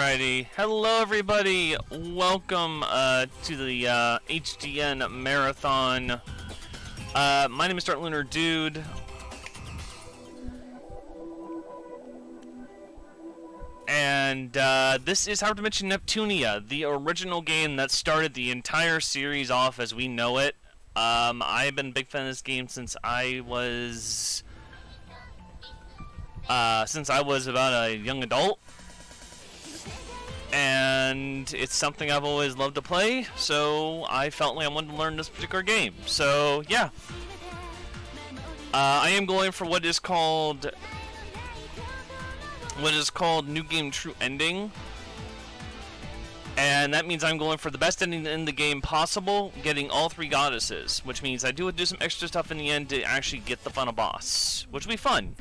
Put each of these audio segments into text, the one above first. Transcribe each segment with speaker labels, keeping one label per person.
Speaker 1: Alrighty, hello everybody, welcome to the HDN Marathon. My name is DarkLunarDude. And this is Hyperdimension Neptunia, the original game that started the entire series off as we know it. I've been a big fan of this game since I was about a young adult. And it's something I've always loved to play, so I felt like I wanted to learn this particular game. So, yeah. I am going for what is called New Game True Ending. And that means I'm going for the best ending in the game possible, getting all 3 goddesses. Which means I do some extra stuff in the end to actually get the final boss, which will be fun.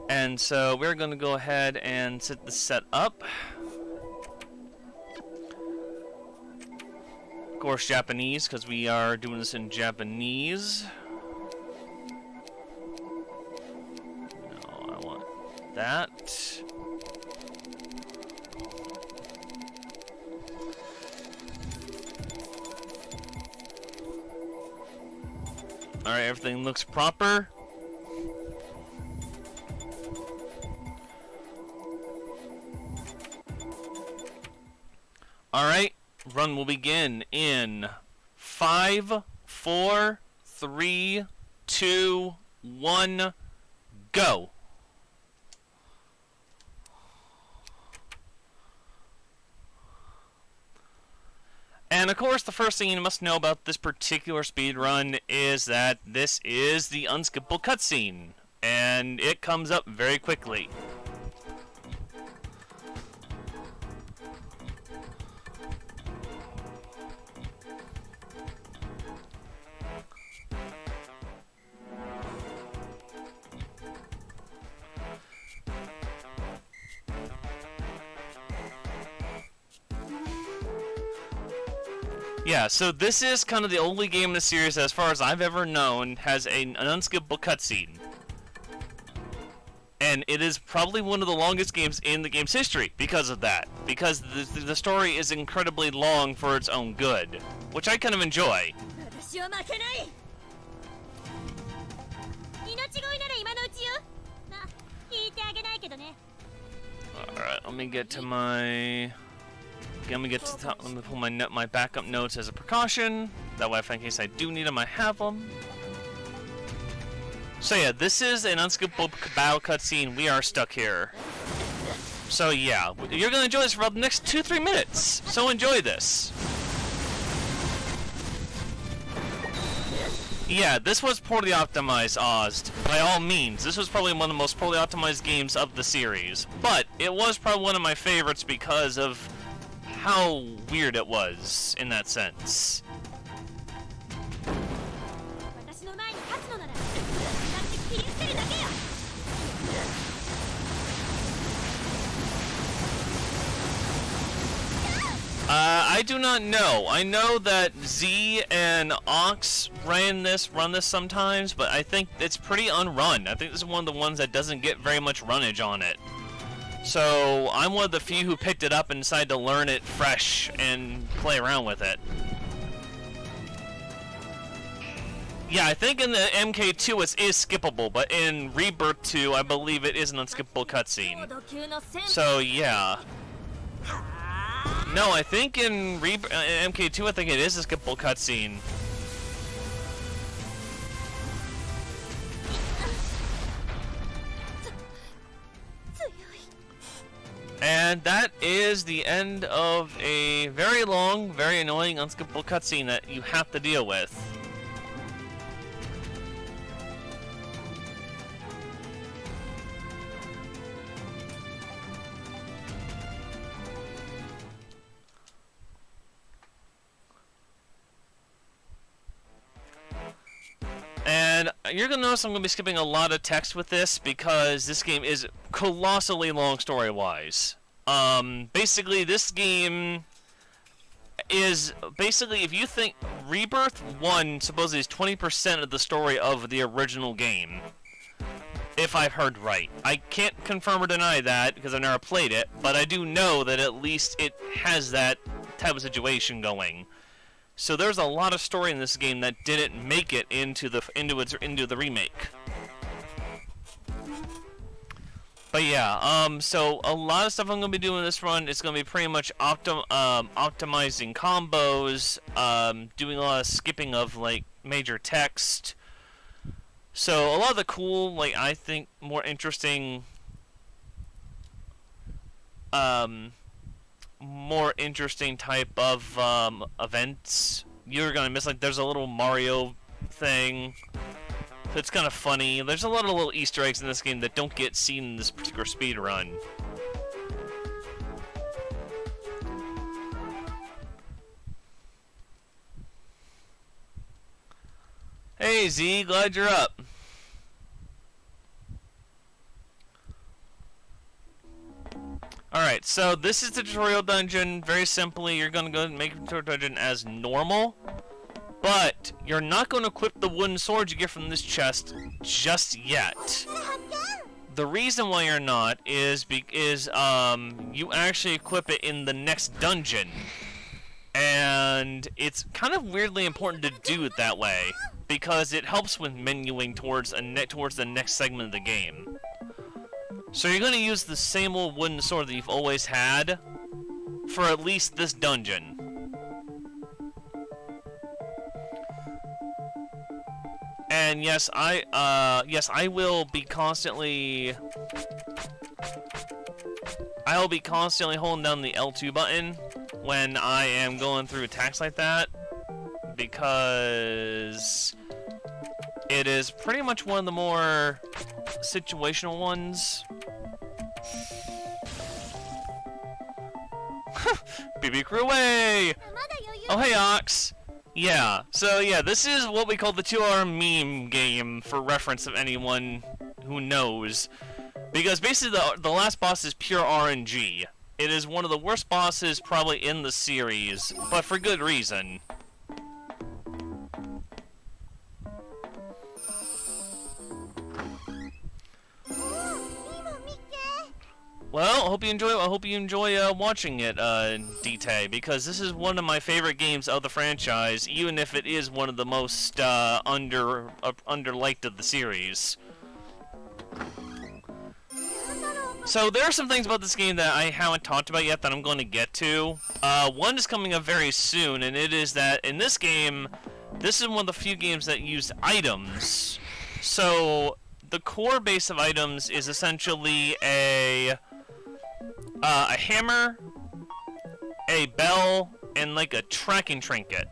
Speaker 1: And so we're going to go ahead and set the set up. Of course, Japanese, because we are doing this in Japanese. No, I want that. Alright, everything looks proper. Alright, run will begin in 5, 4, 3, 2, 1, go! And of course, the first thing you must know about this particular speedrun is that this is the unskippable cutscene, and it comes up very quickly. Yeah, so this is kind of the only game in the series, as far as I've ever known, has an unskippable cutscene. And it is probably one of the longest games in the game's history because of that. Because the story is incredibly long for its own good, which I kind of enjoy. Alright, let me get to my... Let me get to the top. Let me pull my backup notes as a precaution. That way, in case I do need them, I have them. So yeah, this is an unskippable battle cutscene. We are stuck here. So yeah, you're gonna enjoy this for about the next 2-3 minutes. So enjoy this. Yeah, this was poorly optimized, Ozd. By all means, this was probably one of the most poorly optimized games of the series. But it was probably one of my favorites because of how weird it was in that sense. I do not know. I know that Z and Ox run this sometimes, but I think it's pretty unrun. I think this is one of the ones that doesn't get very much runnage on it. So, I'm one of the few who picked it up and decided to learn it fresh and play around with it. Yeah, I think in the MK2 it is skippable, but in Rebirth 2, I believe it is an unskippable cutscene. So, yeah. No, I think in MK2, I think it is a skippable cutscene. And that is the end of a very long, very annoying, unskippable cutscene that you have to deal with. And you're going to notice I'm going to be skipping a lot of text with this because this game is colossally long story-wise. Basically, this game is basically, if you think Rebirth 1 supposedly is 20% of the story of the original game. if I've heard right. I can't confirm or deny that because I've never played it, but I do know that at least it has that type of situation going. So there's a lot of story in this game that didn't make it into the remake. But yeah, so a lot of stuff I'm gonna be doing in this run. It's gonna be pretty much optimizing combos, doing a lot of skipping of like major text. So a lot of the cool, like I think more interesting type of events you're gonna miss. Like there's a little Mario thing that's kind of funny. There's a lot of little Easter eggs in this game that don't get seen in this particular speed run. Hey Z, glad you're up. Alright, so this is the tutorial dungeon. Very simply, you're going to go and make the tutorial dungeon as normal. But you're not going to equip the wooden sword you get from this chest just yet. The reason why you're not is because you actually equip it in the next dungeon. And it's kind of weirdly important to do it that way, because it helps with menuing towards the next segment of the game. So you're going to use the same old wooden sword that you've always had for at least this dungeon. And yes, I will be constantly holding down the L2 button when I am going through attacks like that, because it is pretty much one of the more situational ones. BB crew away! Oh hey Ox! Yeah, so yeah, this is what we call the 2-hour meme game, for reference of anyone who knows. Because basically the last boss is pure RNG. It is one of the worst bosses probably in the series, but for good reason. Well, I hope you enjoy watching it, D-Tay, because this is one of my favorite games of the franchise, even if it is one of the most underliked of the series. So there are some things about this game that I haven't talked about yet that I'm going to get to. One is coming up very soon, and it is that in this game, this is one of the few games that use items. So the core base of items is essentially a hammer, a bell, and like a tracking trinket.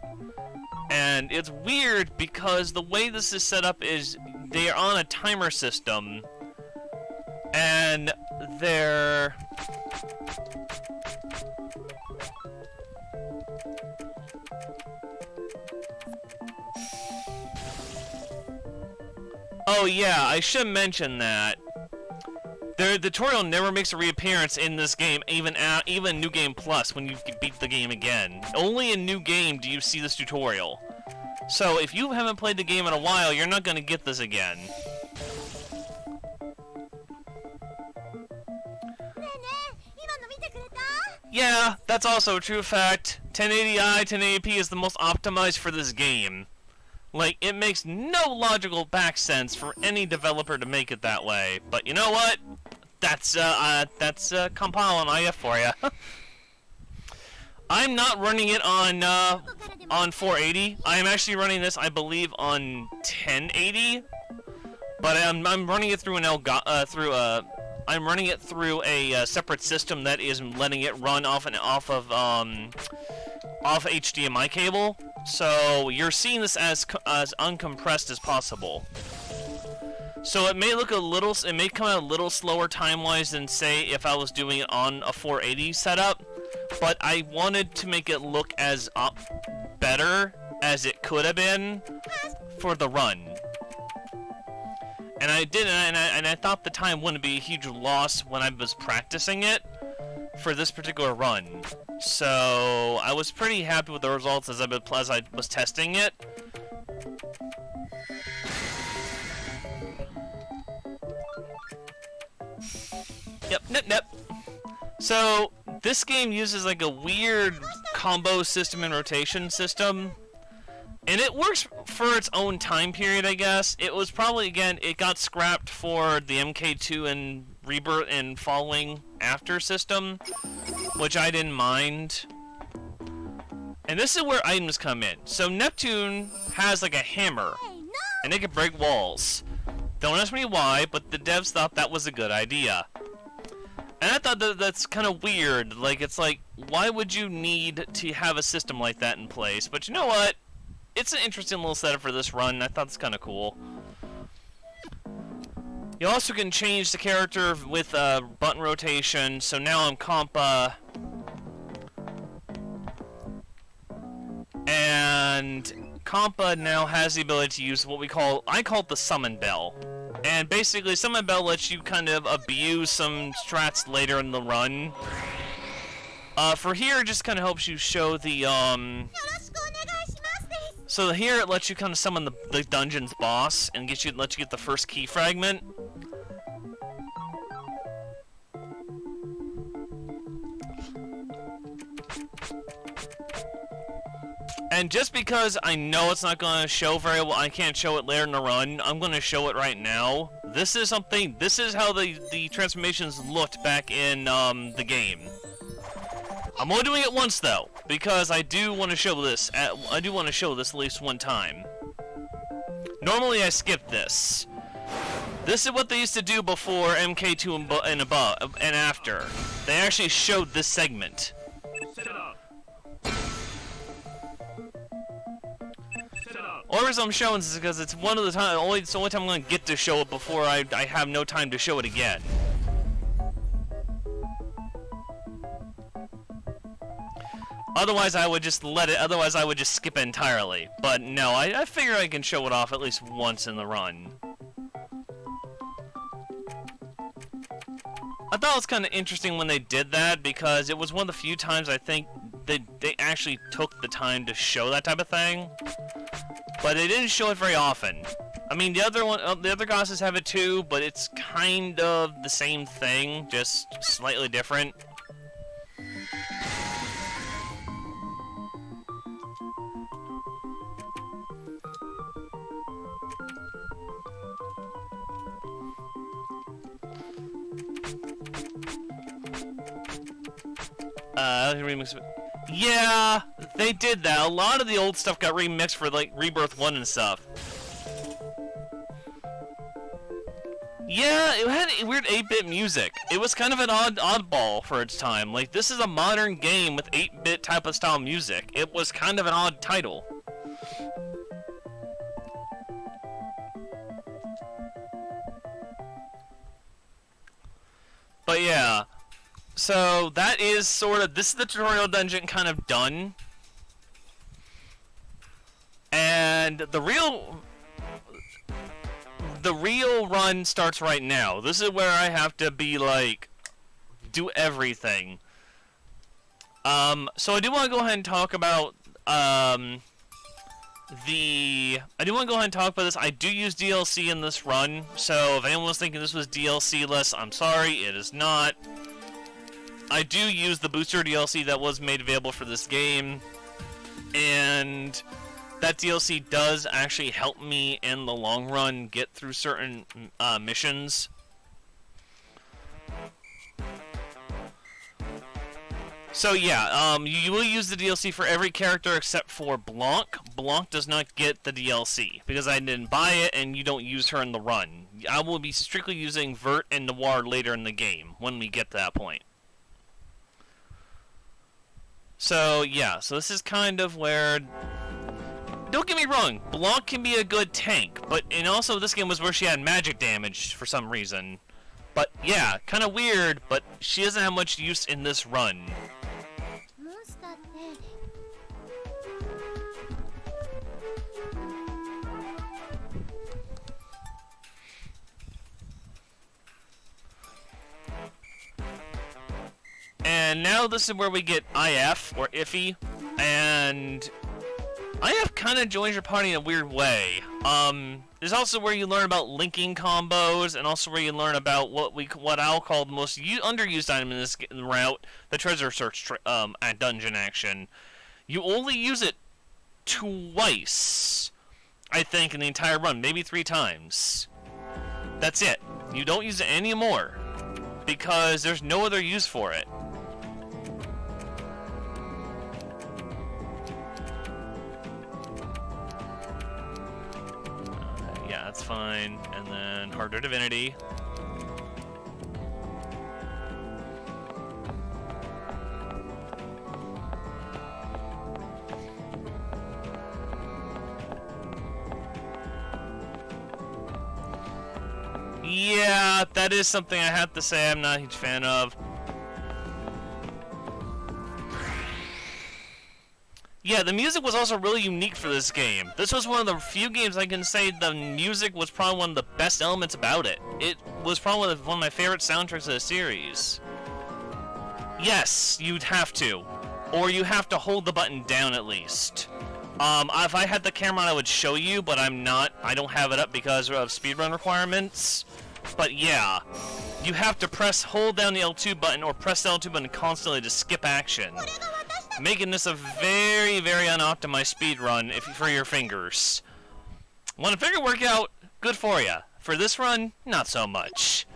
Speaker 1: And it's weird because the way this is set up is they are on a timer system, and they're... Oh yeah, I should mention that. The tutorial never makes a reappearance in this game, even New Game Plus, when you beat the game again. Only in New Game do you see this tutorial. So if you haven't played the game in a while, you're not going to get this again. Yeah, that's also a true fact. 1080i, 1080p is the most optimized for this game. Like, it makes no logical back sense for any developer to make it that way. But you know what? That's compiling IF for you. I'm not running it on 480. I'm actually running this, I believe, on 1080. But I'm running it through I'm running it through a separate system that is letting it run off HDMI cable. So you're seeing this as uncompressed as possible. So it may look it may come out a little slower time-wise than, say, if I was doing it on a 480 setup, but I wanted to make it look as better as it could have been for the run. And I did, and I thought the time wouldn't be a huge loss when I was practicing it for this particular run. So I was pretty happy with the results as I was testing it. Nip nip. So this game uses like a weird combo system and rotation system, and it works for its own time period, I guess. It was probably, again, it got scrapped for the MK2 and Rebirth and following after system, which I didn't mind. And this is where items come in. So Neptune has like a hammer, and it can break walls. Don't ask me why, but the devs thought that was a good idea. And I thought that's kind of weird. Like, it's like, why would you need to have a system like that in place? But you know what? It's an interesting little setup for this run. I thought it's kind of cool. You also can change the character with button rotation. So now I'm Compa. And Compa now has the ability to use what I call it the Summon Bell. And basically, Summon Bell lets you kind of abuse some strats later in the run. For here, it just kind of helps you show the, So here, it lets you kind of summon the dungeon's boss, and lets you get the first key fragment. And just because I know it's not going to show very well, I can't show it later in the run, I'm going to show it right now. This is how the transformations looked back in the game. I'm only doing it once though, because I do want to show this at least one time. Normally I skip this. This is what they used to do before MK2 and above and after. They actually showed this segment. Or as I'm showing this is because it's one of the time it's the only time I'm going to get to show it before I have no time to show it again. Otherwise I would just otherwise I would just skip it entirely. But no, I figure I can show it off at least once in the run. I thought it was kind of interesting when they did that because it was one of the few times I think they actually took the time to show that type of thing. But they didn't show it very often. I mean, the other goddesses have it too, but it's kind of the same thing, just slightly different. Remix. Yeah, they did that. A lot of the old stuff got remixed for like Rebirth 1 and stuff. Yeah, it had weird 8-bit music. It was kind of an oddball for its time. Like, this is a modern game with 8-bit type of style music. It was kind of an odd title. But yeah. So that is this is the tutorial dungeon kind of done. And the real run starts right now. This is where I have to be like, do everything. So I do want to go ahead and talk about, this. I do use DLC in this run. So if anyone was thinking this was DLC-less, I'm sorry, it is not. I do use the booster DLC that was made available for this game, and that DLC does actually help me in the long run get through certain missions. So yeah, you will use the DLC for every character except for Blanc. Blanc does not get the DLC, because I didn't buy it and you don't use her in the run. I will be strictly using Vert and Noir later in the game, when we get to that point. So, yeah, so this is kind of where... Don't get me wrong, Blanc can be a good tank, and also this game was where she had magic damage for some reason. But, yeah, kind of weird, but she doesn't have much use in this run. And now this is where we get IF, or Iffy, and IF kind of joins your party in a weird way. There's also where you learn about linking combos, and also where you learn about what I'll call the most underused item in this route, the treasure search at dungeon action. You only use it twice, I think, in the entire run, maybe 3 times. That's it. You don't use it anymore, because there's no other use for it. Yeah, that's fine. And then Harder Divinity. Yeah, that is something I have to say I'm not a huge fan of. Yeah, the music was also really unique for this game. This was one of the few games I can say the music was probably one of the best elements about it. It was probably one of my favorite soundtracks of the series. Yes, you'd have to. Or you have to hold the button down at least. If I had the camera on, I would show you, but I'm not. I don't have it up because of speedrun requirements. But yeah, you have to hold down the L2 button or press the L2 button constantly to skip action, making this a very, very unoptimized speedrun for your fingers. When a finger workout, good for ya. For this run, not so much.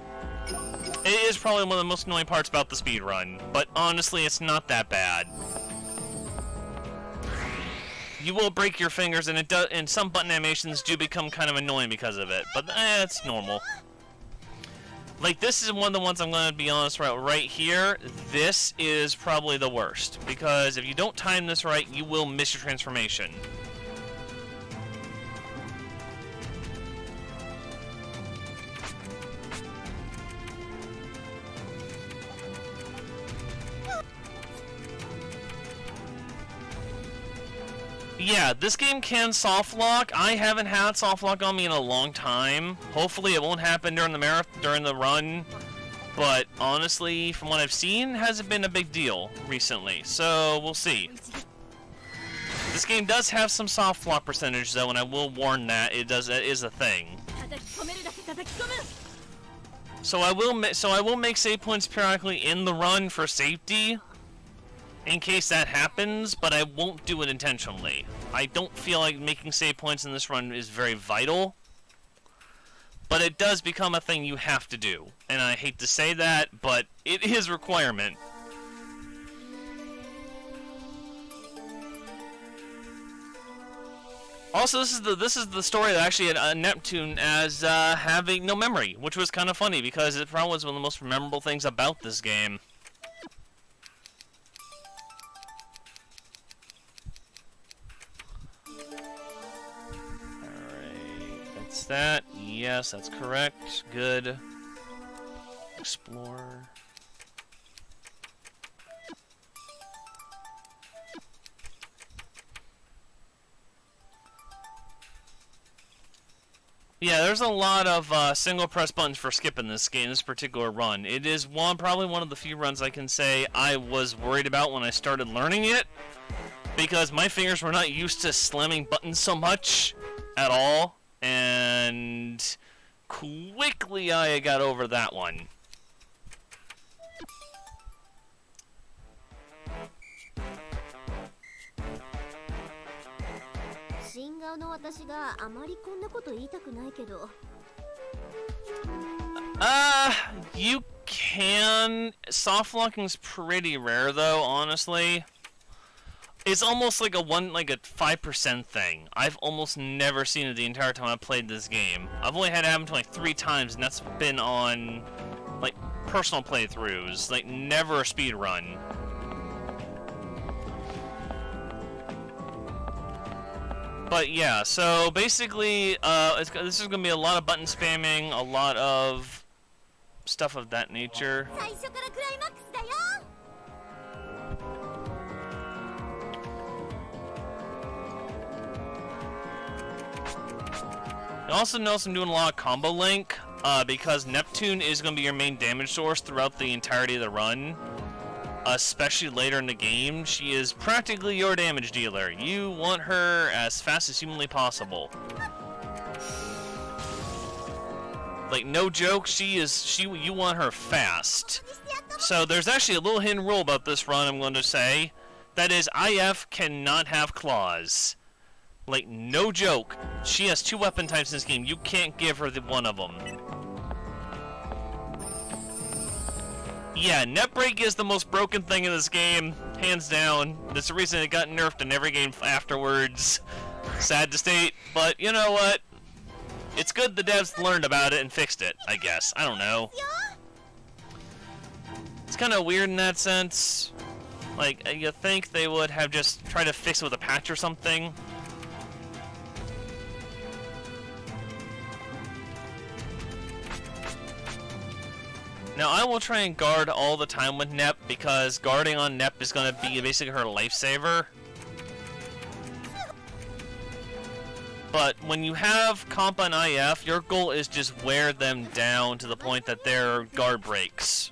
Speaker 1: It is probably one of the most annoying parts about the speedrun, but honestly, it's not that bad. You will break your fingers, and some button animations do become kind of annoying because of it, but it's normal. Like, this is one of the ones I'm going to be honest right here. This is probably the worst, because if you don't time this right, you will miss your transformation. Yeah, this game can soft lock. I haven't had soft lock on me in a long time. Hopefully it won't happen during the run. But honestly, from what I've seen, hasn't been a big deal recently. So we'll see. This game does have some soft lock percentage though, and I will warn that it is a thing. So I will make save points periodically in the run for safety, in case that happens, but I won't do it intentionally. I don't feel like making save points in this run is very vital, but it does become a thing you have to do. And I hate to say that, but it is a requirement. Also, this is the story that actually had Neptune as having no memory, which was kind of funny because it probably was one of the most memorable things about this game. That? Yes, that's correct. Good. Explore. Yeah, there's a lot of single press buttons for skipping this game, this particular run. It is probably one of the few runs I can say I was worried about when I started learning it, because my fingers were not used to slamming buttons so much at all. And quickly I got over that one. You can. Soft locking's pretty rare though, honestly. It's almost like a 5% thing. I've almost never seen it the entire time I've played this game. I've only had it happen to like 3 times, and that's been on like personal playthroughs, like never a speed run. But yeah, so basically, this is gonna be a lot of button spamming, a lot of stuff of that nature. I also notice I'm doing a lot of combo link, because Neptune is going to be your main damage source throughout the entirety of the run. Especially later in the game, she is practically your damage dealer. You want her as fast as humanly possible. Like, no joke, you want her fast. So there's actually a little hidden rule about this run I'm going to say. That is, IF cannot have claws. Like, no joke. She has 2 weapon types in this game. You can't give her one of them. Yeah, net break is the most broken thing in this game, hands down. That's the reason it got nerfed in every game afterwards. Sad to state, but you know what? It's good the devs learned about it and fixed it, I guess. I don't know. It's kind of weird in that sense. Like, you think they would have just tried to fix it with a patch or something. Now, I will try and guard all the time with Nep, because guarding on Nep is going to be basically her lifesaver. But when you have Compa and IF, your goal is just wear them down to the point that their guard breaks.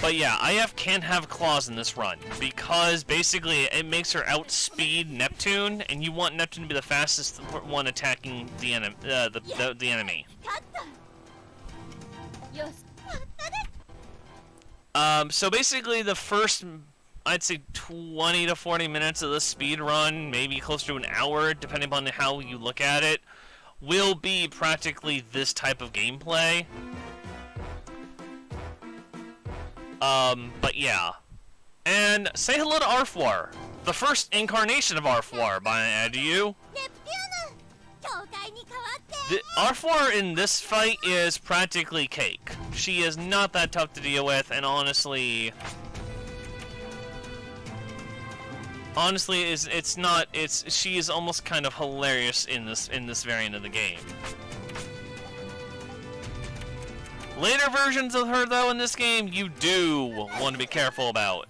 Speaker 1: But yeah, IF can't have claws in this run, because basically it makes her outspeed Neptune, and you want Neptune to be the fastest one attacking the enemy. So basically the first, I'd say 20 to 40 minutes of the speed run, maybe close to an hour, depending upon how you look at it, will be practically this type of gameplay. But yeah. And say hello to Arfwar, the first incarnation of Arfwar, by to you. The Arfwar in this fight is practically cake. She is not that tough to deal with, and honestly, she is almost kind of hilarious in this variant of the game. Later versions of her, though, in this game, you do want to be careful about.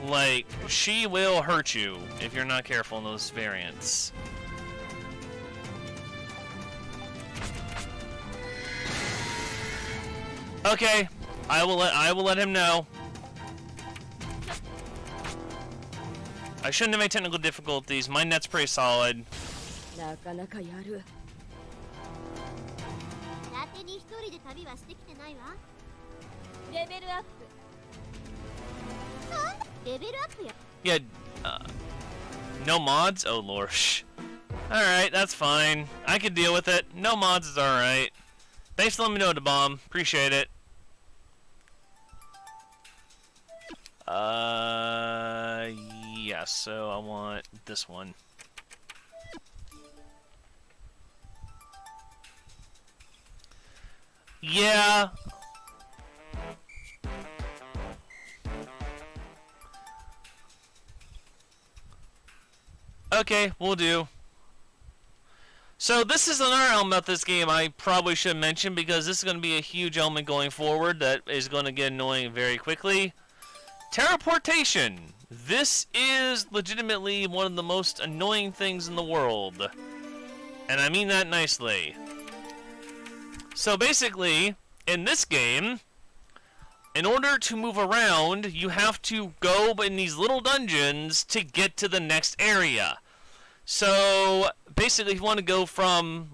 Speaker 1: Like, she will hurt you if you're not careful in those variants. Okay, I will let him know. I shouldn't have made technical difficulties. My net's pretty solid. Yeah, no mods? Oh, lord. Alright, that's fine. I can deal with it. No mods is alright. Thanks for letting me know, the bomb. Appreciate it. Yeah, so I want this one. Yeah. Okay, we'll do. So this is another element of this game I probably should mention, because this is going to be a huge element going forward that is going to get annoying very quickly. Teleportation. This is legitimately one of the most annoying things in the world. And I mean that nicely. So basically, in this game, in order to move around, you have to go in these little dungeons to get to the next area. So basically, if you want to go from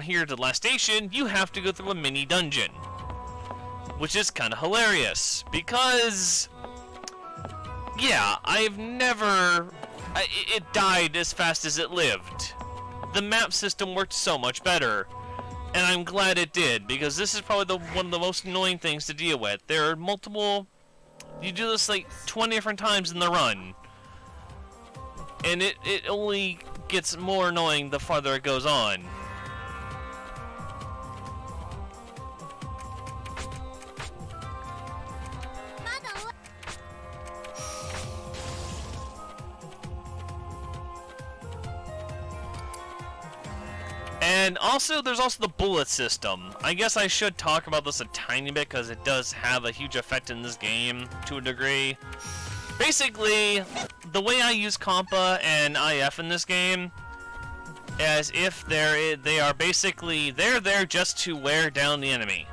Speaker 1: here to the last station, you have to go through a mini dungeon, which is kind of hilarious because, yeah, it died as fast as it lived. The map system worked so much better, and I'm glad it did, because this is probably one of the most annoying things to deal with. There are multiple, you do this like 20 different times in the run, and it only gets more annoying the farther it goes on. And also, there's also the bullet system. I guess I should talk about this a tiny bit, because it does have a huge effect in this game, to a degree. Basically, the way I use Compa and IF in this game, as if they're there just to wear down the enemy.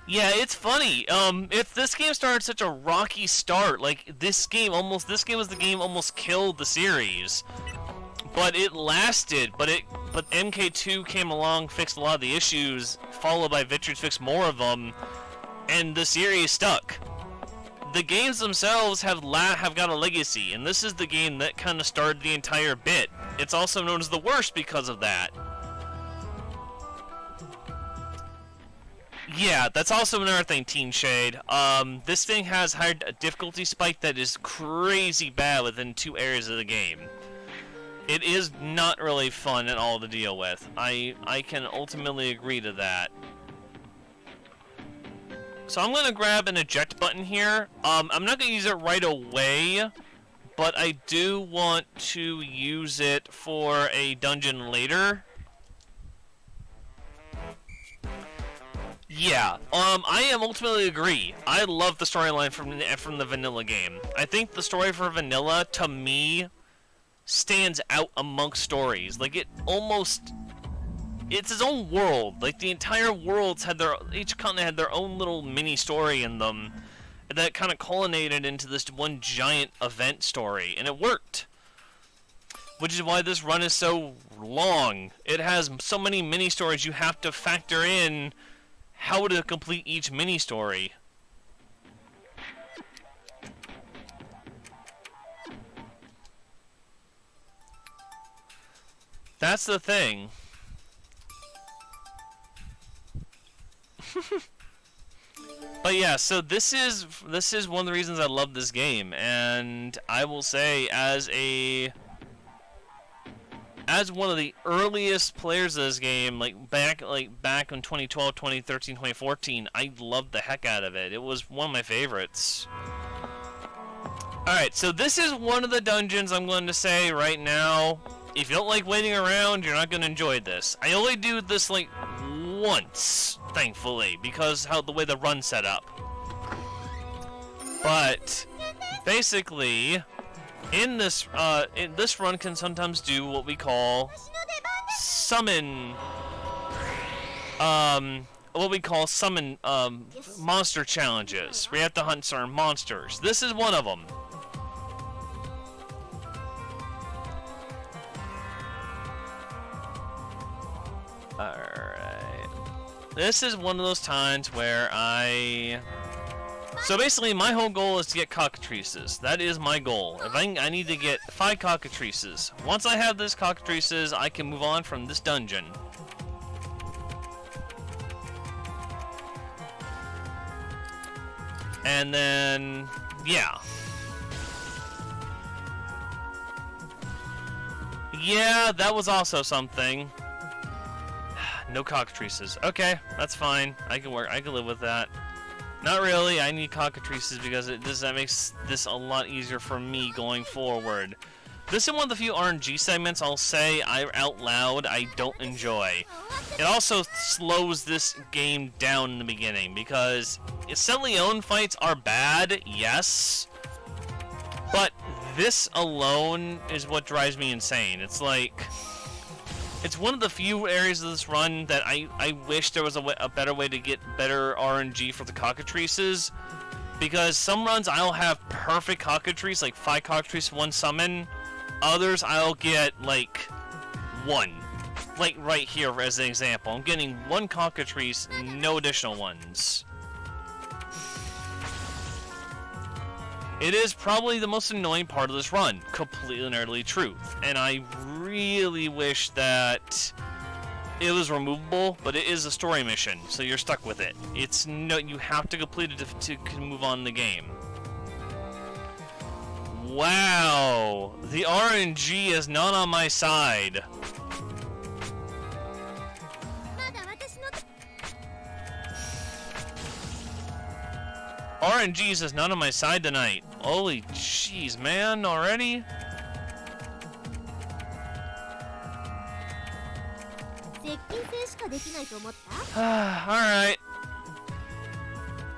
Speaker 1: Yeah, it's funny. If this game started such a rocky start, like this game was the game almost killed the series. But it lasted, but MK2 came along, fixed a lot of the issues, followed by Victories fixed more of them, and the series stuck. The games themselves have got a legacy, and this is the game that kind of started the entire bit. It's also known as the worst because of that. Yeah, that's also another thing, Teen Shade. This thing has a difficulty spike that is crazy bad within 2 areas of the game. It is not really fun at all to deal with. I can ultimately agree to that. So I'm gonna grab an eject button here. I'm not gonna use it right away, but I do want to use it for a dungeon later. Yeah, I am ultimately agree. I love the storyline from the vanilla game. I think the story for vanilla, to me, stands out amongst stories. Like, it's its own world. Like, the entire worlds had each continent had their own little mini story in them that kind of culminated into this one giant event story, and it worked. Which is why this run is so long. It has so many mini stories you have to factor in how to complete each mini story. That's the thing. But yeah, so this is one of the reasons I love this game, and I will say as one of the earliest players of this game, back in 2012, 2013, 2014, I loved the heck out of it. It was one of my favorites. Alright, so this is one of the dungeons I'm going to say right now. If you don't like waiting around, you're not going to enjoy this. I only do this like once, thankfully, because the way the run's set up. But basically, in this run can sometimes do what we call summon monster challenges. We have to hunt certain monsters. This is one of them. Alright. This is one of those times where so basically, my whole goal is to get cockatrices. That is my goal. If I need to get 5 cockatrices. Once I have this cockatrices, I can move on from this dungeon. And then, yeah. Yeah, that was also something. No cockatrices. Okay, that's fine. I can live with that. Not really. I need cockatrices because that makes this a lot easier for me going forward. This is one of the few RNG segments I'll say out loud I don't enjoy. It also slows this game down in the beginning because Leone fights are bad, yes, but this alone is what drives me insane. It's like, it's one of the few areas of this run that I wish there was a better way to get better RNG for the cockatrices, because some runs I'll have perfect cockatrice, like 5 cockatrices, 1 summon. Others I'll get like 1. Like right here as an example. I'm getting 1 cockatrice, no additional ones. It is probably the most annoying part of this run, completely and utterly truth. And I really wish that it was removable, but it is a story mission, so you're stuck with it. You have to complete it to move on in the game. Wow, the RNG is not on my side. RNG's is not on my side tonight. Holy jeez, man, already? Alright.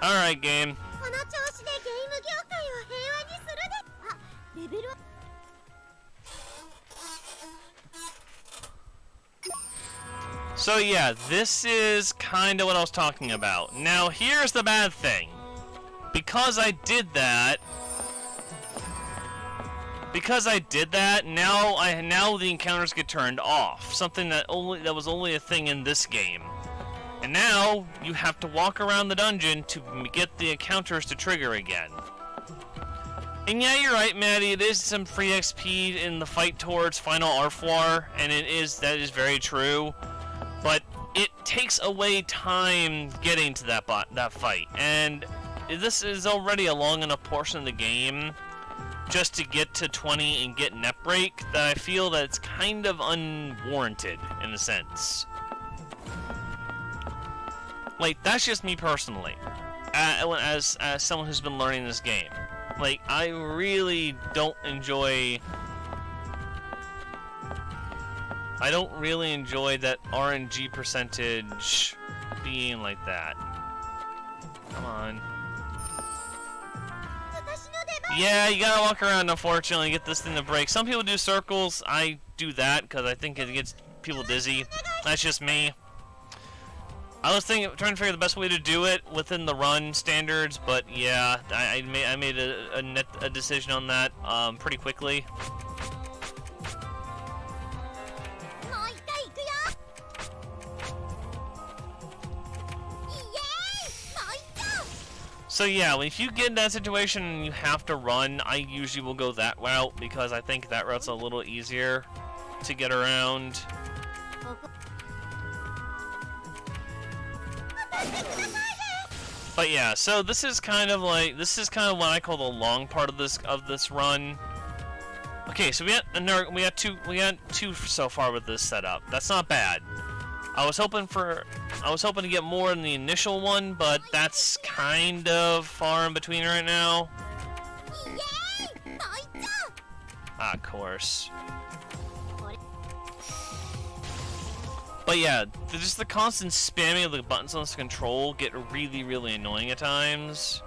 Speaker 1: Alright, game. So yeah, this is kind of what I was talking about. Now here's the bad thing. Because I did that, now the encounters get turned off. Something that was only a thing in this game. And now you have to walk around the dungeon to get the encounters to trigger again. And yeah, you're right, Maddie. It is some free XP in the fight towards Final Arfoire, and that is very true. But it takes away time getting to that fight, and this is already a long enough portion of the game just to get to 20 and get net break that I feel that it's kind of unwarranted in a sense. Like, that's just me personally, as someone who's been learning this game. Like, I really don't enjoy that RNG percentage being like that. Come on. Yeah, you gotta walk around, unfortunately, to get this thing to break. Some people do circles. I do that because I think it gets people dizzy. That's just me. I was trying to figure the best way to do it within the run standards, but yeah, I made a decision on that pretty quickly. So yeah, if you get in that situation and you have to run, I usually will go that route because I think that route's a little easier to get around. But yeah, so this is kind of what I call the long part of this run. Okay, so we got two so far with this setup. That's not bad. I was hoping to get more in the initial one, but that's kind of far in between right now. Ah, of course. But yeah, just the constant spamming of the buttons on this control get really, really annoying at times.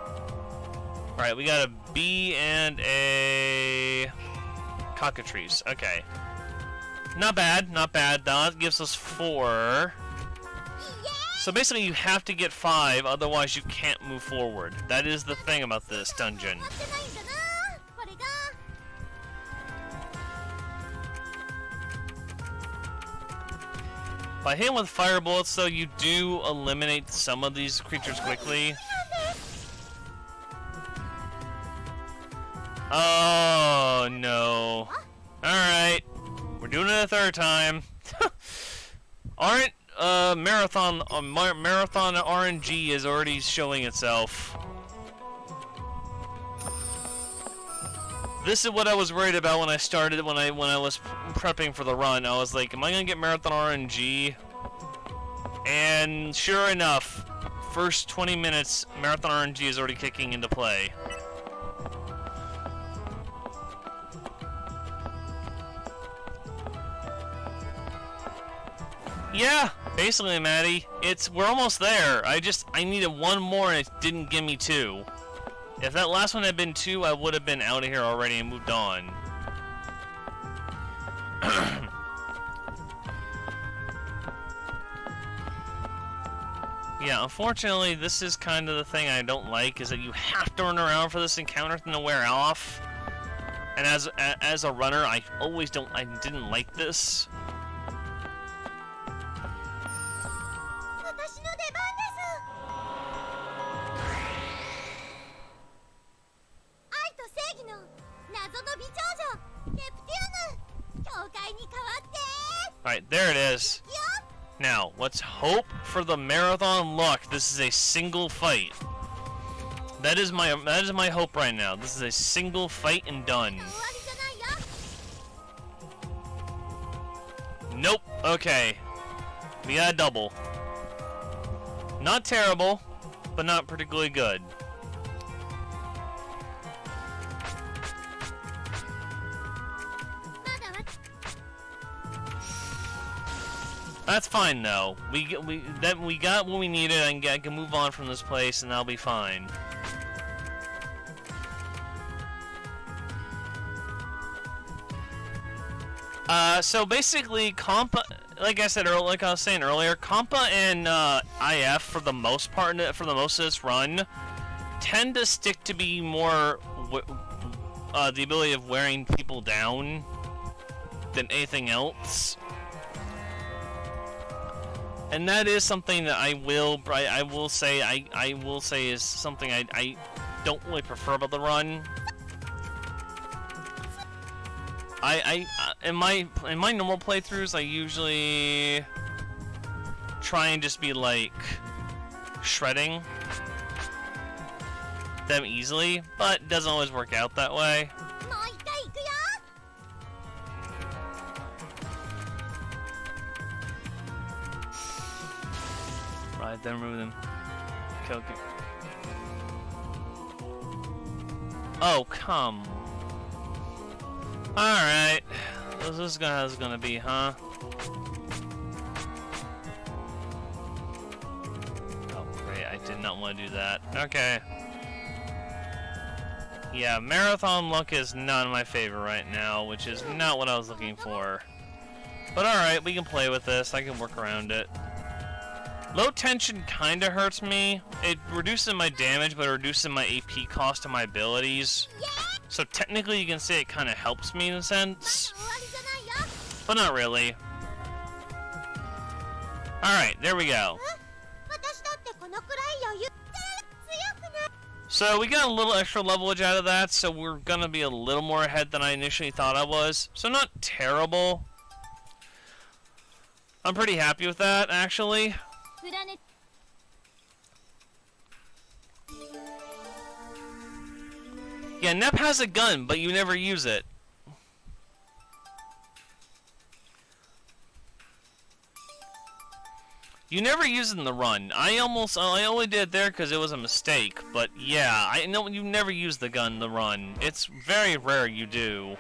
Speaker 1: Alright, we got a B and a cockatrice. Okay. Not bad, not bad. That gives us 4. So basically you have to get 5, otherwise you can't move forward. That is the thing about this dungeon. By hitting with fire bullets, though, you do eliminate some of these creatures quickly. Oh, no. Alright. We're doing it a third time. Aren't marathon RNG is already showing itself. This is what I was worried about when I started, when I was prepping for the run. I was like, am I gonna get marathon RNG? And sure enough, first 20 minutes, marathon RNG is already kicking into play. Yeah, basically, Maddie. We're almost there. I needed one more and it didn't give me 2. If that last one had been 2, I would have been out of here already and moved on. Yeah, unfortunately, this is kind of the thing I don't like, is that you have to run around for this encounter to wear off. And as a runner, I didn't like this. Alright, there it is. Now, let's hope for the marathon luck. This is a single fight. That is my hope right now. This is a single fight and done. Nope. Okay. We got a double. Not terrible, but not particularly good. That's fine though. We got what we needed, and I can move on from this place, and I'll be fine. So basically, like I said earlier, like I was saying earlier, Compa and IF for the most part, for the most of this run, tend to stick to be more the ability of wearing people down than anything else. And that is something that I will say is something I don't really prefer about the run. In my normal playthroughs, I usually try and just be like shredding them easily, but it doesn't always work out that way. Right, then remove them. Okay. Oh, come. Alright. This is how it's gonna be, huh? Oh, great. I did not want to do that. Okay. Yeah, marathon luck is not my favorite right now, which is not what I was looking for. But alright, we can play with this. I can work around it. Low tension kinda hurts me. It reduces my damage, but it reduces my AP cost and my abilities. So technically you can say it kinda helps me in a sense. But not really. Alright, there we go. So we got a little extra levelage out of that, so we're gonna be a little more ahead than I initially thought I was. So not terrible. I'm pretty happy with that, actually. Yeah, Nep has a gun, but you never use it. You never use it in the run. I only did it there because it was a mistake. But yeah, I know you never use the gun in the run. It's very rare you do.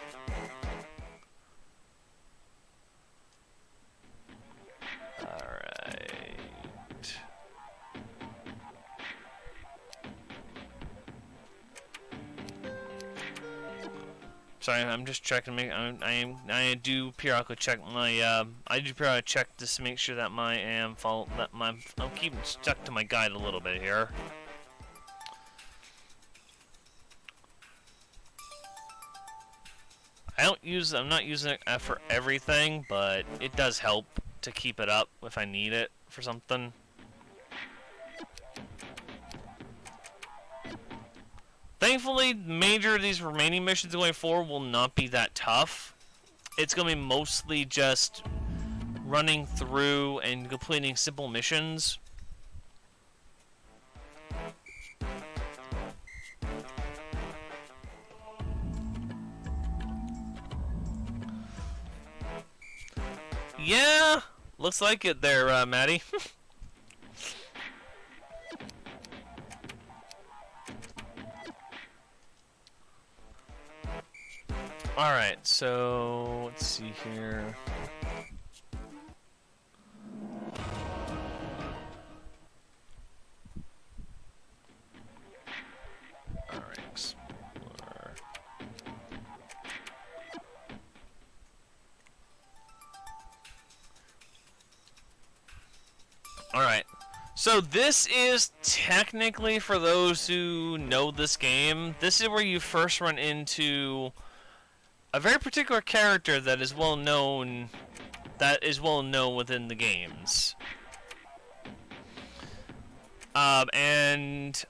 Speaker 1: Sorry, I'm just checking. I do periodically check my. I do periodically check just to make sure that I'm keeping stuck to my guide a little bit here. I'm not using it for everything, but it does help to keep it up if I need it for something. Thankfully, major of these remaining missions going forward will not be that tough. It's going to be mostly just running through and completing simple missions. Yeah, looks like it there, Maddie. Alright, so let's see here. Alright, explore. Alright, so this is technically, for those who know this game, this is where you first run into a very particular character that is well known within the games. And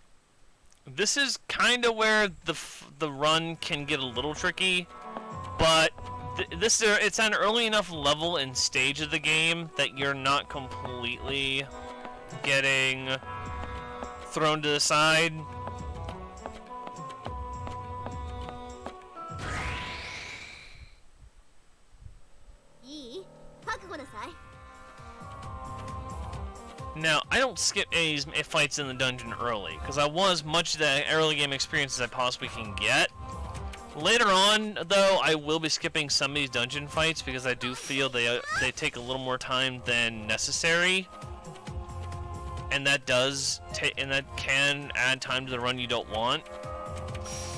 Speaker 1: this is kind of where the run can get a little tricky, but it's an early enough level and stage of the game that you're not completely getting thrown to the side. Now, I don't skip any fights in the dungeon early, because I want as much of the early game experience as I possibly can get. Later on, though, I will be skipping some of these dungeon fights, because I do feel they take a little more time than necessary. And that can add time to the run you don't want.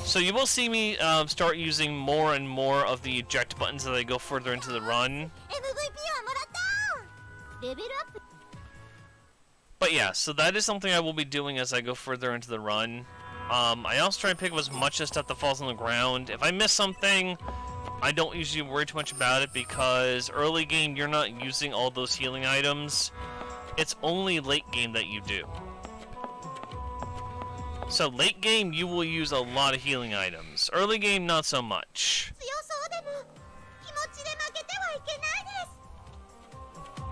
Speaker 1: So you will see me start using more and more of the eject buttons as I go further into the run. But yeah, so that is something I will be doing as I go further into the run. I also try to pick up as much of stuff that falls on the ground. If I miss something, I don't usually worry too much about it because early game you're not using all those healing items. It's only late game that you do. So late game you will use a lot of healing items. Early game not so much.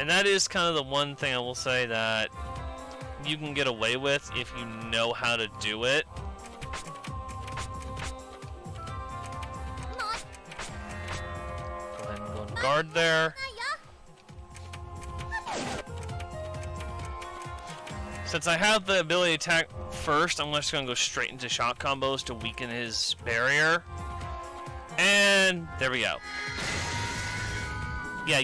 Speaker 1: And that is kind of the one thing I will say that you can get away with if you know how to do it. Go ahead and go and guard there. Since I have the ability to attack first, I'm just going to go straight into shot combos to weaken his barrier. And there we go. Yeah,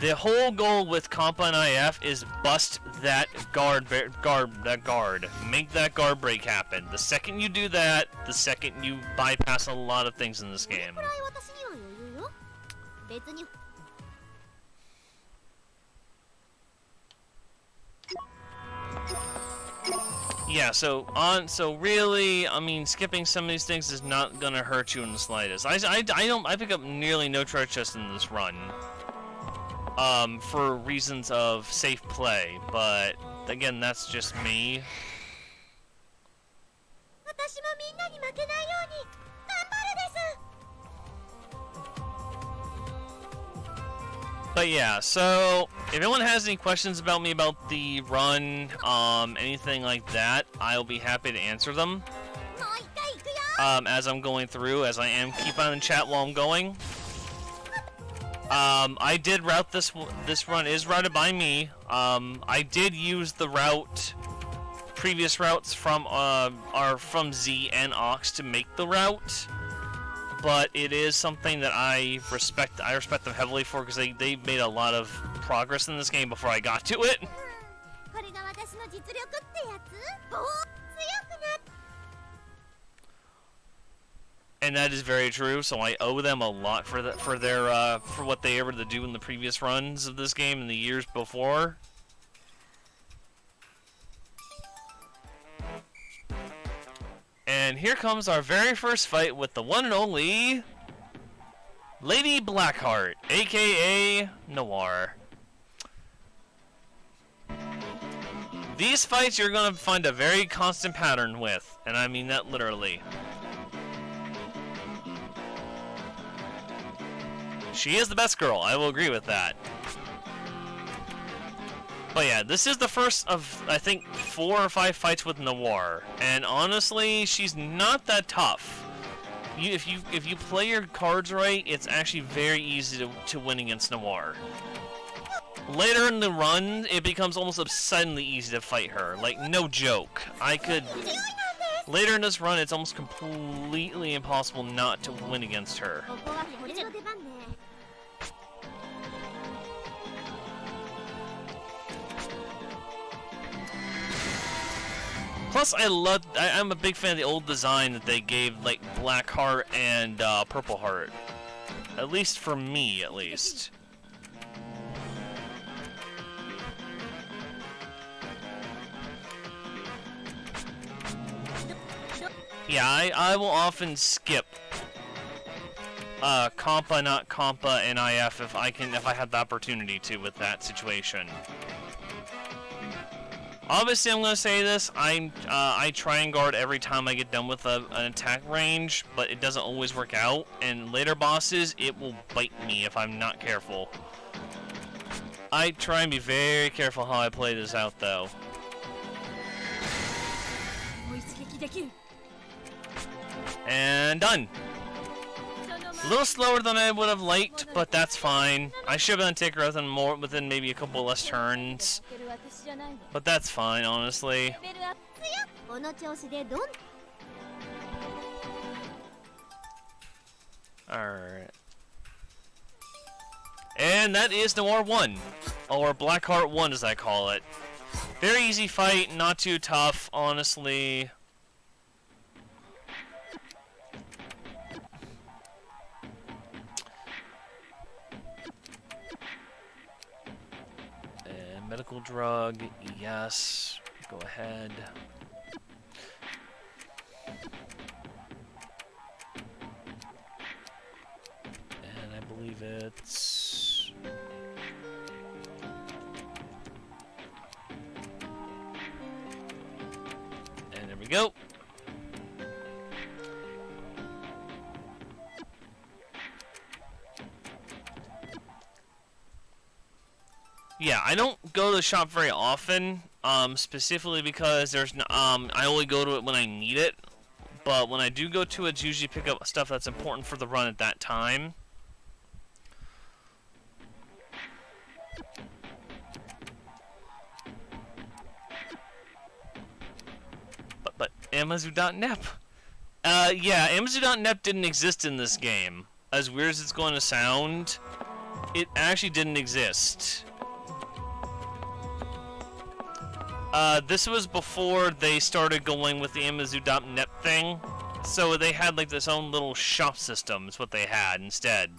Speaker 1: the whole goal with Compa and IF is bust that guard. Make that guard break happen. The second you do that, the second you bypass a lot of things in this game. Yeah, so really, I mean, skipping some of these things is not gonna hurt you in the slightest. I pick up nearly no treasure chests in this run. For reasons of safe play, but again, that's just me. But yeah, so if anyone has any questions about me about the run, anything like that, I'll be happy to answer them. As I'm going through, as I am keep on in chat while I'm going. I did route this run is routed by me. I did use the previous routes from Z and Ox to make the route, but it is something that I respect them heavily for because they made a lot of progress in this game before I got to it. And that is very true, so I owe them a lot for what they were able to do in the previous runs of this game in the years before. And here comes our very first fight with the one and only Lady Blackheart, aka Noir. These fights you're gonna find a very constant pattern with, and I mean that literally. She is the best girl, I will agree with that. But yeah, this is the first of, I think, 4 or 5 fights with Noir, and honestly, she's not that tough. If you play your cards right, it's actually very easy to win against Noir. Later in the run, it becomes almost absurdly easy to fight her, like no joke. Later in this run, it's almost completely impossible not to win against her. Plus, I'm a big fan of the old design that they gave, like, Black Heart and Purple Heart. At least for me, at least. Yeah, I will often skip Compa, not Compa, and IF if I have the opportunity to with that situation. Obviously, I'm going to say this, I try and guard every time I get done with an attack range, but it doesn't always work out, and later bosses, it will bite me if I'm not careful. I try and be very careful how I play this out, though. And done! A little slower than I would have liked, but that's fine. I should have been able to take her within maybe a couple less turns. But that's fine, honestly. Alright. And that is Noir 1. Or Blackheart 1 as I call it. Very easy fight, not too tough, honestly. medical drug, yes. Go ahead. And I believe it's... And there we go. Yeah, I don't go to the shop very often, specifically because there's I only go to it when I need it. But when I do go to it, it's usually pick up stuff that's important for the run at that time. But Amazu.nep. Yeah, Amazu.nep didn't exist in this game. As weird as it's going to sound, it actually didn't exist. This was before they started going with the Amazu.net thing, so they had like this own little shop system is what they had instead.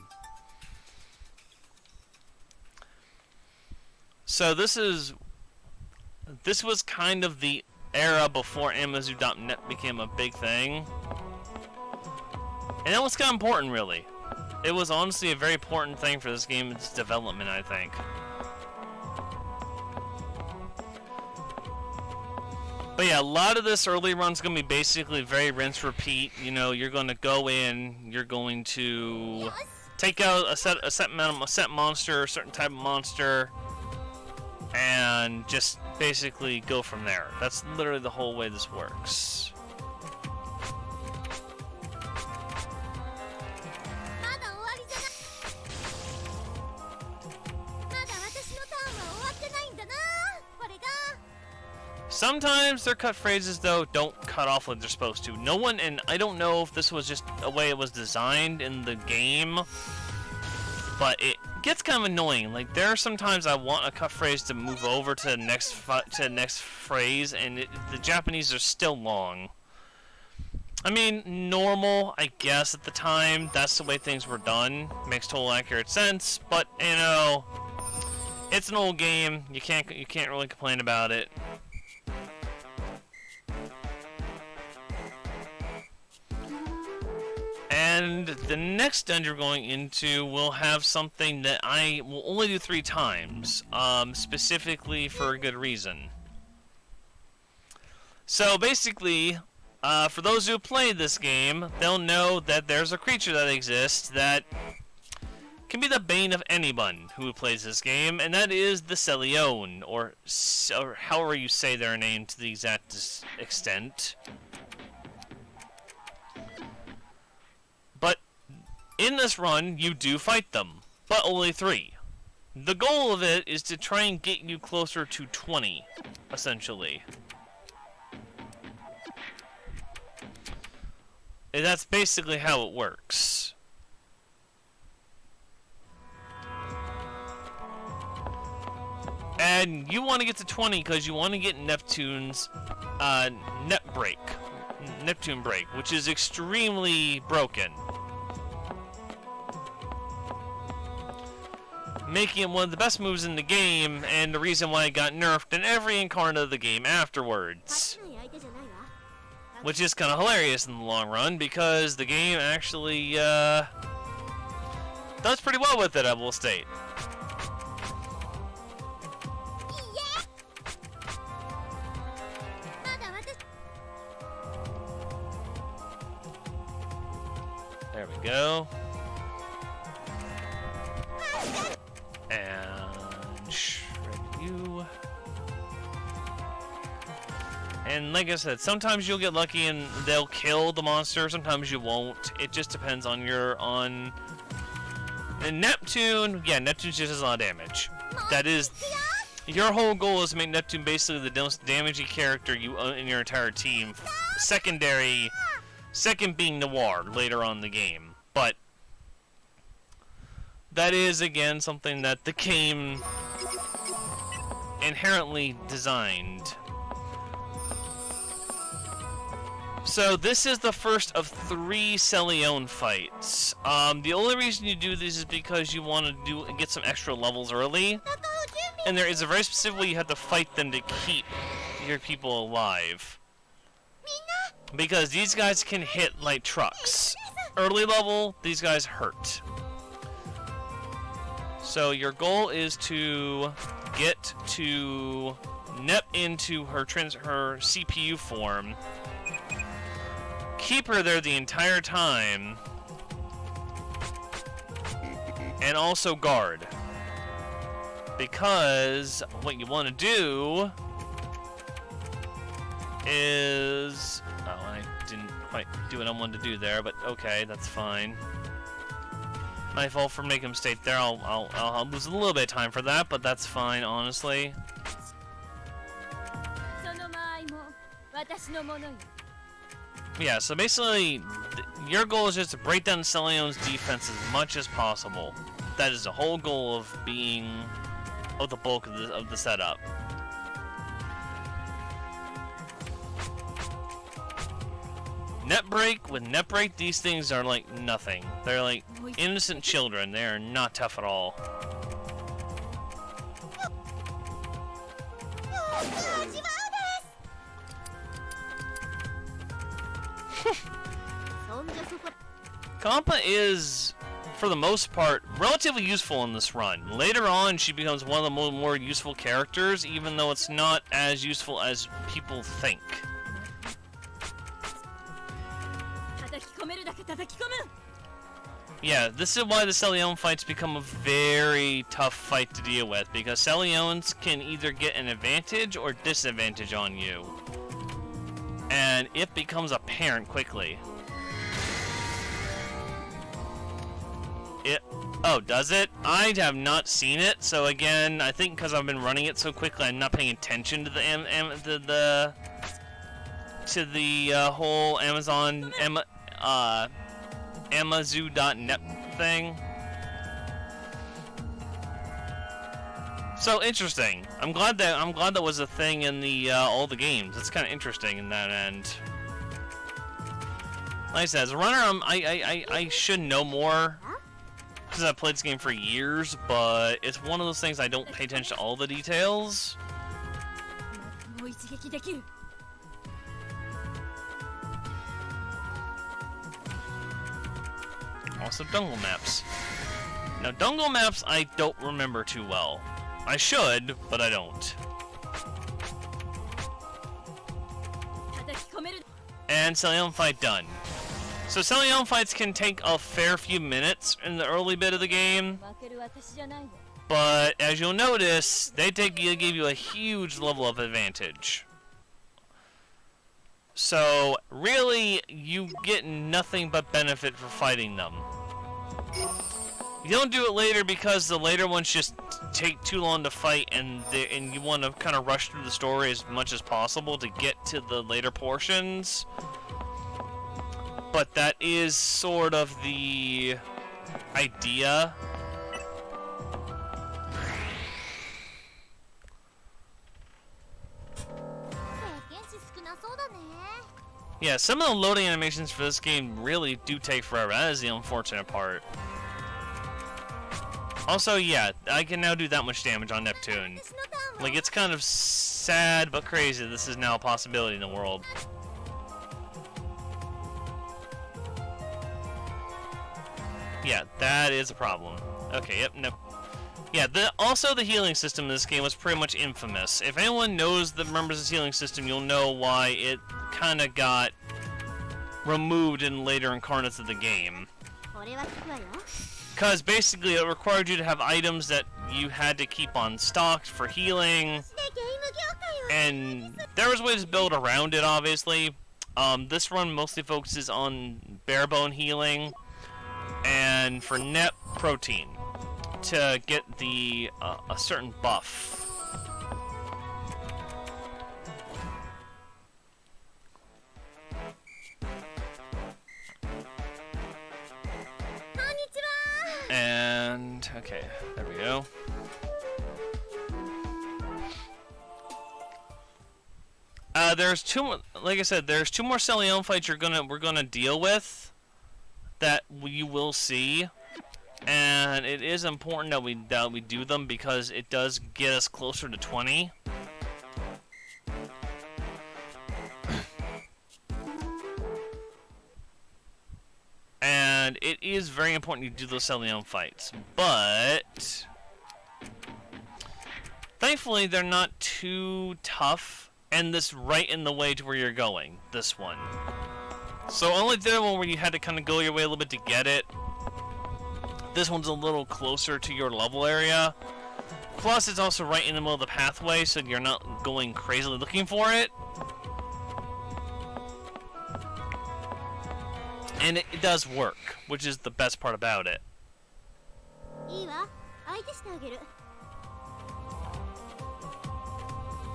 Speaker 1: So this was kind of the era before Amazu.net became a big thing, and that was kind of important, really. It was honestly a very important thing for this game's development, I think. But yeah, a lot of this early run's going to be basically very rinse repeat. You know, you're going to go in, you're going to take out a set monster, a certain type of monster, and just basically go from there. That's literally the whole way this works. Sometimes their cut phrases, though, don't cut off like they're supposed to. No one, and I don't know if this was just a way it was designed in the game, but it gets kind of annoying. Like, there are sometimes I want a cut phrase to move over to the next phrase, and the Japanese are still long. I mean, normal, I guess, at the time. That's the way things were done. Makes total accurate sense, but, you know, it's an old game. You can't really complain about it. And the next dungeon we're going into will have something that I will only do 3 times, specifically for a good reason. So basically, for those who played this game, they'll know that there's a creature that exists that can be the bane of anyone who plays this game, and that is the Celione, or however you say their name to the exact extent. But in this run, you do fight them, but only 3. The goal of it is to try and get you closer to 20, essentially. And that's basically how it works. And you want to get to 20 because you want to get Neptune's Neptune break, which is extremely broken, making it one of the best moves in the game, and the reason why it got nerfed in every incarnate of the game afterwards. Which is kind of hilarious in the long run, because the game actually does pretty well with it, I will state. There we go. And shred you. And like I said, sometimes you'll get lucky and they'll kill the monster, sometimes you won't. It just depends on and Neptune, yeah, Neptune just does a lot of damage. That is, your whole goal is to make Neptune basically the most damaging character you own in your entire team. Second being Noir later on in the game. But that is, again, something that the game inherently designed. So this is the first of 3 Celione fights. The only reason you do this is because you want to get some extra levels early. and there is a very specific way you have to fight them to keep your people alive. Because these guys can hit like trucks. Early level, these guys hurt. So your goal is to get to Nep into her CPU form. Keep her there the entire time. And also guard. Because what you want to do is... Oh, I didn't quite do what I wanted to do there, but okay, that's fine. My fault for making a mistake there. I'll lose a little bit of time for that, but that's fine, honestly. Yeah, so basically, your goal is just to break down Celione's defense as much as possible. That is the whole goal of being... the bulk of the setup. With net break, these things are like nothing. They're like innocent children. They are not tough at all. Compa is, for the most part, relatively useful in this run. Later on, she becomes one of the more useful characters, even though it's not as useful as people think. Yeah, this is why the Celione fights become a very tough fight to deal with, because Celiones can either get an advantage or disadvantage on you. And it becomes apparent quickly. Oh, does it? I have not seen it, so again, I think because I've been running it so quickly, I'm not paying attention to the whole Amazon Amazoo.net thing. So interesting. I'm glad that was a thing in the all the games. It's kind of interesting in that end. Like I said, as a runner, I should know more because I've played this game for years, but it's one of those things I don't pay attention to all the details. Also, Dungle maps. Now, Dungle maps I don't remember too well. I should, but I don't. And Celione fight done. So Celione fights can take a fair few minutes in the early bit of the game, but as you'll notice, they give you a huge level of advantage. So really, you get nothing but benefit for fighting them. You don't do it later because the later ones just take too long to fight, and you want to kind of rush through the story as much as possible to get to the later portions. But that is sort of the idea. Yeah, some of the loading animations for this game really do take forever. That is the unfortunate part. Also, yeah, I can now do that much damage on Neptune. Like, it's kind of sad but crazy this is now a possibility in the world. Yeah, that is a problem. Okay, yep, nope. Yeah, also the healing system in this game was pretty much infamous. If anyone remembers this healing system, you'll know why it kind of got removed in later incarnates of the game. Because basically it required you to have items that you had to keep on stock for healing. And there was ways to build around it, obviously. This run mostly focuses on bare-bone healing. And for Nep, protein. To get a certain buff. And okay, there we go. There's two more. Like I said, there's two more Celione fights we're gonna deal with that you will see. And it is important that we do them because it does get us closer to 20. And it is very important you do those Celion fights, but thankfully they're not too tough, and this right in the way to where you're going, this one. So I only did one where you had to kind of go your way a little bit to get it. This one's a little closer to your level area. Plus, it's also right in the middle of the pathway, so you're not going crazily looking for it. And it does work, which is the best part about it.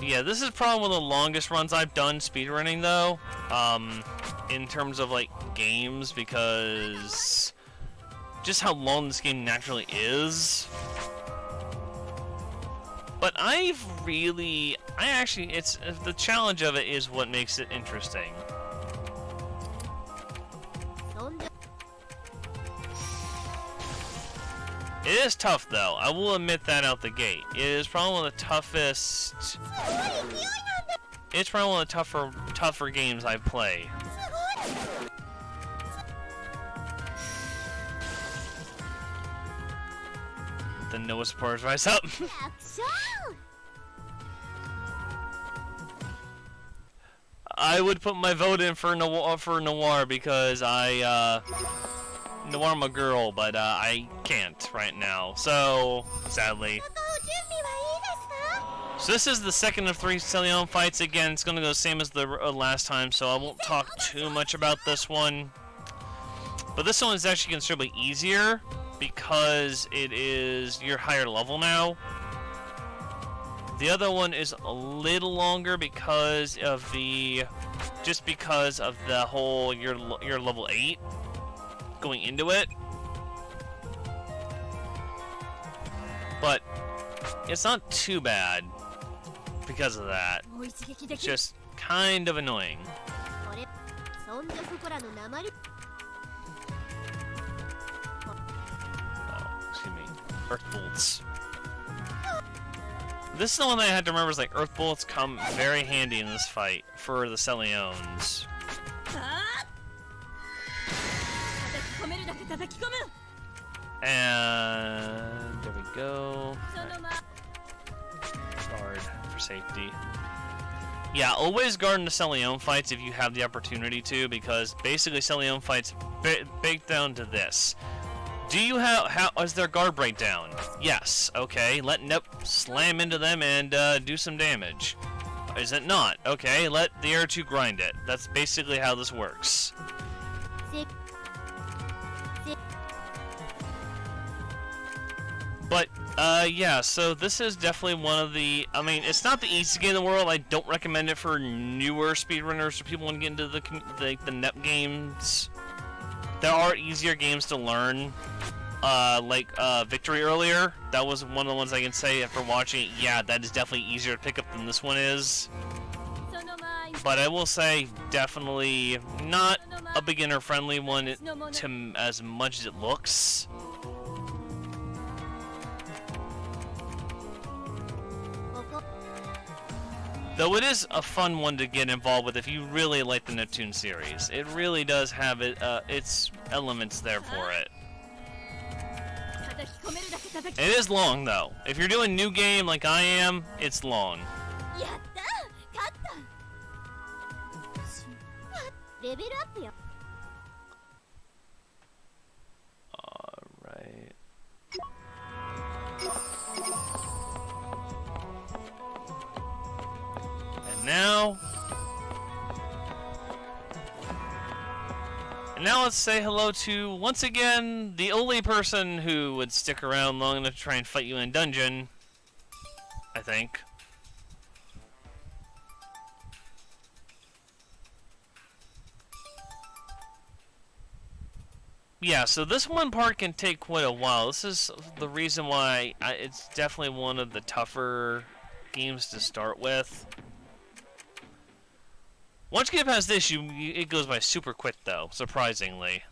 Speaker 1: Yeah, this is probably one of the longest runs I've done speedrunning, though, in terms of, like, games, because just how long this game naturally is. But it's the challenge of it is what makes it interesting. It is tough, though. I will admit that out the gate. It is probably one of the toughest. It's probably one of the tougher games I've played. The Noah supporters rise up. I would put my vote in for Noir because Noir my girl, but I can't right now, so sadly. So this is the second of 3 Celion fights. Again, it's going to go the same as the last time, so I won't talk too much about this one. But this one is actually considerably easier because it is your higher level now. The other one is a little longer because of the whole you're level 8 going into it. But it's not too bad because of that. It's just kind of annoying. Oh, excuse me. Earth bolts. This is the one that I had to remember is like Earth bolts come very handy in this fight for the Celions. And there we go. Guard for safety. Yeah, always guard in the Celion fights if you have the opportunity to, because basically Celion fights baked down to this. Do you is there guard breakdown? Yes. Okay. Let Nep slam into them and do some damage. Is it not? Okay. Let the Air 2 grind it. That's basically how this works. But yeah. So this is definitely one of the. I mean, it's not the easiest game in the world. I don't recommend it for newer speedrunners or people want to get into the Nep games. There are easier games to learn. Like Victory earlier, that was one of the ones I can say after watching it, yeah, that is definitely easier to pick up than this one is. But I will say, definitely not a beginner-friendly one to as much as it looks. Though it is a fun one to get involved with if you really like the Neptune series. It really does have its elements there for it. It is long, though. If you're doing new game like I am, it's long. Alright. And now... Now let's say hello to, once again, the only person who would stick around long enough to try and fight you in a dungeon, I think. Yeah, so this one part can take quite a while. This is the reason why it's definitely one of the tougher games to start with. Once you get past this, it goes by super quick, though, surprisingly.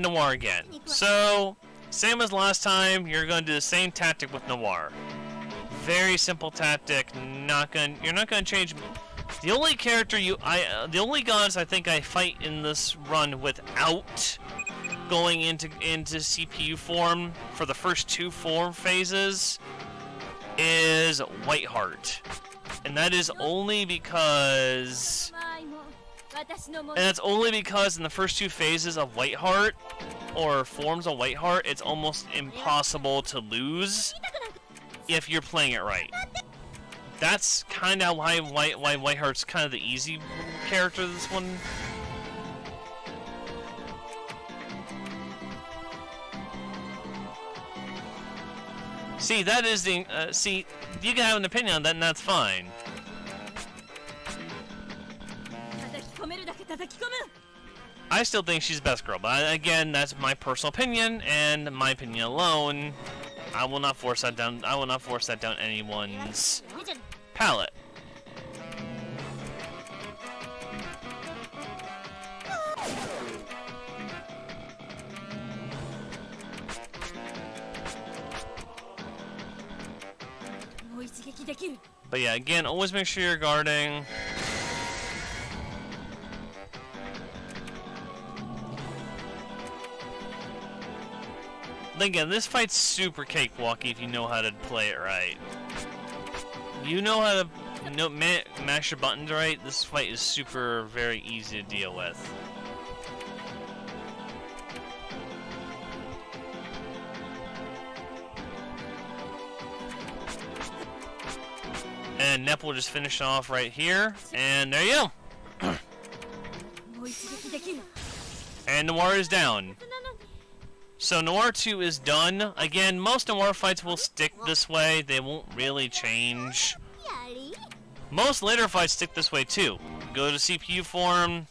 Speaker 1: and Noir again. So, same as last time, you're going to do the same tactic with Noir. Very simple tactic. You're not gonna change. The only character the only gods I think I fight in this run without going into CPU form for the first 2 form phases is Whiteheart, and that is only because. And that's only because in the first 2 phases of Whiteheart, or forms of Whiteheart, it's almost impossible to lose if you're playing it right. That's kind of why Whiteheart's kind of the easy character of this one. See, that is the... see, you can have an opinion on that, and that's fine. I still think she's the best girl, but again, that's my personal opinion, and my opinion alone. I will not force that down. I will not force that down anyone's palate. But yeah, again, always make sure you're guarding. Again, this fight's super cakewalky if you know how to play it right. You know how to mash your buttons right, this fight is very easy to deal with. And Nep will just finish off right here, and there you go! And Noir is down. So Noir 2 is done. Again, most Noir fights will stick this way. They won't really change. Most later fights stick this way too. Go to CPU form,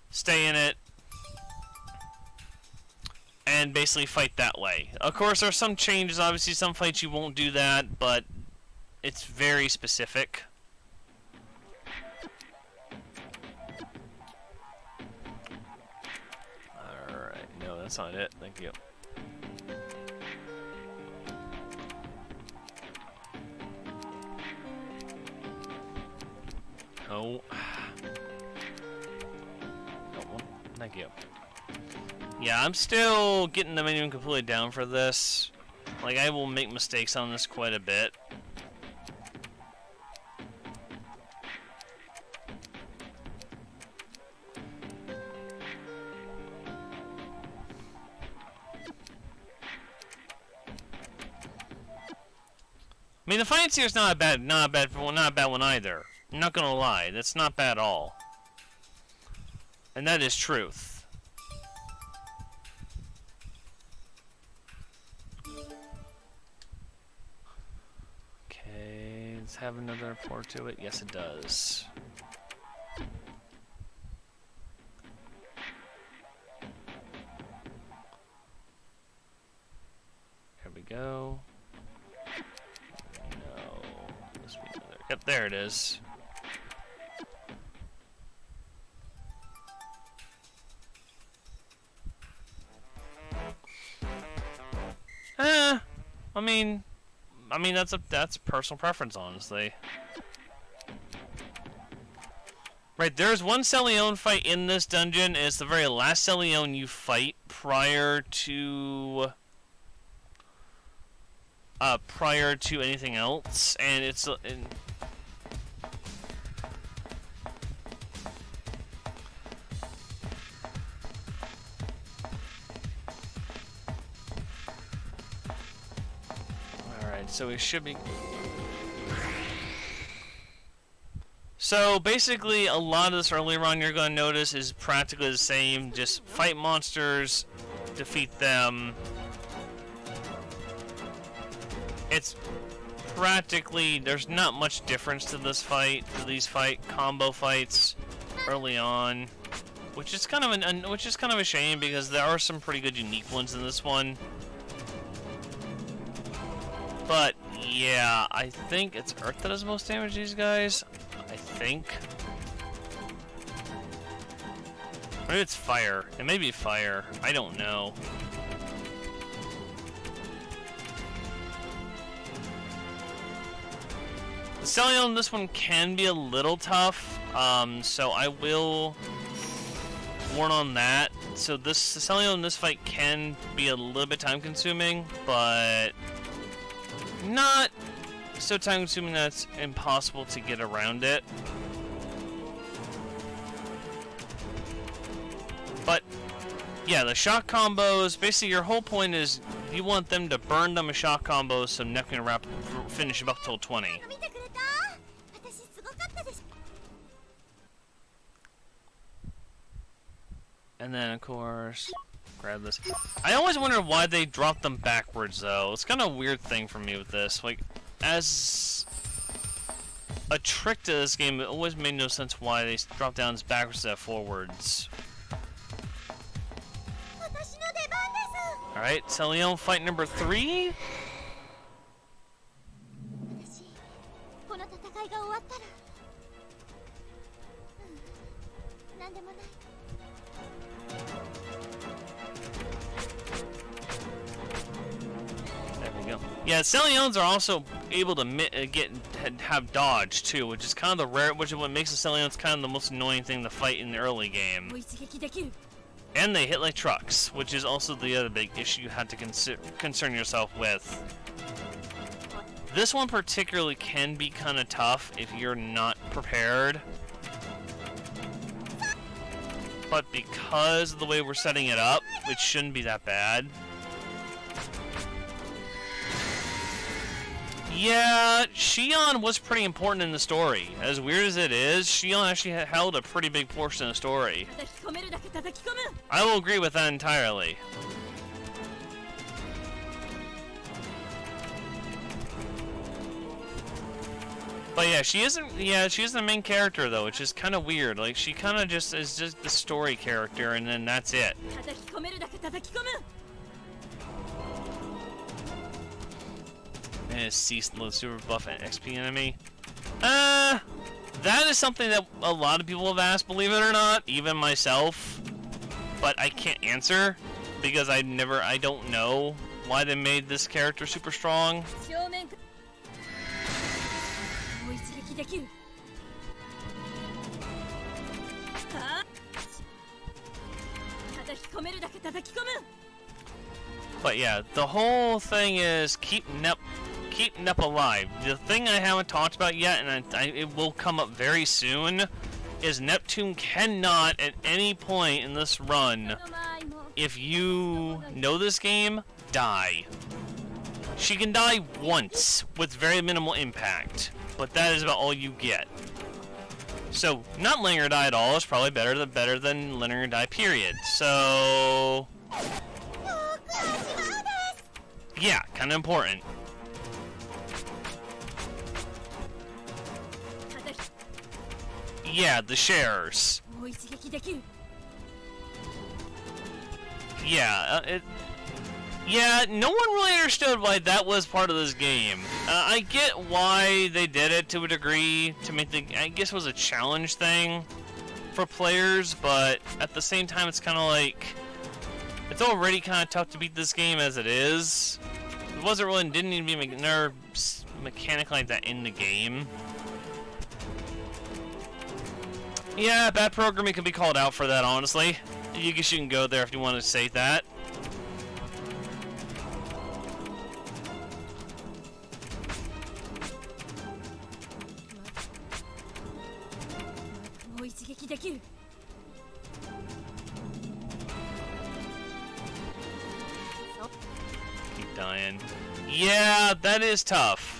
Speaker 1: stay in it, and basically fight that way. Of course, there are some changes. Obviously, some fights you won't do that, but it's very specific. That's not it. Thank you. Oh. Thank you. Yeah, I'm still getting the menu completely down for this. Like, I will make mistakes on this quite a bit. I mean, the financier is not a bad one either. I'm not gonna lie, that's not bad at all, and that is truth. Okay, let's have another port to it. Yes, it does. Here we go. Yep, there it is. I mean that's personal preference, honestly. Right, there's one Celione fight in this dungeon. It's the very last Celione you fight prior to anything else, and it's so it should be. So basically, a lot of this earlier on you're going to notice is practically the same. Just fight monsters, defeat them. It's practically, there's not much difference to this fight, to these combo fights early on, which is kind of a shame because there are some pretty good unique ones in this one. But yeah, I think it's Earth that does most damage to these guys. I think. Maybe it's fire. It may be fire. I don't know. The Celio in this one can be a little tough, so I will warn on that. So the Celio in this fight can be a little bit time-consuming, but not so time-consuming that it's impossible to get around it. But yeah, the shock combos, basically your whole point is you want them to burn them with shock combos so Neptunia finish up till 20. And then, of course, grab this. I always wonder why they dropped them backwards, though. It's kind of a weird thing for me with this. Like, as a trick to this game, it always made no sense why they drop down backwards instead of forwards. Alright, Celio fight number 3. There we go. Yeah, Celions are also able to have dodge too, which is kind of the rare, which is what makes the Celions kind of the most annoying thing to fight in the early game. And they hit like trucks, which is also the other big issue you have to concern yourself with. This one particularly can be kind of tough if you're not prepared. But because of the way we're setting it up, it shouldn't be that bad. Yeah, Shion was pretty important in the story. As weird as it is, Shion actually held a pretty big portion of the story. I will agree with that entirely. But yeah, she isn't the main character though, which is kind of weird. Like she kind of just is just the story character and then that's it. And cease low super buff and XP enemy. That is something that a lot of people have asked, believe it or not, even myself. But I can't answer because I don't know why they made this character super strong. But yeah, the whole thing is keep Nep alive. The thing I haven't talked about yet, and it will come up very soon, is Neptune cannot at any point in this run, if you know this game, die. She can die once with very minimal impact, but that is about all you get. So not letting her die at all is probably better than letting her die, period. So yeah, kind of important. Yeah, the shares. Yeah, yeah, no one really understood why that was part of this game. I get why they did it to a degree, to make I guess it was a challenge thing for players, but at the same time it's kind of like, it's already kind of tough to beat this game as it is. It didn't even be another mechanic like that in the game. Yeah, bad programming can be called out for that, honestly. I guess you can go there if you want to say that. Keep dying. Yeah, that is tough.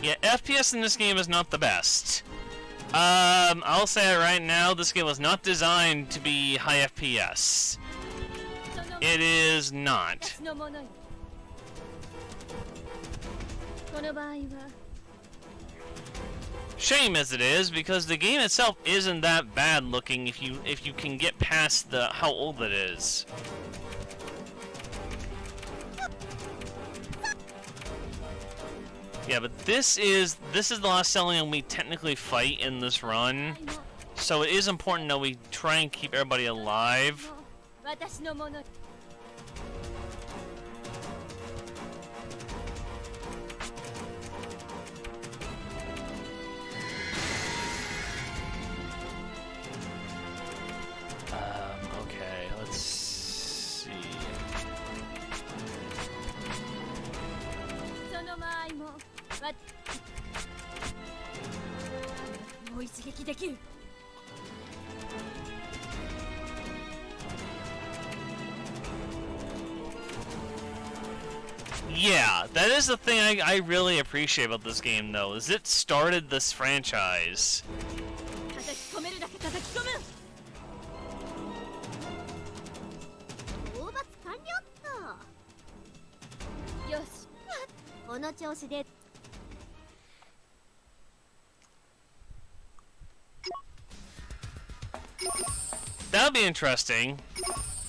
Speaker 1: Yeah, FPS in this game is not the best. I'll say it right now, this game was not designed to be high FPS. It is not. Shame as it is, because the game itself isn't that bad looking if you can get past how old it is. Yeah, but this is the last Celion we technically fight in this run. So it is important that we try and keep everybody alive. Okay, let's see. Yeah, that is the thing I really appreciate about this game, though, is it started this franchise. That would be interesting,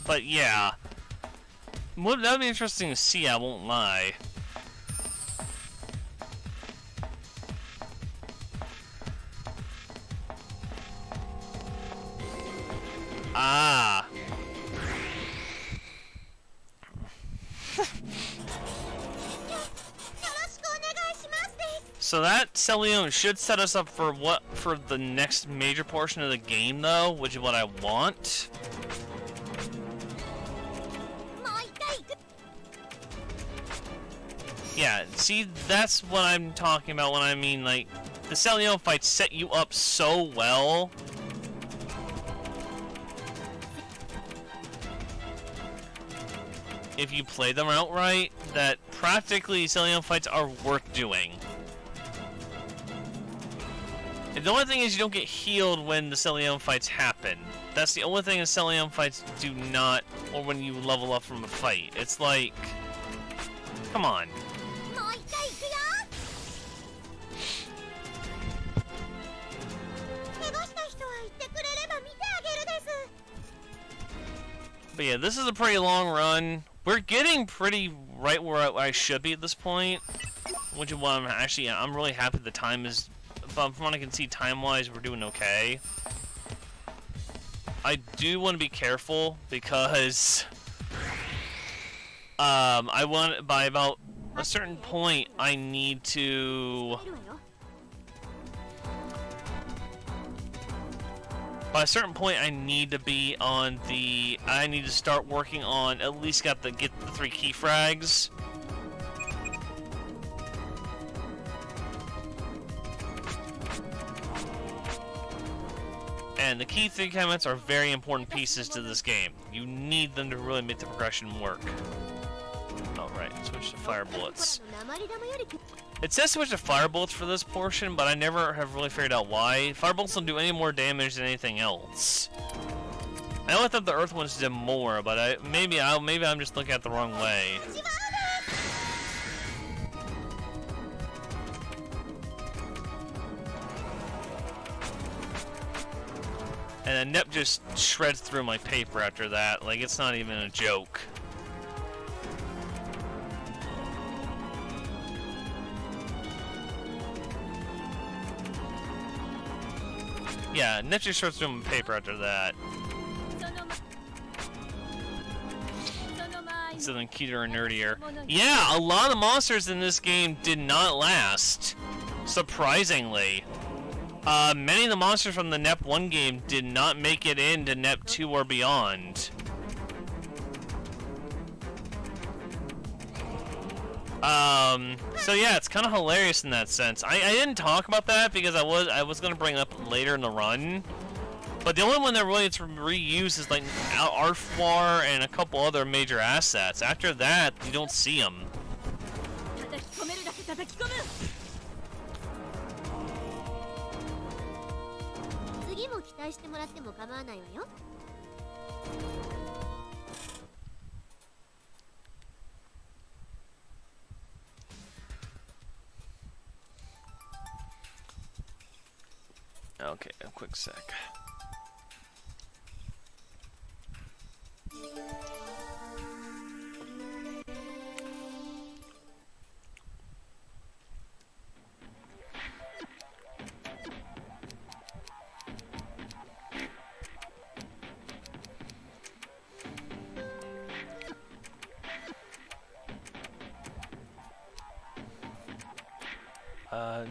Speaker 1: but yeah. That would be interesting to see, I won't lie. Ah. So that Celion should set us up for the next major portion of the game, though, which is what I want. Yeah, see, that's what I'm talking about when I mean, like, the Celion fights set you up so well. If you play them outright, that practically Celion fights are worth doing. And the only thing is you don't get healed when the Celion fights happen. That's the only thing the Celion fights do not, or when you level up from a fight. It's like, come on. But yeah, this is a pretty long run. We're getting pretty right where I should be at this point, which is why I'm really happy the time is. But from what I can see, time-wise, we're doing okay. I do want to be careful because I want by about a certain point I need to. By a certain point, I need to be on the. I need to start working on at least get the 3 key frags. And the key 3 comments are very important pieces to this game. You need them to really make the progression work. Alright, switch to fire bullets. It says switch to fire bullets for this portion, but I never have really figured out why. Fire bullets don't do any more damage than anything else. I know I thought the earth ones did more, but maybe I'm just looking at it the wrong way. And then Nep just shreds through my paper after that, like it's not even a joke. Yeah, Nep just shreds through my paper after that. So then cuter and nerdier. Yeah, a lot of monsters in this game did not last. Surprisingly. Many of the monsters from the Nep 1 game did not make it into Nep 2 or beyond. So yeah, it's kind of hilarious in that sense. I didn't talk about that because I was gonna bring it up later in the run. But the only one that really it's reused is like Arfwar and a couple other major assets. After that, you don't see them. Okay, a quick sec.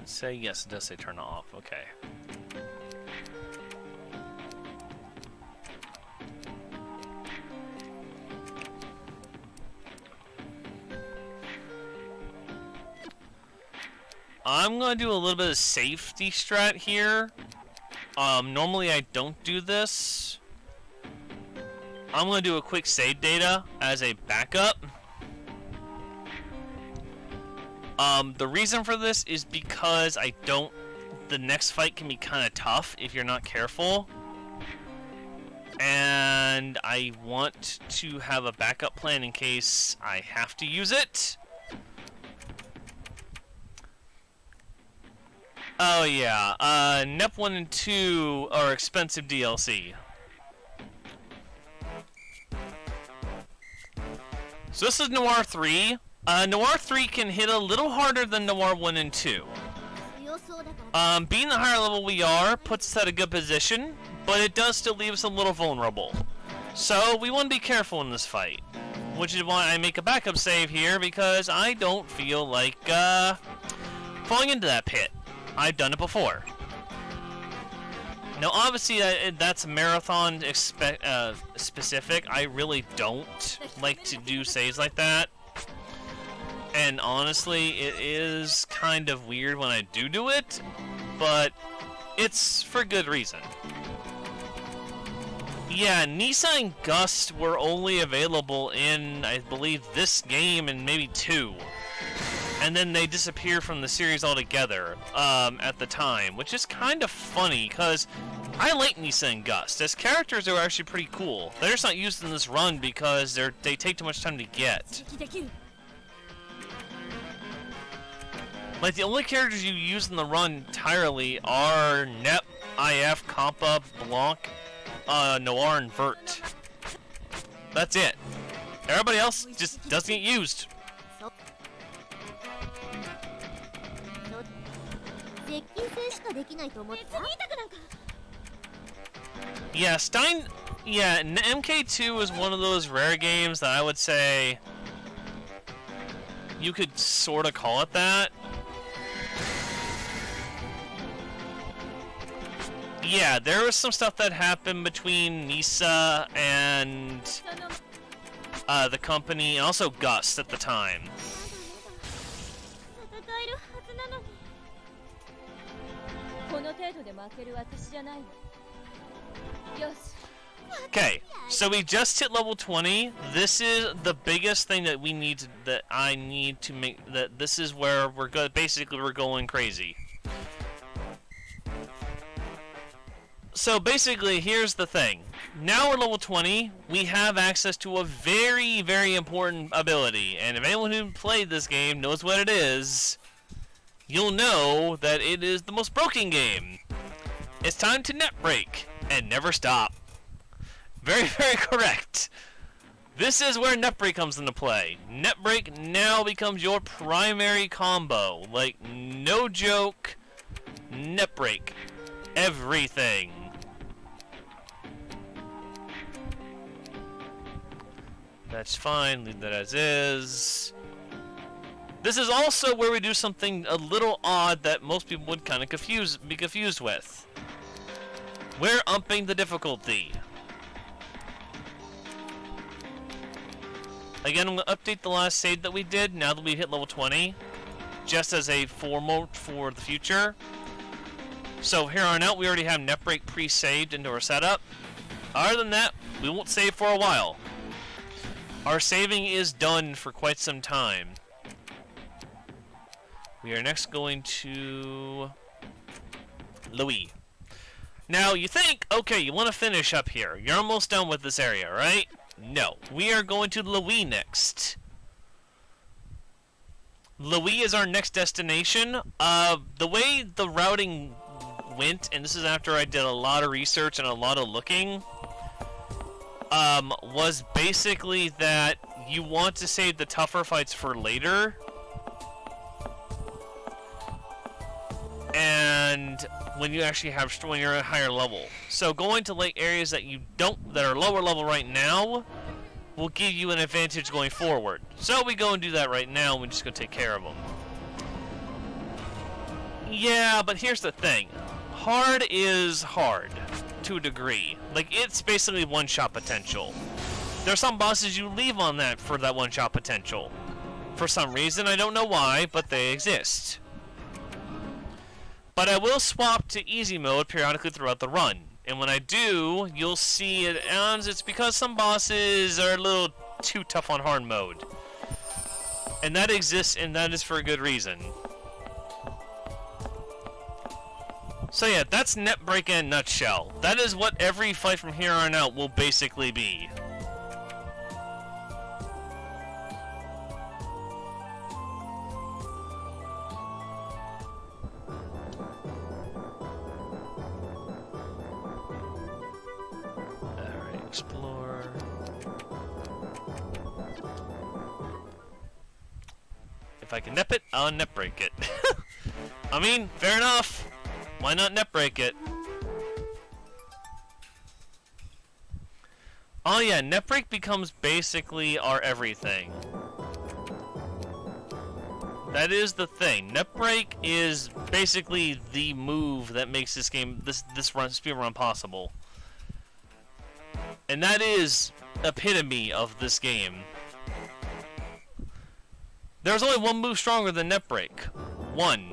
Speaker 1: say? Yes, it does say turn off. Okay. I'm going to do a little bit of safety strat here. Normally I don't do this. I'm going to do a quick save data as a backup. The reason for this is because the next fight can be kind of tough if you're not careful. And I want to have a backup plan in case I have to use it. Oh yeah, Nep 1 and 2 are expensive DLC. So this is Noir 3. Noir 3 can hit a little harder than Noir 1 and 2. Being the higher level we are puts us at a good position, but it does still leave us a little vulnerable. So we want to be careful in this fight, which is why I make a backup save here, because I don't feel like falling into that pit. I've done it before. Now, obviously, that's marathon specific. I really don't like to do saves like that. And honestly, it is kind of weird when I do it, but it's for good reason. Yeah, Nisa and Gust were only available in, I believe, this game and maybe 2. And then they disappear from the series altogether at the time, which is kind of funny, because I like Nisa and Gust. As characters, they're actually pretty cool. They're just not used in this run because they take too much time to get. Like, the only characters you use in the run entirely are Nep, IF, Compa, Blanc, Noir, and Vert. That's it. Everybody else just doesn't get used. Yeah, MK2 is one of those rare games that I would say you could sort of call it that. Yeah, there was some stuff that happened between Nisa and the company, and also Gust at the time. Okay, so we just hit level 20. This is the biggest thing that I need to make. That this is where basically we're going crazy. So basically, here's the thing. Now we're level 20. We have access to a very, very important ability, and if anyone who played this game knows what it is, you'll know that it is the most broken game. It's time to net break and never stop. Very, very correct. This is where net break comes into play. Net break now becomes your primary combo. Like, no joke, net break. Everything. That's fine, leave that as is. This is also where we do something a little odd that most people would kind of be confused with. We're upping the difficulty. Again, I'm going to update the last save that we did now that we hit level 20, just as a formal for the future. So here on out, we already have net break pre-saved into our setup. Other than that, we won't save for a while. Our saving is done for quite some time. We are next going to Louis. Now, you think, okay, you want to finish up here. You're almost done with this area, right? No. We are going to Louis next. Louis is our next destination. The way the routing went, and this is after I did a lot of research and a lot of looking, was basically that you want to save the tougher fights for later. And when you actually when you're at a higher level. So going to like areas that that are lower level right now will give you an advantage going forward. So we go and do that right now, and we're just going to take care of them. Yeah, but here's the thing. Hard is hard, to a degree. Like, it's basically one-shot potential. There's some bosses you leave on that for that one-shot potential. For some reason, I don't know why, but they exist. But I will swap to easy mode periodically throughout the run. And when I do, you'll see it, and it's because some bosses are a little too tough on hard mode. And that exists, and that is for a good reason. So yeah, that's Netbreak in a nutshell. That is what every fight from here on out will basically be. Alright, explore. If I can nep it, I'll Netbreak it. I mean, fair enough. Why not Netbreak it? Oh yeah, Netbreak becomes basically our everything. That is the thing. Netbreak is basically the move that makes this game, this speed run possible. And that is epitome of this game. There's only one move stronger than Netbreak. One.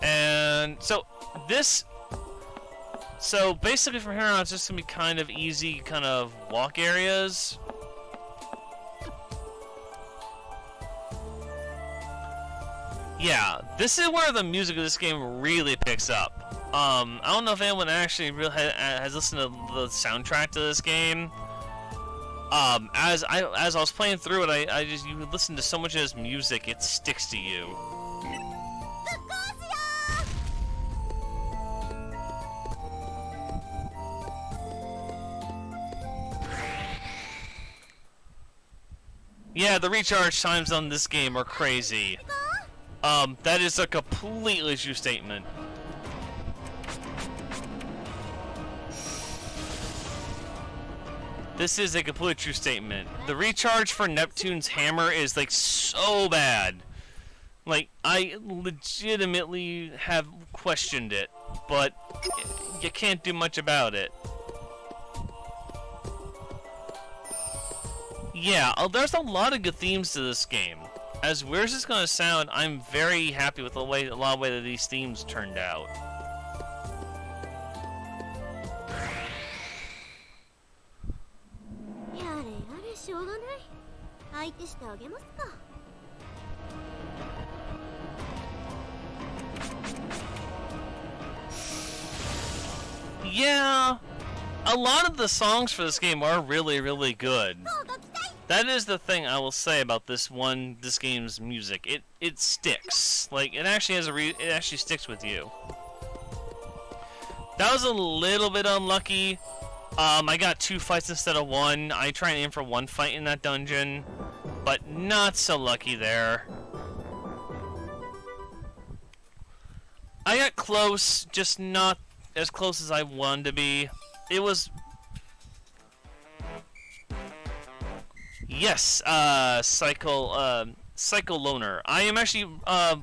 Speaker 1: And so basically from here on it's just gonna be kind of easy kind of walk areas. Yeah, this is where the music of this game really picks up. I don't know if anyone actually really has listened to the soundtrack to this game. As I was playing through it, you listen to so much of this music, it sticks to you. Yeah, the recharge times on this game are crazy. That is a completely true statement. This is a completely true statement. The recharge for Neptune's hammer is like so bad. Like, I legitimately have questioned it, but you can't do much about it. Yeah, there's a lot of good themes to this game. As weird as it's gonna sound, I'm very happy with a lot of way that these themes turned out. Yeah, a lot of the songs for this game are really, really good. That is the thing I will say about this game's music. It sticks. Like, it actually has it actually sticks with you. That was a little bit unlucky. I got 2 fights instead of 1. I tried to aim for 1 fight in that dungeon, but not so lucky there. I got close, just not as close as I wanted to be. It was... Yes, Psycho Loner. I am actually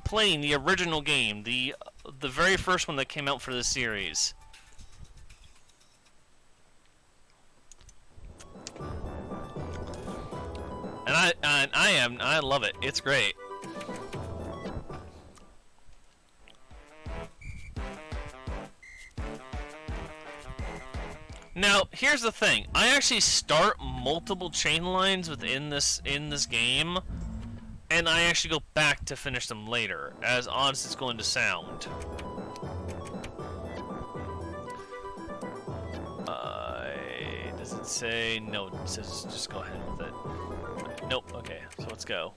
Speaker 1: playing the original game, the very first one that came out for this series. And I love it. It's great. Now, here's the thing. I actually start multiple chain lines within this game, and I actually go back to finish them later, as odd as it's going to sound. Does it say? No, it says just go ahead with it. Nope, okay, so let's go.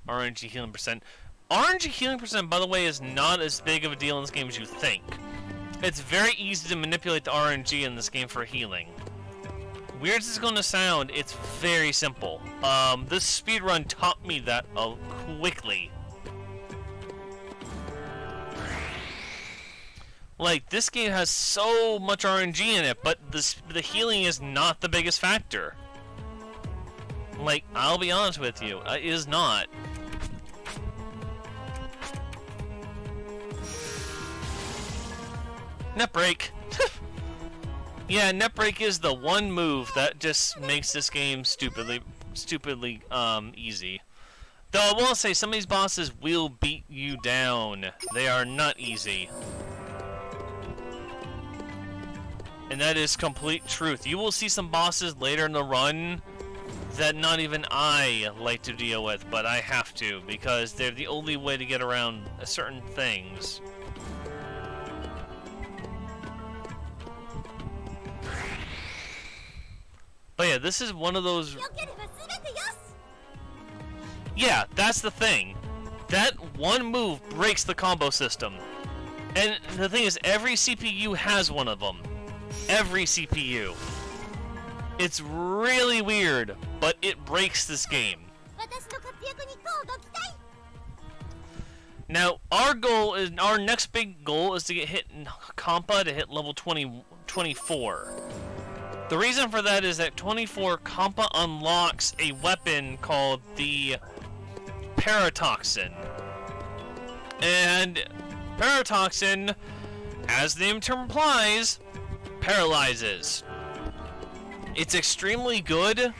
Speaker 1: RNG healing percent. RNG healing percent, by the way, is not as big of a deal in this game as you think. It's very easy to manipulate the RNG in this game for healing. weird as it's going to sound, it's very simple. This speedrun taught me that quickly. Like, this game has so much RNG in it, but the healing is not the biggest factor. Like, I'll be honest with you, it is not. Net break. Yeah, net break is the one move that just makes this game stupidly easy. Though I will say, some of these bosses will beat you down. They are not easy. And that is complete truth. You will see some bosses later in the run that not even I like to deal with, but I have to, because they're the only way to get around certain things. But yeah, this is one of those... Yeah, that's the thing. That one move breaks the combo system. And the thing is, every CPU has one of them. Every CPU. It's really weird, but it breaks this game. Now, our next big goal is to get hit in Compa to hit level 24. The reason for that is that 24 Compa unlocks a weapon called the Paratoxin. And Paratoxin, as the name term implies, paralyzes. It's extremely good,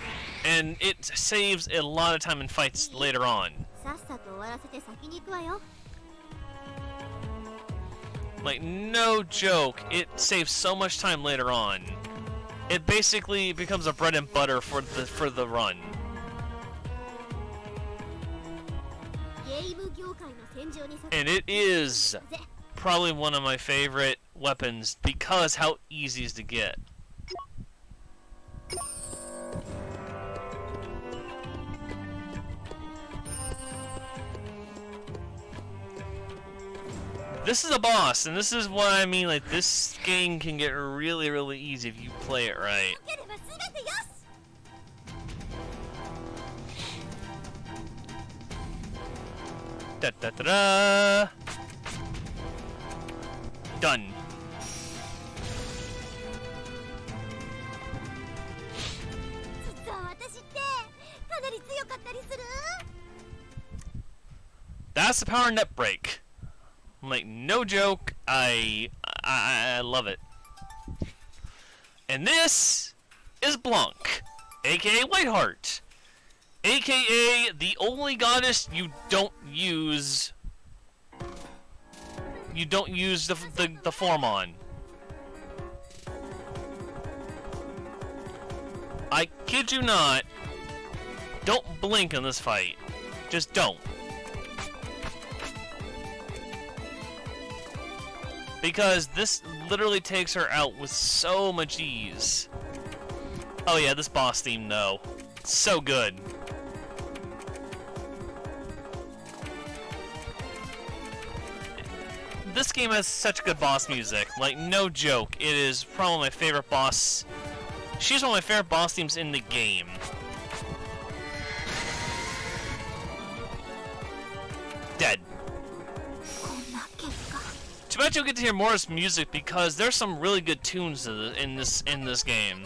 Speaker 1: and it saves a lot of time in fights later on. Like, no joke, it saves so much time later on. It basically becomes a bread and butter for the run. And it is probably one of my favorite weapons because how easy it is to get. This is a boss, and this is what I mean, like, this game can get really, really easy if you play it right. Da da da da! Done. That's the power net break. I'm like, no joke, I love it. And this is Blanc, aka Whiteheart, aka the only goddess you don't use the form on. I kid you not, don't blink in this fight. Just don't. Because this literally takes her out with so much ease. Oh yeah, this boss theme though. So good. This game has such good boss music. Like, no joke. It is probably my favorite boss. She's one of my favorite boss themes in the game. Dead. Too bad you'll get to hear more of this music because there's some really good tunes in this game.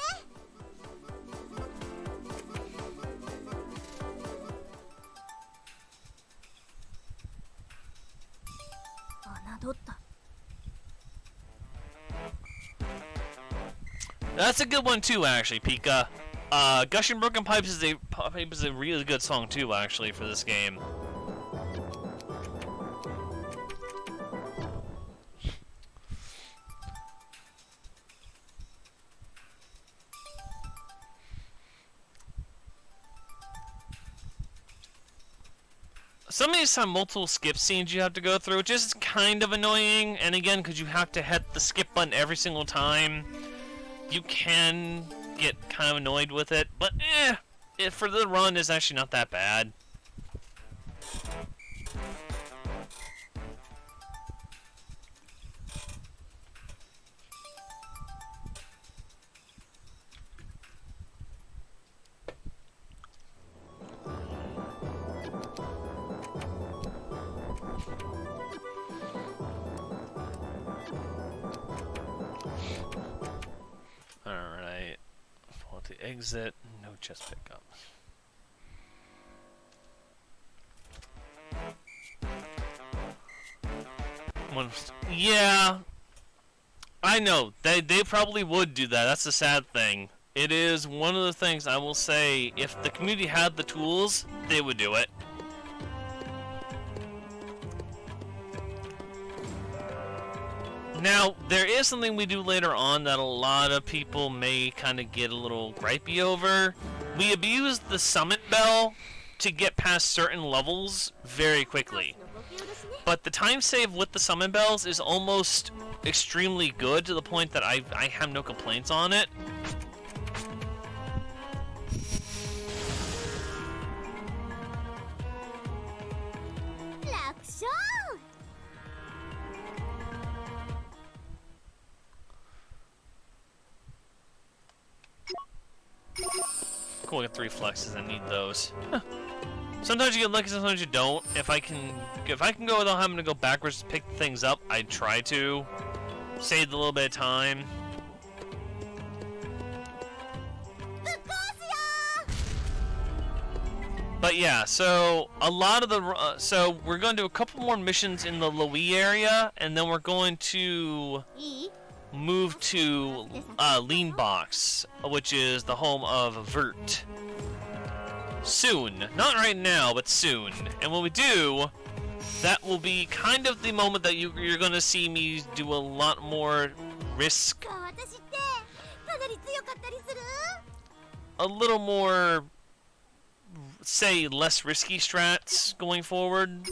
Speaker 1: That's a good one too, actually, Pika. Gushing Broken Pipes is a really good song too, actually, for this game. Some of these have multiple skip scenes you have to go through, which is kind of annoying, and again, because you have to hit the skip button every single time, you can get kind of annoyed with it, but for the run, it's actually not that bad. exit, no chest pickup. Yeah, I know. They probably would do that. That's the sad thing. It is one of the things I will say, if the community had the tools, they would do it. Now, there is something we do later on that a lot of people may kind of get a little gripey over. We abuse the summon bell to get past certain levels very quickly. But the time save with the summon bells is almost extremely good, to the point that I have no complaints on it. Cool, I got 3 flexes. I need those. Huh. Sometimes you get lucky, sometimes you don't. If I can go without having to go backwards to pick things up, I try to. Save a little bit of time. But yeah, so a lot of the so we're going to do a couple more missions in the Louis area, and then we're going to move to Lean Box, which is the home of Vert. Soon. Not right now, but soon. And when we do, that will be kind of the moment that you're going to see me do a lot more risk. A little more, say, less risky strats going forward.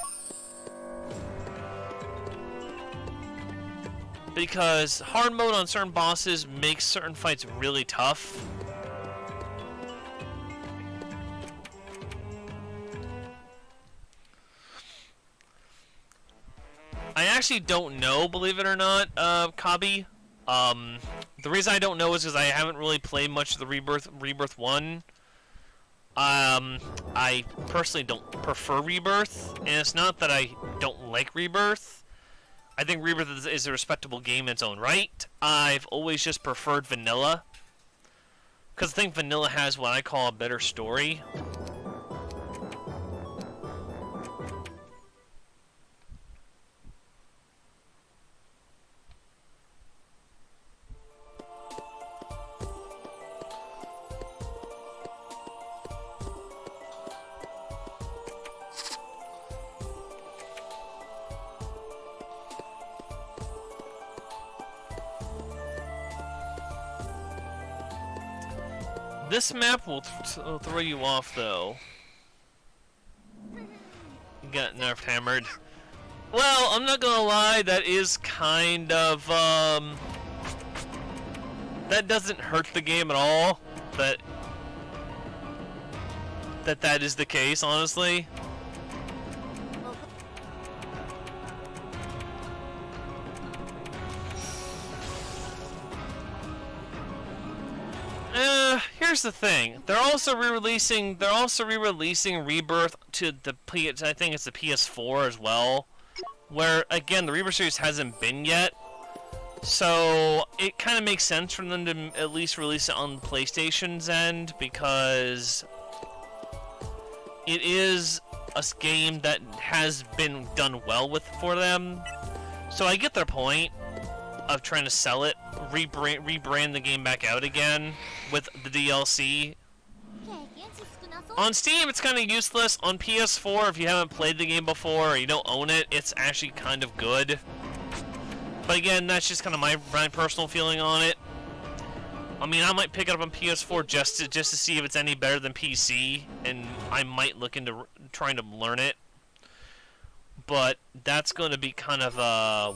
Speaker 1: Because hard mode on certain bosses makes certain fights really tough. I actually don't know, believe it or not, Kabi. The reason I don't know is because I haven't really played much of the Rebirth 1. I personally don't prefer Rebirth, and it's not that I don't like Rebirth. I think Rebirth is a respectable game in its own right. I've always just preferred Vanilla, because I think Vanilla has what I call a better story. This map will throw you off, though. Got nerfed hammered. Well, I'm not gonna lie, that is kind of, that doesn't hurt the game at all, that is the case, honestly. Here's the thing. They're also re-releasing Rebirth to the I think it's the PS4 as well, where again the Rebirth series hasn't been yet. So it kind of makes sense for them to at least release it on the PlayStation's end, because it is a game that has been done well with for them. So I get their point of trying to sell it, rebrand the game back out again with the DLC. On Steam, it's kind of useless. On PS4, if you haven't played the game before or you don't own it, it's actually kind of good. But again, that's just kind of my personal feeling on it. I mean, I might pick it up on PS4 just to see if it's any better than PC, and I might look into trying to learn it. But that's going to be kind of a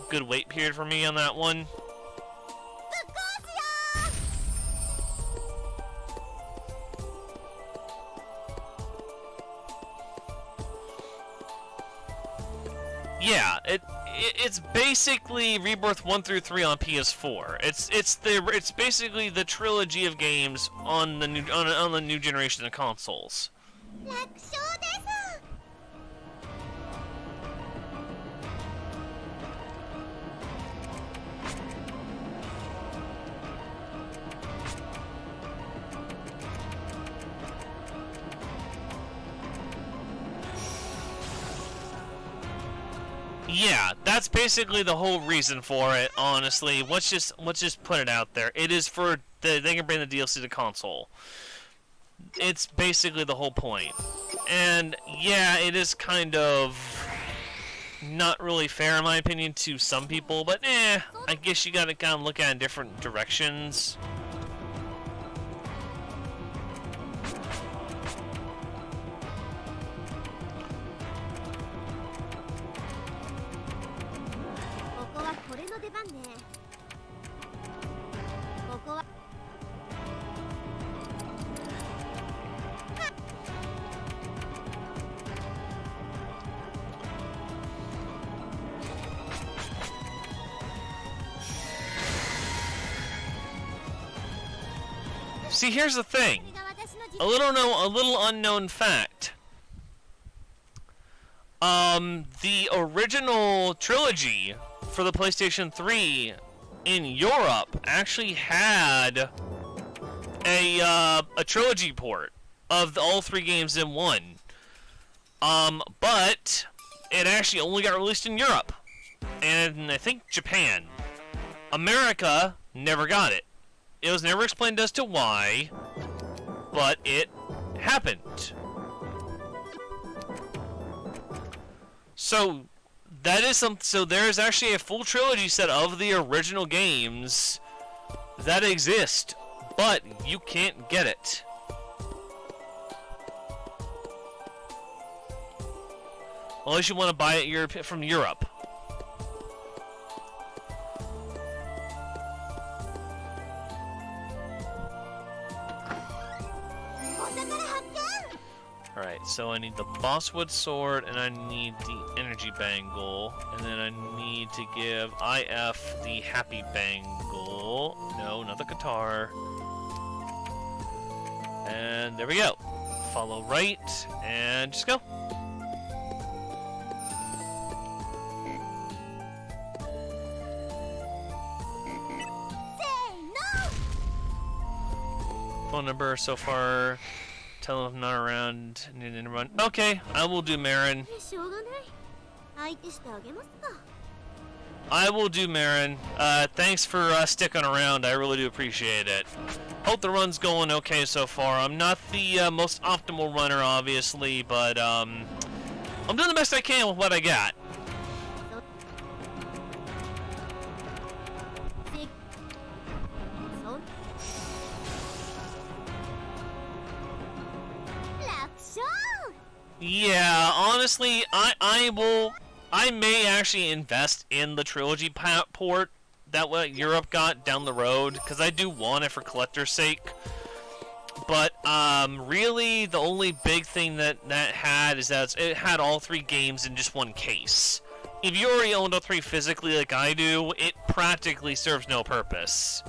Speaker 1: good wait period for me on that one. Yeah, it's basically Rebirth 1 through 3 on PS4. It's basically the trilogy of games on the new generation of consoles. Yeah, that's basically the whole reason for it, honestly. Let's just put it out there. It is for they can bring the DLC to console. It's basically the whole point. And yeah, it is kind of not really fair in my opinion to some people, but I guess you gotta kind of look at it in different directions. See, here's the thing. A little unknown fact. The original trilogy for the PlayStation 3 in Europe actually had a trilogy port of all three games in one. But it actually only got released in Europe and I think Japan. America never got it. It was never explained as to why, but it happened. So that is so there's actually a full trilogy set of the original games that exist, but you can't get it. Unless you want to buy it from Europe. Alright, so I need the Bosswood Sword, and I need the Energy Bangle, and then I need to give IF the Happy Bangle. No, not the guitar. And there we go. Follow right, and just go. Phone number so far. Tell him I'm not around. Need to run. Okay, I will do Marin. I will do Marin. Thanks for sticking around. I really do appreciate it. Hope the run's going okay so far. I'm not the most optimal runner, obviously, but I'm doing the best I can with what I got. Yeah, honestly, I may actually invest in the trilogy port that what Europe got down the road, because I do want it for collector's sake. But really, the only big thing that had is that it had all three games in just one case. If you already owned all three physically like I do, it practically serves no purpose.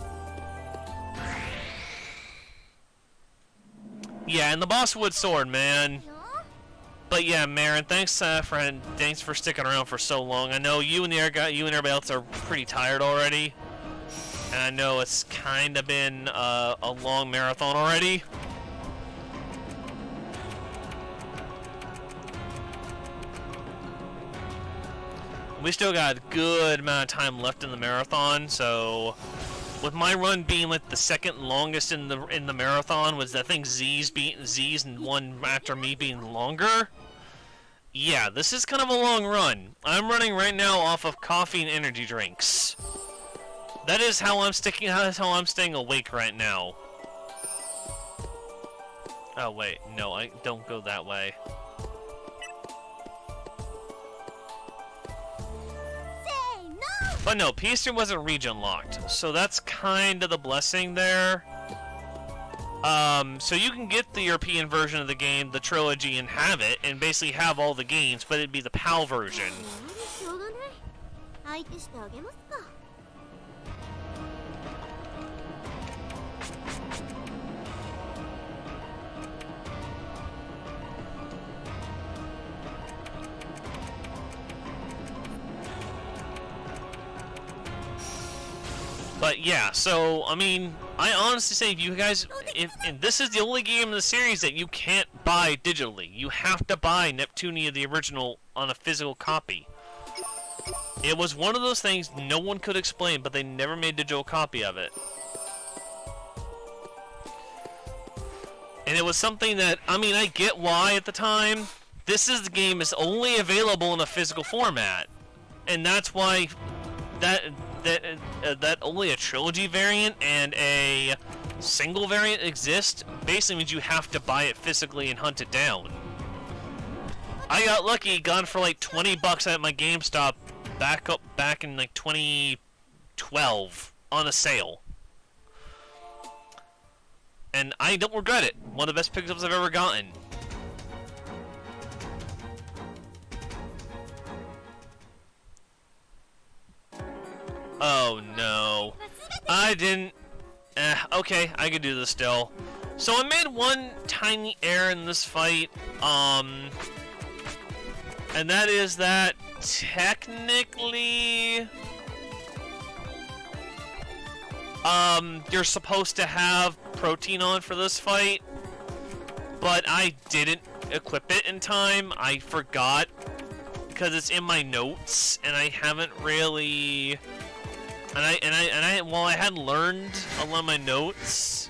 Speaker 1: Yeah, and the Bosswood Sword, man. But yeah, Marin, thanks for sticking around for so long. I know you and everybody else are pretty tired already, and I know it's kind of been a long marathon already. We still got a good amount of time left in the marathon, so with my run being like the second longest in the marathon, was I think Z's and one after me being longer. Yeah, this is kind of a long run. I'm running right now off of coffee and energy drinks. That is how I'm staying awake right now. Oh wait, no, I don't go that way. But no, PS3 wasn't region locked, so that's kind of the blessing there. So you can get the European version of the game, the trilogy, and have it, and basically have all the games, but it'd be the PAL version. But yeah, so I mean, I honestly say, if you guys, if this is the only game in the series that you can't buy digitally, you have to buy Neptunia the original on a physical copy. It was one of those things no one could explain, but they never made a digital copy of it. And it was something that, I mean, I get why at the time. The game is only available in a physical format. And that's why that only a trilogy variant and a single variant exist basically means you have to buy it physically and hunt it down. I got lucky, got it for like 20 bucks at my GameStop back in like 2012 on a sale. And I don't regret it. One of the best pickups I've ever gotten. Oh no. I didn't... okay, I could do this still. So I made one tiny error in this fight. And that is that technically... you're supposed to have protein on for this fight. But I didn't equip it in time. I forgot. Because it's in my notes, and I haven't really... Well, I had learned a lot of my notes.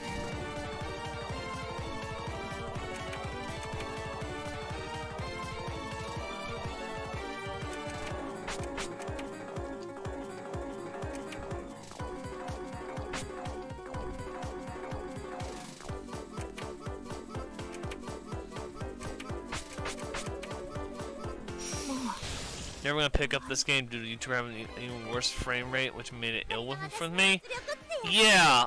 Speaker 1: Never gonna pick up this game due to YouTube having an even worse frame rate, which made it ill for me. Yeah,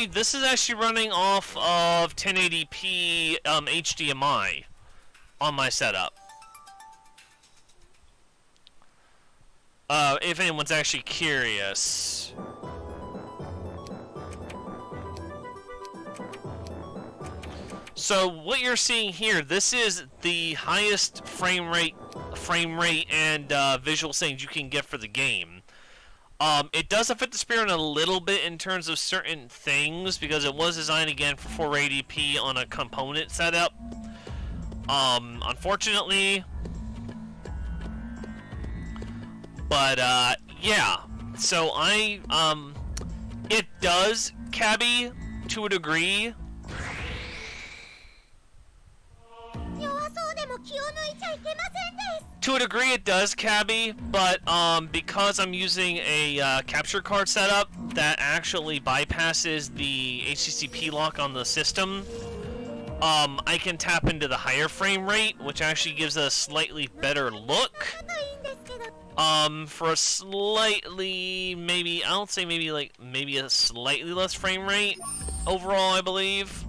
Speaker 1: this is actually running off of 1080p HDMI on my setup. If anyone's actually curious. So what you're seeing here, this is the highest frame rate and visual settings you can get for the game. It does affect the spirit a little bit in terms of certain things because it was designed again for 480p on a component setup. Unfortunately, but yeah. So it does cabby to a degree. To a degree it does cabby, but because I'm using a capture card setup that actually bypasses the HDCP lock on the system, I can tap into the higher frame rate, which actually gives a slightly better look. For a slightly, maybe a slightly less frame rate overall, I believe.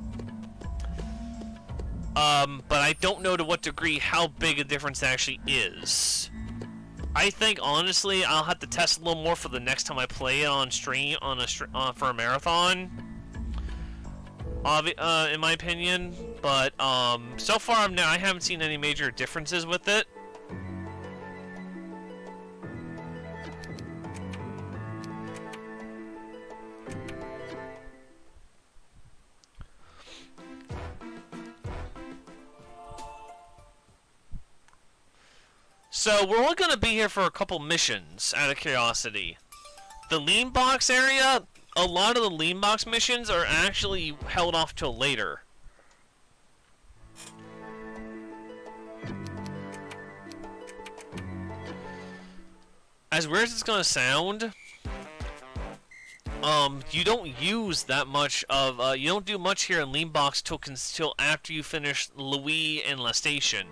Speaker 1: But I don't know to what degree how big a difference it actually is. I think honestly I'll have to test a little more for the next time I play it on stream for a marathon. In my opinion, but so far I haven't seen any major differences with it. So we're only going to be here for a couple missions, out of curiosity. The lean box area, a lot of the lean box missions are actually held off till later. As weird as it's going to sound, you don't use that much of, you don't do much here in lean box till after you finish Louis and La Station.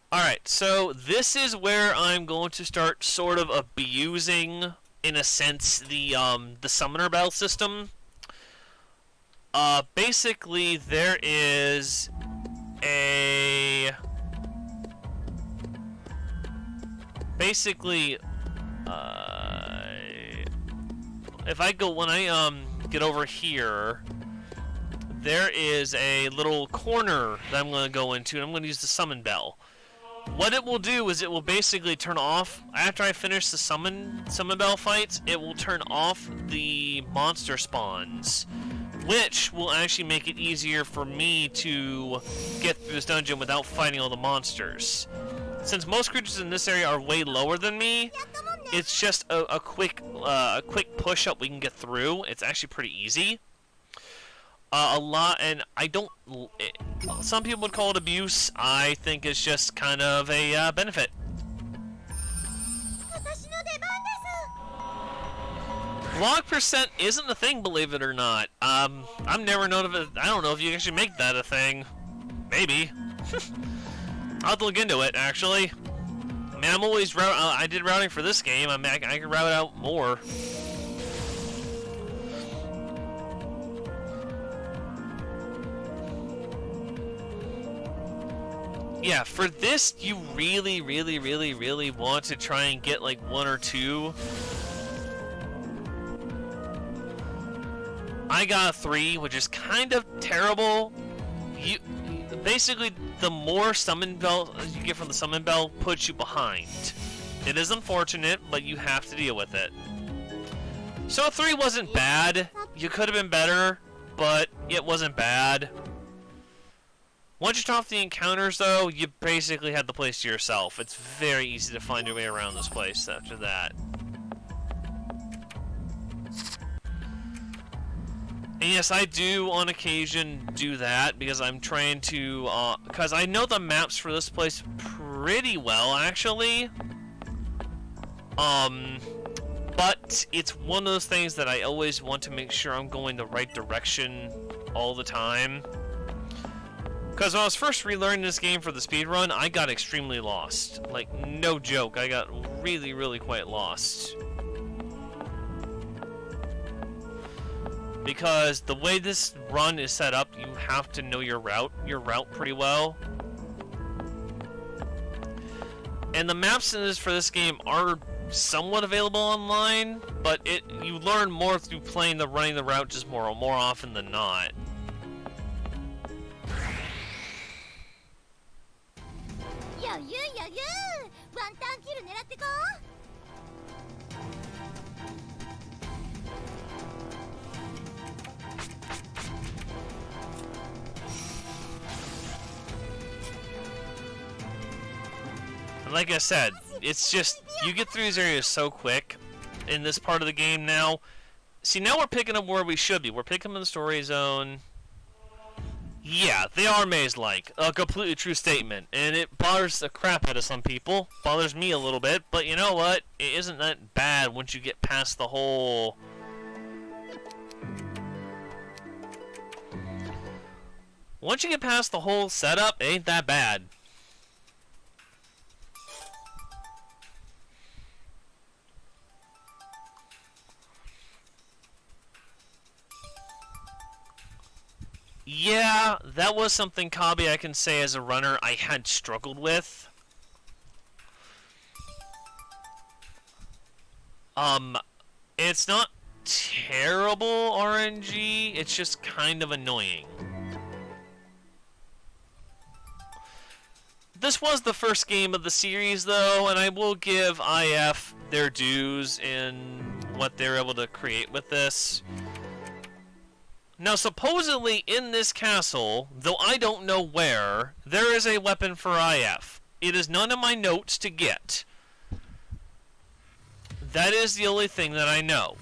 Speaker 1: Alright, so this is where I'm going to start sort of abusing, in a sense, the summoner battle system. Basically, there is a... Basically, if I go, when I, get over here, there is a little corner that I'm going to go into, and I'm going to use the summon bell. What it will do is it will basically turn off, after I finish the summon bell fights, it will turn off the monster spawns, which will actually make it easier for me to get through this dungeon without fighting all the monsters. Since most creatures in this area are way lower than me, it's just a quick push up we can get through. It's actually pretty easy. And I don't... some people would call it abuse. I think it's just kind of a benefit. Log percent isn't a thing, believe it or not. I've never known of it. I don't know if you can actually make that a thing. Maybe. I'll have to look into it, actually. I mean, I'm always I did routing for this game. I mean, I can route out more. Yeah, for this, you really, really, really, really want to try and get like 1 or 2. I got 3, which is kind of terrible. Basically, the more summon bell you get from the summon bell puts you behind. It is unfortunate, but you have to deal with it. So 3 wasn't bad. You could have been better, but it wasn't bad. Once you're off the encounters, though, you basically had the place to yourself. It's very easy to find your way around this place after that. And yes, I do on occasion do that because I'm trying to, because I know the maps for this place pretty well, actually. But it's one of those things that I always want to make sure I'm going the right direction all the time. Because when I was first relearning this game for the speedrun, I got extremely lost. Like, no joke, I got really, really quite lost. Because the way this run is set up, you have to know your route pretty well. And the maps for this game are somewhat available online, but you learn more through running the route just more often than not. And like I said, it's just, you get through these areas so quick in this part of the game now. See, now we're picking up where we should be. We're picking up in the story zone. Yeah, they are maze-like. A completely true statement. And it bothers the crap out of some people. Bothers me a little bit. But you know what? It isn't that bad once you get past the whole... Once you get past the whole setup, it ain't that bad. Yeah, that was something, Kabi, I can say as a runner I had struggled with. It's not terrible RNG, it's just kind of annoying. This was the first game of the series, though, and I will give IF their dues in what they were able to create with this. Now, supposedly in this castle, though I don't know where, there is a weapon for IF. It is none of my notes to get. That is the only thing that I know.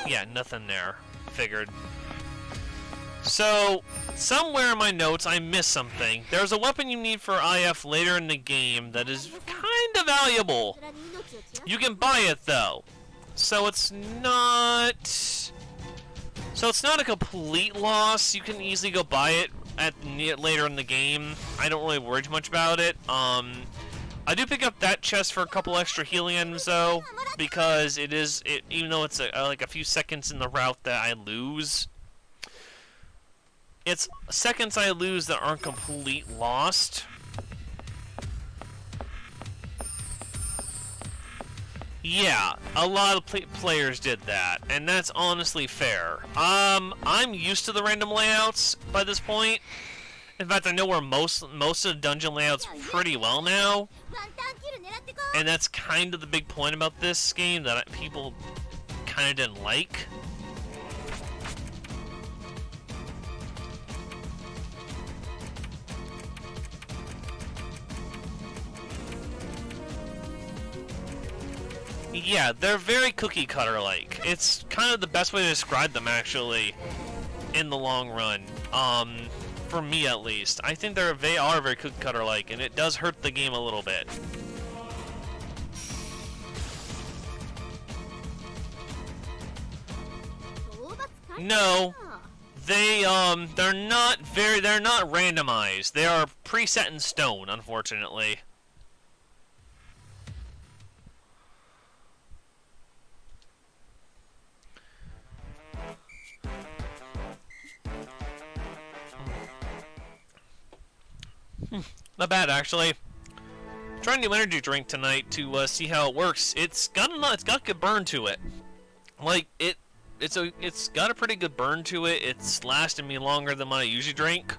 Speaker 1: Yeah, nothing there. Figured. So, somewhere in my notes, I missed something. There's a weapon you need for IF later in the game that is kind of valuable. You can buy it, though. So it's not a complete loss. You can easily go buy it later in the game. I don't really worry too much about it. I do pick up that chest for a couple extra healing items, though, because even though it's like a few seconds in the route that I lose, it's seconds I lose that aren't complete lost. Yeah, a lot of players did that, and that's honestly fair. I'm used to the random layouts by this point. In fact, I know where most of the dungeon layouts pretty well now. And that's kind of the big point about this game that people kind of didn't like. Yeah, they're very cookie cutter like. It's kind of the best way to describe them actually in the long run. For me at least. I think they are very cookie cutter like, and it does hurt the game a little bit. No, they're not randomized. They are preset in stone, unfortunately. Not bad, actually. Trying a new energy drink tonight to see how it works. It's got good burn to it. Like it's got a pretty good burn to it. It's lasted me longer than what I usually drink.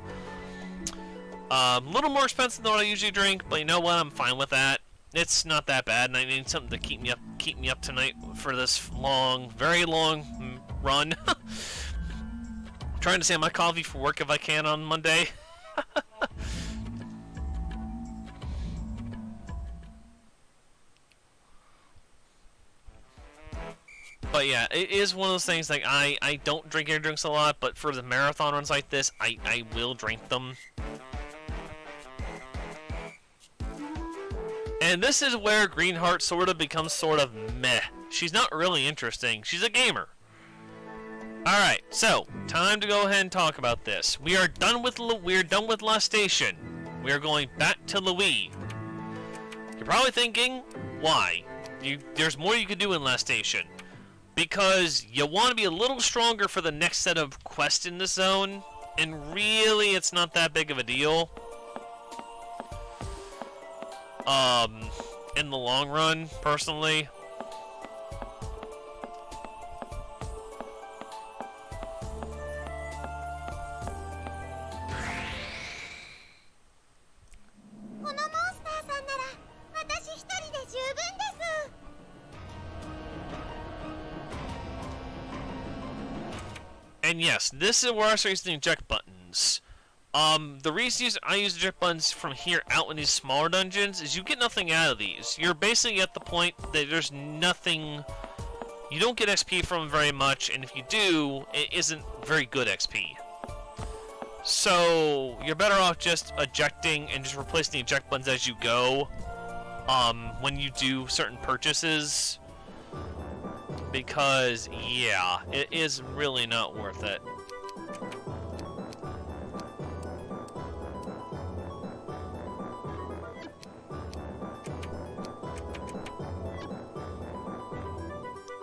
Speaker 1: A little more expensive than what I usually drink, but you know what? I'm fine with that. It's not that bad, and I need something to keep me up tonight for this long, very long run. Trying to save my coffee for work if I can on Monday. But yeah, it is one of those things, like, I don't drink energy drinks a lot, but for the marathon runs like this, I will drink them. And this is where Greenheart sort of becomes sort of meh. She's not really interesting. She's a gamer. Alright, so, time to go ahead and talk about this. We are done with Last Station. We are going back to Louis. You're probably thinking, why? There's more you could do in Last Station. Because you want to be a little stronger for the next set of quests in this zone, and really it's not that big of a deal. In the long run, personally. And yes, this is where I start using the eject buttons. The reason I use eject buttons from here out in these smaller dungeons is you get nothing out of these. You're basically at the point that there's nothing... You don't get XP from them very much, and if you do, it isn't very good XP. So, you're better off just ejecting and just replacing the eject buttons as you go, when you do certain purchases. Because, yeah, it is really not worth it.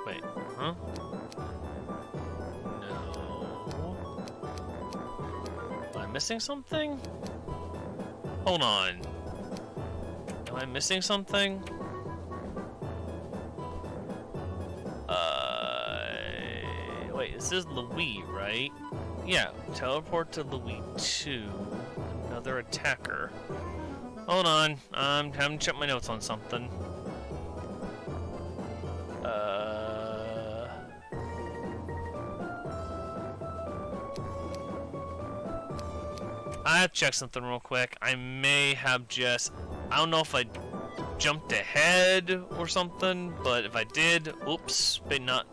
Speaker 1: Wait, huh? No. Am I missing something? Hold on. Am I missing something? Wait, this is Louis, right? Yeah, teleport to Louis 2. Another attacker. Hold on, I'm having to check my notes on something. I have to check something real quick. I may have just... I don't know if I jumped ahead or something, but if I did, oops, but not...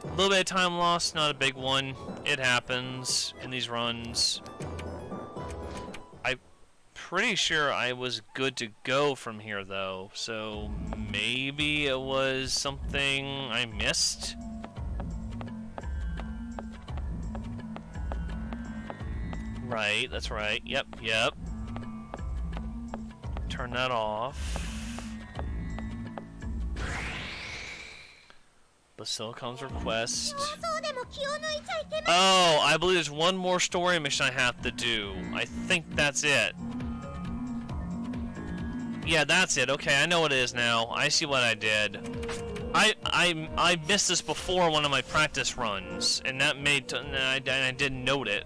Speaker 1: A little bit of time lost, not a big one. It happens in these runs. I'm pretty sure I was good to go from here, though, so maybe it was something I missed? Right, that's right. Yep. Turn that off. Basilicom's request. Oh, I believe there's one more story mission I have to do. I think that's it. Yeah, that's it. Okay, I know what it is now. I see what I did. I missed this before one of my practice runs, and that made and I didn't note it.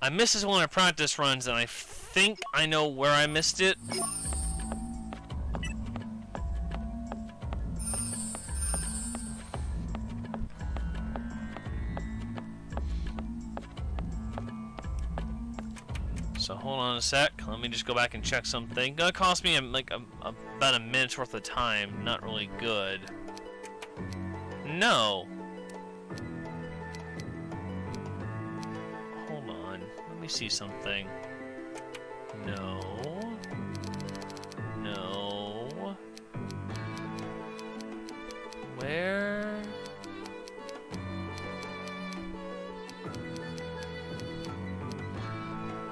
Speaker 1: I missed this one of my practice runs, and I think I know where I missed it. So hold on a sec. Let me just go back and check something. Gonna cost me like about a minute's worth of time. Not really good. No. Hold on. Let me see something. No. No. Where?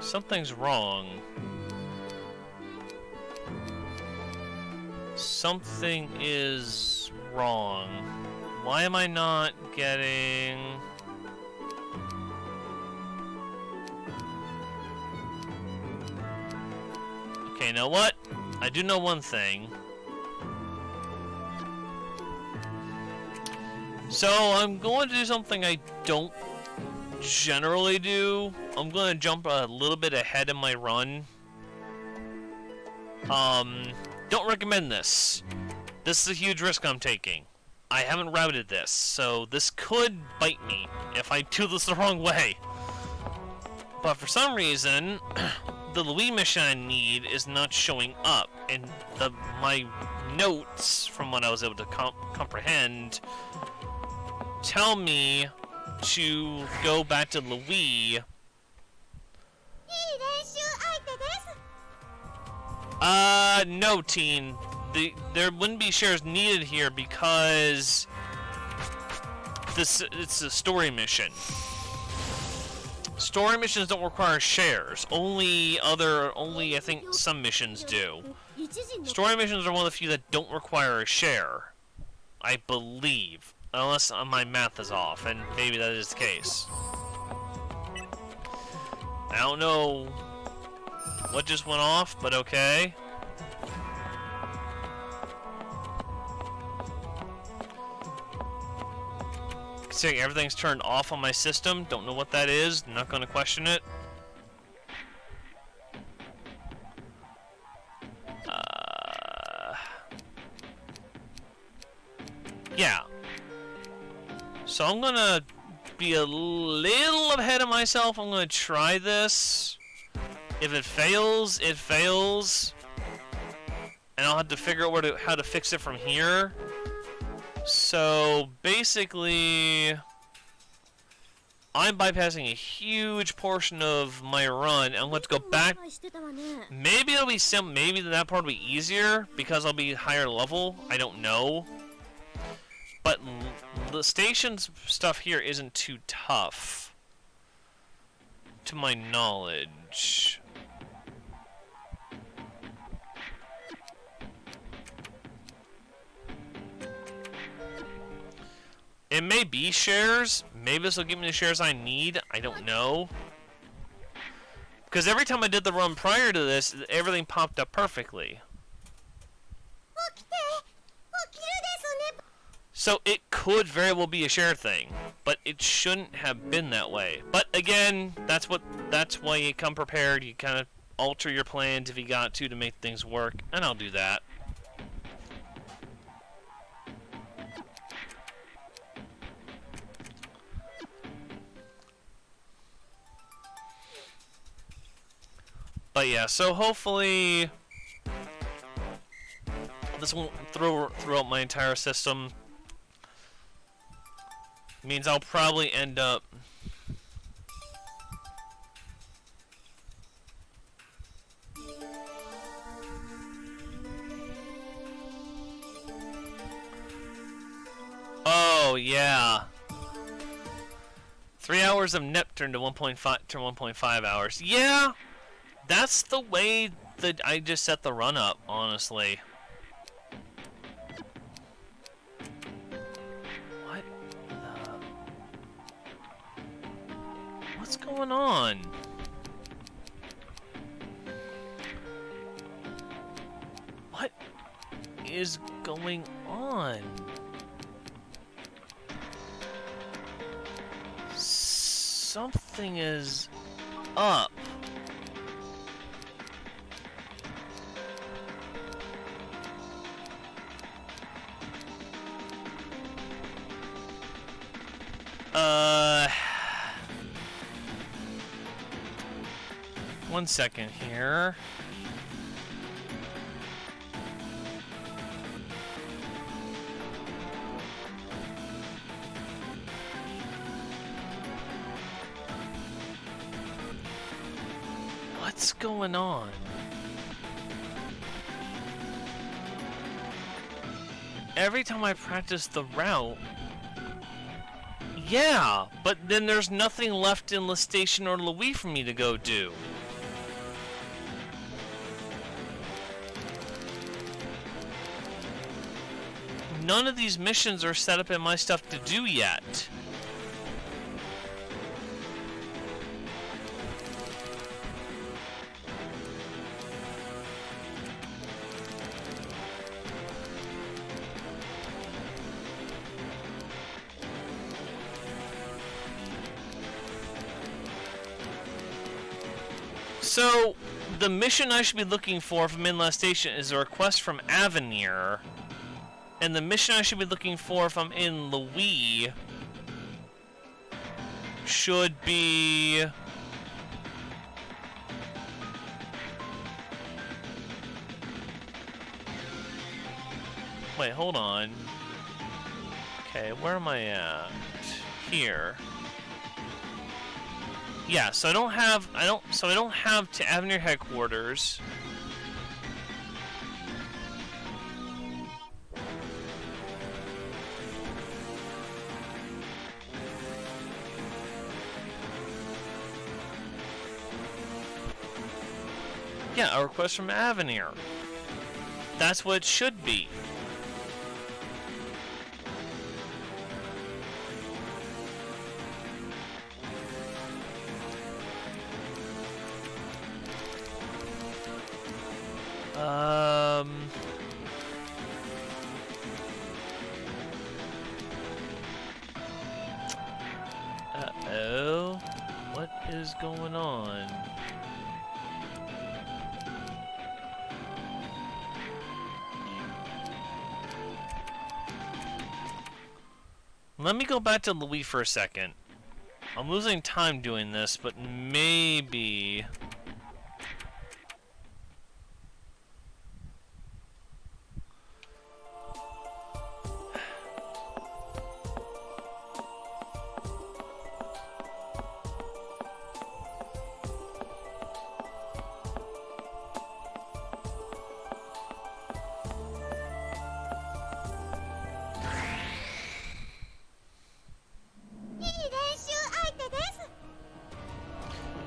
Speaker 1: Something's wrong. Something is wrong. Why am I not getting... Okay, you know what? I do know one thing. So, I'm going to do something I don't generally do. I'm going to jump a little bit ahead in my run. Don't recommend this. This is a huge risk I'm taking. I haven't routed this, so this could bite me if I do this the wrong way. But for some reason, the Louis mission I need is not showing up, and my notes, from what I was able to comprehend, tell me to go back to Louis. No, teen. There wouldn't be shares needed here because it's a story mission. Story missions don't require shares. Only I think some missions do. Story missions are one of the few that don't require a share, I believe. Unless my math is off, and maybe that is the case. I don't know what just went off, but okay. Considering everything's turned off on my system, don't know what that is, not going to question it. Yeah. So I'm gonna be a little ahead of myself. I'm gonna try this. If it fails, it fails. And I'll have to figure out how to fix it from here. So basically, I'm bypassing a huge portion of my run. I'm going to go back. Maybe it'll be maybe that part will be easier because I'll be higher level. I don't know. But the station's stuff here isn't too tough, to my knowledge. It may be shares. Maybe this will give me the shares I need. I don't know. Because every time I did the run prior to this, everything popped up perfectly. So it could very well be a share thing, but it shouldn't have been that way. But again, that's why you come prepared. You kind of alter your plans if you got to make things work, and I'll do that. But yeah, so hopefully this won't throw out my entire system. Means I'll probably end up oh yeah, 3 hours of Neptune to 1.5 hours. Yeah, that's the way that I just set the run up, honestly. What's going on? is going on? Something is up. One second here. What's going on? Every time I practice the route, yeah, but then there's nothing left in La Station or Louis for me to go do. None of these missions are set up in my stuff to do yet. So, the mission I should be looking for from Inland Station is a request from Avenir. And the mission I should be looking for if I'm in Louis should be... Wait, hold on. Okay, where am I at? Here. Yeah, so I don't have to Avenir headquarters. Yeah, a request from Avenir. That's what it should be. Uh-oh. What is going on? Let me go back to Louis for a second. I'm losing time doing this, but maybe...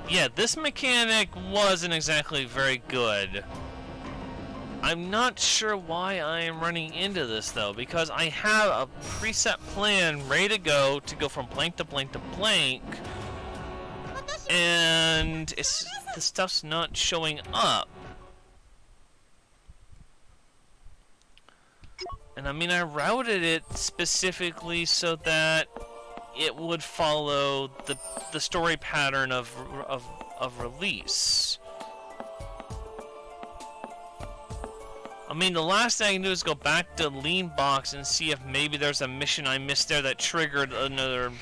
Speaker 1: Yeah, this mechanic wasn't exactly very good. I'm not sure why I am running into this though, because I have a preset plan ready to go from blank to blank to blank, and the stuff's not showing up. And I mean, I routed it specifically so that it would follow the story pattern of release. I mean, the last thing I can do is go back to Lean Box and see if maybe there's a mission I missed there that triggered another.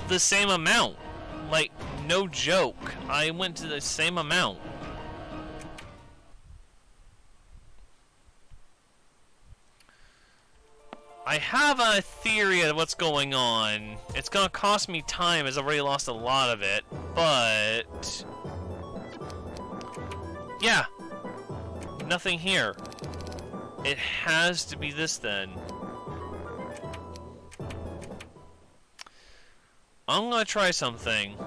Speaker 1: The same amount. Like, no joke. I went to the same amount. I have a theory of what's going on. It's gonna cost me time as I've already lost a lot of it, but... yeah. Nothing here. It has to be this then. I'm gonna try something.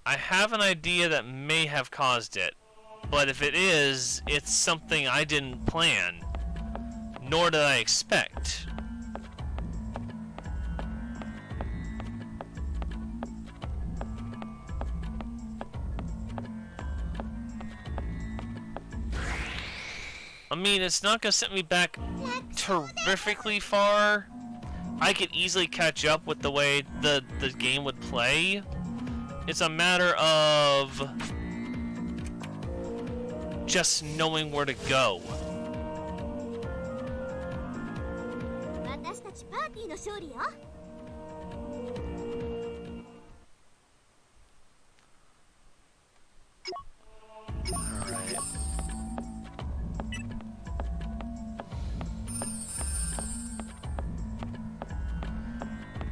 Speaker 1: I have an idea that may have caused it. But if it is, it's something I didn't plan, nor did I expect. I mean, it's not gonna set me back terrifically far. I could easily catch up with the way the game would play. It's a matter of just knowing where to go. Alright.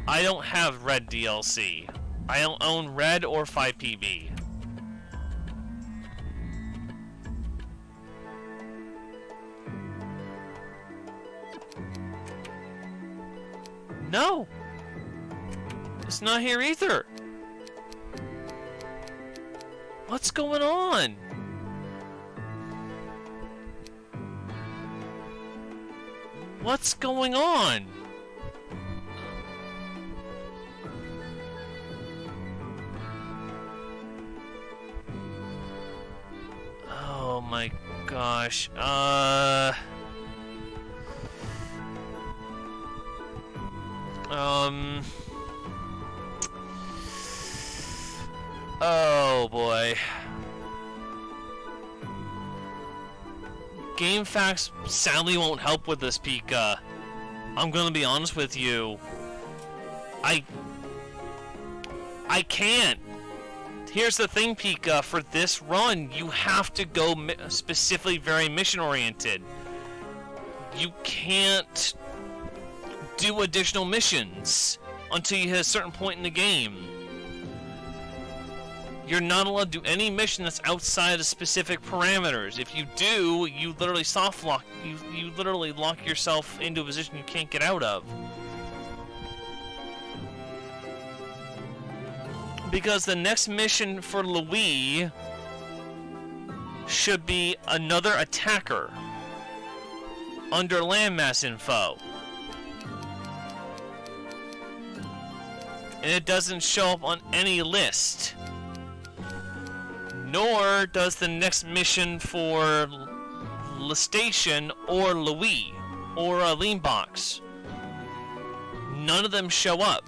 Speaker 1: I don't have Red DLC. I don't own Red or 5PB. No! It's not here either! What's going on? What's going on? Oh my gosh. Oh boy. GameFAQs sadly won't help with this, Pika. I'm gonna be honest with you. I can't. Here's the thing, Pika. For this run, you have to go specifically very mission-oriented. You can't do additional missions until you hit a certain point in the game. You're not allowed to do any mission that's outside of specific parameters. If you do, you literally soft lock. You literally lock yourself into a position you can't get out of. Because the next mission for Louis should be another attacker under landmass info. And it doesn't show up on any list. Nor does the next mission for Station or Louis or a Lean Box. None of them show up.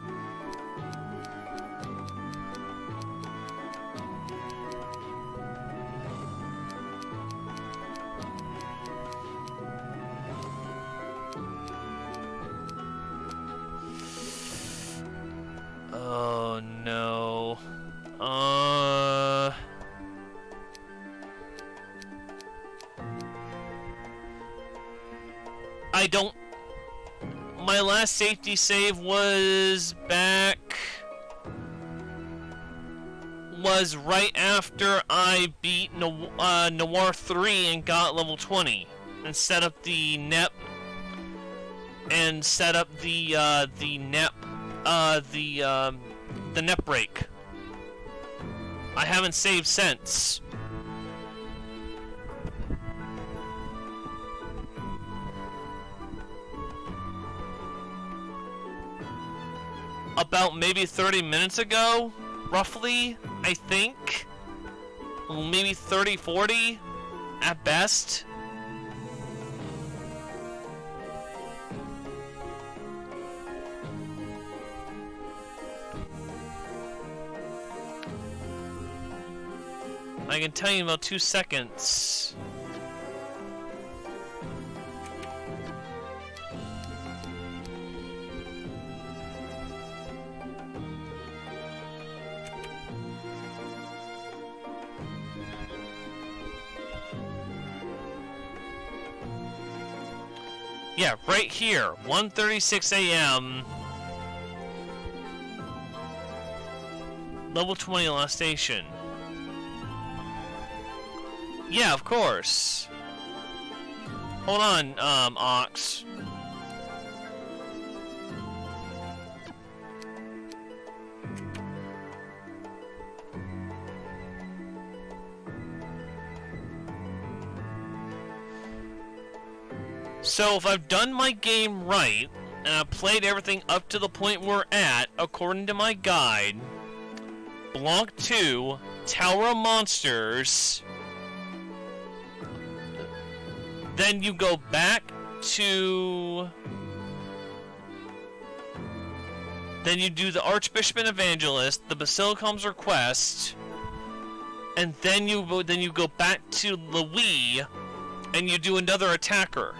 Speaker 1: Oh no. I don't... My last safety save was back... was right after I beat Noir 3 and got level 20. And set up the NEP... And set up the NEP... the NEP break. I haven't saved since. About maybe 30 minutes ago, roughly, I think. Maybe 30, 40 at best. I can tell you in about 2 seconds. Yeah, right here, 1:36 a.m. Level 20 last station. Yeah, of course. Hold on, Ox. So if I've done my game right, and I've played everything up to the point we're at, according to my guide, Block 2, Tower of Monsters, then you go back to... Then you do the Archbishop and Evangelist, the Basilicom's Request, and then you go back to Louis, and you do another attacker.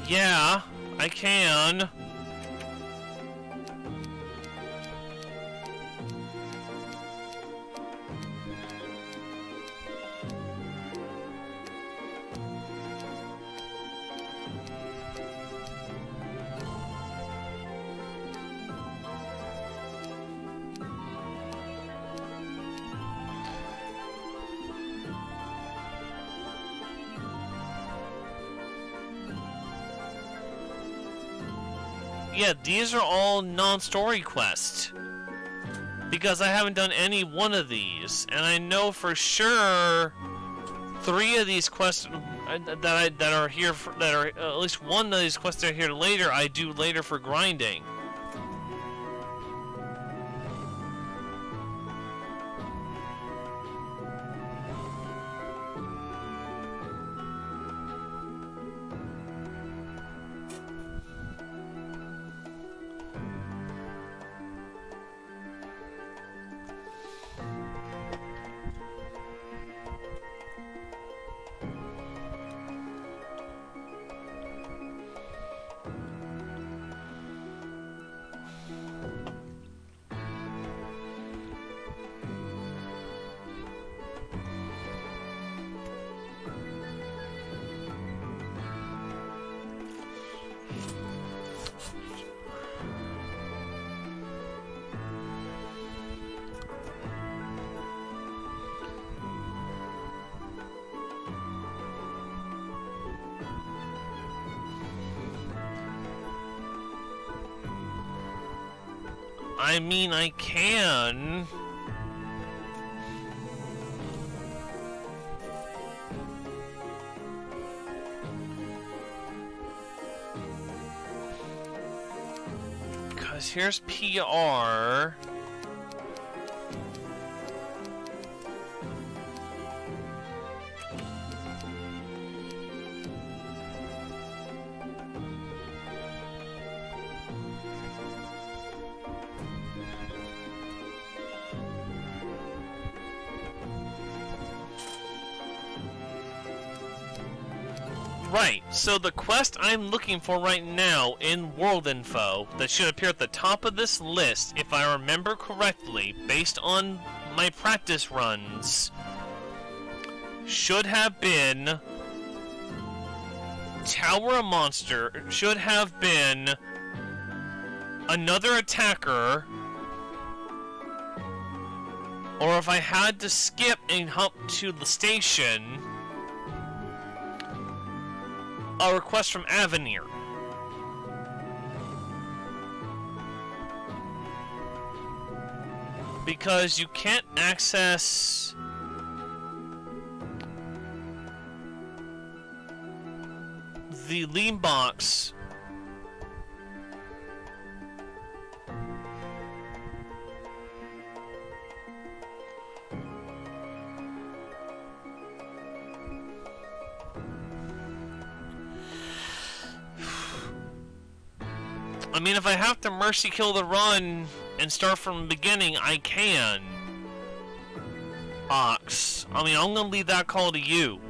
Speaker 1: Yeah, I can. Yeah, these are all non-story quests. Because I haven't done any one of these. And I know for sure 3 of these quests that are here for, that are at least one of these quests that are here later, I do later for grinding. I mean, I can. Because here's PR. Right, so the quest I'm looking for right now in World Info that should appear at the top of this list, if I remember correctly, based on my practice runs, should have been Tower a Monster, should have been another attacker, or if I had to skip and hop to the station, a request from Avenir. Because you can't access the lean box I mean, if I have to mercy kill the run and start from the beginning, I can. Ox. I mean, I'm gonna leave that call to you.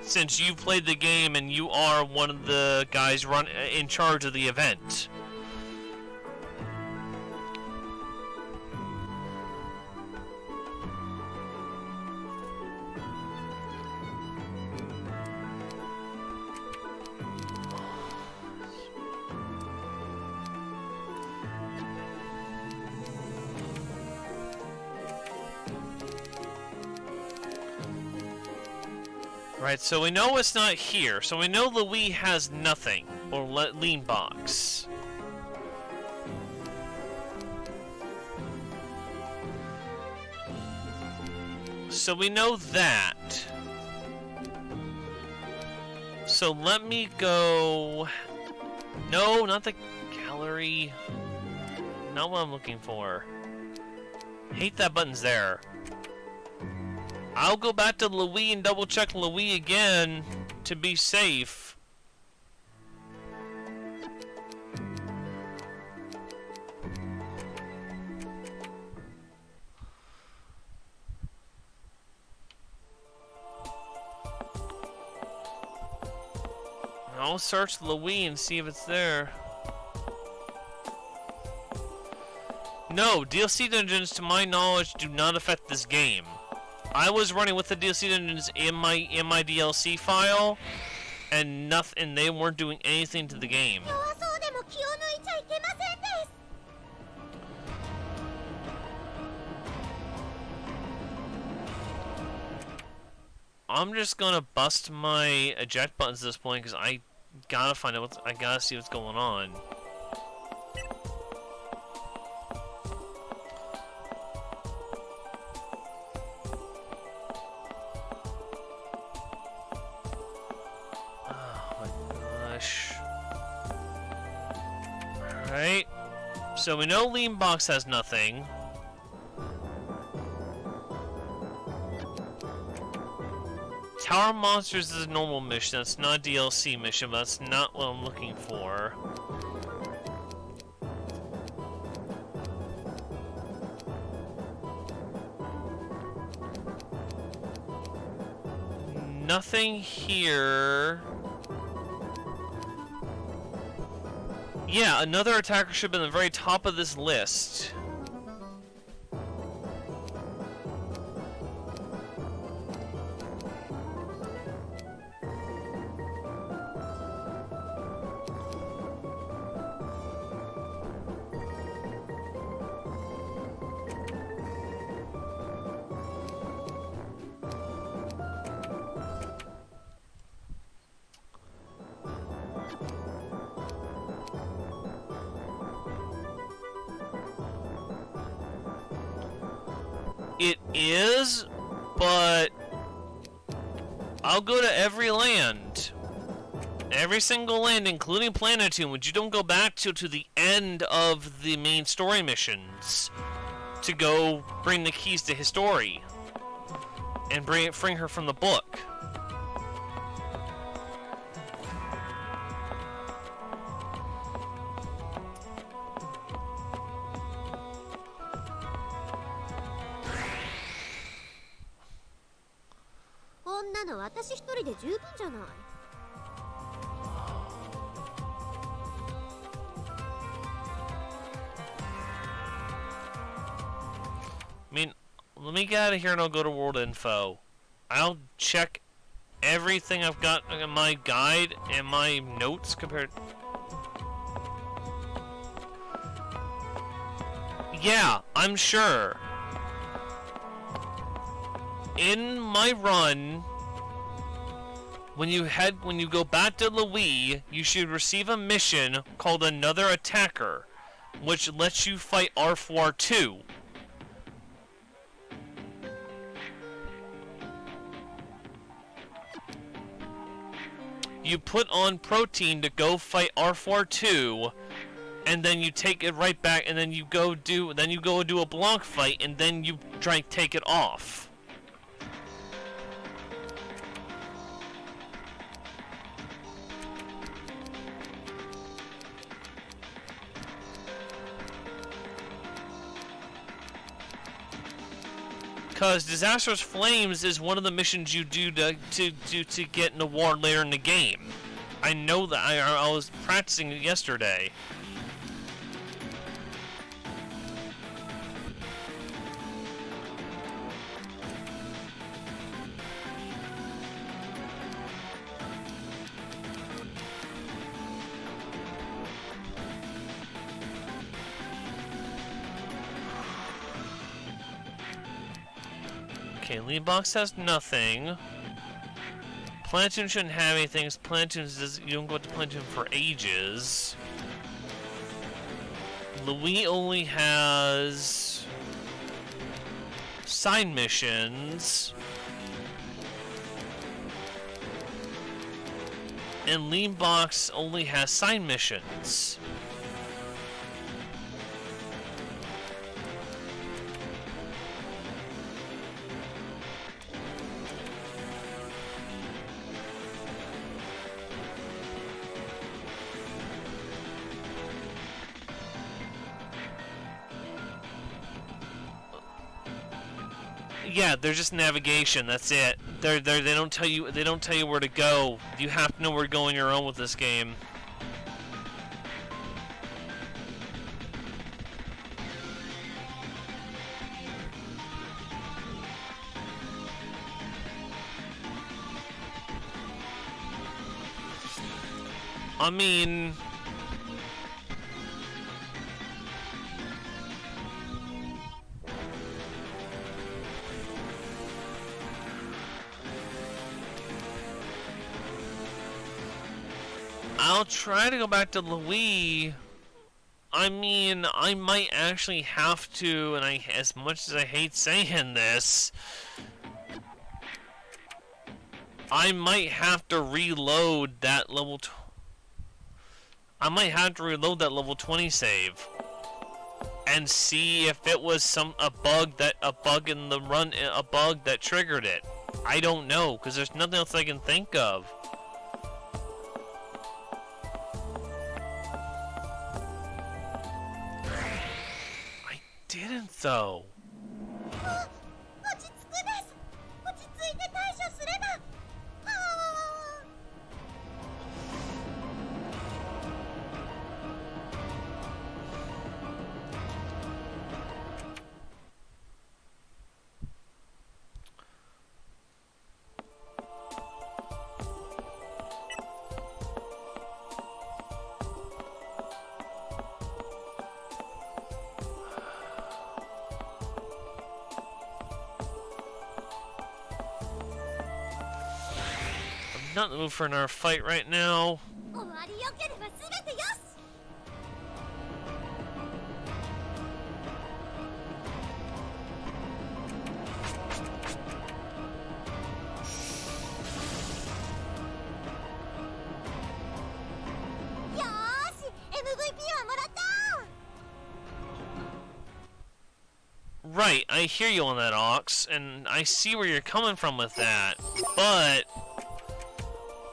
Speaker 1: Since you've played the game and you are one of the guys in charge of the event. Right, so we know it's not here. So we know Louis has nothing. Or lean box. So we know that. So let me go... No, not the gallery. Not what I'm looking for. Hate that button's there. I'll go back to Louis and double check Louis again to be safe. I'll search Louis and see if it's there. No, DLC dungeons, to my knowledge, do not affect this game. I was running with the DLC dungeons in my DLC file, and nothing. They weren't doing anything to the game. I'm just gonna bust my eject buttons at this point because I gotta find out I gotta see what's going on. Alright, so we know Lean Box has nothing. Tower Monsters is a normal mission, that's not a DLC mission, but that's not what I'm looking for. Nothing here. Yeah, another attacker ship in the very top of this list. It is, but I'll go to every land. Every single land, including Planetune, which you don't go back to the end of the main story missions to go bring the keys to History and bring her from the book. I mean, let me get out of here and I'll go to World Info. I'll check everything I've got in my guide and my notes compared. Yeah, I'm sure. In my run, when you go back to Louis, you should receive a mission called Another Attacker, which lets you fight R4-2. You put on protein to go fight R4-2, and then you take it right back, and then you go do a block fight, and then you try and take it off. Because Disastrous Flames is one of the missions you do to get an award later in the game. I know that I was practicing it yesterday. Okay, Lead Box has nothing. Planetune shouldn't have anything. You don't go to Planetune for ages. Louis only has side missions. And Lean Box only has side missions. Yeah, they're just navigation. That's it. They don't tell you where to go. You have to know where to go on your own with this game. I mean, I'll try to go back to Louis. I mean, I might actually have to, and as much as I hate saying this, I might have to reload that level. I might have to reload that level 20 save and see if it was a bug in the run, a bug that triggered it. I don't know, because there's nothing else I can think of. Didn't though. Not in the mood for another fight right now. Right, I hear you on that, Ox, and I see where you're coming from with that, but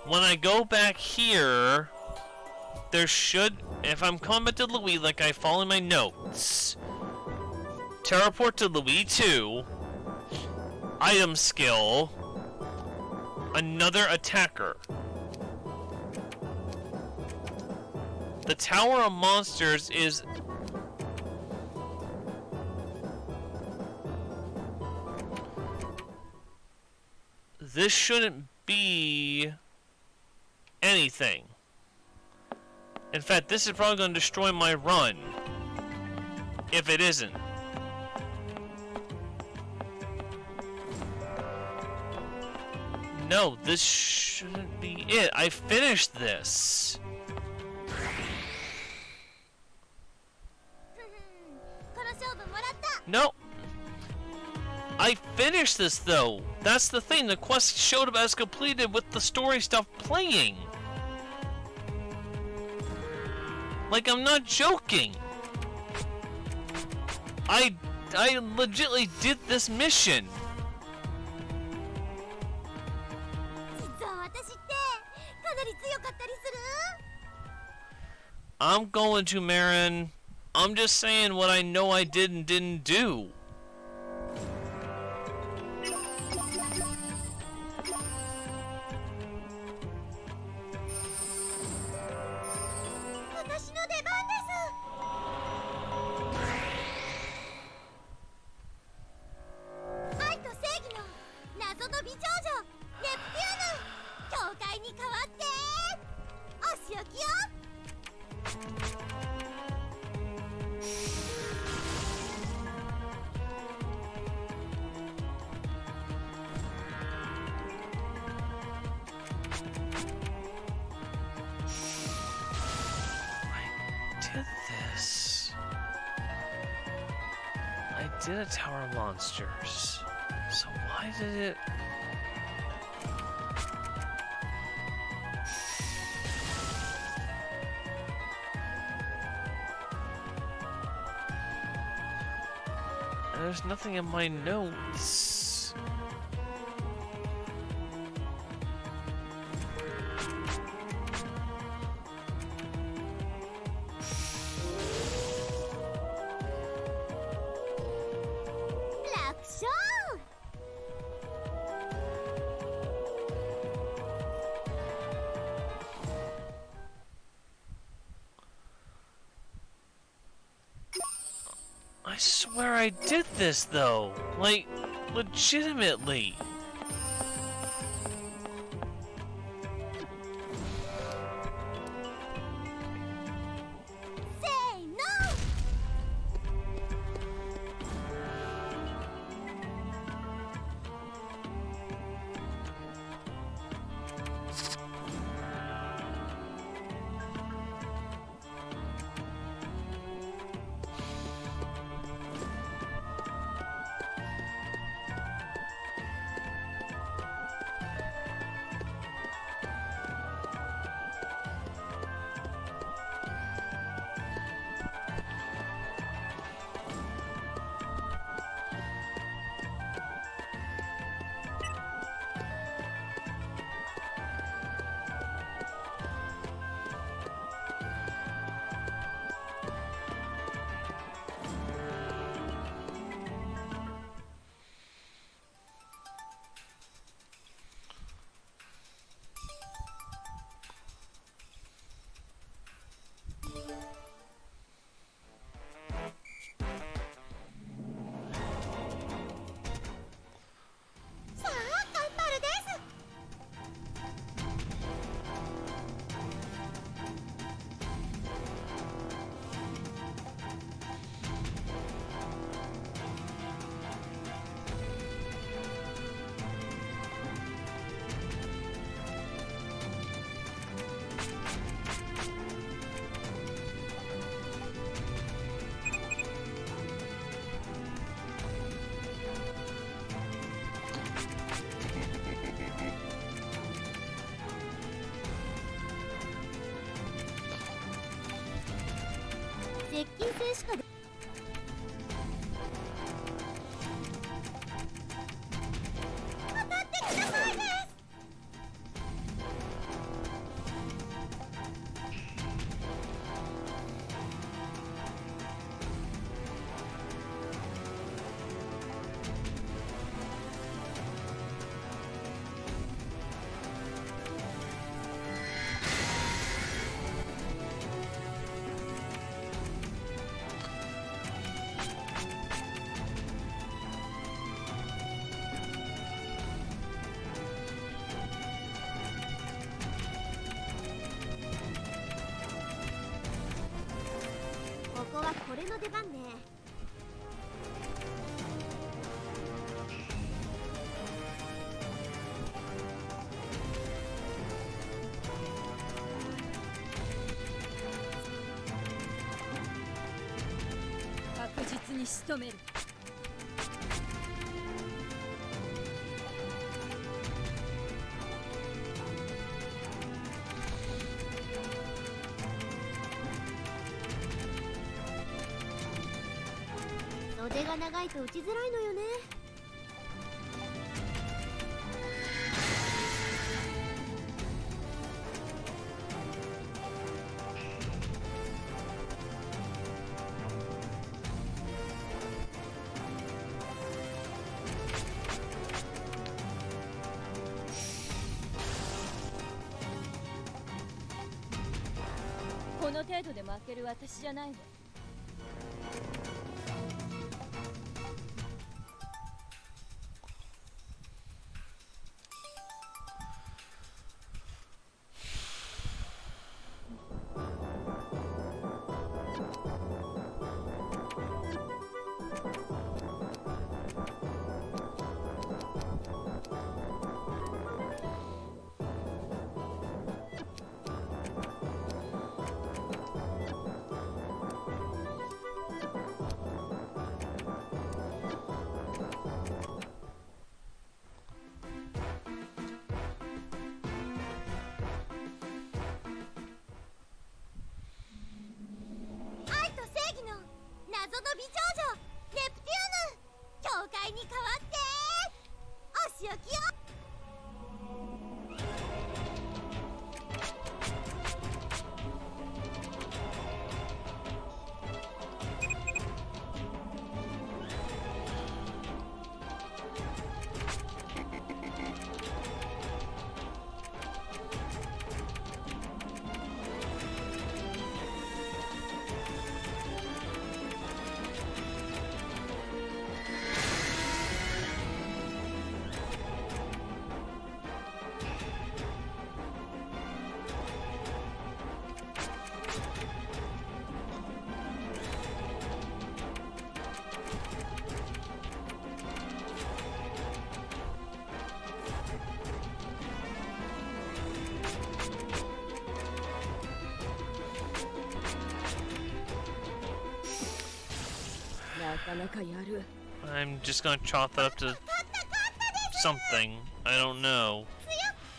Speaker 1: when I go back here, there should, if I'm coming back to Louis like I follow my notes, teleport to Louis 2, item skill, another attacker. The Tower of Monsters is... This shouldn't be anything. In fact, this is probably going to destroy my run. If it isn't. No, this shouldn't be it. I finished this. No. I finished this though. That's the thing. The quest showed up as completed with the story stuff playing. Like, I'm not joking. I legitimately did this mission. I'm going to, Marin. I'm just saying what I know I did and didn't do. did a tower monsters. So why did it... And there's nothing in my notes. I swear I did this though, like, legitimately.
Speaker 2: 袖が長いと打ちづらいのよね。
Speaker 3: この程度で負ける私じゃないわ。
Speaker 2: の美少女ネプテューヌ教会に代わってお仕置きよ。
Speaker 1: I'm just gonna chalk that up to something. I don't know.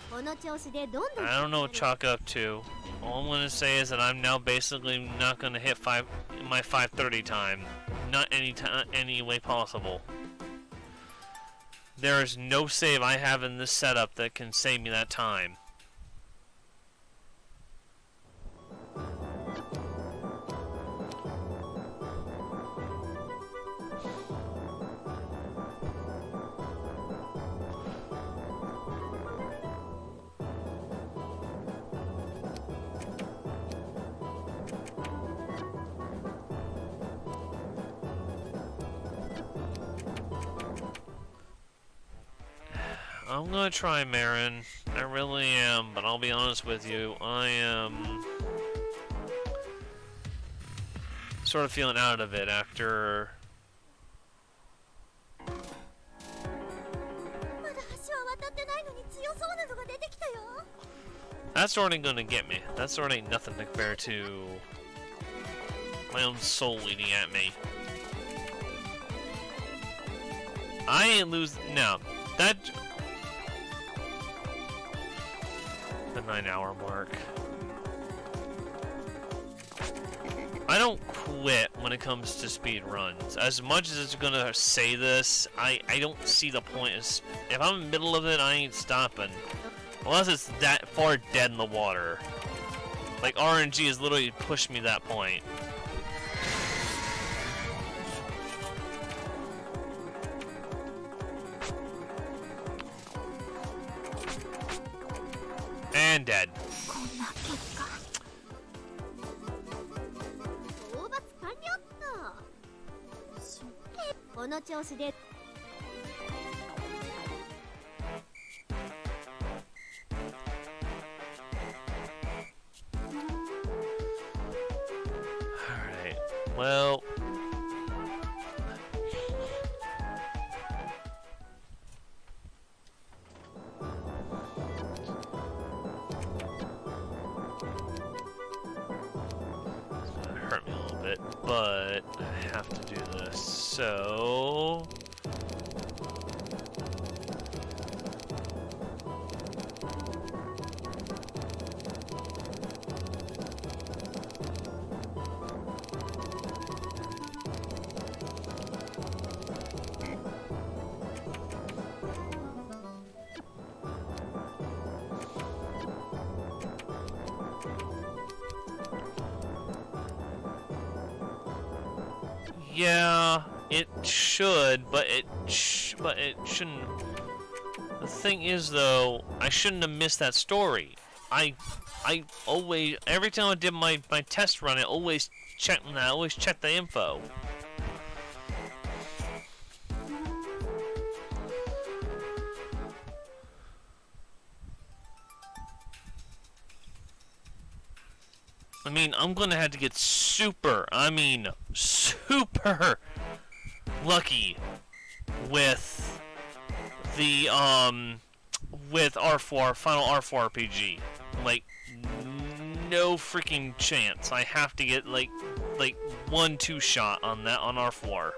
Speaker 2: この調子でどんどん
Speaker 1: I don't know what chalk up to. All I'm gonna say is that I'm now basically not gonna hit my 5:30 time. Not any way possible. There is no save I have in this setup that can save me that time. I'm gonna try Marin. I really am, but I'll be honest with you, I am sort of feeling out of it after. That sword ain't gonna get me. That sword ain't nothing to compare to my own soul eating at me. I ain't lose. No, that. The 9-hour mark. I don't quit when it comes to speed runs. As much as it's gonna say this, I don't see the point. If I'm in the middle of it, I ain't stopping. Unless it's that far dead in the water. Like RNG has literally pushed me to that point. And dead. Alright, well... hurt me a little bit, but I have to do this, so... Yeah, it should, but it shouldn't. The thing is, though, I shouldn't have missed that story. I always, every time I did my test run, I always checked the info. I mean, I'm gonna have to get super lucky with the with R4 final R4 RPG. Like, no freaking chance. I have to get like 1-2 shot on that on R4.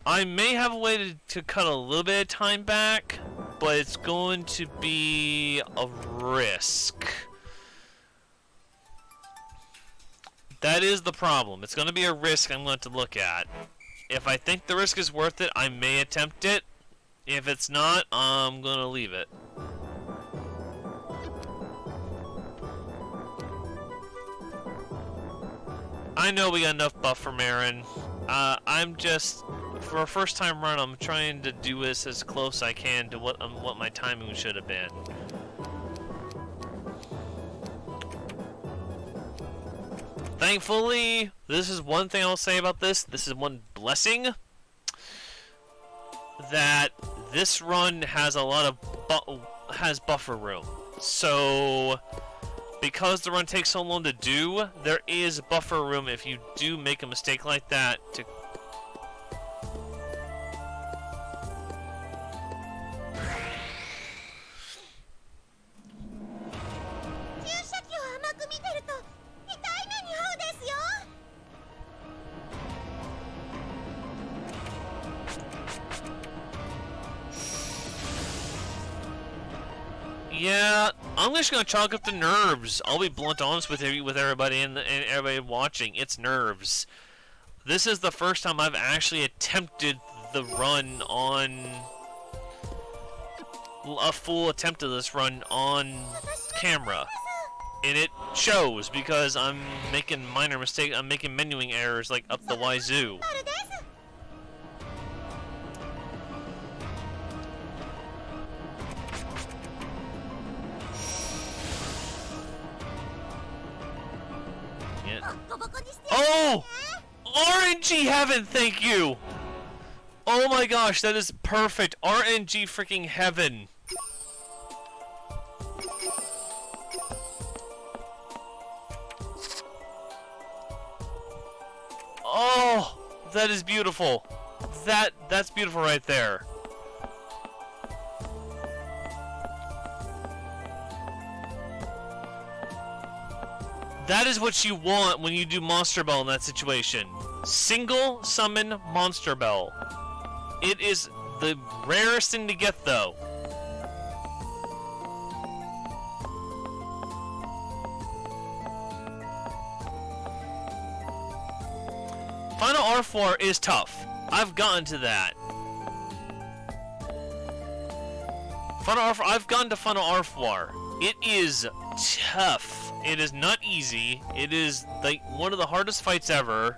Speaker 1: I may have a way to cut a little bit of time back, but it's going to be a risk. That is the problem. It's going to be a risk I'm going to look at. If I think the risk is worth it, I may attempt it. If it's not, I'm going to leave it. I know we got enough buffer, Marin. I'm just, for a first time run, I'm trying to do this as close I can to what my timing should have been. Thankfully, this is one thing I'll say about this. This is one blessing, that this run has a lot of buffer room. So, because the run takes so long to do, there is buffer room if you do make a mistake like that to... Yeah, I'm just gonna chalk up the nerves. I'll be blunt honest with everybody and everybody watching. It's nerves. This is the first time I've actually attempted the run on a full attempt of this run on camera, and it shows because I'm making minor mistakes. I'm making menuing errors like up the wazoo. Oh! RNG heaven, thank you! Oh my gosh, that is perfect. RNG freaking heaven. Oh, that is beautiful. That's beautiful right there. That is what you want when you do Monster Bell in that situation. Single summon Monster Bell. It is the rarest thing to get, though. Final R4 is tough. I've gotten to that. Final R4, I've gotten to Final R4. It is tough. It is not easy. It is like one of the hardest fights ever.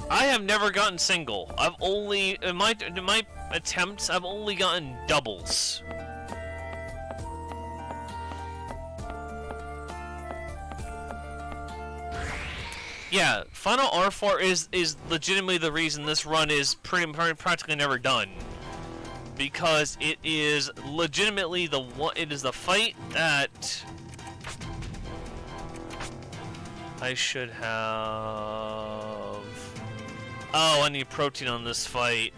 Speaker 1: I have never gotten single. I've only in my attempts I've only gotten doubles. Yeah, Final R4 is legitimately the reason this run is practically never done. Because it is legitimately the fight that I should have. Oh, I need protein on this fight.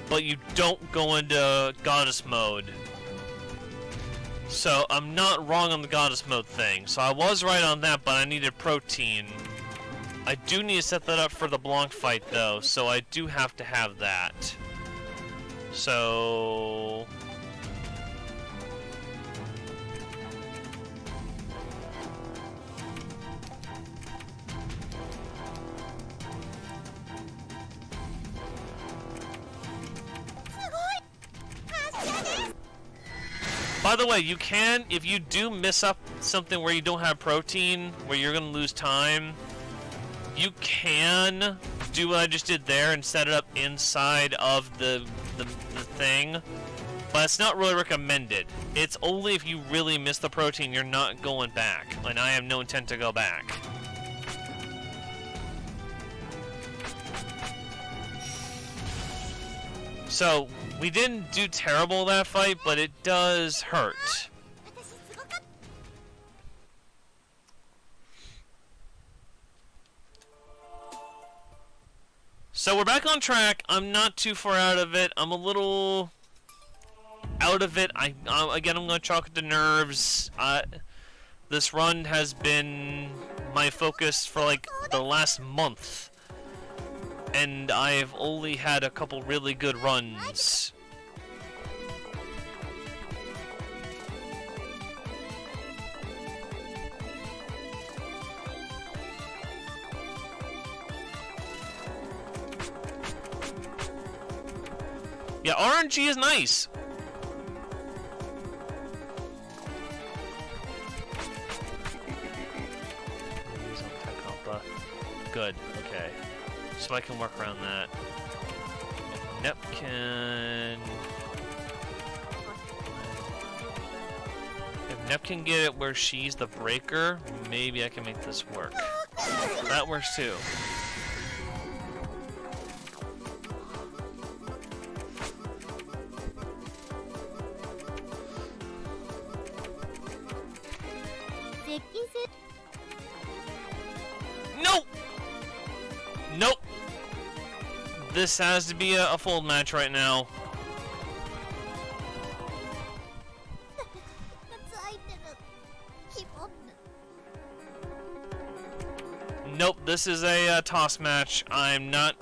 Speaker 1: But you don't go into goddess mode. So I'm not wrong on the goddess mode thing. So I was right on that, but I needed protein. I do need to set that up for the Blanc fight though, so I do have to have that. So... By the way, you can, if you do miss up something where you don't have protein, where you're going to lose time, you can do what I just did there and set it up inside of the thing, but it's not really recommended. It's only if you really miss the protein, you're not going back, and I have no intent to go back. So, we didn't do terrible that fight, but it does hurt. So we're back on track. I'm not too far out of it. I'm a little out of it. Again, I'm going to chalk it to nerves. This run has been my focus for like the last month. And I've only had a couple really good runs. Yeah, RNG is nice. Good, okay. So I can work around that. Nep can... If Nep can get it where she's the breaker, maybe I can make this work. That works too. Nope! Nope! This has to be a full match right now. Nope, this is a toss match. I'm not...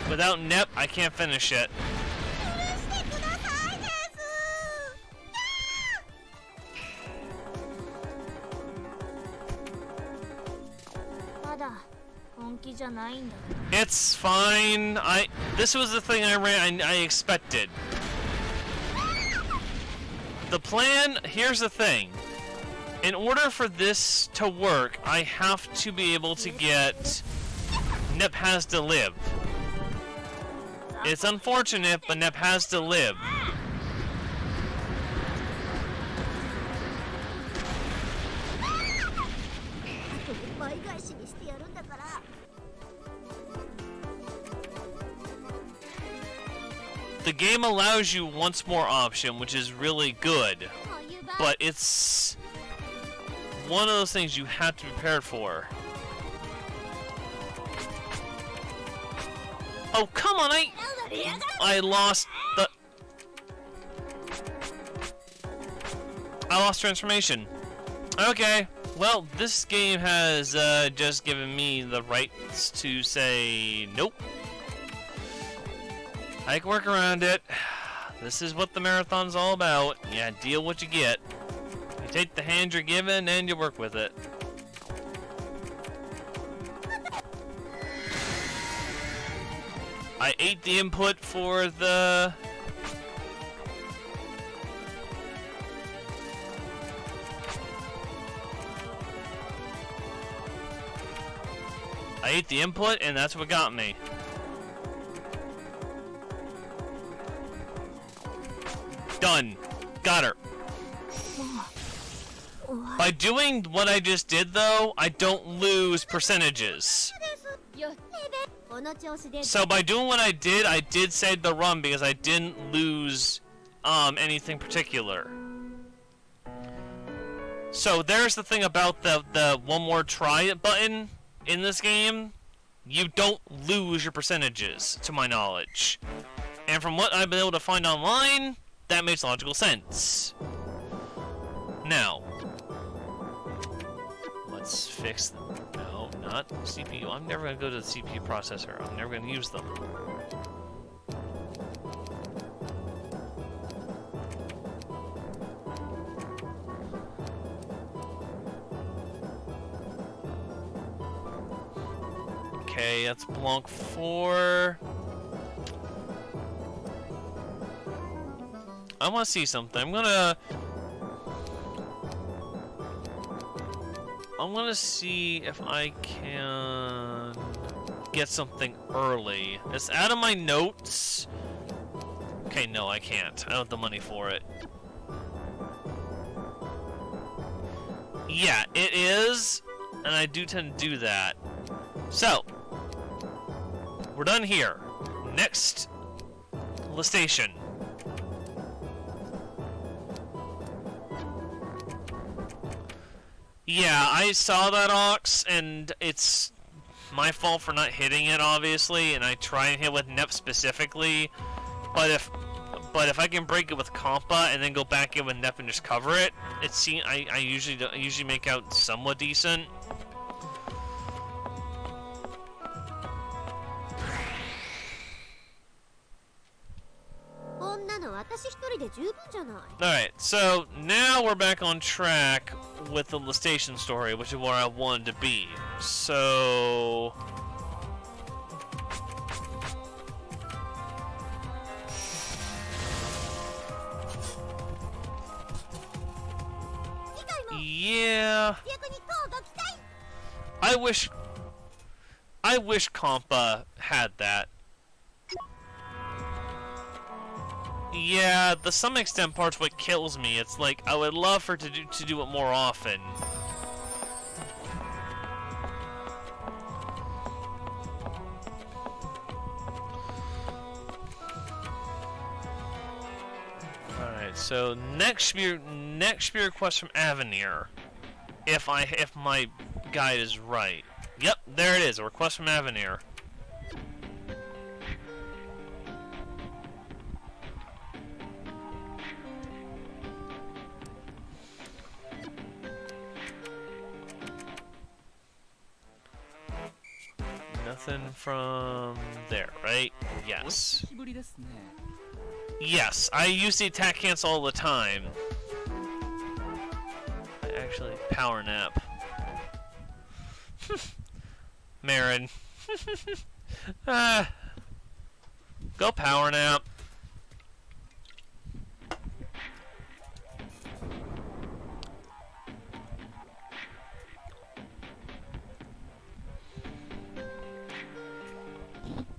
Speaker 1: Without Nep, I can't finish it. It's fine. This was the thing I expected. The plan, here's the thing. In order for this to work, I have to be able to get Nep has to live. It's unfortunate, but Nep has to live. The game allows you once more option, which is really good, but it's one of those things you have to be prepared for. Oh, come on, I lost the... I lost transformation. Okay, well, this game has just given me the rights to say nope. I can work around it. This is what the marathon's all about. Yeah, deal what you get. You take the hand you're given and you work with it. I ate the input for the... I ate the input and that's what got me. Done. Got her. By doing what I just did, though, I don't lose percentages. So by doing what I did save the run because I didn't lose anything particular. So there's the thing about the one more try button in this game. You don't lose your percentages, to my knowledge. And from what I've been able to find online, that makes logical sense. Now, let's fix them. No, not CPU. I'm never going to go to the CPU processor. I'm never going to use them. Okay, that's Blanc 4. I want to see something. I'm gonna see if I can get something early. It's out of my notes. Okay, no, I can't. I don't have the money for it. Yeah, it is, and I do tend to do that. So, we're done here. Next, the station. Yeah, I saw that Ox, and it's my fault for not hitting it, obviously, and I try and hit with Nep specifically, but if I can break it with Compa and then go back in with Nep and just cover it, I usually make out somewhat decent. Alright, so now we're back on track with the station story, which is where I wanted to be. So... yeah... I wish Compa had that. Yeah, the some extent part's what kills me. It's like I would love for her to do it more often. All right, so next should be a request from Avenir. If my guide is right. Yep, there it is. A request from Avenir. Nothing from there, right? Yes. Yes, I use the attack cancel all the time. I actually power nap. Marin. Go power nap.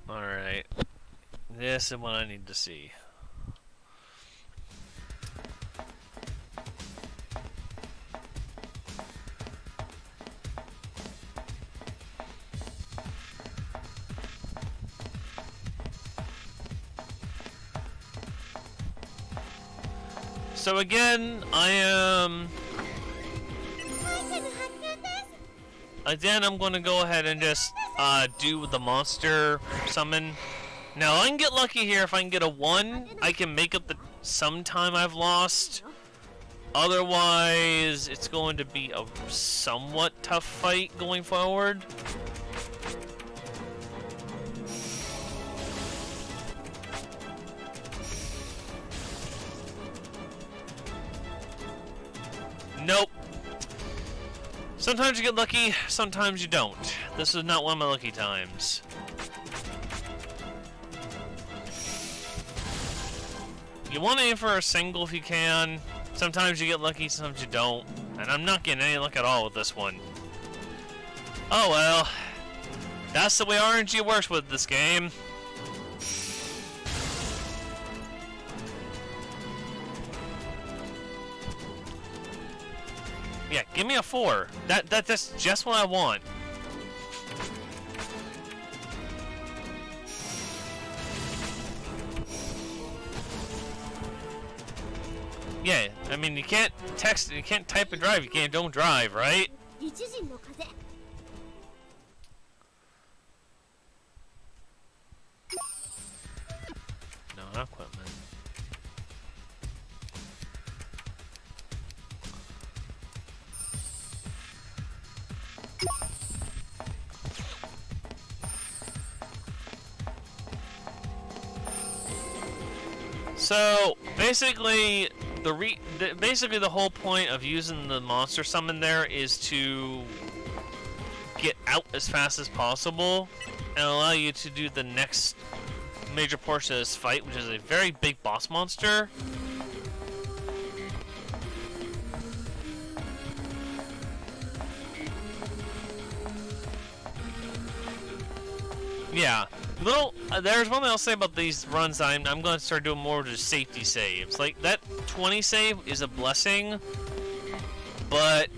Speaker 1: Alright. This is what I need to see. So again, I'm gonna go ahead and just do the monster summon. Now I can get lucky here. If I can get a 1, I can make up the some time I've lost. Otherwise, it's going to be a somewhat tough fight going forward. Nope. Sometimes you get lucky, sometimes you don't. This is not one of my lucky times. You want to aim for a single if you can. Sometimes you get lucky, sometimes you don't. And I'm not getting any luck at all with this one. Oh well. That's the way RNG works with this game. Yeah, give me a 4. That's just what I want. Yeah, I mean you can't text, you can't type and drive, don't drive, right? No, not equipment. So basically, the whole point of using the monster summon there is to get out as fast as possible and allow you to do the next major portion of this fight, which is a very big boss monster. Yeah. There's one thing I'll say about these runs. I'm going to start doing more just safety saves. Like, that 20 save is a blessing, but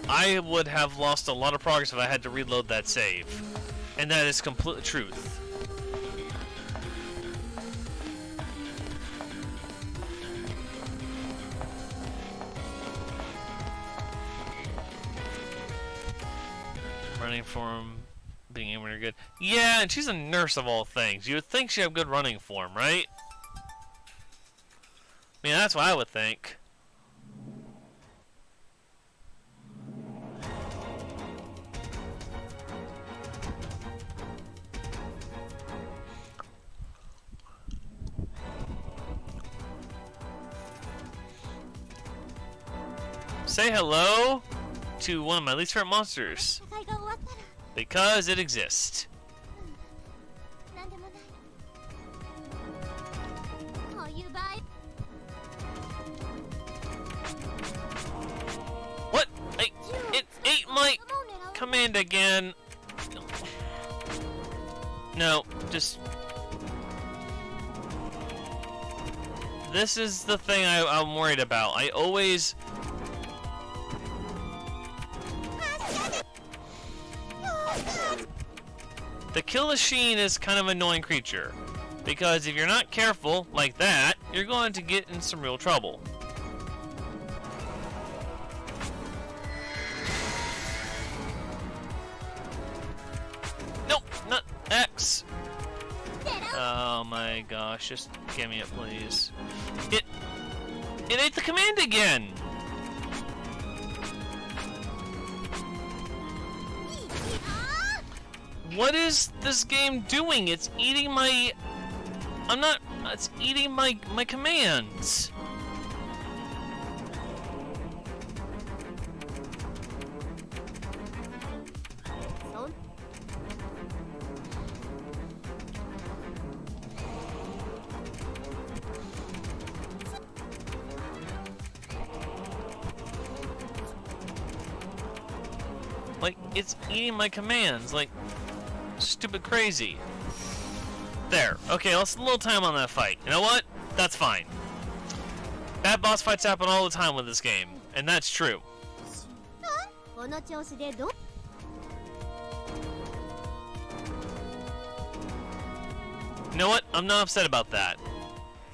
Speaker 1: I would have lost a lot of progress if I had to reload that save. And that is complete truth. Running form, being able to good. Yeah, and she's a nurse of all things. You would think she'd have good running form, right? I mean, that's what I would think. Say hello to one of my least favorite monsters. Because it exists.
Speaker 2: なんでもないこういう場合
Speaker 1: What? It ate my
Speaker 2: もう狙う
Speaker 1: command again. No, just... This is the thing I'm worried about. I always... The kill machine is kind of an annoying creature. Because if you're not careful, like that, you're going to get in some real trouble. Nope, not X. Oh my gosh, just give me it, please. It ate the command again. What is this game doing? It's eating my... It's eating my commands. Like, it's eating my commands, like, stupid crazy. There. Okay, let's a little time on that fight. You know what? That's fine. Bad boss fights happen all the time with this game, and that's true.
Speaker 2: この調子でど
Speaker 1: You know what? I'm not upset about that.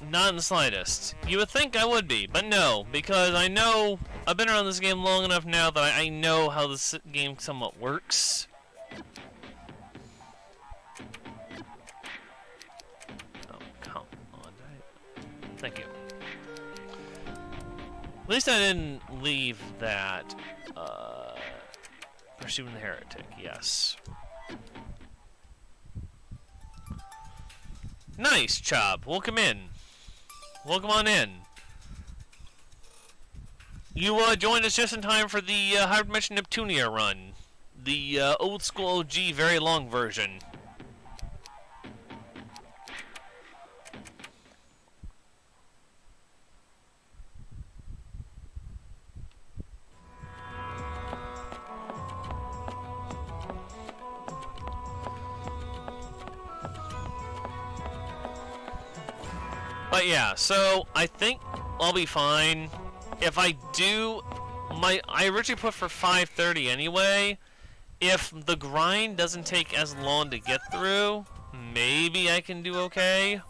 Speaker 1: Not in the slightest. You would think I would be, but no, because I know I've been around this game long enough now that I know how this game somewhat works. Oh, come on. Thank you. At least I didn't leave that. Pursuing the heretic, yes. Nice, Chop. Welcome in. Welcome on in. You joined us just in time for the Hyperdimension Neptunia run. The old school OG, very long version. But yeah, so I think I'll be fine. If I do, I originally put for 5:30 anyway. If the grind doesn't take as long to get through, maybe I can do okay.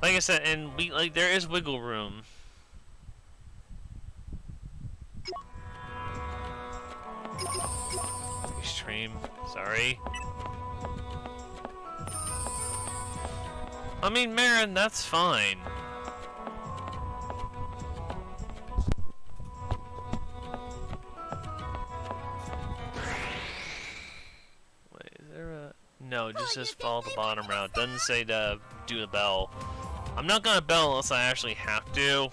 Speaker 1: Like I said, and there is wiggle room. Extreme, sorry. I mean, Marin, that's fine. Wait, is there a... No, it just says follow the bottom route. Doesn't say to do the bell. I'm not gonna bell unless I actually have to.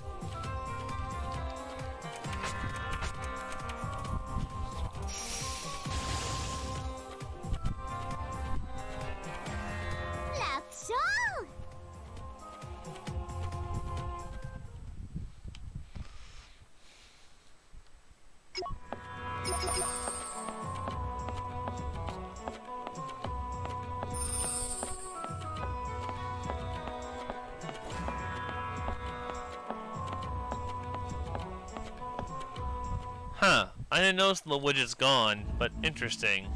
Speaker 1: Huh, I didn't notice the widget's gone, but interesting.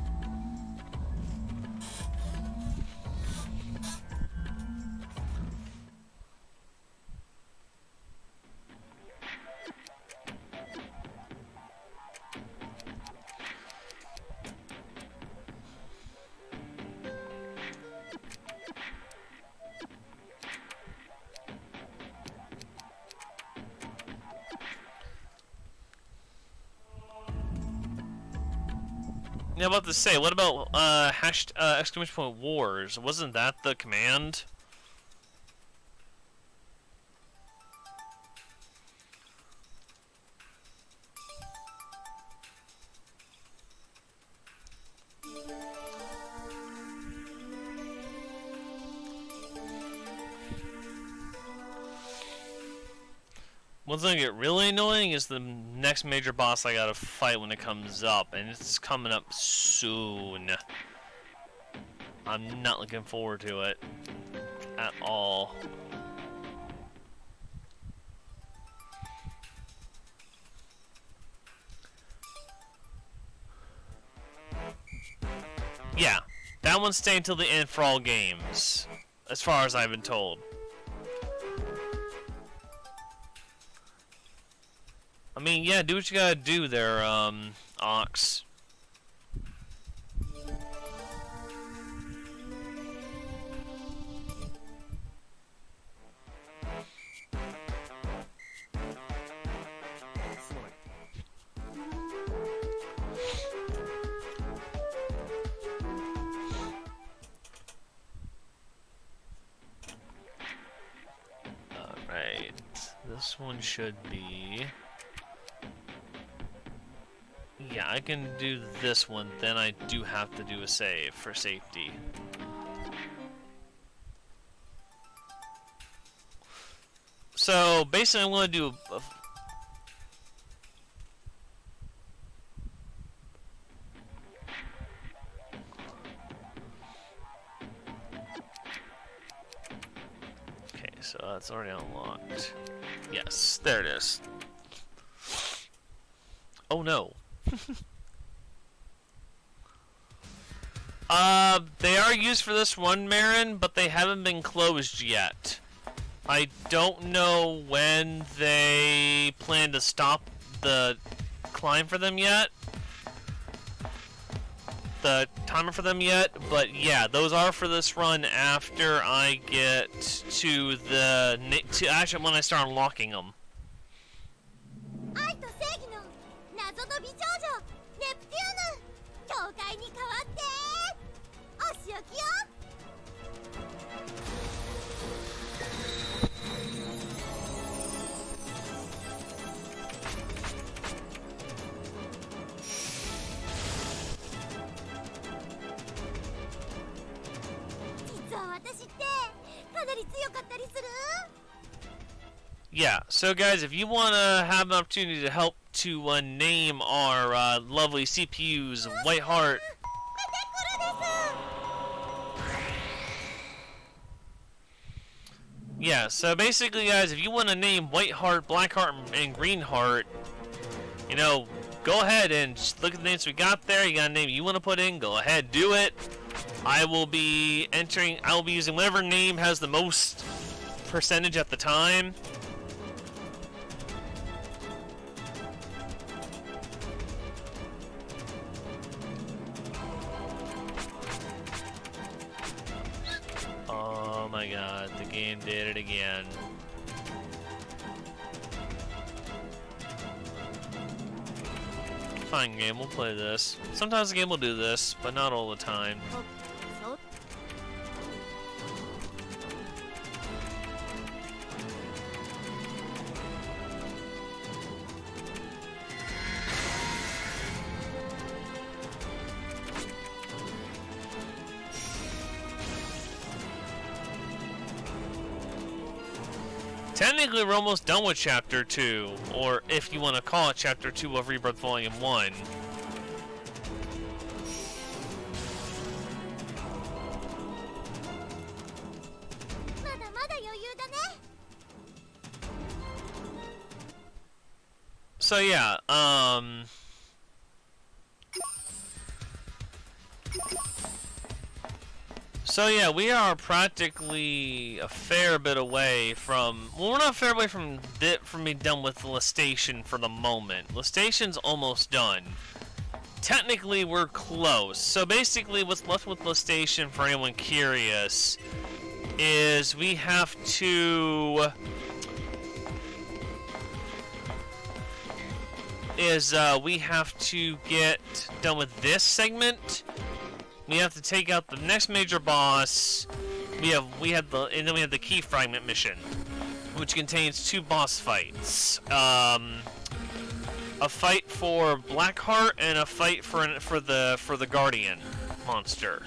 Speaker 1: Yeah, about to say, what about exclamation point wars? Wasn't that the command? What's gonna get really annoying is the next major boss I gotta fight when it comes up, and it's coming up soon. I'm not looking forward to it at all. Yeah, that one's staying till the end for all games, as far as I've been told. I mean, yeah, do what you gotta do there, Ox. Alright, this one should be... Yeah, I can do this one, then I do have to do a save for safety. So, basically I'm going to do a okay, so that's already unlocked. Yes, there it is. Oh no. They are used for this one, Marin, but they haven't been closed yet. I don't know when they plan to stop the climb for them yet. The timer for them yet, but yeah, those are for this run after I get to the... actually, when I start unlocking them.
Speaker 2: 愛と正義の謎の美少女ネプテューヌ教会に代わってお仕置きよ。実は私ってかなり強かったりする？
Speaker 1: Yeah, so guys, if you want to have an opportunity to help to name our lovely CPUs, Whiteheart, yeah, so basically guys, if you want to name Whiteheart, Blackheart, and Greenheart, you know, go ahead and just look at the names we got there. You got a name you want to put in, go ahead, do it. I will be using whatever name has the most percentage at the time. Oh my god, the game did it again. Fine game, we'll play this. Sometimes the game will do this, but not all the time. Technically, we're almost done with Chapter 2, or if you want to call it Chapter 2 of Rebirth Volume 1. So yeah, So yeah, we are practically a fair bit away from... Well, we're not a fair away from being done with Lestation for the moment. Lestation's almost done. Technically, we're close. So basically, what's left with Lestation, for anyone curious, is we have to... is we have to get done with this segment. We have to take out the next major boss. And then we have the key fragment mission, which contains 2 boss fights. A fight for Blackheart and a fight for the Guardian monster.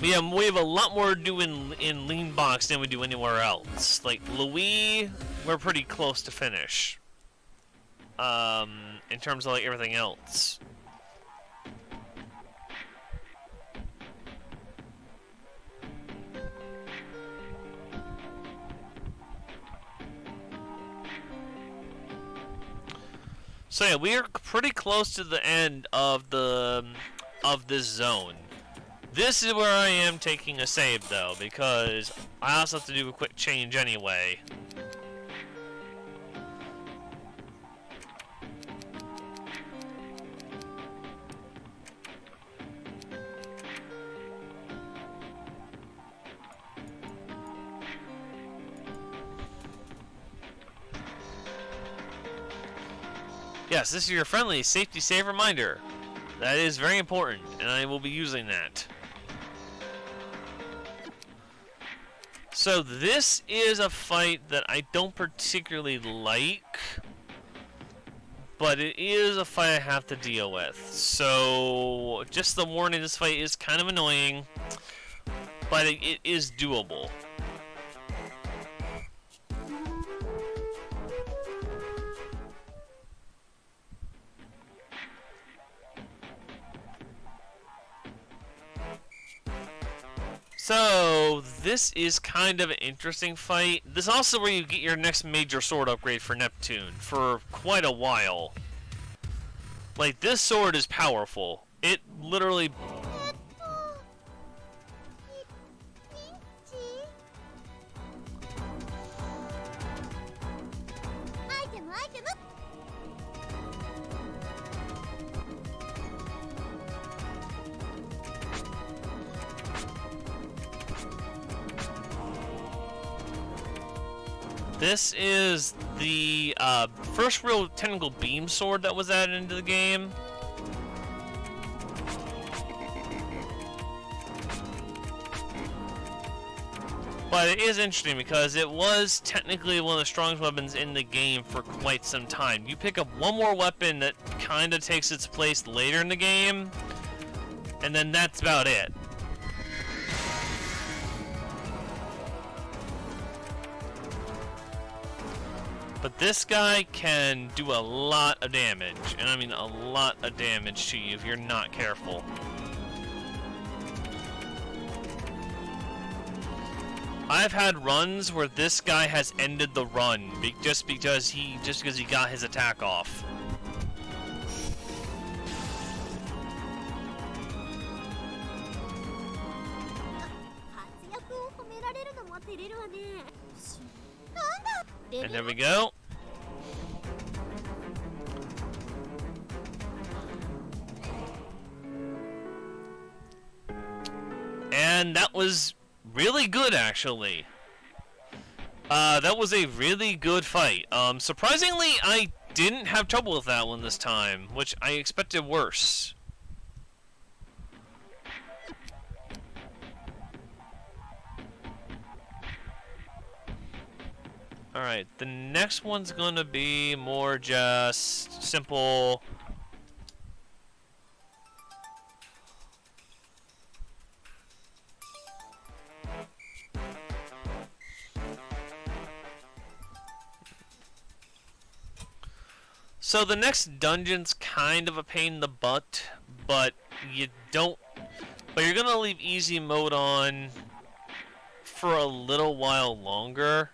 Speaker 1: We have a lot more to do in Lean Box than we do anywhere else. Like Louis, we're pretty close to finish. In terms of like everything else. So yeah, we are pretty close to the end of this zone. This is where I am taking a save though, because I also have to do a quick change anyway. Yes, this is your friendly safety save reminder. That is very important, and I will be using that. So this is a fight that I don't particularly like, but it is a fight I have to deal with. So just the warning, this fight is kind of annoying, but it is doable. So, this is kind of an interesting fight. This is also where you get your next major sword upgrade for Neptune for quite a while. Like, this sword is powerful. It literally... This is the first real technical beam sword that was added into the game. But it is interesting because it was technically one of the strongest weapons in the game for quite some time. You pick up one more weapon that kind of takes its place later in the game, and then that's about it. But this guy can do a lot of damage, and I mean a lot of damage to you if you're not careful. I've had runs where this guy has ended the run just because he got his attack off. And there we go. And that was really good, actually. That was a really good fight. Surprisingly, I didn't have trouble with that one this time, which I expected worse. Alright, the next one's gonna be more just simple. So the next dungeon's kind of a pain in the butt, but you're gonna leave easy mode on for a little while longer.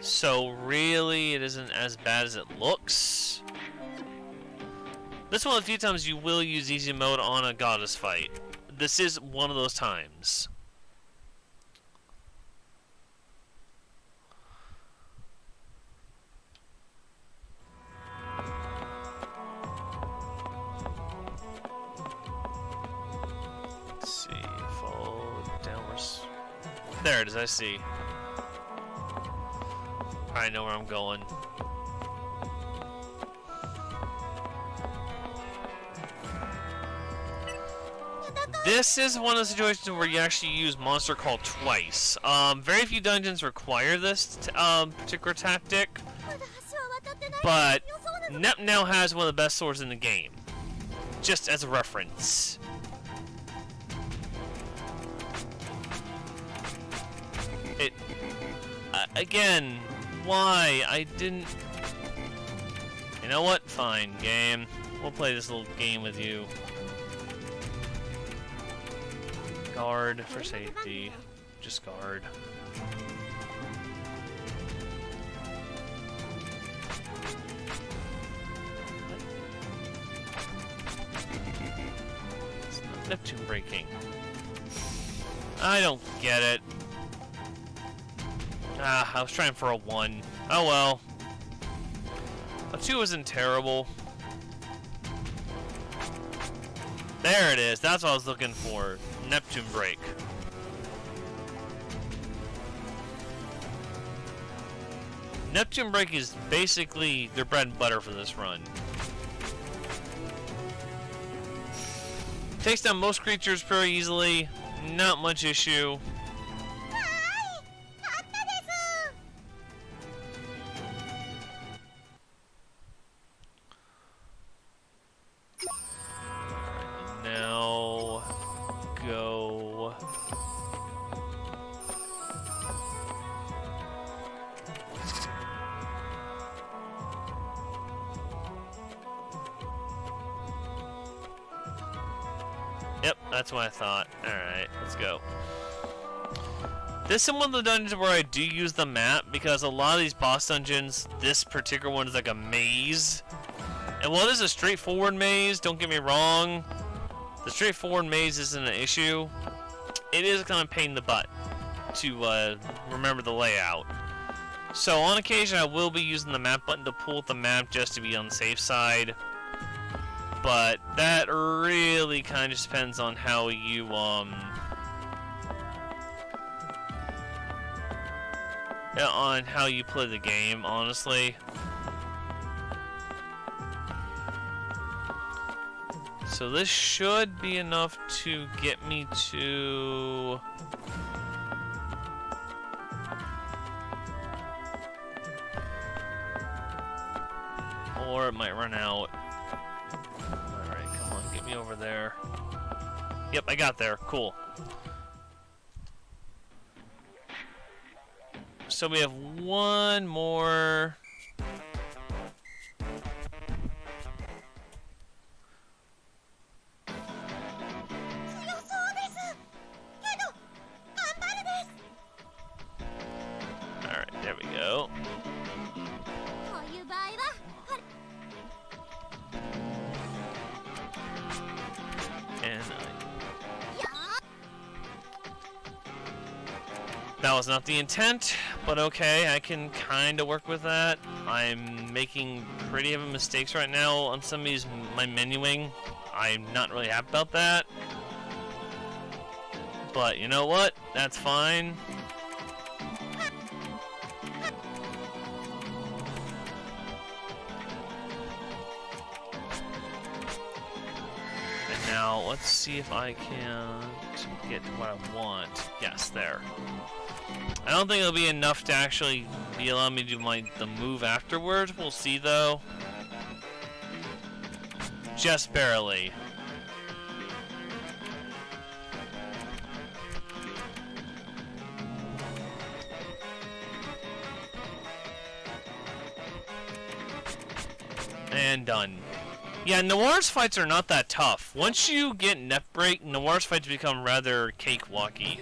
Speaker 1: So really, it isn't as bad as it looks. This one, a few times you will use easy mode on a goddess fight. This is one of those times. Let's see, follow downwards. There it is, I see. I know where I'm going. This is one of the situations where you actually use Monster Call twice. Very few dungeons require this particular tactic, but Nep now has one of the best swords in the game. Just as a reference. Again, why? I didn't... You know what? Fine, game. We'll play this little game with you. Guard for safety. Just guard. It's not Neptune breaking. I don't get it. Ah, I was trying for a 1. Oh well. A 2 isn't terrible. There it is. That's what I was looking for. Neptune break. Neptune break is basically their bread and butter for this run. Takes down most creatures pretty easily. Not much issue. Yep, that's what I thought. Alright, let's go. This is one of the dungeons where I do use the map, because a lot of these boss dungeons, this particular one is like a maze. And while this is a straightforward maze, don't get me wrong, the straightforward maze isn't an issue. It is kind of a pain in the butt to remember the layout. So on occasion I will be using the map button to pull up the map just to be on the safe side. But that really kind of just depends on how you, on how you play the game, honestly. So this should be enough to get me to... Or it might run out. Get me over there. Yep, I got there. Cool. So we have one more. Alright, there we go. That was not the intent, but okay, I can kind of work with that. I'm making pretty heavy mistakes right now on some of these, my menuing. I'm not really happy about that. But you know what? That's fine. And now, let's see if I can get what I want. Yes, there. I don't think it'll be enough to actually be allowing me to do the move afterwards. We'll see though. Just barely. And done. Yeah, Noir's fights are not that tough. Once you get Nep break, Noir's fights become rather cakewalky.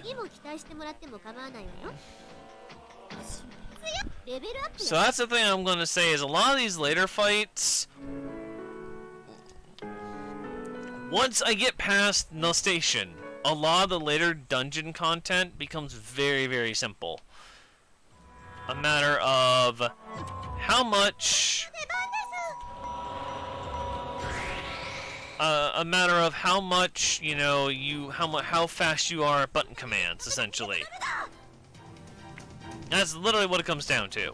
Speaker 1: So that's the thing I'm gonna say is a lot of these later fights, once I get past the station, a lot of the later dungeon content becomes very, very simple. A matter of how much you know, how fast you are at button commands, essentially. That's literally what it comes down to.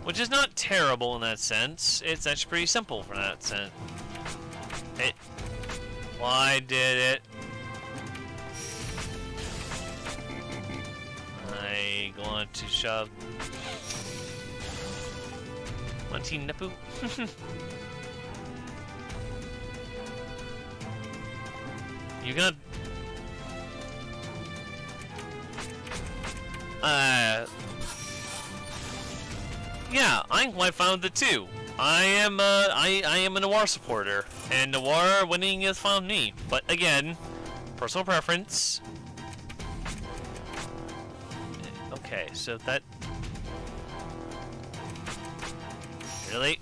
Speaker 1: Which is not terrible in that sense. It's actually pretty simple for that sense. Hey. Why did it? I want to shove. One team Nepu. You gonna? Yeah, I'm quite fine with it too. I am a Noir supporter, and Noir winning is fine with me. But again, personal preference. Okay, so that really.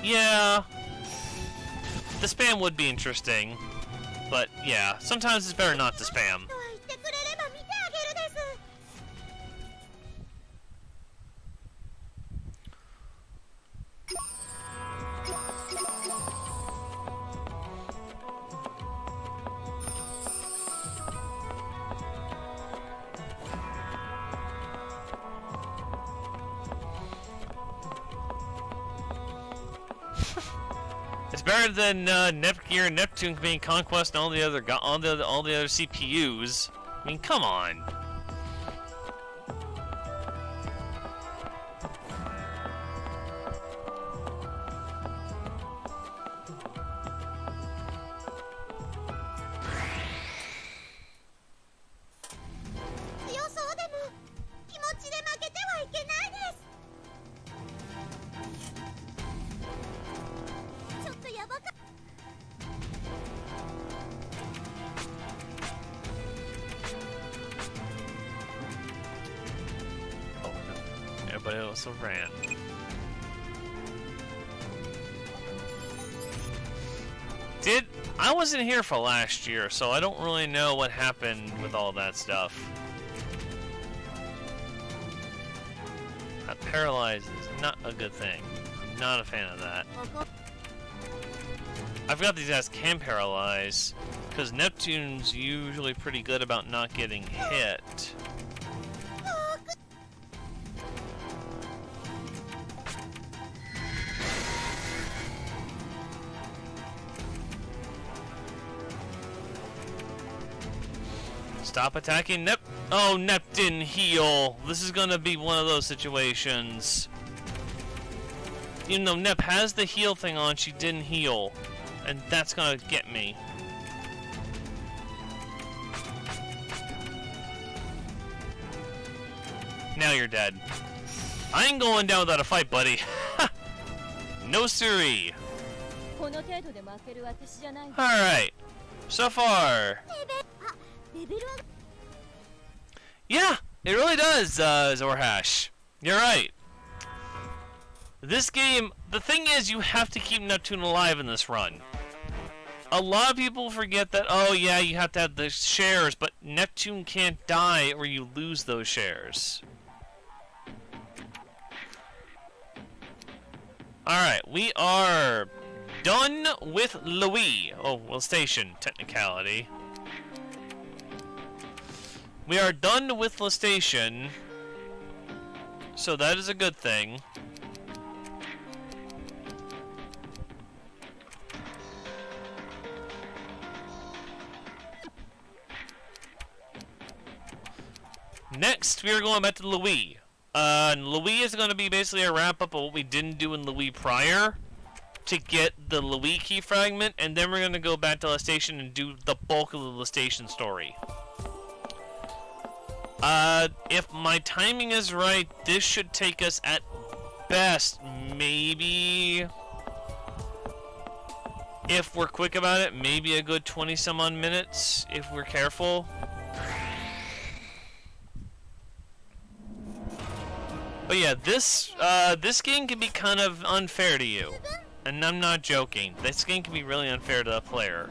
Speaker 1: Yeah, the spam would be interesting, but yeah, sometimes it's better not to spam.
Speaker 2: とは言ってくれれば見てあげるです。
Speaker 1: It's better than Nepgear and Neptune being Conquest and all the other CPUs. I mean, come on. But it also ran. I wasn't here for last year, so I don't really know what happened with all that stuff. That paralyzed is not a good thing. I'm not a fan of that. I forgot these guys can paralyze, because Neptune's usually pretty good about not getting hit. Stop attacking Nep. Oh, Nep didn't heal. This is gonna be one of those situations. Even though Nep has the heal thing on, she didn't heal. And that's gonna get me. Now you're dead. I ain't going down without a fight, buddy. No siree. Alright. So far. Yeah, it really does, Zorhash. You're right. This game, the thing is, you have to keep Neptune alive in this run. A lot of people forget that, oh yeah, you have to have the shares, but Neptune can't die or you lose those shares. Alright, we are done with Louis. Oh, well, station, technicality. We are done with the station, so that is a good thing. Next, we are going back to Louis. Louis is going to be basically a wrap-up of what we didn't do in Louis prior to get the Louis key fragment, and then we're going to go back to the station and do the bulk of the station story. If my timing is right, this should take us at best, maybe, if we're quick about it, maybe a good 20 some odd minutes, if we're careful. But yeah, this game can be kind of unfair to you. And I'm not joking. This game can be really unfair to the player.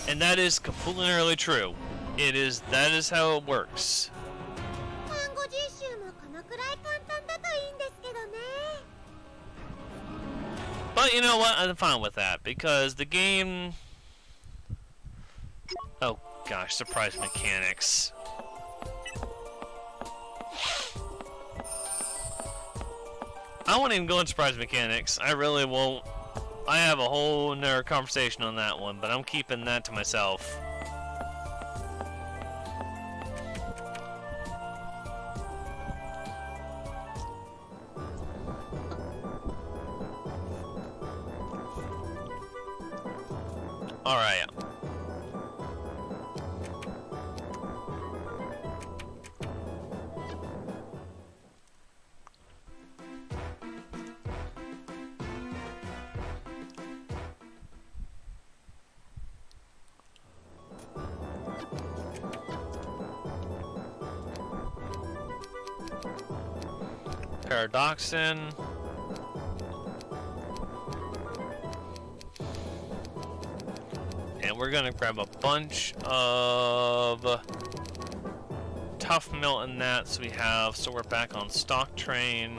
Speaker 1: And that is completely and utterly true. That is how it works. know what? I'm fine with that because the game. Oh gosh, surprise mechanics. I won't even go into surprise mechanics. I really won't. I have a whole nother conversation on that one, but I'm keeping that to myself. Alright. Paradoxin. And we're gonna grab a bunch of tough melt in that so we're back on stock train.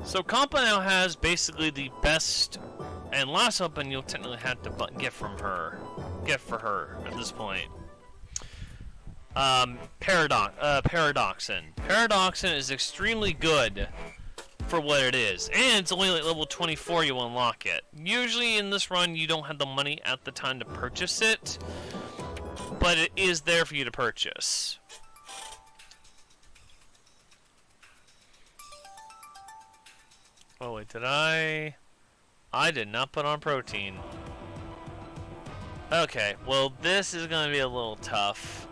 Speaker 1: So Compa now has basically the best, and last weapon you'll technically have to get for her at this point. Paradoxin. Paradoxin is extremely good for what it is, and it's only like level 24 you unlock it. Usually in this run you don't have the money at the time to purchase it, but it is there for you to purchase. Oh wait, did I did not put on protein. Okay, well this is gonna be a little tough.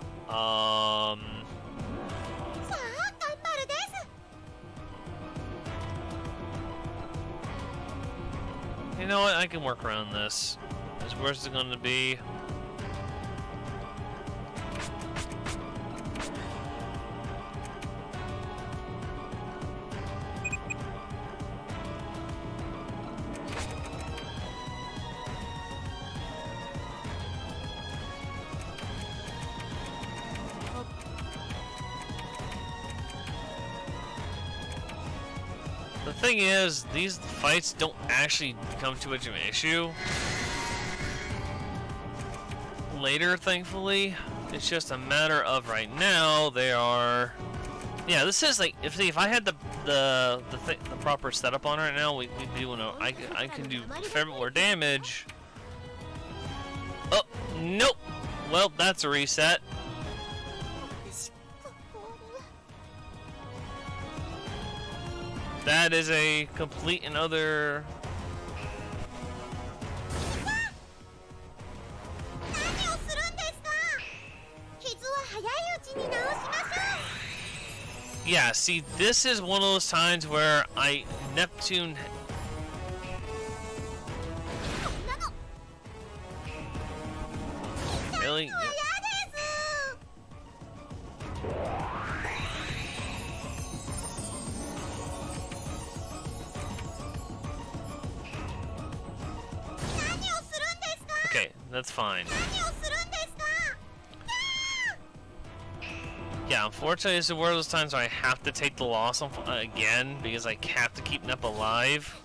Speaker 1: You know what, I can work around this. As worse as it's gonna be. The thing is, these fights don't actually become too much of an issue later, thankfully. It's just a matter of right now they are. Yeah, this is like if I had the proper setup on right now, we'd be doing I can do a fair bit more damage. Oh nope. Well, that's a reset. That is a complete and utter. Yeah, see, this is one of those times where Neptune. Really? Okay, that's fine. Yeah, unfortunately, this is one of those times where I have to take the loss again because I have to keep Nep alive.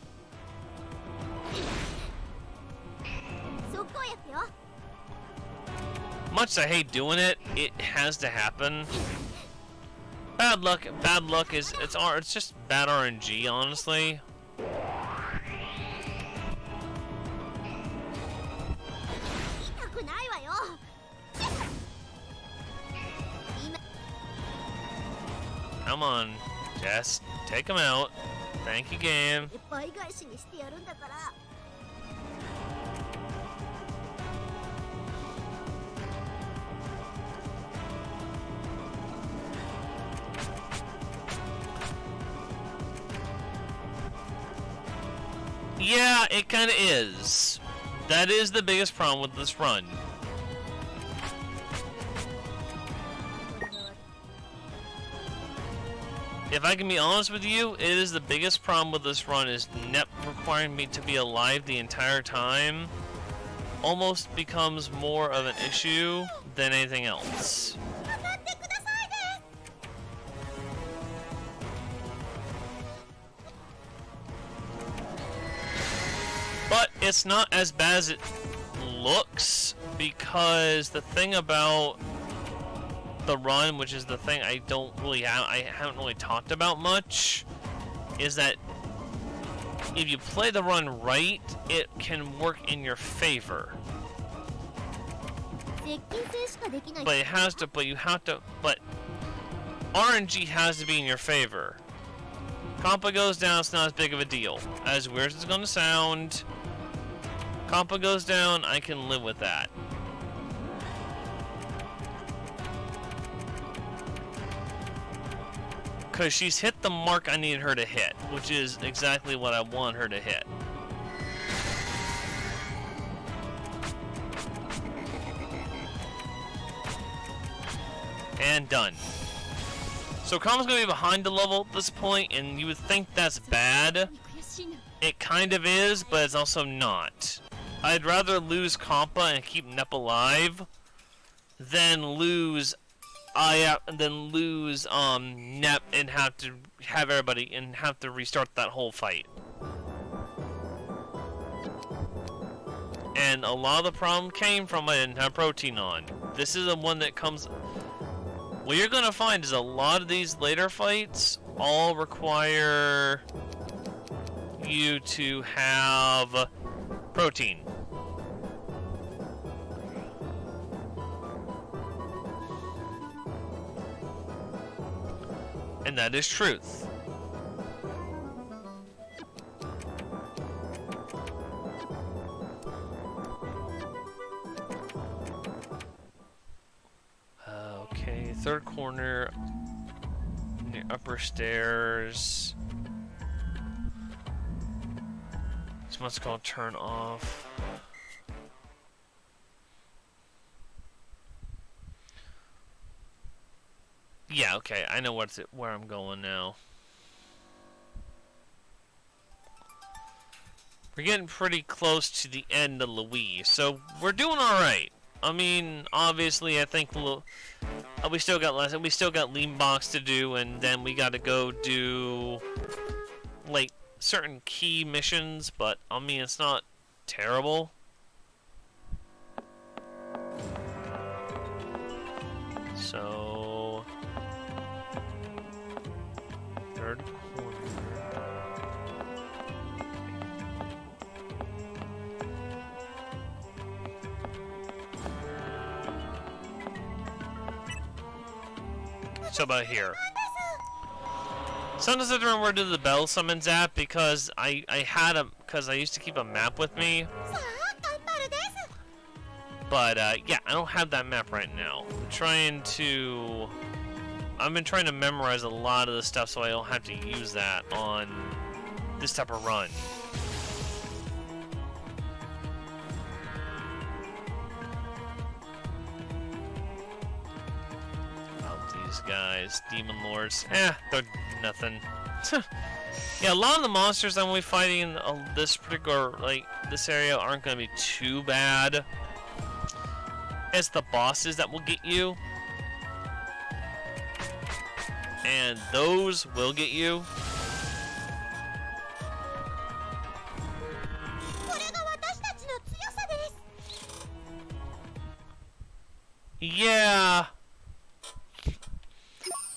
Speaker 1: Much as I hate doing it, it has to happen. Bad luck. Bad luck is it's just bad RNG, honestly. Come on, just take him out. Thank you, game. Yeah, it kind of is. That is the biggest problem with this run. if I can be honest with you, it is the biggest problem with this run is Nep requiring me to be alive the entire time almost becomes more of an issue than anything else.
Speaker 2: 当たってくださいです。
Speaker 1: But it's not as bad as it looks, because the thing about the run, which is the thing I haven't really talked about much, is that if you play the run right, it can work in your favor.
Speaker 2: 接近戦しかできない。
Speaker 1: But RNG has to be in your favor. Compa goes down, it's not as big of a deal. As weird as it's gonna sound, Compa goes down, I can live with that. Because she's hit the mark I needed her to hit, which is exactly what I want her to hit. And done. So Com's gonna be behind the level at this point, and you would think that's bad.
Speaker 3: 悔しいな。
Speaker 1: It kind of is, but it's also not. I'd rather lose Compa and keep Nep alive than lose Nep and have to have everybody and have to restart that whole fight. And a lot of the problem came from I didn't have protein on. This is the one that comes. What you're gonna find is a lot of these later fights all require you to have protein. And that is truth. Okay, third corner, near upper stairs. This one's called turn off. Yeah, okay, I know where I'm going now. We're getting pretty close to the end of Louis, so we're doing all right. I mean, obviously, I think we still got Lean Box to do, and then we got to go do like certain key missions. But I mean, it's not terrible. So, third corner. So about here. Sometimes I don't remember where to do the bell summons at because I used to keep a map with me.
Speaker 2: さあ、頑張るです。
Speaker 1: But yeah, I don't have that map right now. I've been trying to memorize a lot of the stuff so I don't have to use that on this type of run. These guys, Demon Lords, they're nothing. Yeah, a lot of the monsters I'm going to be fighting in this particular, this area aren't going to be too bad. It's the bosses that will get you. And those will get you.
Speaker 2: これが私たちの強さです。
Speaker 1: Yeah.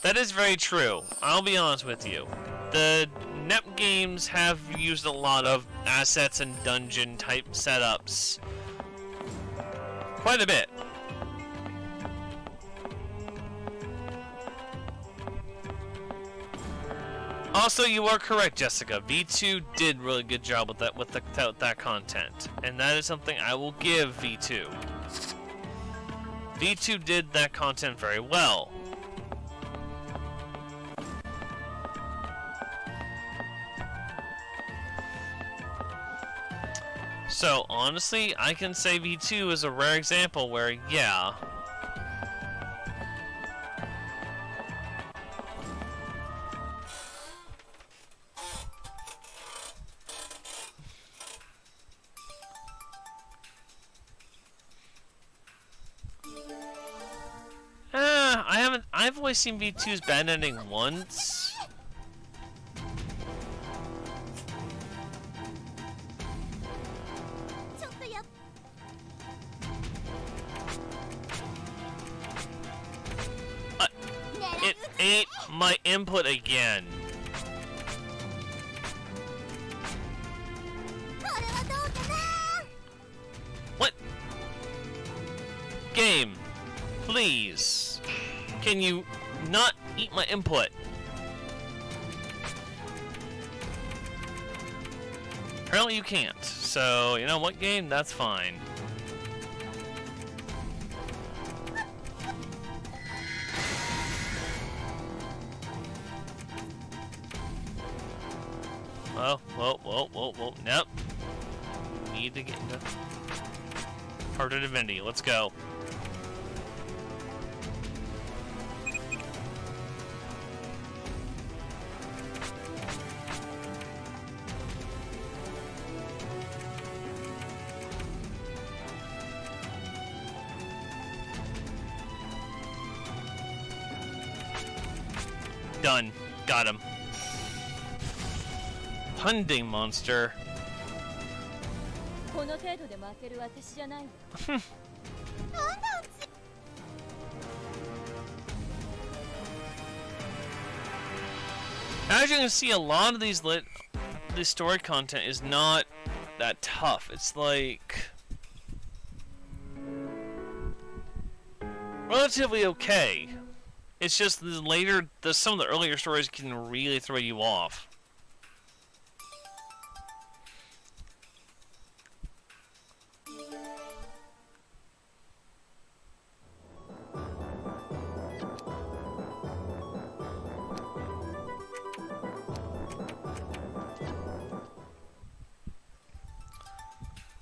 Speaker 1: That is very true. I'll be honest with you. The NEP games have used a lot of assets and dungeon type setups. Quite a bit. Also, you are correct, Jessica. V2 did a really good job with that content, and that is something I will give V2. V2 did that content very well. So, honestly, I can say V2 is a rare example where, yeah. I've always seen V2's bad ending once. It ate my input again. What? Game, please. Can you not eat my input? Apparently you can't. So, you know what, game? That's fine. Whoa. Nope. Need to get into Heart of Divinity. Let's go. Done. Got him. Hunting monster. As you can see, a lot of these story content is not that tough. It's like relatively okay. It's just some of the earlier stories can really throw you off.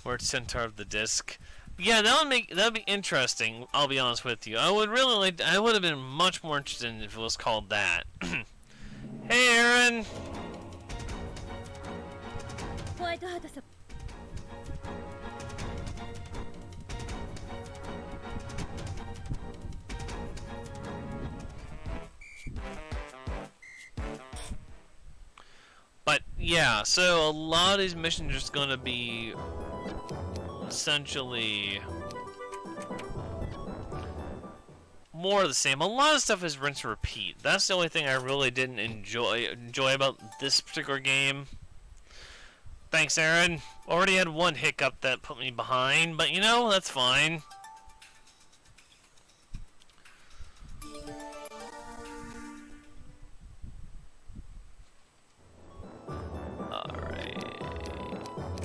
Speaker 1: Word center of the disc. Yeah, that'd be interesting. I'll be honest with you. I would have been much more interested if it was called that. Hey, Aaron. But yeah, so a lot of these missions are just gonna be essentially more of the same. A lot of stuff is rinse and repeat. That's the only thing I really didn't enjoy about this particular game. Thanks, Aaron. Already had one hiccup that put me behind, but you know, that's fine. Alright.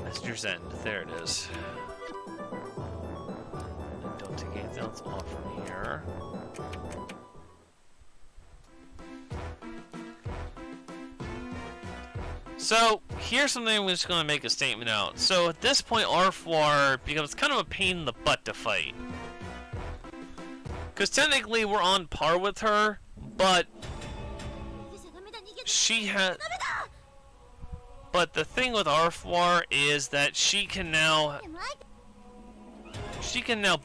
Speaker 1: Messenger's End. There it is. And don't take anything else off from here. So, here's something I'm just going to make a statement out. So, at this point, R4 becomes kind of a pain in the butt to fight. Because technically, we're on par with her, but she has... But the thing with R4 is that she can now basically, she can now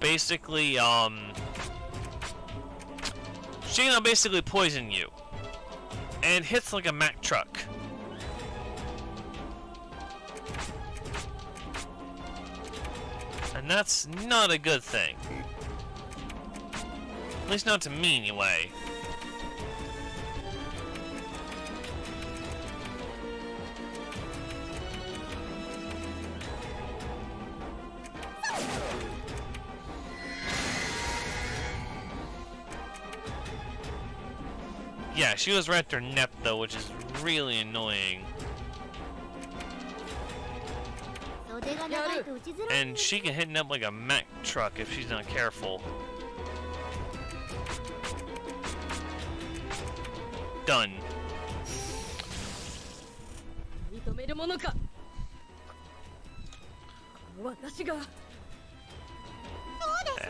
Speaker 1: basically poison you. And hits like a Mack truck. And that's not a good thing. At least not to me, anyway. Yeah, she was right after Nep, though, which is really annoying. And she can hit Nep like a Mack truck if she's not careful. Done.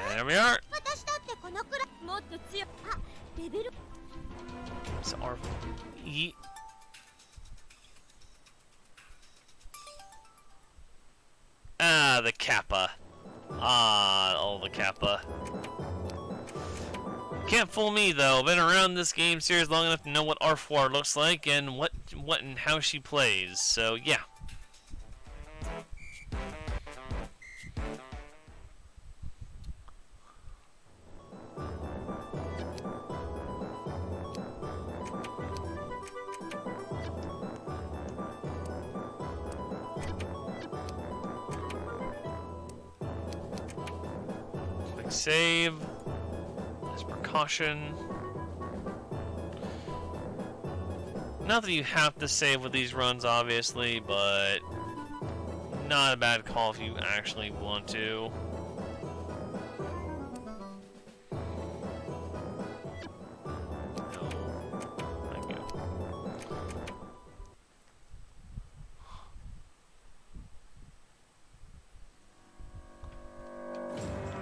Speaker 1: There we are. So our the Kappa. Oh, the Kappa. Can't fool me though. I've been around this game series long enough to know what R4 looks like and what and how she plays. So yeah. Click save. As precaution. Not that you have to save with these runs, obviously, but not a bad call if you actually want to. No. Thank you.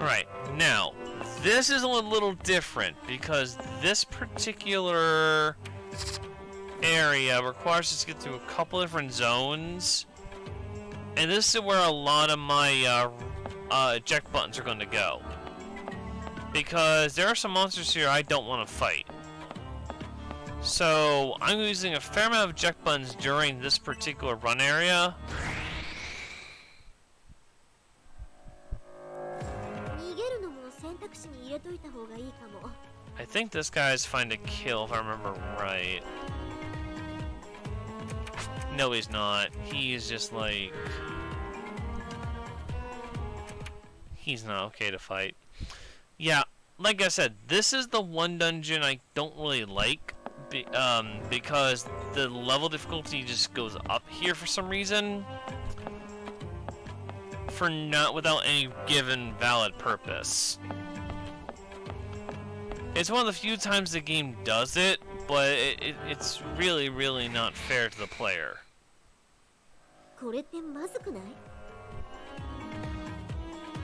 Speaker 1: Alright, now, this is a little different because this particular area requires us to get through a couple different zones, and this is where a lot of my eject buttons are going to go, because there are some monsters here I don't want to fight. So I'm using a fair amount of eject buttons during this particular run area. I think this guy's find a kill if I remember right. No, he's not. He's just like... He's not okay to fight. Yeah, like I said, this is the one dungeon I don't really like. Because the level difficulty just goes up here for some reason. Without any given valid purpose. It's one of the few times the game does it, but it's really, really not fair to the player.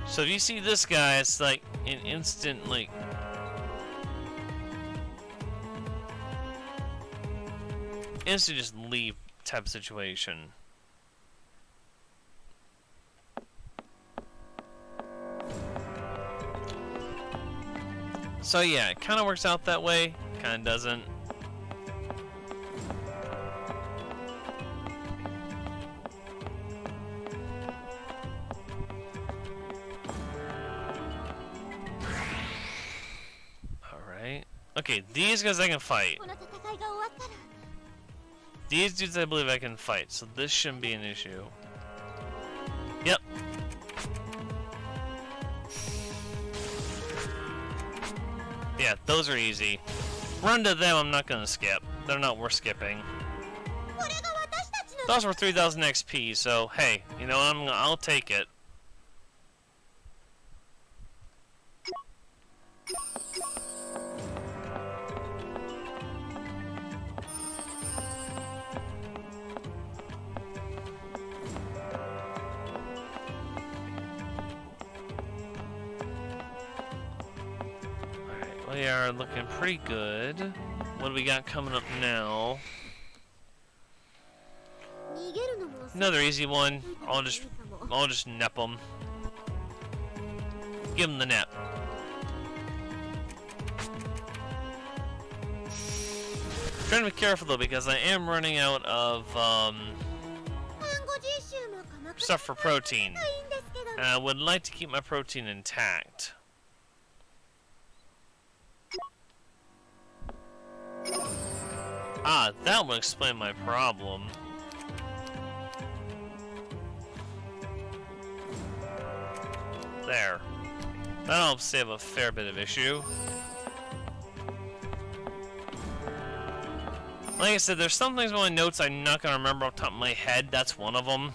Speaker 1: So if you see this guy, it's like an instant, like... instant just leave type of situation. So yeah, it kind of works out that way, kind of doesn't. Alright. Okay, these guys I can fight. These dudes I believe I can fight, so this shouldn't be an issue. Yep. Yeah, those are easy. Run to them, I'm not gonna skip. They're not worth skipping. Those were 3,000 XP, so hey, you know, I'll take it. We are looking pretty good. What do we got coming up now? Another easy one. I'll just nep them. Give them the nep. Trying to be careful though, because I am running out of stuff for protein, and I would like to keep my protein intact. Ah, that would explain my problem. There. That'll help save a fair bit of issue. Like I said, there's some things in my notes I'm not going to remember off the top of my head. That's one of them.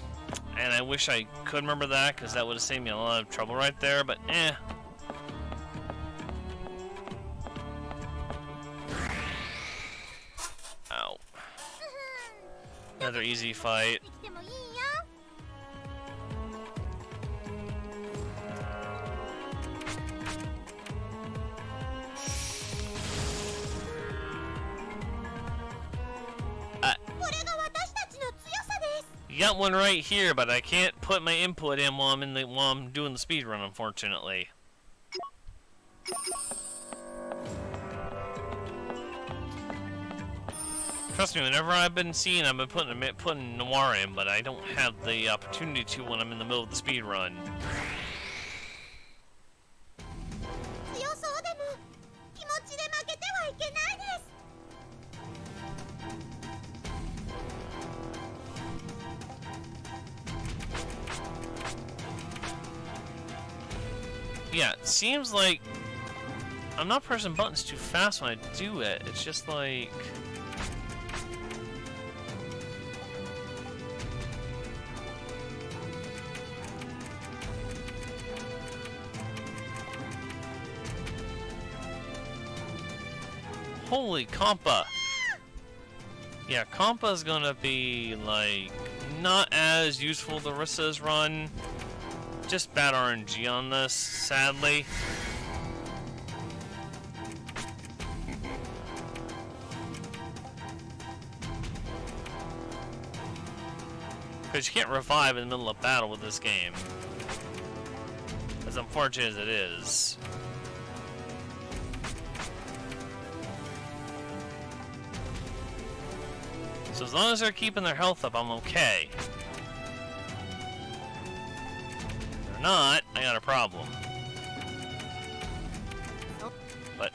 Speaker 1: And I wish I could remember that, because that would have saved me a lot of trouble right there, but eh. Ow. Another easy fight. You got one right here, but I can't put my input in while I'm doing the speed run, unfortunately. Trust me, whenever I've been seeing, I've been putting Noir in, but I don't have the opportunity to when I'm in the middle of the speed run.
Speaker 2: 強そうでも気持ちで負けてはいけないです。
Speaker 1: Yeah, it seems like I'm not pressing buttons too fast when I do it. It's just like... Holy Compa! Yeah, Compa's gonna be, like, not as useful the Rissa's run. Just bad RNG on this, sadly. Because you can't revive in the middle of battle with this game. As unfortunate as it is. So as long as they're keeping their health up, I'm okay. If they're not, I got a problem. But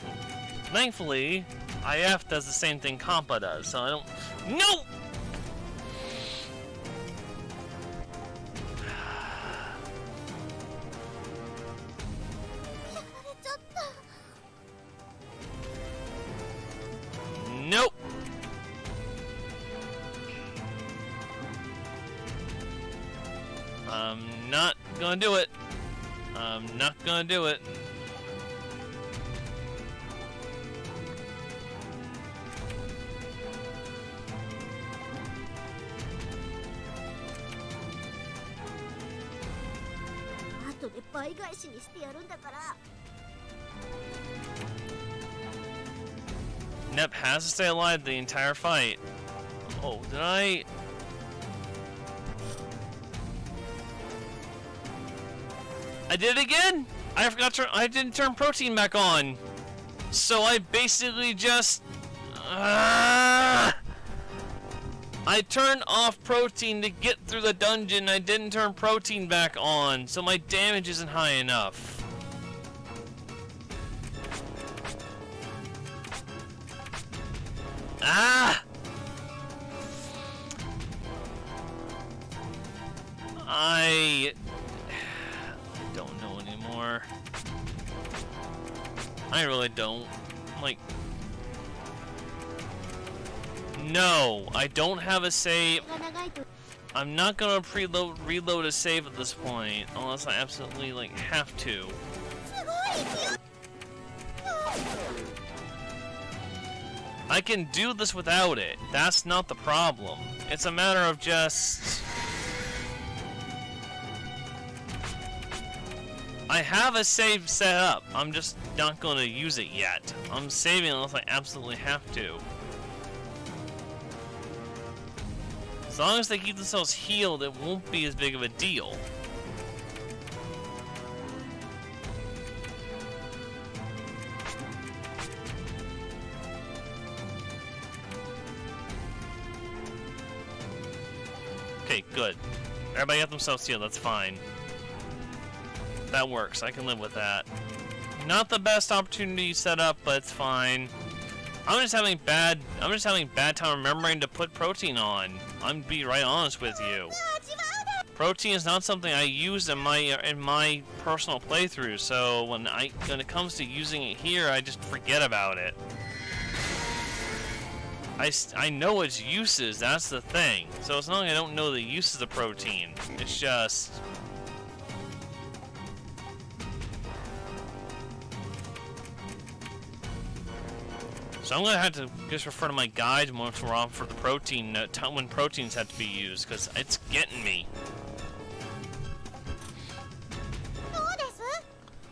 Speaker 1: thankfully, IF does the same thing Compa does, so I don't... No! Nope! I'm not gonna do it. I'm not gonna do it. Nep has to stay alive the entire fight. Oh, did I... I did it again! I forgot to... I didn't turn protein back on. So I basically just... I turned off protein to get through the dungeon. I didn't turn protein back on. So my damage isn't high enough. Ah! I don't know anymore. I really don't. Like... No! I don't have a save. I'm not gonna reload a save at this point, unless I absolutely, like, have to. I can do this without it. That's not the problem. It's a matter of just... I have a save set up. I'm just not going to use it yet. I'm saving unless I absolutely have to. As long as they keep themselves healed, it won't be as big of a deal. Okay, good. Everybody got themselves healed, that's fine. That works, I can live with that. Not the best opportunity set up, but it's fine. I'm just having bad time remembering to put protein on. I'm gonna be right honest with you. Protein is not something I use in my personal playthrough, so when it comes to using it here, I just forget about it. I know its uses, that's the thing. So it's not like I don't know the uses of protein. It's just... So I'm gonna have to just refer to my guides once we're on for the protein, when proteins have to be used, because it's getting me.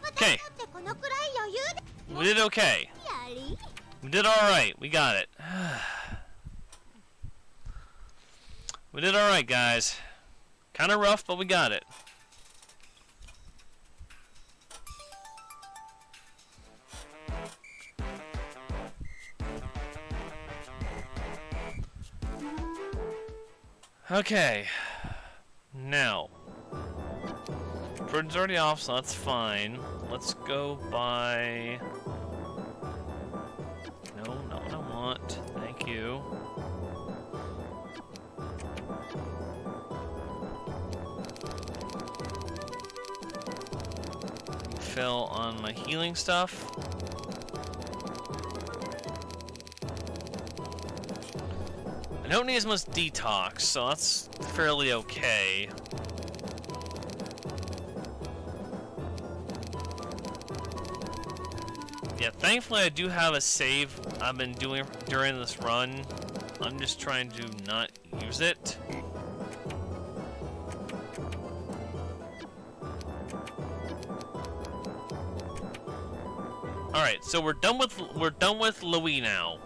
Speaker 1: Okay. We did okay. We did alright. We got it. We did alright, guys. Kinda rough, but we got it. Okay. Now. Burden's already off, so that's fine. Let's go by... No, not what I want. Thank you. Fill on my healing stuff. I don't need as much detox, so that's fairly okay. Yeah, thankfully I do have a save I've been doing during this run. I'm just trying to not use it. Alright, so we're done with Louis now.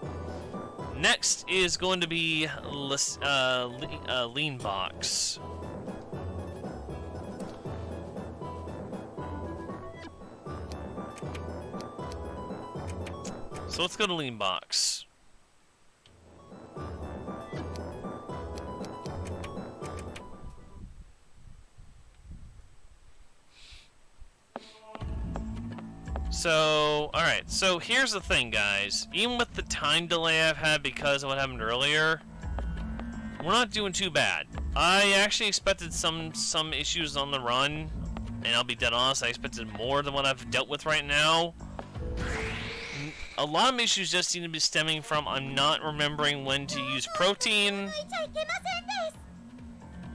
Speaker 1: Next is going to be Lean Box. So let's go to Lean Box. So, alright, so here's the thing, guys. Even with the time delay I've had because of what happened earlier, we're not doing too bad. I actually expected some issues on the run, and I'll be dead honest, I expected more than what I've dealt with right now. A lot of issues just seem to be stemming from I'm not remembering when to use protein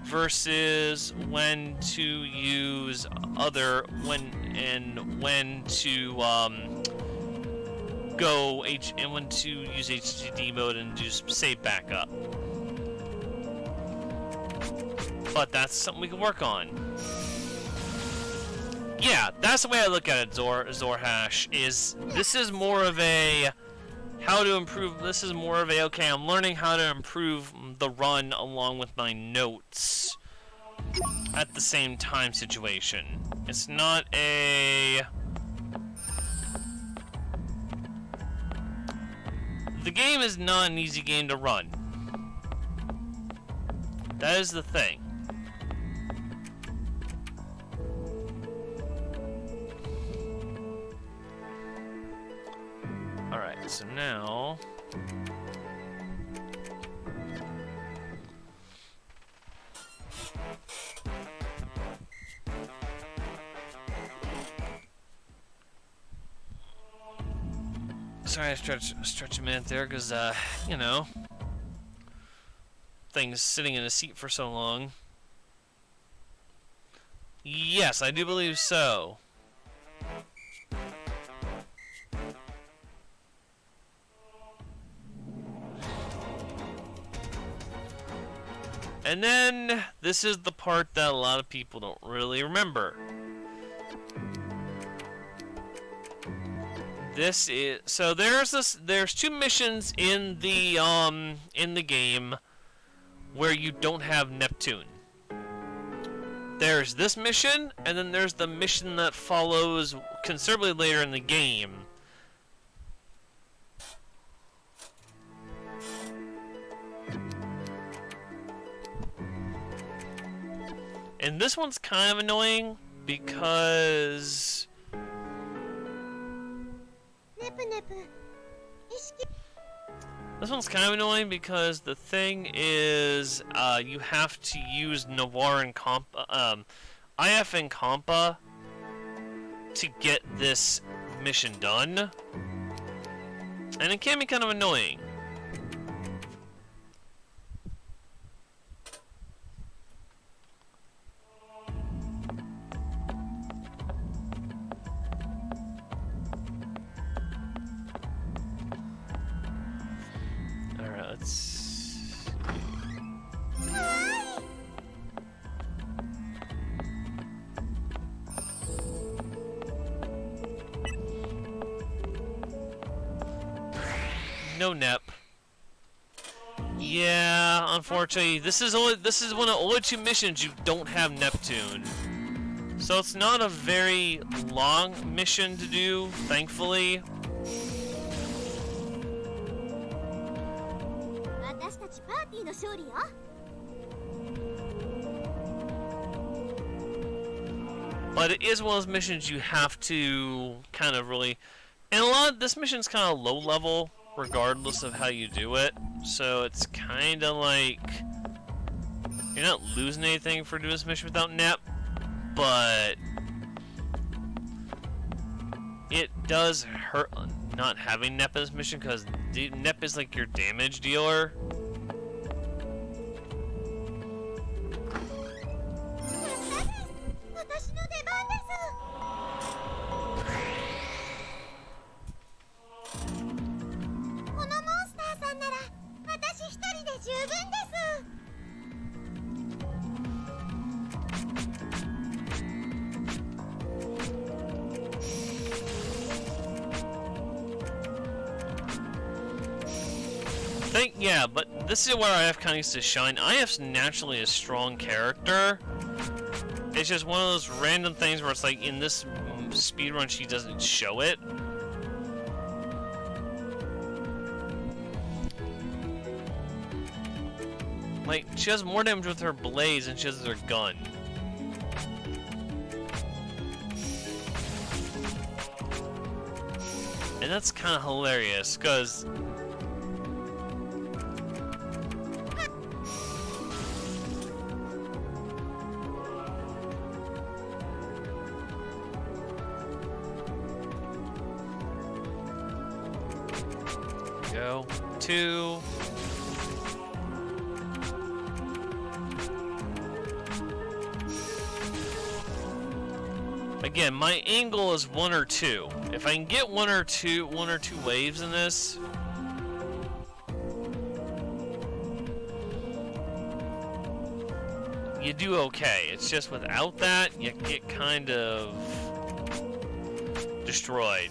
Speaker 1: versus when to use when to when to use HDD mode and just save back up. But that's something we can work on. Yeah, that's the way I look at it, Zorhash, is this is more of a how to improve, this is more of a, okay, I'm learning how to improve the run along with my notes at the same time situation. It's not a... The game is not an easy game to run. That is the thing. Alright, so now... Sorry I stretch a minute there, because, you know, things sitting in a seat for so long. Yes, I do believe so. And then, this is the part that a lot of people don't really remember. This is, so there's two missions in the game where you don't have Neptune. There's this mission, and then there's the mission that follows considerably later in the game. And this one's kind of annoying because the thing is, you have to use Navarre and IF and Compa to get this mission done, and it can be kind of annoying. No Nep. Yeah, unfortunately, this is one of the only two missions you don't have Neptune. So it's not a very long mission to do, thankfully. But it is one of those missions you have to kind of really... And this mission's kind of low level, regardless of how you do it. So it's kind of like... You're not losing anything for doing this mission without Nep, but... It does hurt not having Nep in this mission, because Nep is like your damage dealer. Yeah, but this is where IF kind of needs to shine. IF's naturally a strong character. It's just one of those random things where it's like in this speedrun she doesn't show it. Like, she has more damage with her blades than she does with her gun. And that's kind of hilarious, because... Go. 2. Again, my angle is 1 or 2. If I can get one or two waves in this, you do okay. It's just without that, you get kind of destroyed.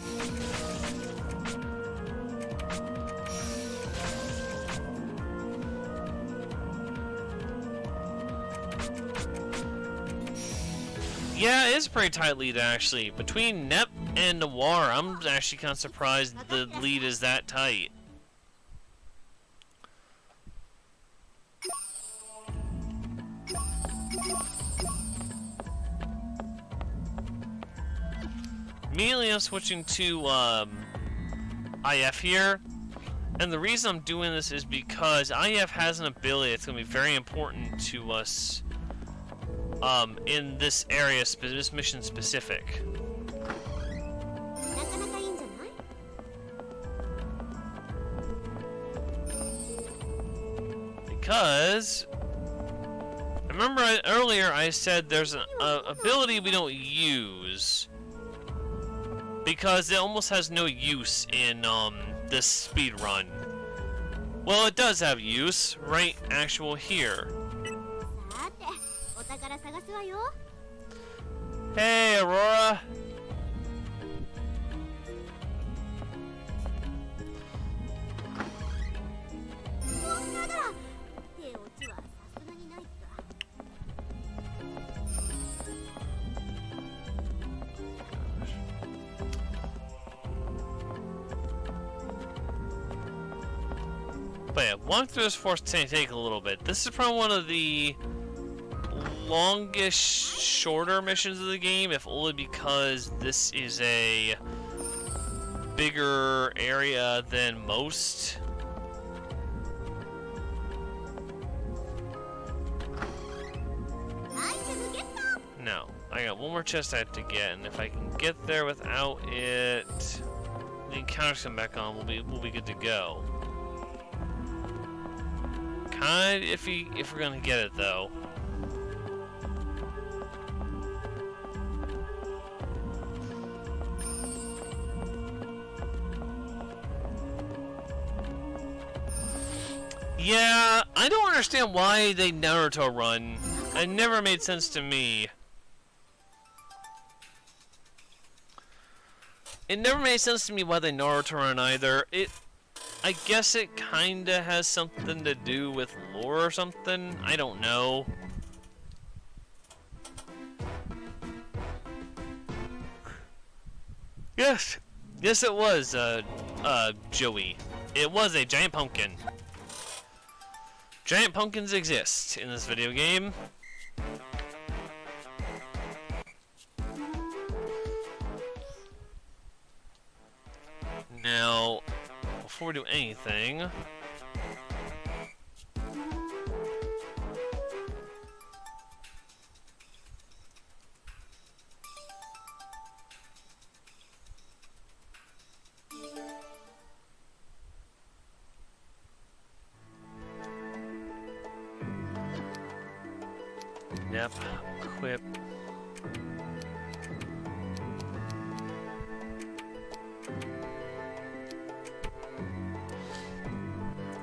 Speaker 1: Yeah, it is a pretty tight lead, actually. Between Nep and Noir, I'm actually kind of surprised the lead is that tight. Immediately I'm switching to IF here. And the reason I'm doing this is because IF has an ability that's going to be very important to us in this area, this mission specific. Because, remember earlier I said there's an ability we don't use because it almost has no use in this speed run. Well, it does have use, right actual here. Hey, Aurora! But yeah, walking through this forest can take a little bit. This is probably one of the longest, shorter missions of the game, if only because this is a bigger area than most. No, I got one more chest I have to get, and if I can get there without it, the encounters come back on, we'll be good to go. Kind of iffy if we're gonna get it though. Yeah, I don't understand why they Naruto run. It never made sense to me. It never made sense to me why they Naruto run either. I guess it kinda has something to do with lore or something. I don't know. Yes, it was, Joey. It was a giant pumpkin. Giant pumpkins exist in this video game. Now, before we do anything, Nep, equip.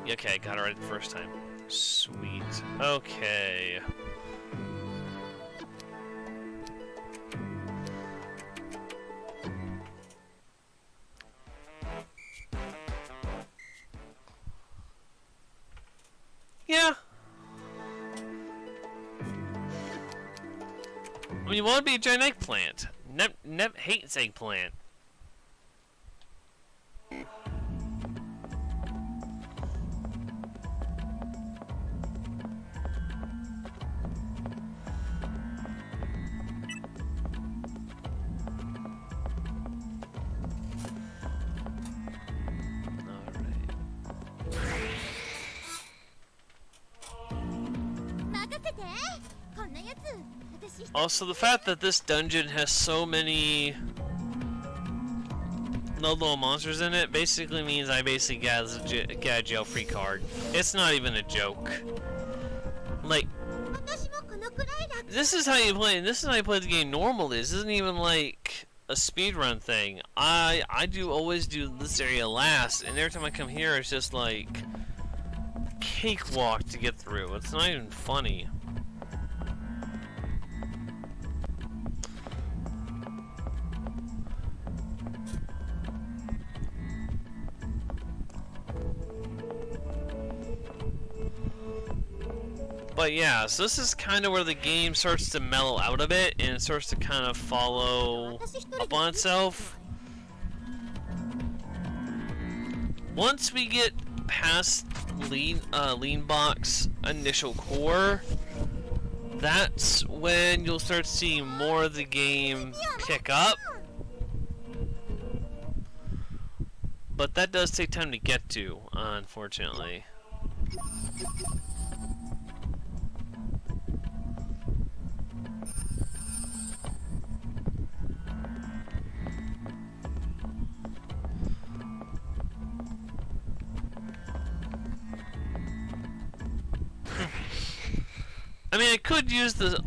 Speaker 1: Okay, got it right the first time. Sweet. Okay. Yeah. I mean, you want to be a giant eggplant. Nep hates eggplant. Also, the fact that this dungeon has so many little monsters in it basically means I basically get a jail-free card. It's not even a joke. Like, this is how you play. This is how you play the game normally. This isn't even like a speedrun thing. I always do this area last, and every time I come here, it's just like cakewalk to get through. It's not even funny. But yeah, so this is kind of where the game starts to mellow out a bit, and it starts to kind of follow up on itself. Once we get past lean box initial core, that's when you'll start seeing more of the game pick up. But that does take time to get to, unfortunately. I mean, I could use the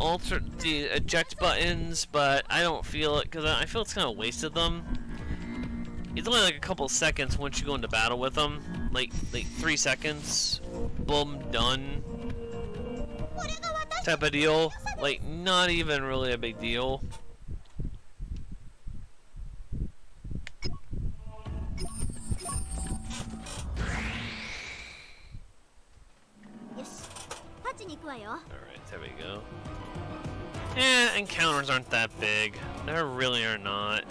Speaker 1: eject buttons, but I don't feel it because I feel it's kind of wasted them. It's only like a couple seconds once you go into battle with them, like 3 seconds, boom, done, type of deal. Like, not even really a big deal. Alright, there we go. Yeah, encounters aren't that big. They really are not.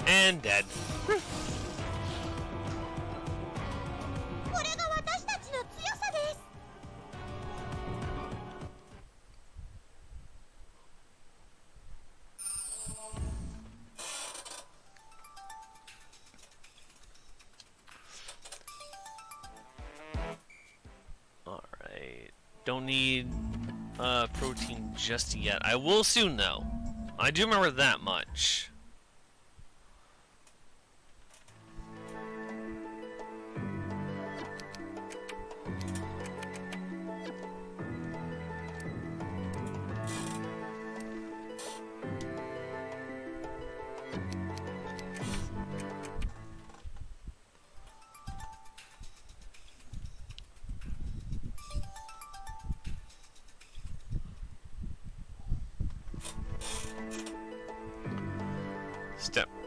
Speaker 1: And dead. Alright. Don't need protein just yet. I will soon though. I do remember that much.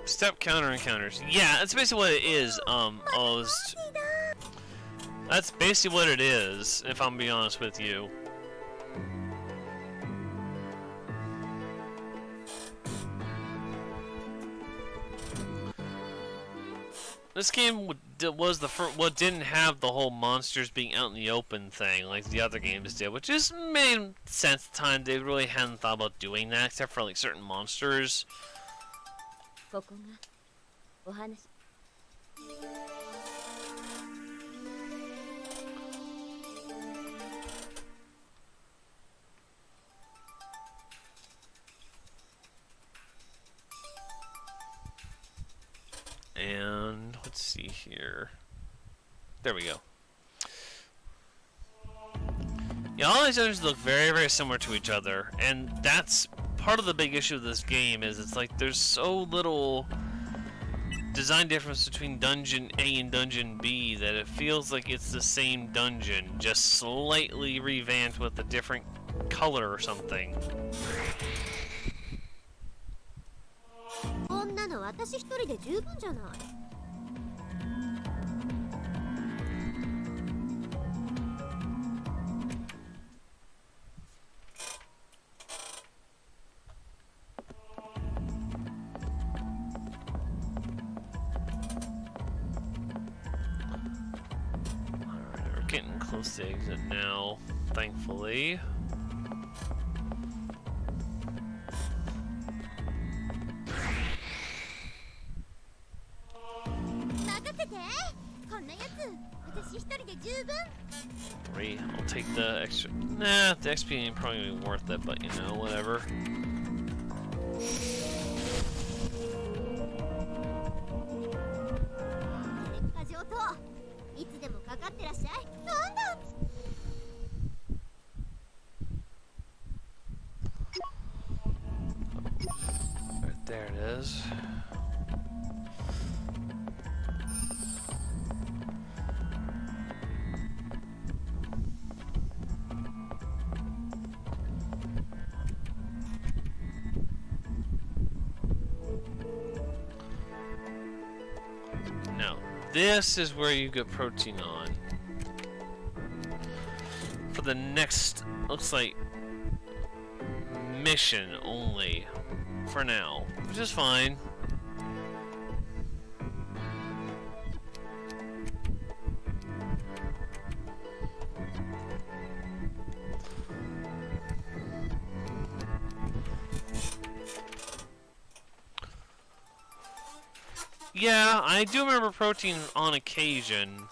Speaker 1: Step counter encounters. Yeah, that's basically what it is, That's basically what it is, if I'm being honest with you. This game was the first, what didn't have the whole monsters being out in the open thing like the other games did, which just made sense at the time. They really hadn't thought about doing that, except for like certain monsters. And let's see here. There we go. Yeah, all these dungeons look very, very similar to each other, and that's part of the big issue of this game. Is it's like there's so little design difference between Dungeon A and Dungeon B that it feels like it's the same dungeon, just slightly revamped with a different color or something.
Speaker 2: こんなの私一人で十分じゃない。
Speaker 1: Alright, we're getting close to exit now, thankfully. Great, I'll take the extra. Nah, the XP ain't probably gonna be worth it, but you know, whatever. Right there it is. This is where you get protein on. For the next, looks like, mission only. For now. Which is fine. Yeah, I do remember protein on occasion.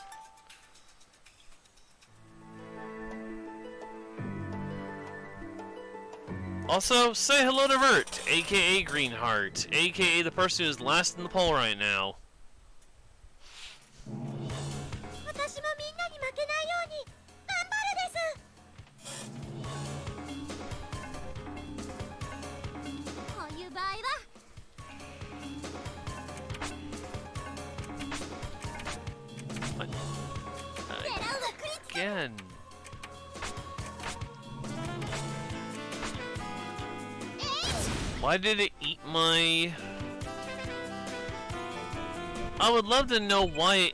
Speaker 1: Also, say hello to Vert, aka Greenheart, aka the person who's last in the poll right now. Again. Why did it eat my... I would love to know why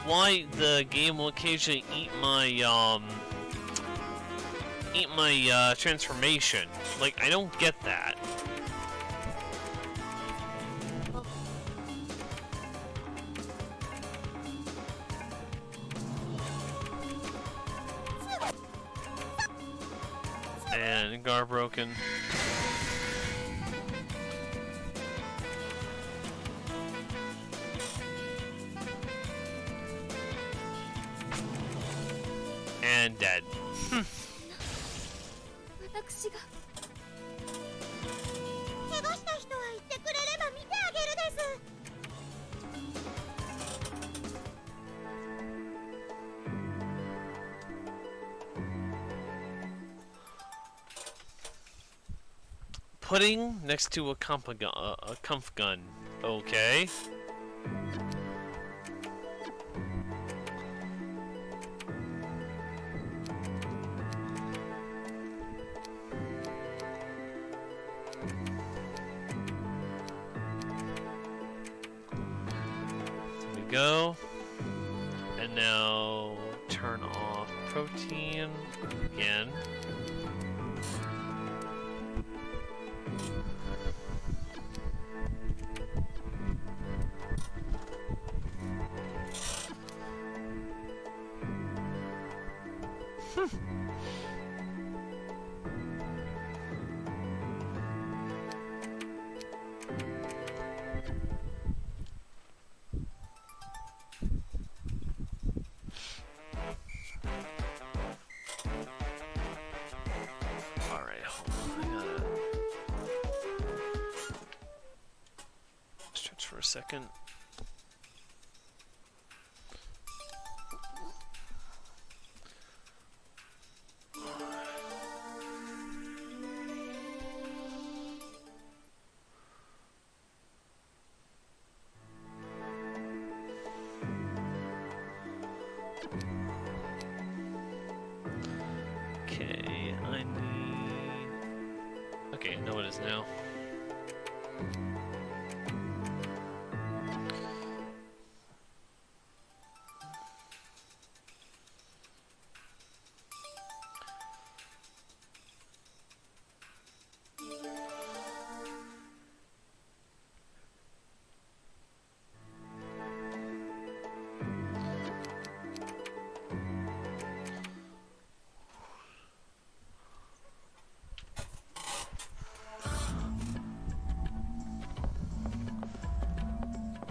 Speaker 1: the game will occasionally eat my transformation. Like, I don't get that. And Gar broken. And dead. Putting next to a comf gun. Okay. There we go. And now turn off protein again. second. Okay, I need... Okay, I know what it is now.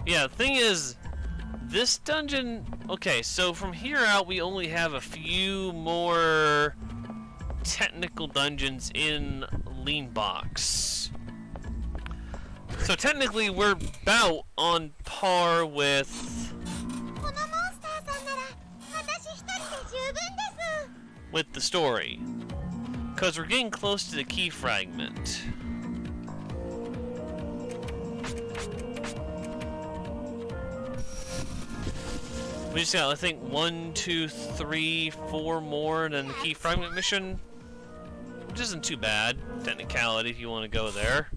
Speaker 1: Yeah, the thing is, this dungeon... Okay, so from here out, we only have a few more technical dungeons in Lean Box. So technically, we're about on par with...
Speaker 2: このモンスターさんなら私一人で十分です。
Speaker 1: with the story. Because we're getting close to the key fragment. We just got, I think, 1, 2, 3, 4 more than the key fragment mission. Which isn't too bad. Technicality, if you want to go there.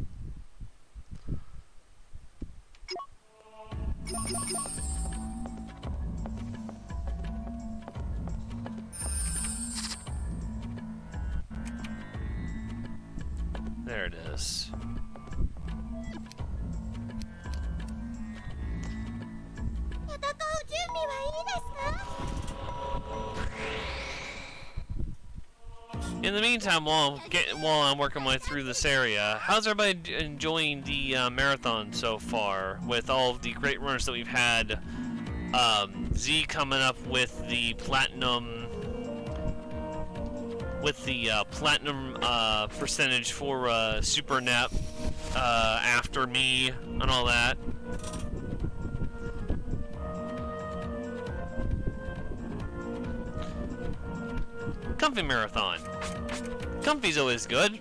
Speaker 1: There it is. In the meantime, while I'm working my way through this area, how's everybody enjoying the marathon so far? With all of the great runners that we've had, Z coming up with the platinum, percentage for Super Nep after me and all that. Comfy marathon. Comfy's always good.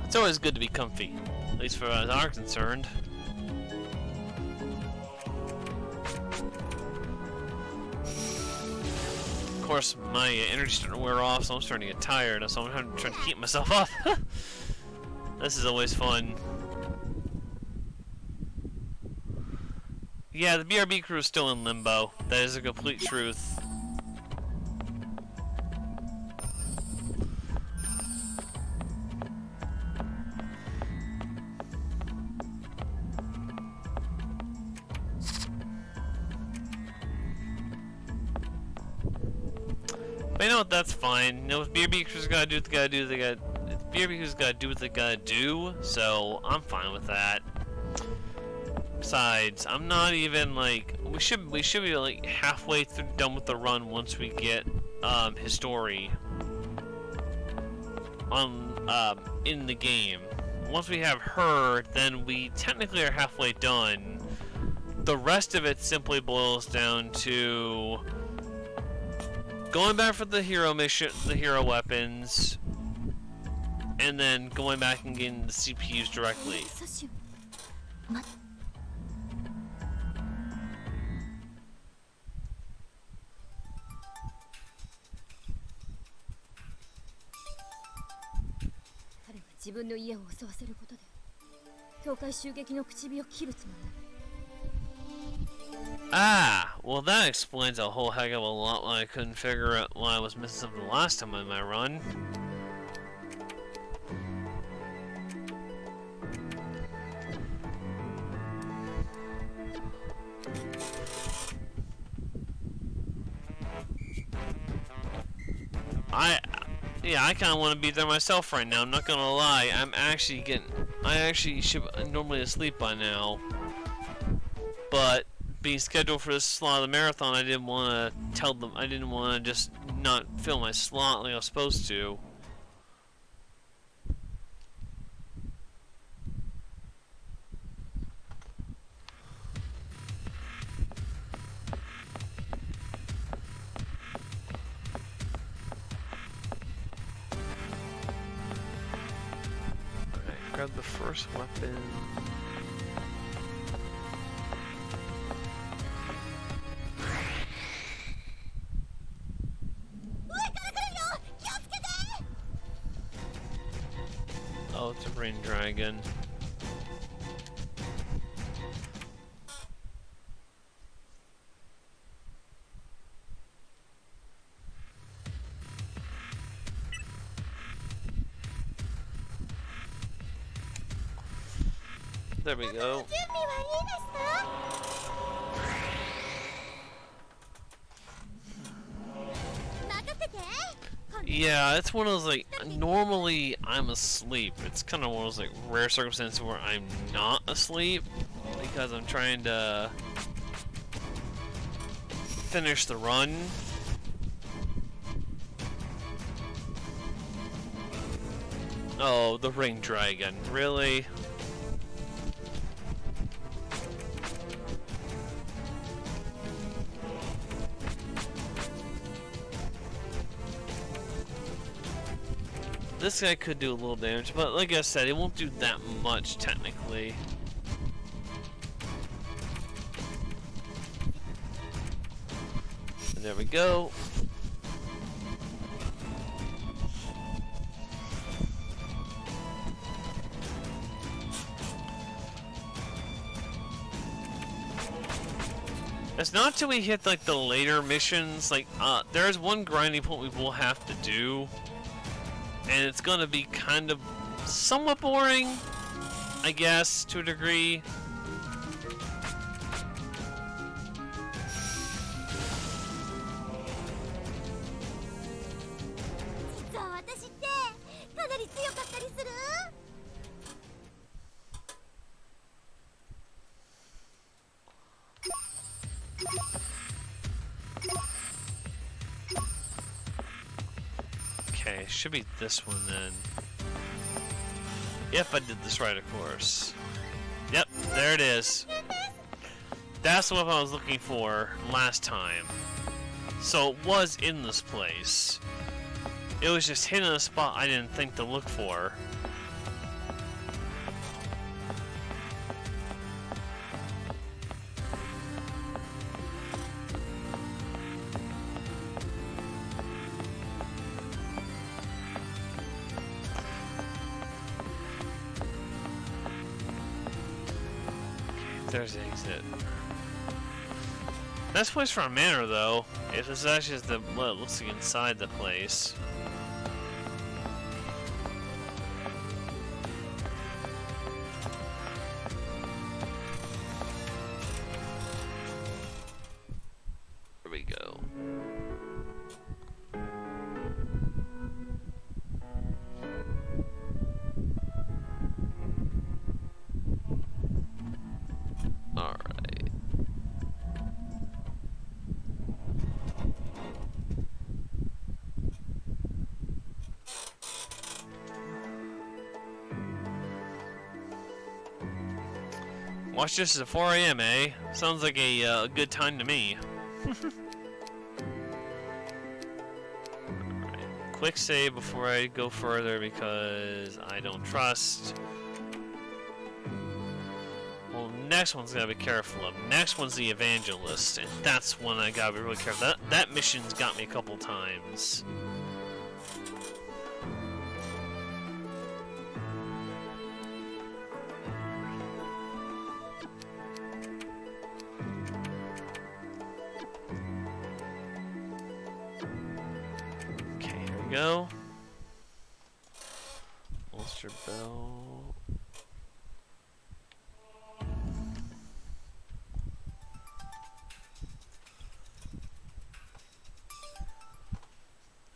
Speaker 1: It's always good to be comfy, at least for as I'm concerned. Of course, my energy's starting to wear off, so I'm starting to get tired, so I'm trying to keep myself up. This is always fun. Yeah, the BRB crew is still in limbo. That is a complete truth. But you know what? That's fine. You know, if BRB crew's gotta do what they gotta do, BRB crew's gotta do what they gotta do. So I'm fine with that. Besides, I'm not even like we should be like halfway through done with the run once we get his story on in the game. Once we have her, then we technically are halfway done. The rest of it simply boils down to going back for the hero mission, the hero weapons, and then going back and getting the CPUs directly. Ah, well that explains a whole heck of a lot why I couldn't figure out why I was missing something last time in my run. Yeah, I kind of want to be there myself right now. I'm not gonna lie. I actually should normally asleep by now. But being scheduled for this slot of the marathon, I didn't want to tell them. I didn't want to just not fill my slot like I was supposed to.
Speaker 4: grab the first weapon. Oh, it's a rain dragon. There we go. Yeah, it's one of those, like, normally I'm asleep. It's kind of one of those, like, rare circumstances where I'm not asleep because I'm trying to finish the run. Oh, the ring dragon, really? This guy could do a little damage, but like I said, it won't do that much technically. And there we go. It's not till we hit like the later missions, like there's one grinding point we will have to do. And it's gonna be kind of somewhat boring, I guess, to a degree. Okay, should be this one then. If I did this right, of course. Yep, there it is. That's the weapon I was looking for last time. So it was in this place. It was just hidden in a spot I didn't think to look for. There's the exit. Nice place for a manor, though. If this actually is what it looks like inside the place. There we go. Alright. Watch this at 4 AM, eh? Sounds like a good time to me. Alright. Quick save before I go further because I don't trust. Next one's gotta be careful of. Next one's the evangelist, and that's one I gotta be really careful. That mission's got me a couple times. Okay, here we go. Ulster Bell.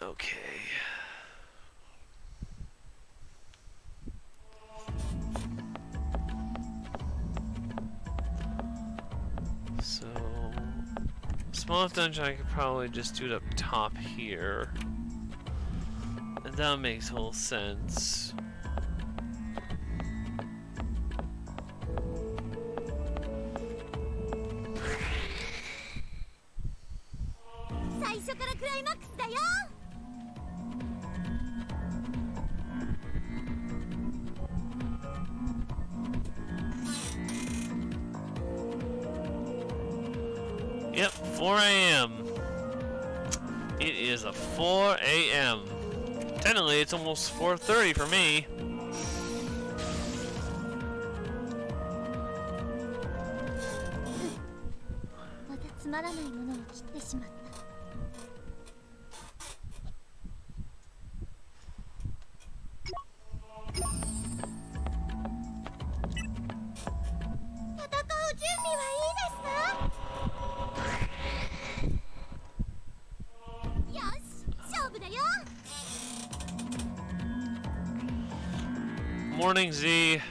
Speaker 4: Okay. So, small dungeon I could probably just do it up top here. And that makes whole sense. Yep, 4 a.m. It is a 4 a.m. Technically, it's almost 4:30 for me.
Speaker 2: またつまらないものを切ってしまった。戦う準備はいいですか？よし、勝負だよ。
Speaker 4: Morning, Z.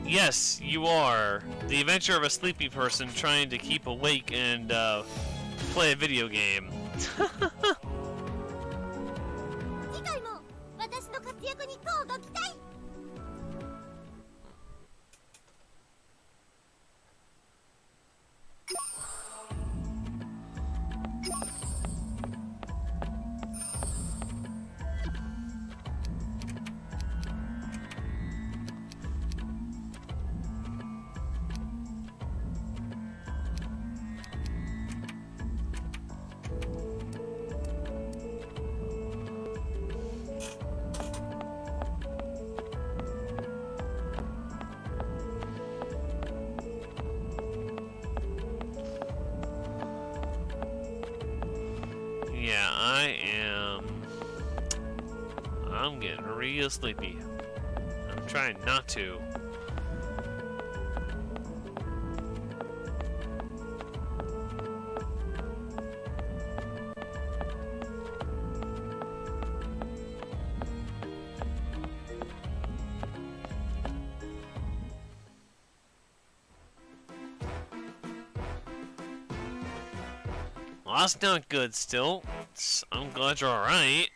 Speaker 4: Yes, you are. The adventure of a sleepy person trying to keep awake and play a video game.
Speaker 2: 次回も私の活躍に乞うご期待。
Speaker 4: Yeah, I'm getting real sleepy. I'm trying not to. Well, that's not good still. I'm glad you're alright.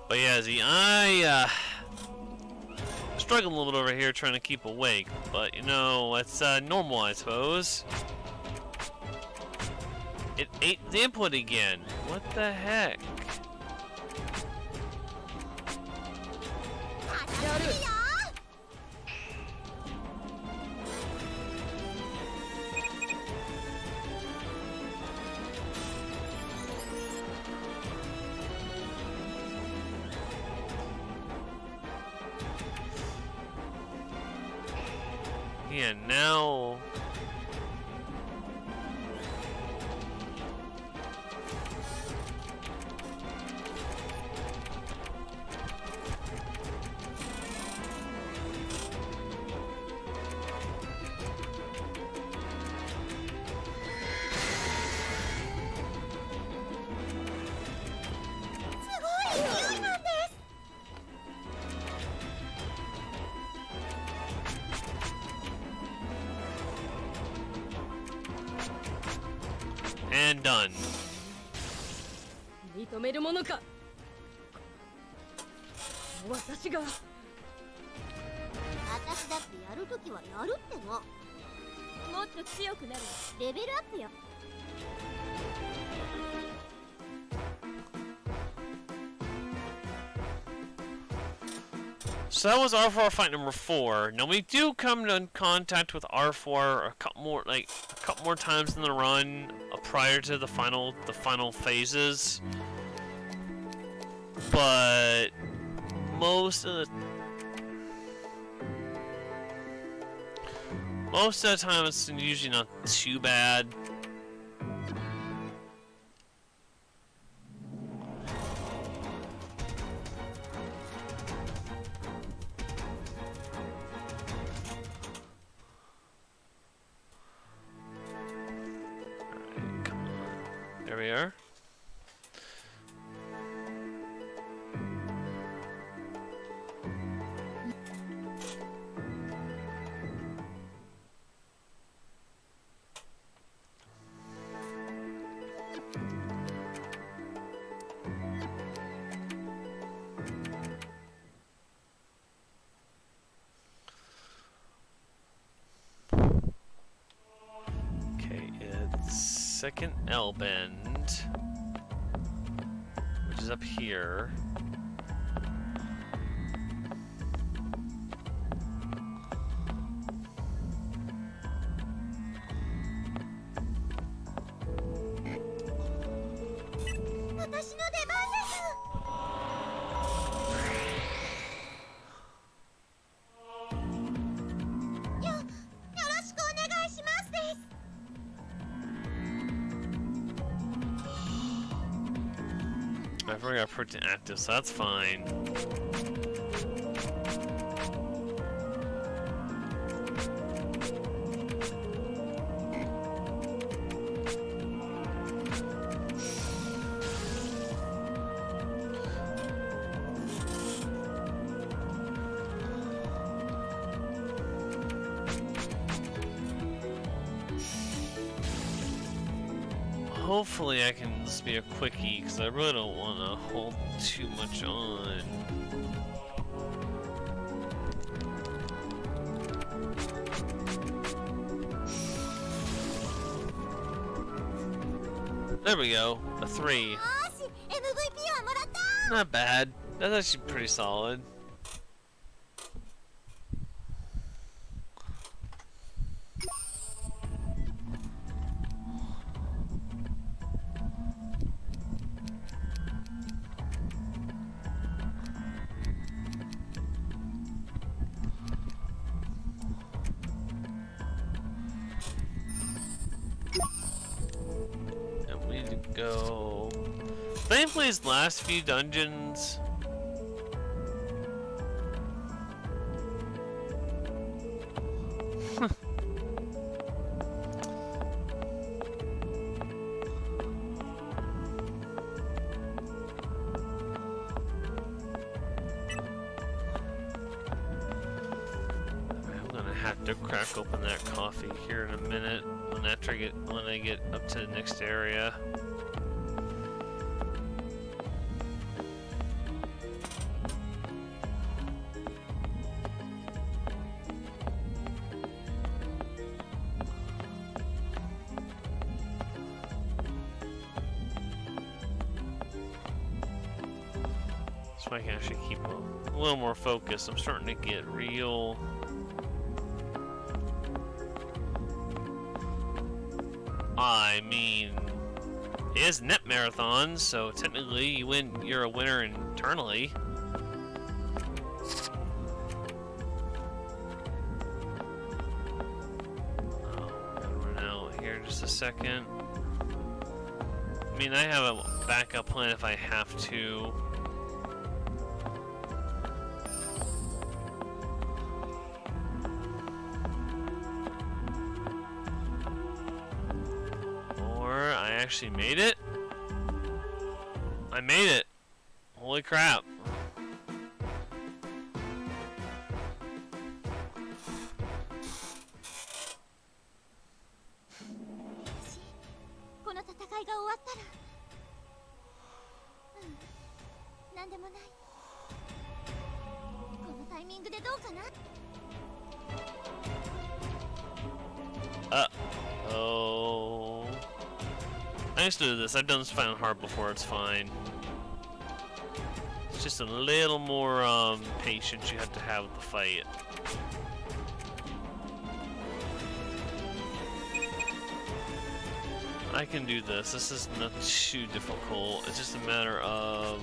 Speaker 4: But yeah, Z, struggling a little bit over here trying to keep awake, but you know, it's normal, I suppose. It ate the input again. What the heck? Yeah, now... And done.
Speaker 3: 認めるものか。私が。
Speaker 2: 私だってやるときはやるっての。もっと強くなる。レベルアップよ。
Speaker 4: So that was R4 fight number 4. Now we do come in contact with R4 a couple more times in the run prior to the final phases. But most of the time it's usually not too bad. second L bend, which is up here. I've already got Fruit active, so that's fine. Hopefully I can just be a quickie, because I really don't want to hold too much on. There we go, a 3. Not bad. That's actually pretty solid. Go. Thankfully, these last few dungeons. I'm gonna have to crack open that coffee here in a minute when I get up to the next area. So I can actually keep a little more focused. I'm starting to get real. I mean, it is Net Marathon, so technically you're a winner internally. Oh, I'm gonna run out here in just a second. I mean, I have a backup plan if I have to. Actually made it. I made it. Holy crap. Uh-oh. I used to do this. I've done this final hard before. It's fine. It's just a little more patience you have to have with the fight. I can do this. This is not too difficult. It's just a matter of...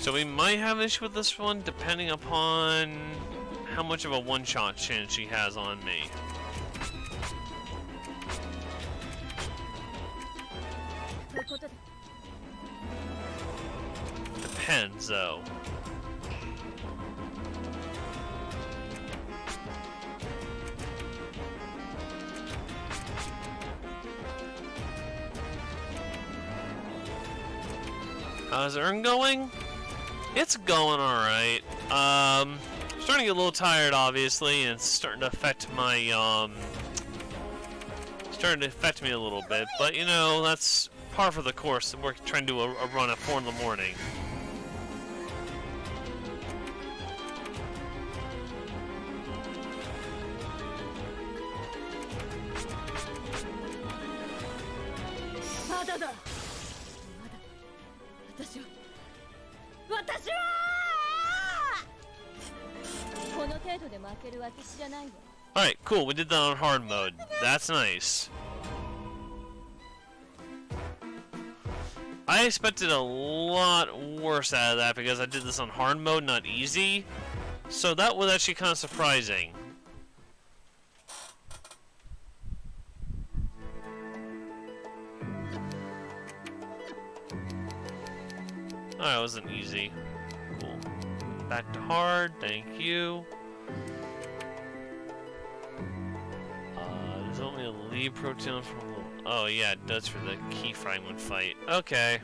Speaker 4: So we might have an issue with this one, depending upon how much of a one-shot chance she has on me. Depends, though. How's Earn going? It's going alright. Starting to get a little tired, obviously, and it's starting to affect my, starting to affect me a little bit, but you know, that's par for the course, and we're trying to do a run at 4 in the morning. Alright, cool, we did that on hard mode. That's nice. I expected a lot worse out of that because I did this on hard mode, not easy. So that was actually kind of surprising. Oh, it wasn't easy. Cool. Back to hard, thank you. Does it want me to leave protein from a little... Oh yeah, it does for the key fragment fight. Okay.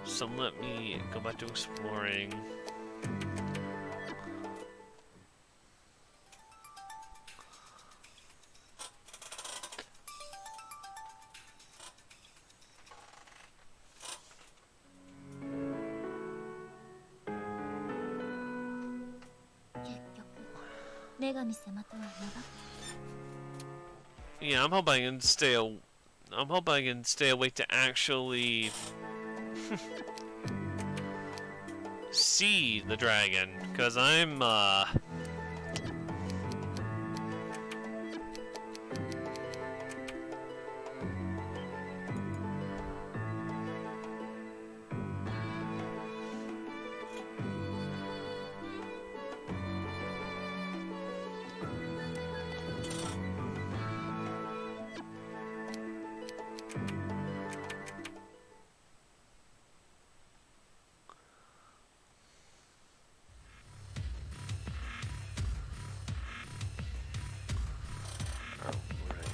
Speaker 4: So let me go back to exploring. Yeah, I'm hoping I can stay. I'm hoping I can stay awake to actually see the dragon, because I'm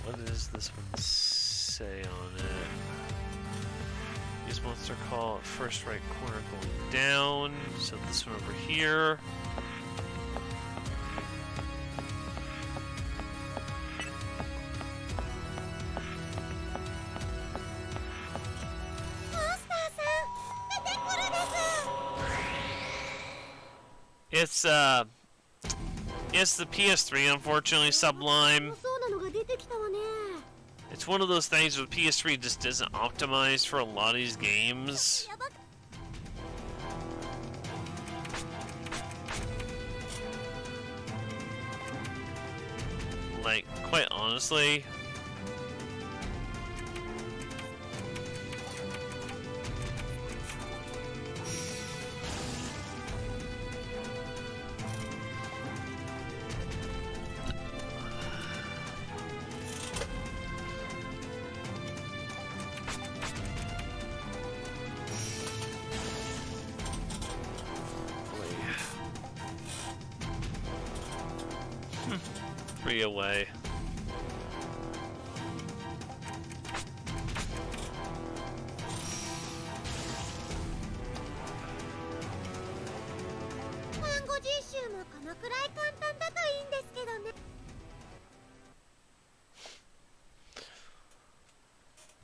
Speaker 4: what does this one say on it? These monsters are called first right corner going down. So this one over here. It's the PS3, unfortunately, Sublime. It's one of those things where PS3 just isn't optimized for a lot of these games. Like, quite honestly. Away.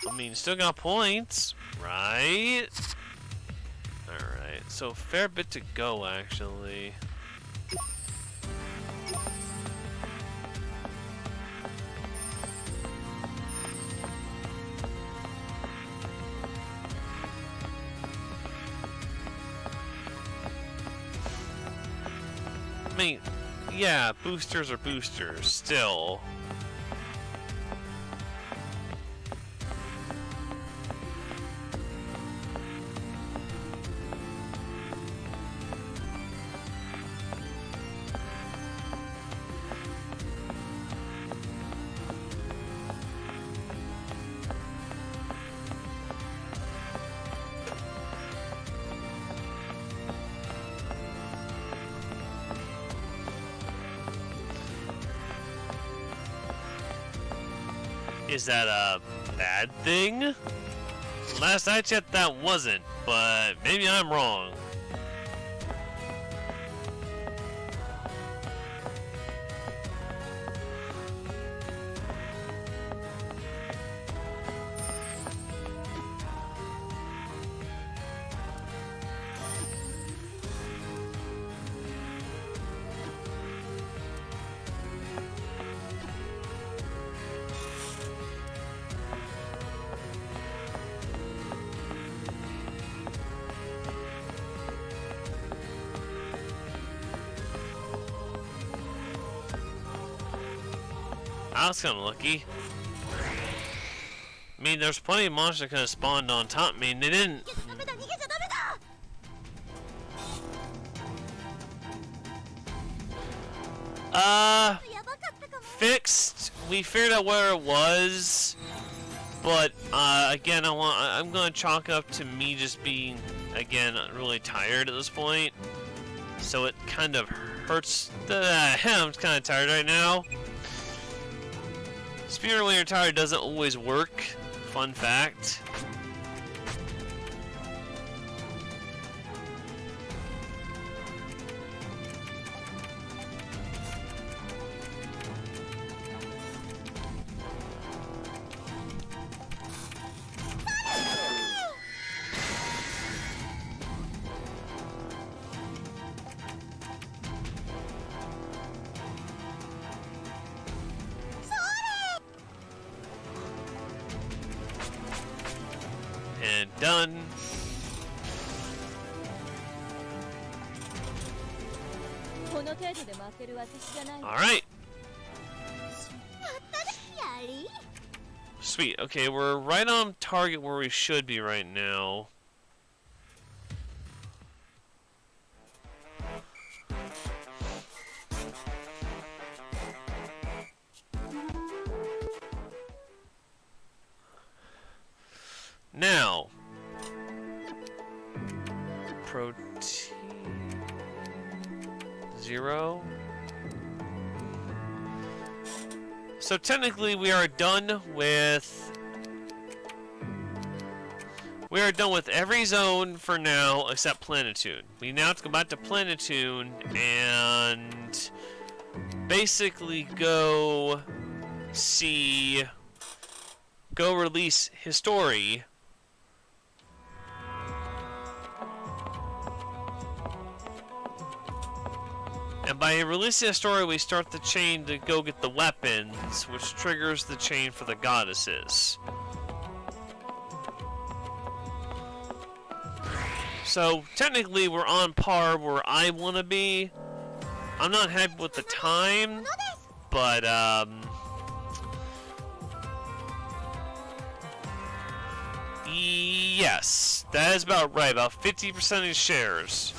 Speaker 4: I mean, still got points, right? Alright, so fair bit to go, actually. I mean, yeah, boosters are boosters, still. Is that a bad thing? Last I checked, that wasn't, but maybe I'm wrong. I was kind of lucky. I mean, there's plenty of monsters that could have spawned on top of me, and they didn't.
Speaker 2: 逃げちゃダメだ逃げちゃダメだ やばかったかも
Speaker 4: Fixed. We figured out where it was, but again, I'm gonna chalk up to me just being, again, really tired at this point. So it kind of hurts. I'm kind of tired right now. Speedrun when you're tired doesn't always work. Fun fact. And done. Alright.
Speaker 2: やり
Speaker 4: Sweet. Okay, we're right on target where we should be right now. Now, protein 0. So technically, we are done with every zone for now except Planetoon. We now have to go back to Planetoon and basically go release his story. And by releasing a story, we start the chain to go get the weapons, which triggers the chain for the goddesses. So, technically, we're on par where I want to be. I'm not happy with the time, but, yes, that is about right, about 50% of the shares.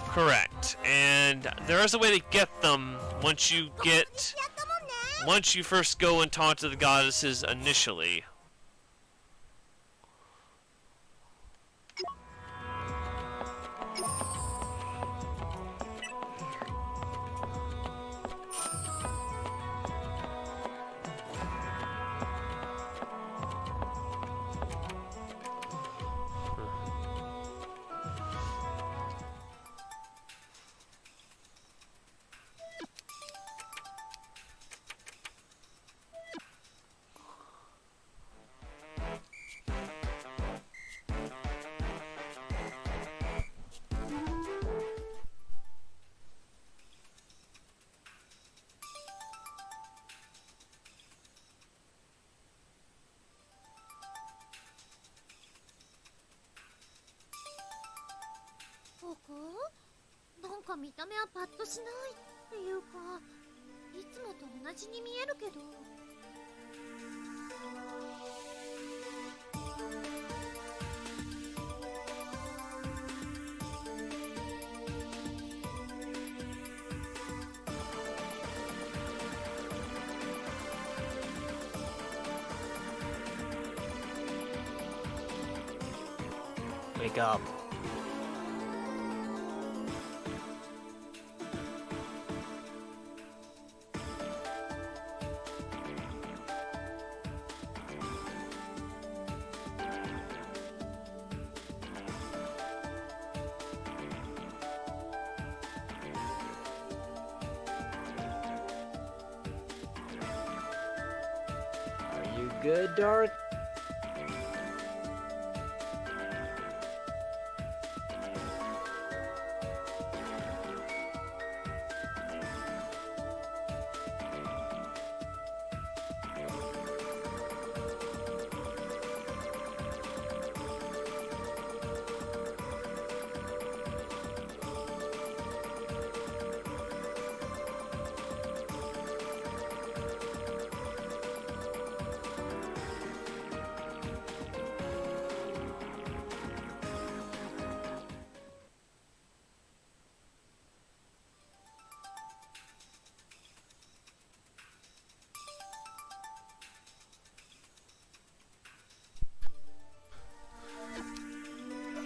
Speaker 4: Correct. And there is a way to get them once you first go and talk to the goddesses initially.
Speaker 2: こなんか見た目はパッとしないっていうかいつもと同じに見えるけど
Speaker 1: Wake up.
Speaker 5: Are you good, Dark?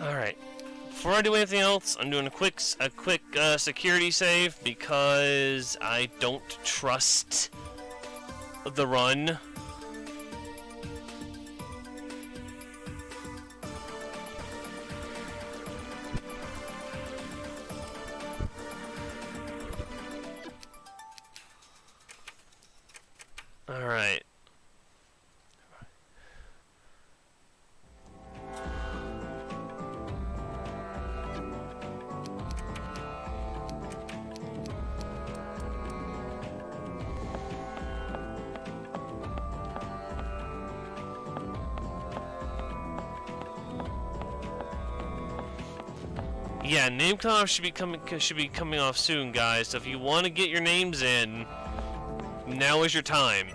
Speaker 4: Alright. Before I do anything else, I'm doing a quick security save because I don't trust the run. Alright. Yeah, name cutoff should be coming off soon, guys. So if you want to get your names in, now is your time.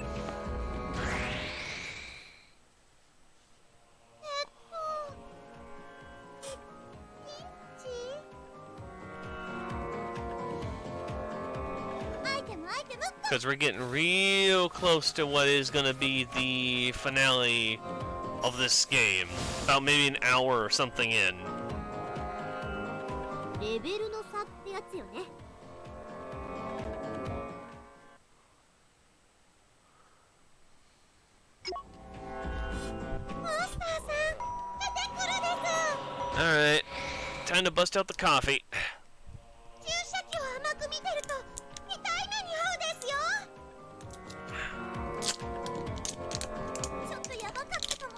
Speaker 4: Because we're getting real close to what is going to be the finale of this game. About maybe an hour or something in.
Speaker 2: レベルの差ってやつよね。モンスターさん、出てくるです。
Speaker 4: Alright, time to bust out the coffee.
Speaker 2: 注射器を甘く見てると痛い目に遭うですよ。ちょっとやばかったかも。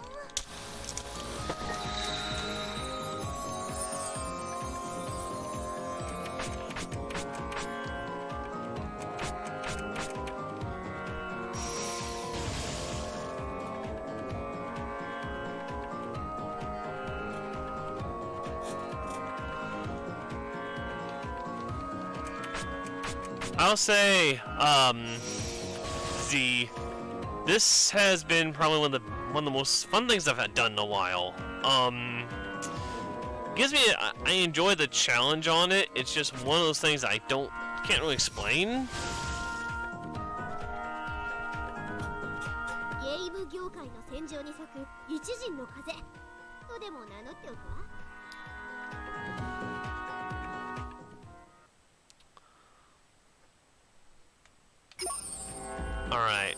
Speaker 4: I'll say, this has been probably one of the most fun things I've done in a while. Gives me, I enjoy the challenge on it. It's just one of those things I can't really explain.
Speaker 2: ゲーム業界の戦場に咲く一陣の風とでも名乗っておくわ。
Speaker 4: Alright.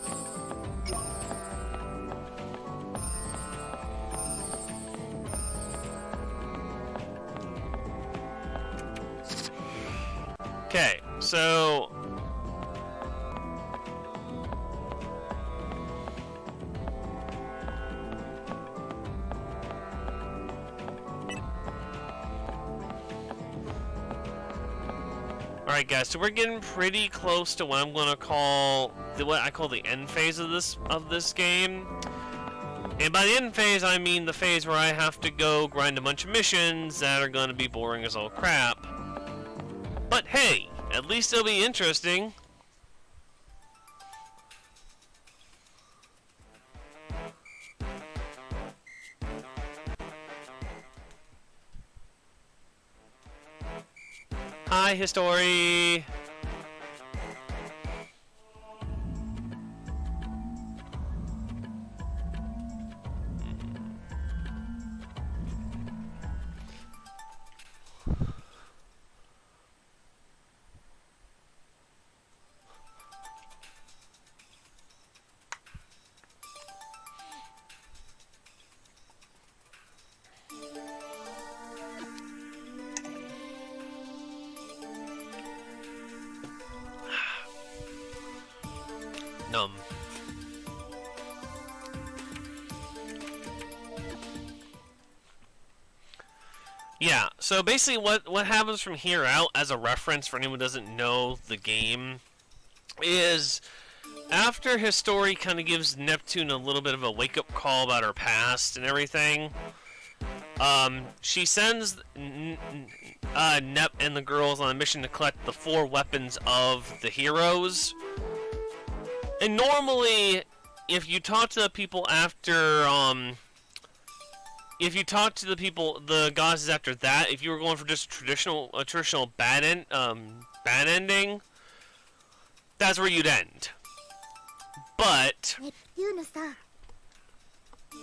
Speaker 4: Okay, so... Alright guys, so we're getting pretty close to what I'm gonna call what I call the end phase of this game. And by the end phase I mean the phase where I have to go grind a bunch of missions that are gonna be boring as all crap. But hey, at least it'll be interesting. Hi, History! Yeah, so basically what happens from here out, as a reference for anyone who doesn't know the game, is after Histori kind of gives Neptune a little bit of a wake-up call about her past and everything, she sends Nep and the girls on a mission to collect the 4 weapons of the heroes. And normally, if you talk to the people after, if you talk to the goddesses after that, if you were going for just a traditional bad ending, that's where you'd end. But
Speaker 2: ユーノさん、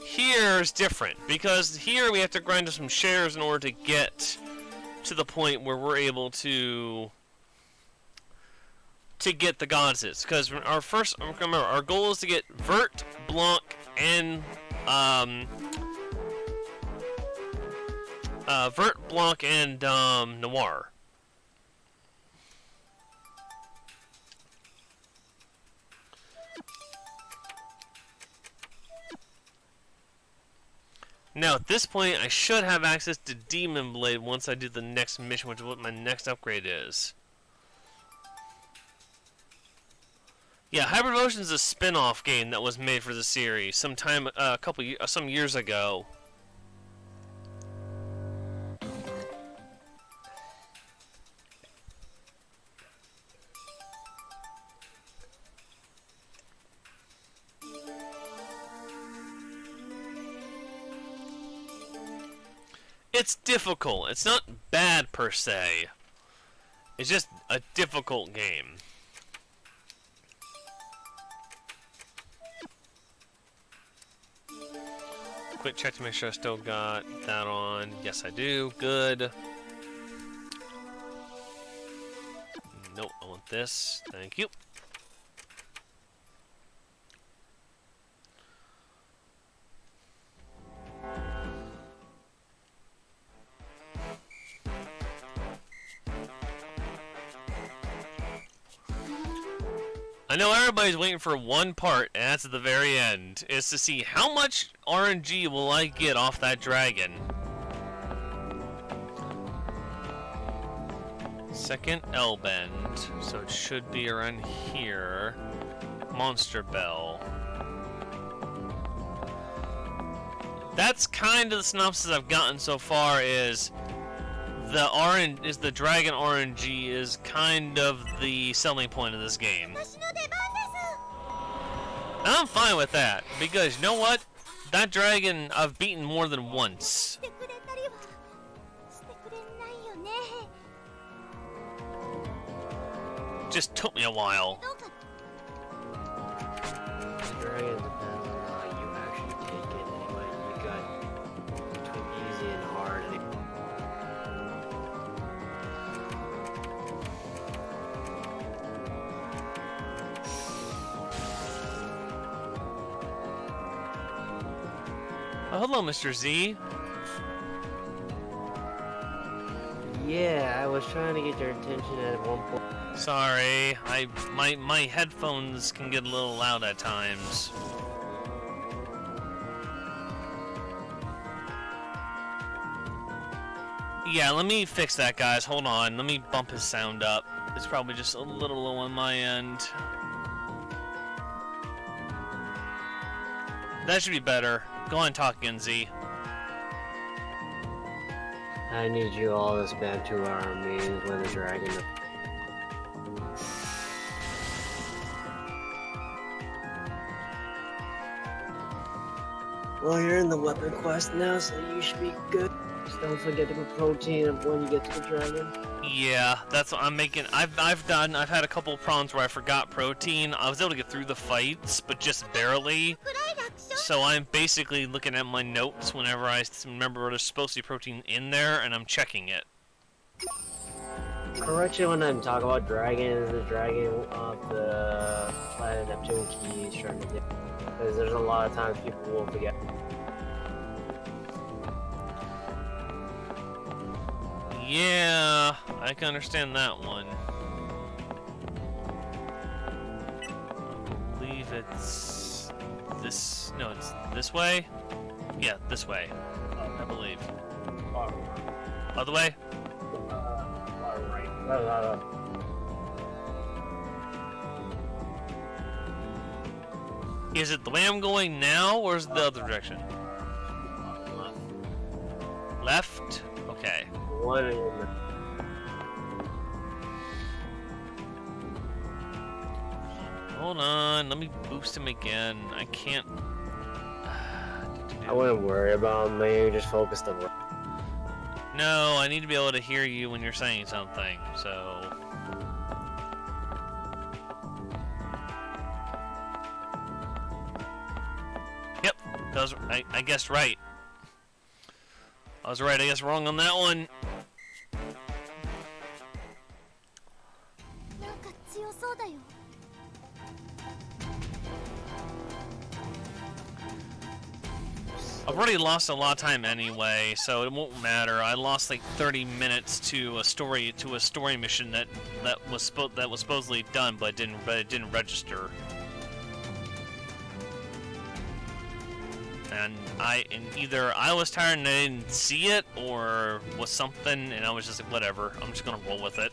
Speaker 4: Here's different, because here we have to grind up some shares in order to get to the point where we're able to get the goddesses. Because remember, our goal is to get Vert, Blanc, and Noir. Now, at this point, I should have access to Demon Blade once I do the next mission, which is what my next upgrade is. Yeah, Hyperdimension is a spin-off game that was made for the series some years ago. It's difficult. It's not bad per se. It's just a difficult game. Quick check to make sure I still got that on. Yes, I do. Good. Nope, I want this. Thank you. I know everybody's waiting for one part, and that's at the very end, is to see how much RNG will I get off that dragon. Second L bend, so it should be around here. Monster Bell. That's kind of the synopsis I've gotten so far. Is the dragon RNG is kind of the selling point of this game. And I'm fine with that, because you know what? That dragon I've beaten more than once. Just took me a while.
Speaker 5: Dragon depends on how you actually take it anyway. You got between easy and hard.
Speaker 4: Oh, hello, Mr. Z.
Speaker 5: Yeah, I was trying to get your attention at one point.
Speaker 4: Sorry, my headphones can get a little loud at times. Yeah, let me fix that, guys. Hold on. Let me bump his sound up. It's probably just a little low on my end. That should be better. Go on, talk again, Z.
Speaker 5: I need you all to spam 2 armies with a dragon. Well, you're in the weapon quest now, so you should be good. Just don't forget to put protein up when you get to the dragon.
Speaker 4: Yeah, that's what I'm making. I've had a couple problems where I forgot protein. I was able to get through the fights, but just barely. So I'm basically looking at my notes whenever I remember there's supposed to be protein in there, and I'm checking it.
Speaker 5: Correction when I'm talking about dragon is the dragon of the planet Neptune keys trying to get. Because there's a lot of times people will forget.
Speaker 4: Yeah, I can understand that one. I believe it's this. No, it's this way. Yeah, this way. I believe. Other way?
Speaker 5: Right.
Speaker 4: Is it the way I'm going now, or is it the other direction? Left? Okay.
Speaker 5: One in the...
Speaker 4: Hold on, let me boost him again. I can't...
Speaker 5: I wouldn't worry about him, maybe just focus the work.
Speaker 4: No, I need to be able to hear you when you're saying something, so... Yep.
Speaker 1: I guessed right. I was right, I guess wrong on that one.
Speaker 2: なんか強そうだよ。
Speaker 1: I've already lost a lot of time anyway, so it won't matter. I lost like 30 minutes to a story mission that was supposedly done, but it didn't register. And either I was tired and I didn't see it, or was something, and I was just like, whatever. I'm just gonna roll with it.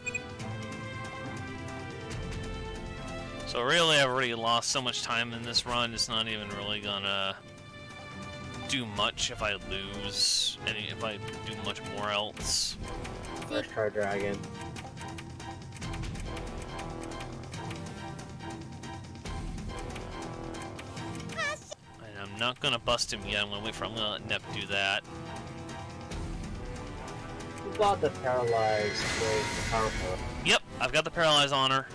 Speaker 1: So really, I've already lost so much time in this run. It's not even really gonna do much if I lose, if I do much more else.
Speaker 5: First card dragon.
Speaker 1: And I'm not gonna bust him yet. I'm gonna let Nep do that.
Speaker 5: You got the paralyzed with the combo.
Speaker 1: Yep, I've got the paralyze on her.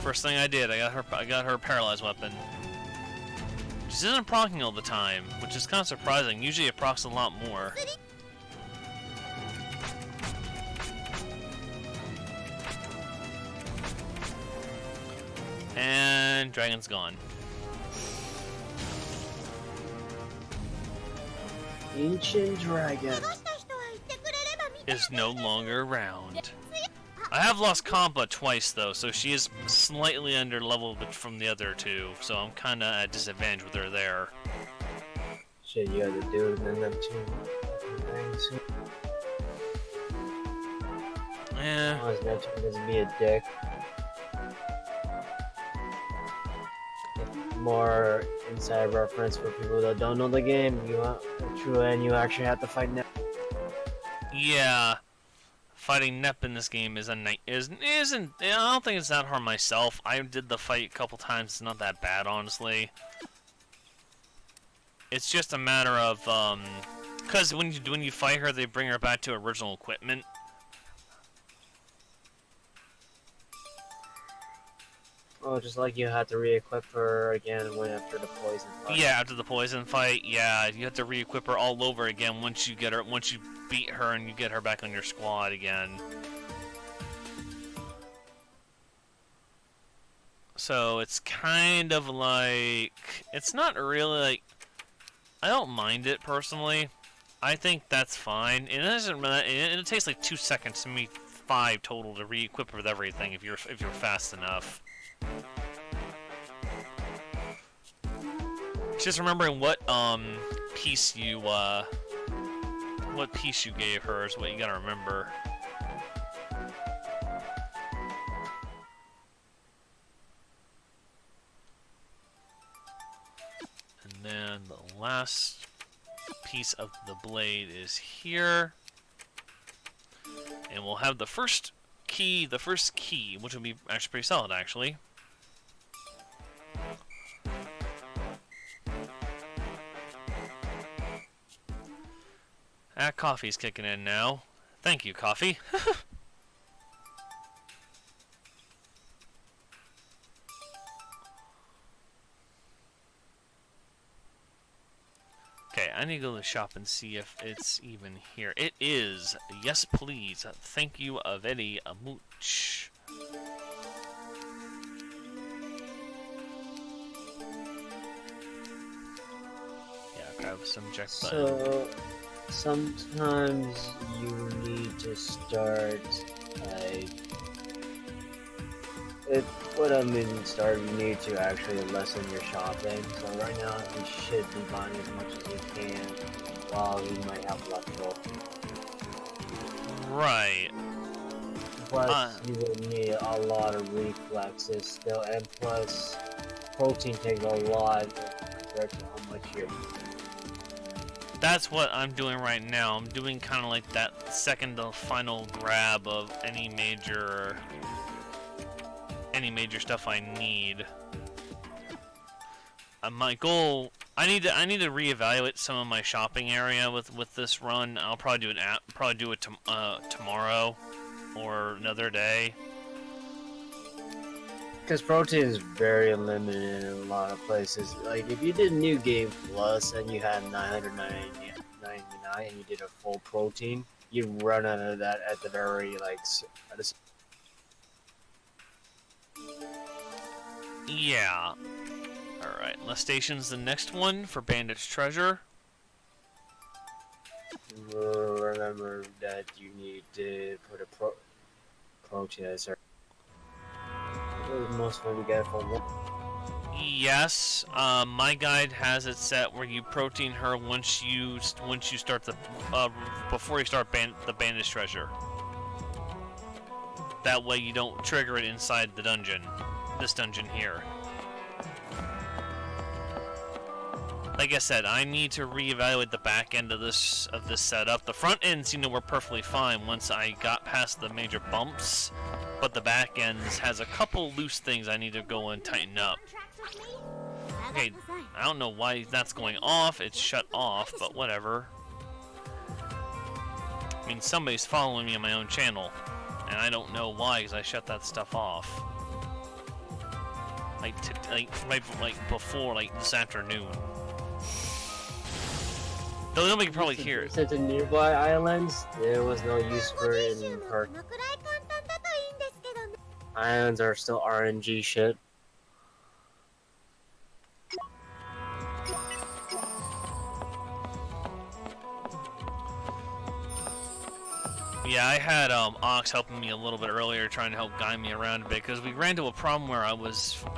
Speaker 1: First thing I did, I got her paralyzed weapon. She isn't proccing all the time, which is kind of surprising. Usually it procs a lot more. And dragon's gone.
Speaker 5: Ancient dragon.
Speaker 2: 怪我した人は言ってくれれば見て
Speaker 1: Is no longer around. I have lost Compa twice though, so she is slightly under level from the other two, so I'm kinda at a disadvantage with her there.
Speaker 5: Shit, you gotta do it and then two things.
Speaker 1: Yeah.
Speaker 5: Oh, his Neptune doesn't be a dick. More inside reference for people that don't know the game. You actually have to fight Nep.
Speaker 1: Yeah. Fighting Nep in this game isn't. I don't think it's that hard myself. I did the fight a couple times. It's not that bad, honestly. It's just a matter of because when you fight her, they bring her back to original equipment.
Speaker 5: Oh, just like you had to re-equip her again after the poison fight.
Speaker 1: Yeah, after the poison fight, yeah, you have to re-equip her all over again once you beat her and you get her back on your squad again. So it's kind of like, it's not really like, I don't mind it personally. I think that's fine. It doesn't really, it takes like 2 seconds to me 5 total to re-equip with everything if you're fast enough. Just remembering what piece you gave her is what you gotta remember. And then the last piece of the blade is here. And we'll have the first key, which will be actually pretty solid actually. Coffee's kicking in now. Thank you, coffee. Okay, I need to go to the shop and see if it's even here. It is. Yes, please. Thank you very much. Yeah, grab some jack button.
Speaker 5: So, sometimes you need to start, like, what I mean start, you need to actually lessen your shopping. So right now, you should be buying as much as you can while you might have leftover.
Speaker 1: Right.
Speaker 5: Plus, you will need a lot of reflexes still, and plus, protein takes a lot compared to how much you're.
Speaker 1: That's what I'm doing right now. I'm doing kind of like that second to final grab of any major stuff I need. My goal, I need to reevaluate some of my shopping area with this run. I'll probably do it tomorrow or another day.
Speaker 5: because protein is very limited in a lot of places. Like, if you did New Game Plus and you had 999 and you did a full protein, you run out of that at the very, like, at a
Speaker 1: Yeah. Alright, Lestation's the next one for Bandit's Treasure.
Speaker 5: remember that you need to put a protein at a certain. Most of them get for one.
Speaker 1: Yes, my guide has it set where you protein her once you start the before you start the Bandit's Treasure. That way you don't trigger it inside the dungeon. This dungeon here. Like I said, I need to reevaluate the back end of this setup. The front ends, were perfectly fine once I got past the major bumps, but the back ends has a couple loose things I need to go and tighten up. Okay, I don't know why that's going off. It's shut off, but whatever. I mean, somebody's following me on my own channel, and I don't know why, because I shut that stuff off. Like before, this afternoon. Though nobody can probably hear it.
Speaker 5: Since the nearby islands, there was no use for it in park. Islands are still RNG shit.
Speaker 1: Yeah, I had Ox helping me a little bit earlier, trying to help guide me around a bit, because we ran into a problem where I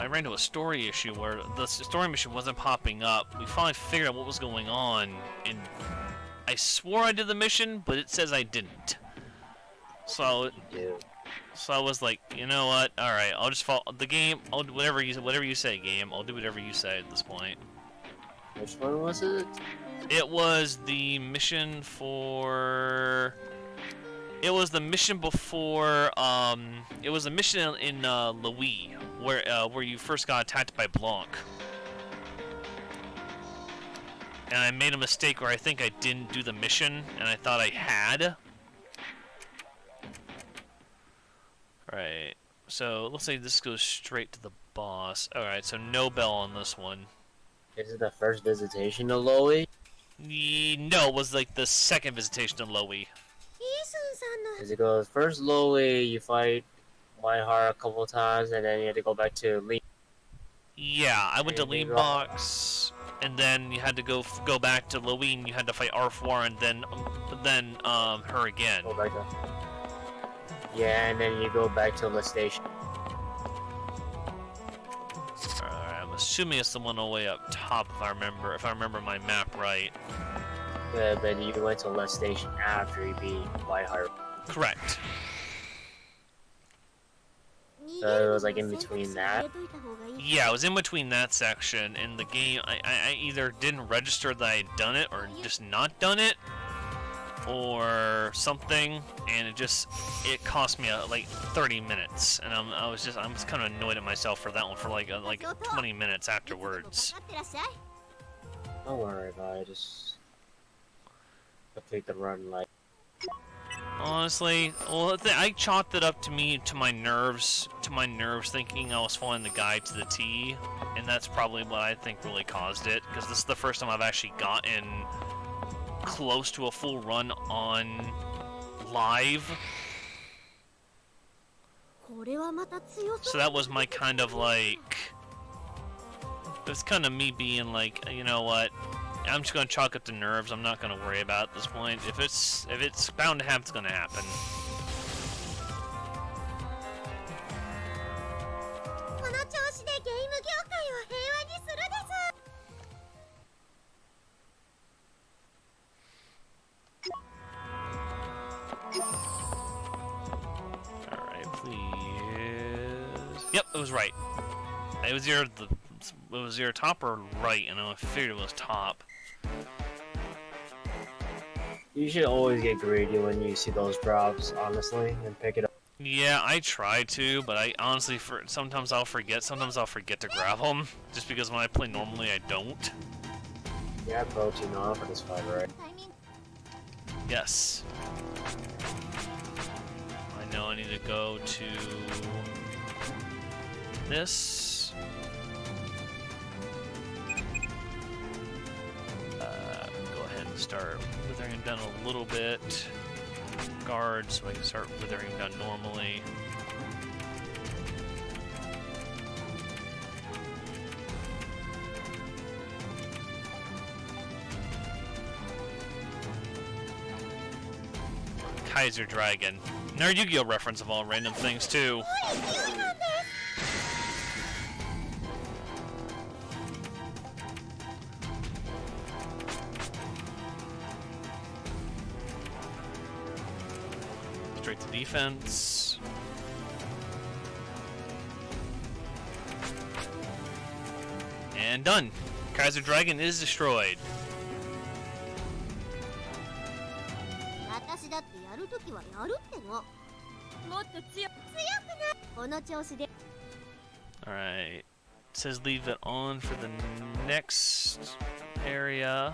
Speaker 1: ran into a story issue where the story mission wasn't popping up. We finally figured out what was going on, and I swore I did the mission, but it says I didn't. So I was like, you know what? All right, I'll just follow the game. I'll do whatever you say, game. I'll do whatever you say at this point.
Speaker 5: Which one was it?
Speaker 1: It was the mission for. It was the mission before. It was a mission in Louis, where you first got attacked by Blanc, and I made a mistake where I think I didn't do the mission, and I thought I had. Right. So it looks like this goes straight to the boss. All right. So no bell on this one.
Speaker 5: Is it the first visitation to Lowy?
Speaker 1: No, it was like the second visitation to Lowy.
Speaker 5: Because it goes first Lowy, you fight Whiteheart a couple times, and then you had to go back to Lean.
Speaker 1: Yeah, I went to Lean Box, and then you had to go back to Lowy, and you had to fight Arfoire, and then her again.
Speaker 5: Go back to... Yeah, and then you go back to the station.
Speaker 1: Alright, I'm assuming it's the one all the way up top, if I remember my map right.
Speaker 5: Yeah, but you went to the station after you beat Whiteheart.
Speaker 1: Correct.
Speaker 5: So it was like in between that?
Speaker 1: Yeah, it was in between that section, and the game, I either didn't register that I had done it, or just not done it, or something, and it cost me like 30 minutes, and I was kind of annoyed at myself for that one for like 20 minutes afterwards.
Speaker 5: Don't worry about it, just complete the run like.
Speaker 1: Honestly, well, I chalked it up to my nerves, thinking I was following the guide to the T, and that's probably what I think really caused it, because this is the first time I've actually gotten close to a full run on live. So that was my kind of like, it was kind of me being like, you know what, I'm just gonna chalk up the nerves. I'm not gonna worry about it at this point. If it's bound to happen, it's gonna happen. Alright, please. Yep, it was right. It was your top or right, and I figured it was top.
Speaker 5: You should always get greedy when you see those drops, honestly, and pick it up.
Speaker 1: Yeah, I try to, but I honestly, sometimes I'll forget. Sometimes I'll forget to grab them, just because when I play normally, I don't.
Speaker 5: Yeah, protein on for this fight, right?
Speaker 1: Yes. I know I need to go to this. Go ahead and start withering him down a little bit. Guard, so I can start withering him down normally. Kaiser Dragon. Another Yu-Gi-Oh reference of all random things too. Straight to defense. And done. Kaiser Dragon is destroyed.
Speaker 2: 私だってやるときはやるっての。
Speaker 3: もっと強く
Speaker 2: この調子で
Speaker 1: Alright. It says leave it on for the next area.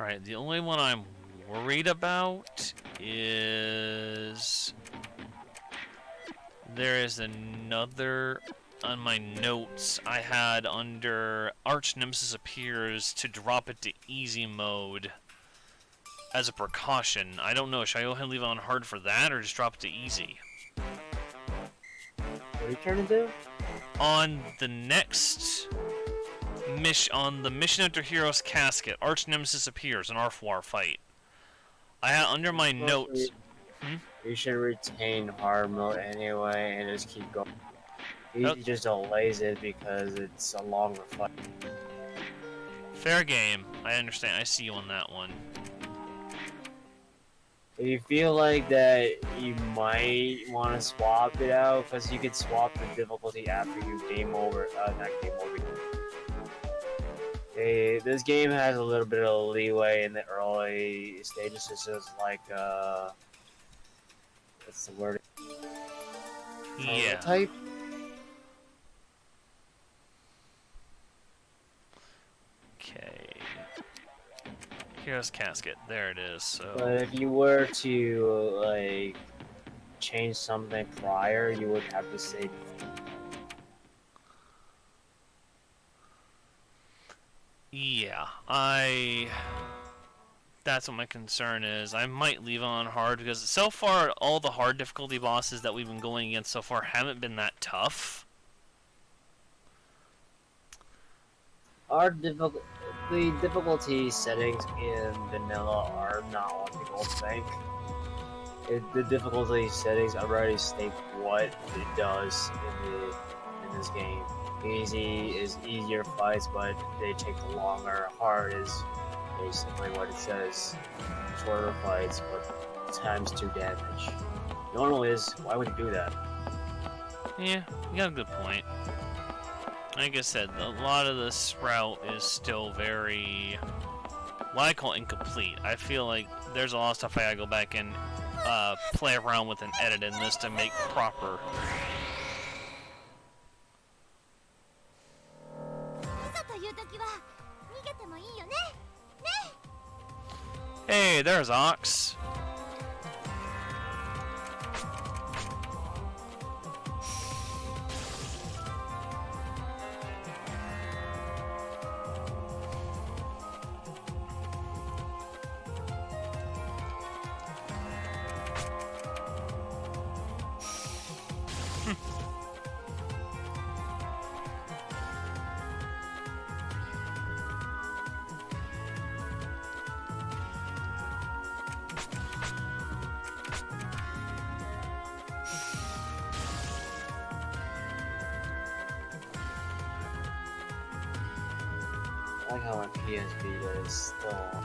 Speaker 1: Alright, the only one I'm worried about is there is another on my notes I had under Arch Nemesis appears to drop it to easy mode as a precaution. I don't know, should I go ahead and leave it on hard for that or just drop it to easy?
Speaker 5: What are you trying to do?
Speaker 1: On the next mission, on the mission after Hero's Casket, Arch Nemesis appears, an Arfwar fight. I had under my notes.
Speaker 5: You should retain hard mode anyway and just keep going. He
Speaker 1: Nope.
Speaker 5: just delays it because it's a longer fight.
Speaker 1: Fair game. I understand. I see you on that one.
Speaker 5: If you feel like that you might want to swap it out, because you could swap the difficulty after you game over, not game over. This game has a little bit of leeway in the early stages, so it's like, what's the word?
Speaker 1: Yeah.
Speaker 5: Type?
Speaker 1: Okay. Hero's Casket. There it is. So.
Speaker 5: But if you were to, like, change something prior, you would have to save.
Speaker 1: Yeah, that's what my concern is. I might leave on hard because so far all the hard difficulty bosses that we've been going against so far haven't been that tough.
Speaker 5: Our difficulty settings in vanilla are not what people think. The difficulty settings already state what it does in this game. Easy is easier fights, but they take longer. Hard is basically what it says. Shorter fights, but times 2 damage. Normal is, why would you do that?
Speaker 1: Yeah, you got a good point. Like I said, a lot of this route is still very, what I call incomplete. I feel like there's a lot of stuff I gotta go back and play around with and edit in this to make proper. Hey, there's Ox.
Speaker 5: I like how my PS Vita is still.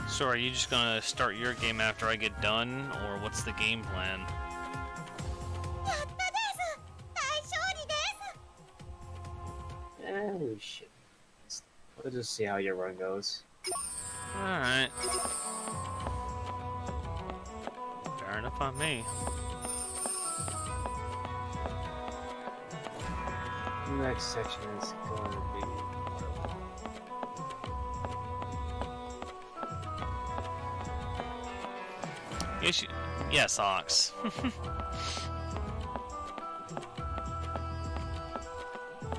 Speaker 1: So are you just gonna start your game after I get done, or what's the game plan?
Speaker 5: Oh shit. We'll just see how your run goes.
Speaker 1: Alright. Fair enough on me.
Speaker 5: next section is going to be.
Speaker 1: Yes, Ox.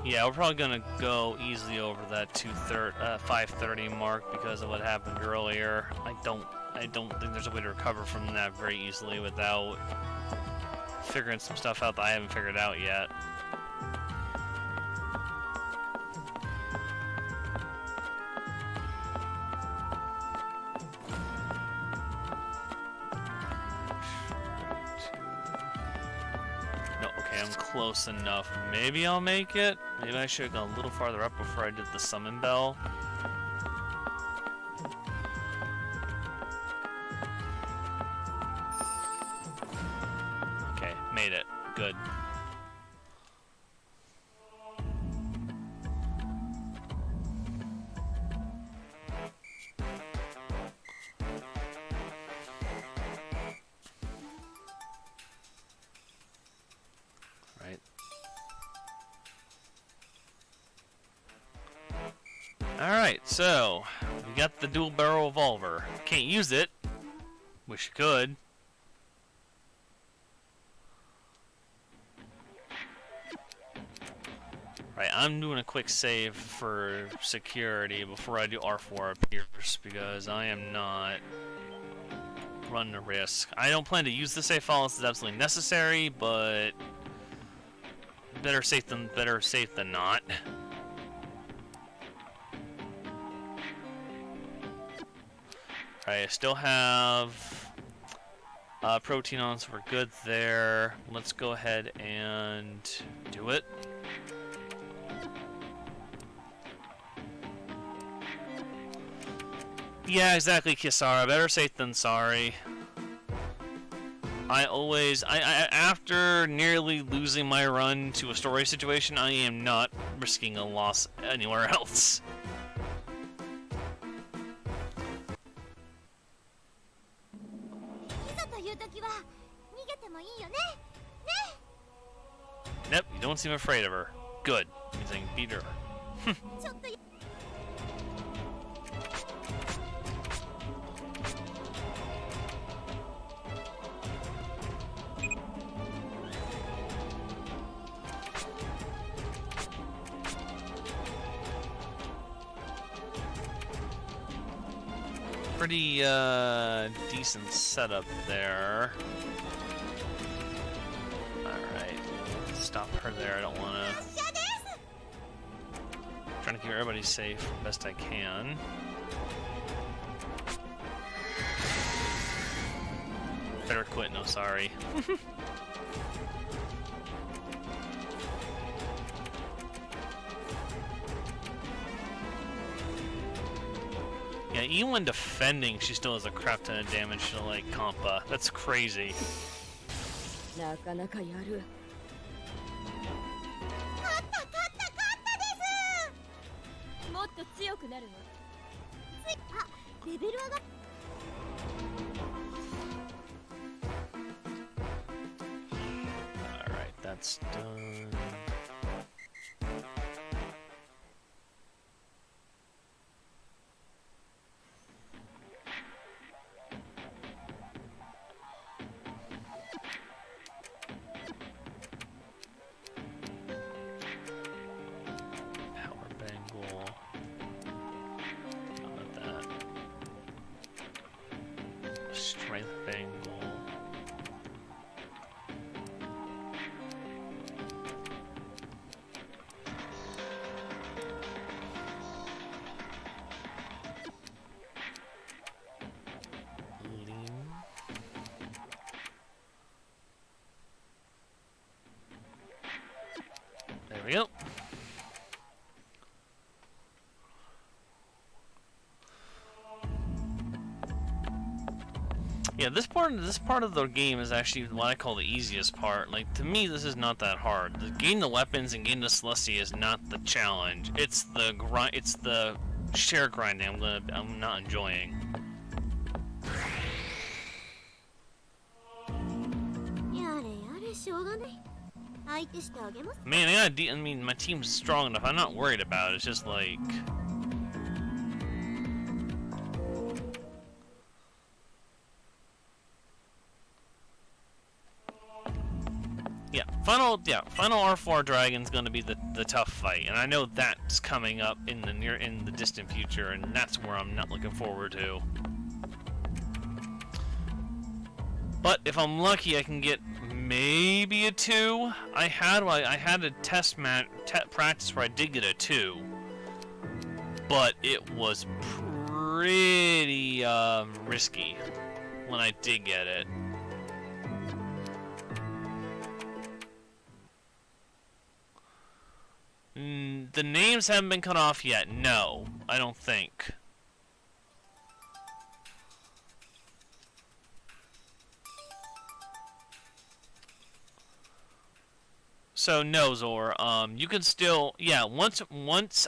Speaker 1: Yeah, we're probably gonna go easily over that 5:30 mark because of what happened earlier. I don't think there's a way to recover from that very easily without figuring some stuff out that I haven't figured out yet. No, okay, I'm close enough. Maybe I'll make it. Maybe I should have gone a little farther up before I did the summon bell. Okay, made it. Good. Right. Alright, so we got the dual barrel revolver. Can't use it. Wish you could. Right, I'm doing a quick save for security before I do R4 appears because I am not running a risk. I don't plan to use the save file unless it's absolutely necessary, but better safe than not. Alright, I still have protein on, so we're good there. Let's go ahead and do it. Yeah, exactly, Kisara. Better safe than sorry. After nearly losing my run to a story situation, I am not risking a loss anywhere else. Yep, you don't seem afraid of her. Good. Means I can beat her. Pretty decent setup there. Alright, stop her there. I don't want to. Trying to keep everybody safe best I can. Better quit, no sorry. Yeah, even when defending, she still has a crap ton of damage to, like, Compa. That's crazy.
Speaker 3: なかなかやる。もっと強くなるわ。
Speaker 2: レベル上がっ
Speaker 1: Alright, that's done. Strength bangle. Lean. There we go. Yeah, this part of the game is actually what I call the easiest part. Like, to me, this is not that hard. Getting the weapons and getting the Celestia is not the challenge. It's the grind. It's the share grinding. I'm not enjoying.
Speaker 2: やれやれしょうがない。相手してあげます。
Speaker 1: Man, I mean, my team's strong enough. I'm not worried about it. It's just like... Final R4 Dragon's gonna be the tough fight, and I know that's coming up in the distant future, and that's where I'm not looking forward to. But if I'm lucky, I can get maybe a 2. I had a test practice where I did get a 2, but it was pretty risky when I did get it. The names haven't been cut off yet. No, I don't think. So no, Zor. You can still, yeah. Once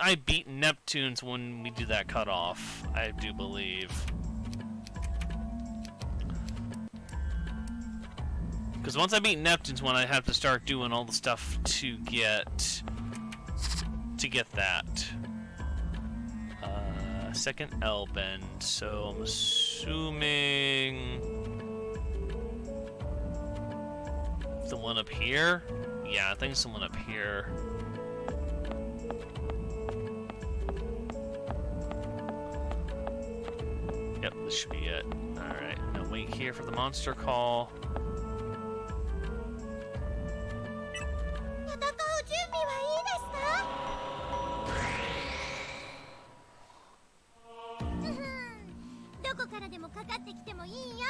Speaker 1: I beat Neptune's when we do that cutoff, I do believe. Because once I beat Neptune's one, I have to start doing all the stuff to get that. Second L bend. So I'm assuming the one up here. Yeah, I think it's the one up here. Yep, this should be it. Alright, now wait here for the monster call.
Speaker 2: 戦う準備はいいですか？どこからでもかかってきてもいいよ。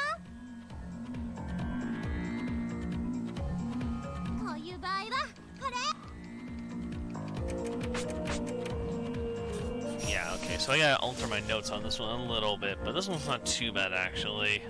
Speaker 2: こういう場合はこれ。
Speaker 1: Yeah, okay, so I gotta alter my notes on this one a little bit, but this one's not too bad actually.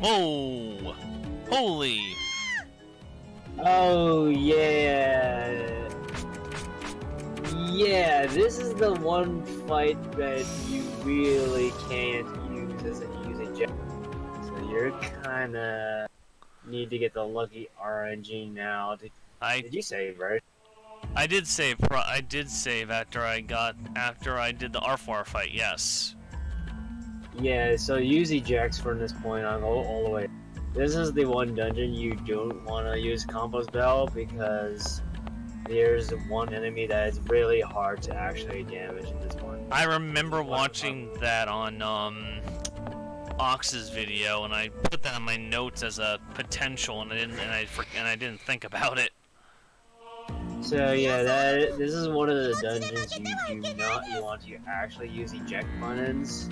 Speaker 1: Whoa! Holy!
Speaker 5: Oh yeah, yeah. This is the one fight that you really can't use as a jet. So you're kinda need to get the lucky RNG now. Did you save, right?
Speaker 1: I did save. I did save after I did the R4 fight. Yes.
Speaker 5: Yeah. So use ejects from this point on all the way. This is the one dungeon you don't want to use Combo's Bell because there's one enemy that is really hard to actually damage at this point.
Speaker 1: I remember watching that on Ox's video, and I put that on my notes as a potential, and I didn't think about it.
Speaker 5: So yeah, this is one of the dungeons you do not want to actually use eject buttons.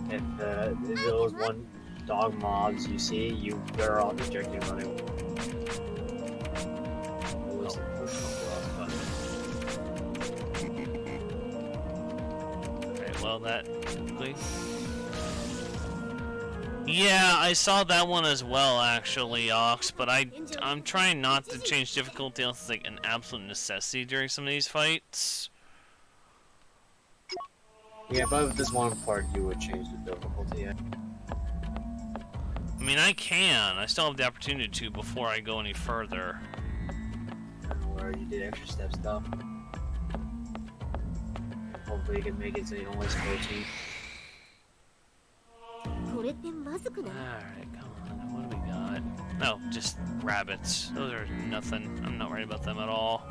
Speaker 5: If those one dog mobs you see, you better off ejecting running.
Speaker 1: Okay, well that. Yeah, I saw that one as well, actually, Ox. But I'm trying not to change difficulty unless it's like an absolute necessity during some of these fights.
Speaker 5: Yeah, but with this one part, you would change the difficulty. Yeah.
Speaker 1: I mean, I can. I still have the opportunity to before I go any further.
Speaker 5: I don't know where you did extra step stuff. Hopefully you can make it so you don't waste protein. Alright,
Speaker 1: come on. What do we got? No, just rabbits. Those are nothing. I'm not worried about them at all.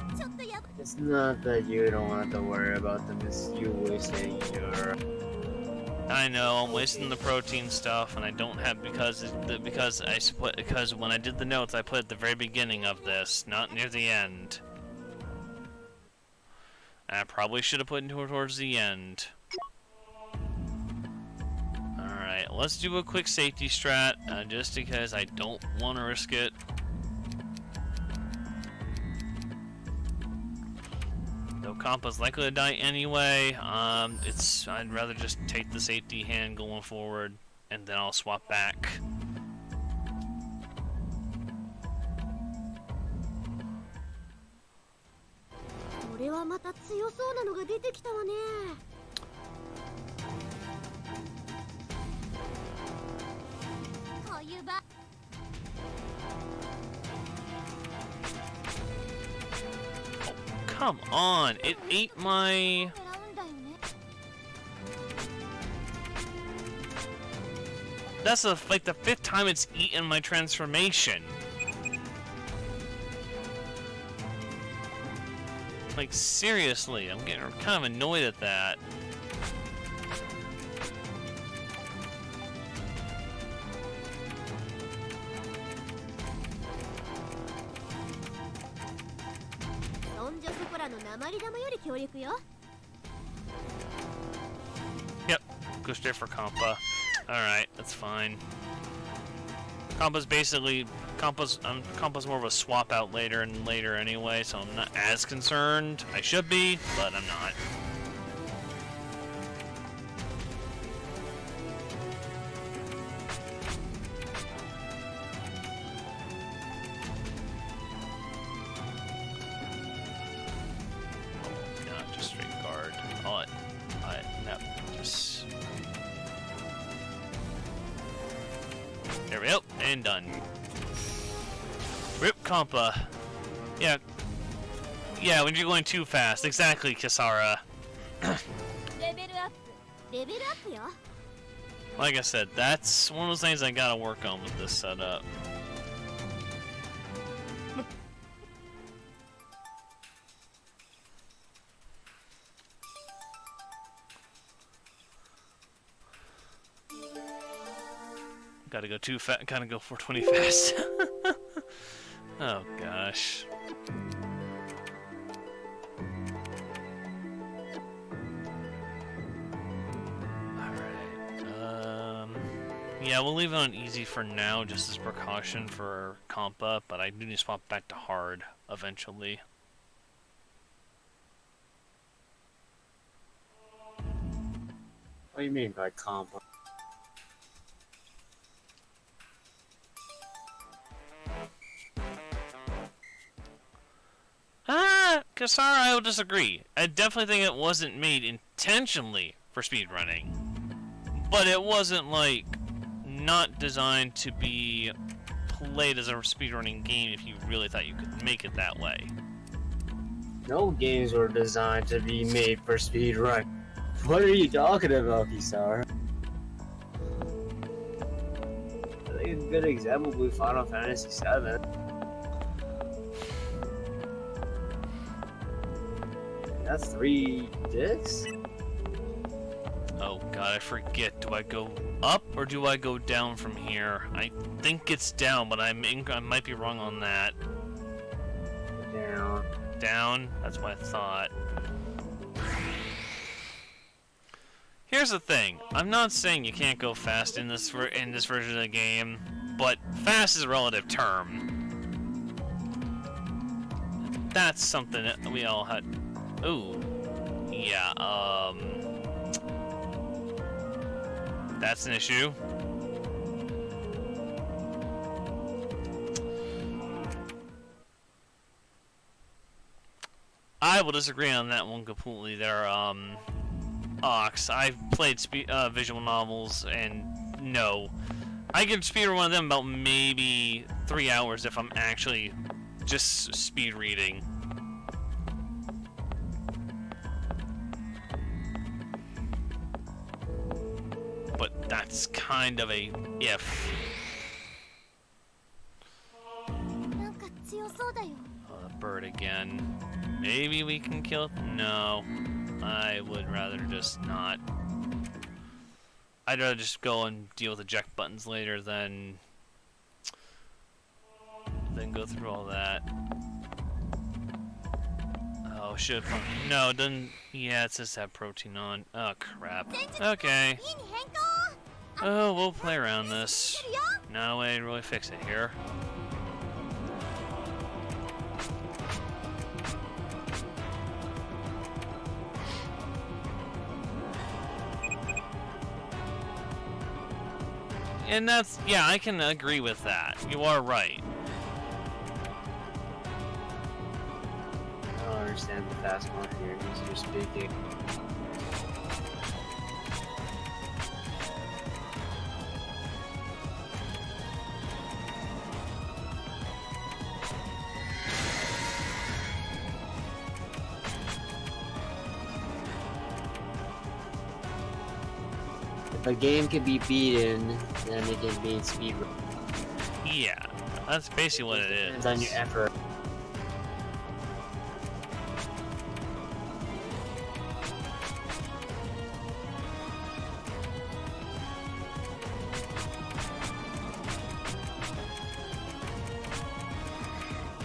Speaker 5: it's not that you don't have to worry about them, it's you wasting your...
Speaker 1: I know, I'm wasting the protein stuff, and I don't have because when I did the notes, I put at the very beginning of this, not near the end. And I probably should have put it towards the end. Alright, let's do a quick safety strat, just because I don't want to risk it. Though Kampa's likely to die anyway, I'd rather just take the safety hand going forward, and then I'll swap back
Speaker 2: れはまた強そうなのが出てきたわね。こういう場
Speaker 1: Come on, it ate my...
Speaker 2: 狙うんだよね。
Speaker 1: That's like the 5th time it's eaten my transformation. Like, seriously, I'm getting kind of annoyed at that.
Speaker 2: そんじょそこらの鉛玉より強力よ。
Speaker 1: Yep, go straight for Compa. Alright, that's fine. Compa's basically... Compa's more of a swap out later and later anyway, so I'm not as concerned. I should be, but I'm not. Not just straight guard. No, just... There we go, and done. Rip Compa. Yeah. Yeah, when you're going too fast. Exactly, Kisara.
Speaker 3: レベルアップ。
Speaker 2: レベルアップよ。
Speaker 1: Like I said, that's one of those things I gotta work on with this setup. Gotta go too fast. Gotta go 420 fast. Oh gosh. Alright. Yeah, we'll leave it on easy for now, just as precaution for Compa, but I do need to swap back to hard eventually.
Speaker 5: What do you mean by combo?
Speaker 1: Kasara, I will disagree. I definitely think it wasn't made intentionally for speedrunning. But it wasn't, like, not designed to be played as a speedrunning game if you really thought you could make it that way.
Speaker 5: No games were designed to be made for speedrun. What are you talking about, Kisara? I think a good example would be Final Fantasy VII. That's 3 discs?
Speaker 1: Oh god, I forget. Do I go up or do I go down from here? I think it's down, but I might be wrong on that.
Speaker 5: Down.
Speaker 1: Down? That's what I thought. Here's the thing. I'm not saying you can't go fast in this version of the game, but fast is a relative term. That's something that we all had. Ooh. Yeah, that's an issue. I will disagree on that one completely there, Ox. I've played visual novels, and no. I can speedrun one of them about maybe 3 hours if I'm actually just speed reading. But that's kind of a if.
Speaker 2: なんか強そうだよ。
Speaker 1: Bird again. Maybe we can kill it? No. I would rather just not. I'd rather just go and deal with eject buttons later than go through all that. Oh, should no, it doesn't. Yeah, it says have protein on. Oh crap. Okay.
Speaker 2: いいに変更。
Speaker 1: Oh, we'll play around this. No way to really fix it here. And that's, yeah, I can agree with that. You are right.
Speaker 5: Oh understand the fast one here because you're speaking. If a game can be beaten, then it can beat speedrun.
Speaker 4: Yeah, that's basically what it
Speaker 5: Depends
Speaker 4: is.
Speaker 5: on your effort.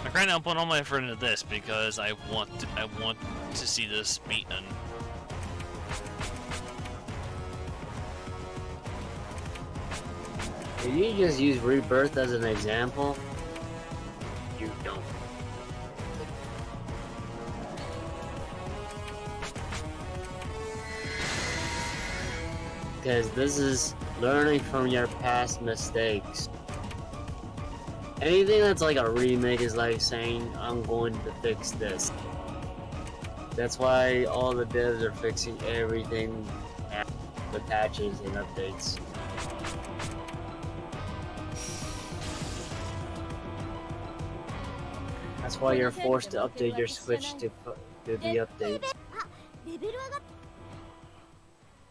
Speaker 4: Like right now, I'm putting all my effort into this because I want to see this beaten.
Speaker 5: If you just use Rebirth as an example, you don't. Because this is learning from your past mistakes. Anything that's like a remake is like saying, I'm going to fix this. That's why all the devs are fixing everything with patches and updates. That's why you're forced to update your Switch to the updates.
Speaker 2: あ、レベル上がっ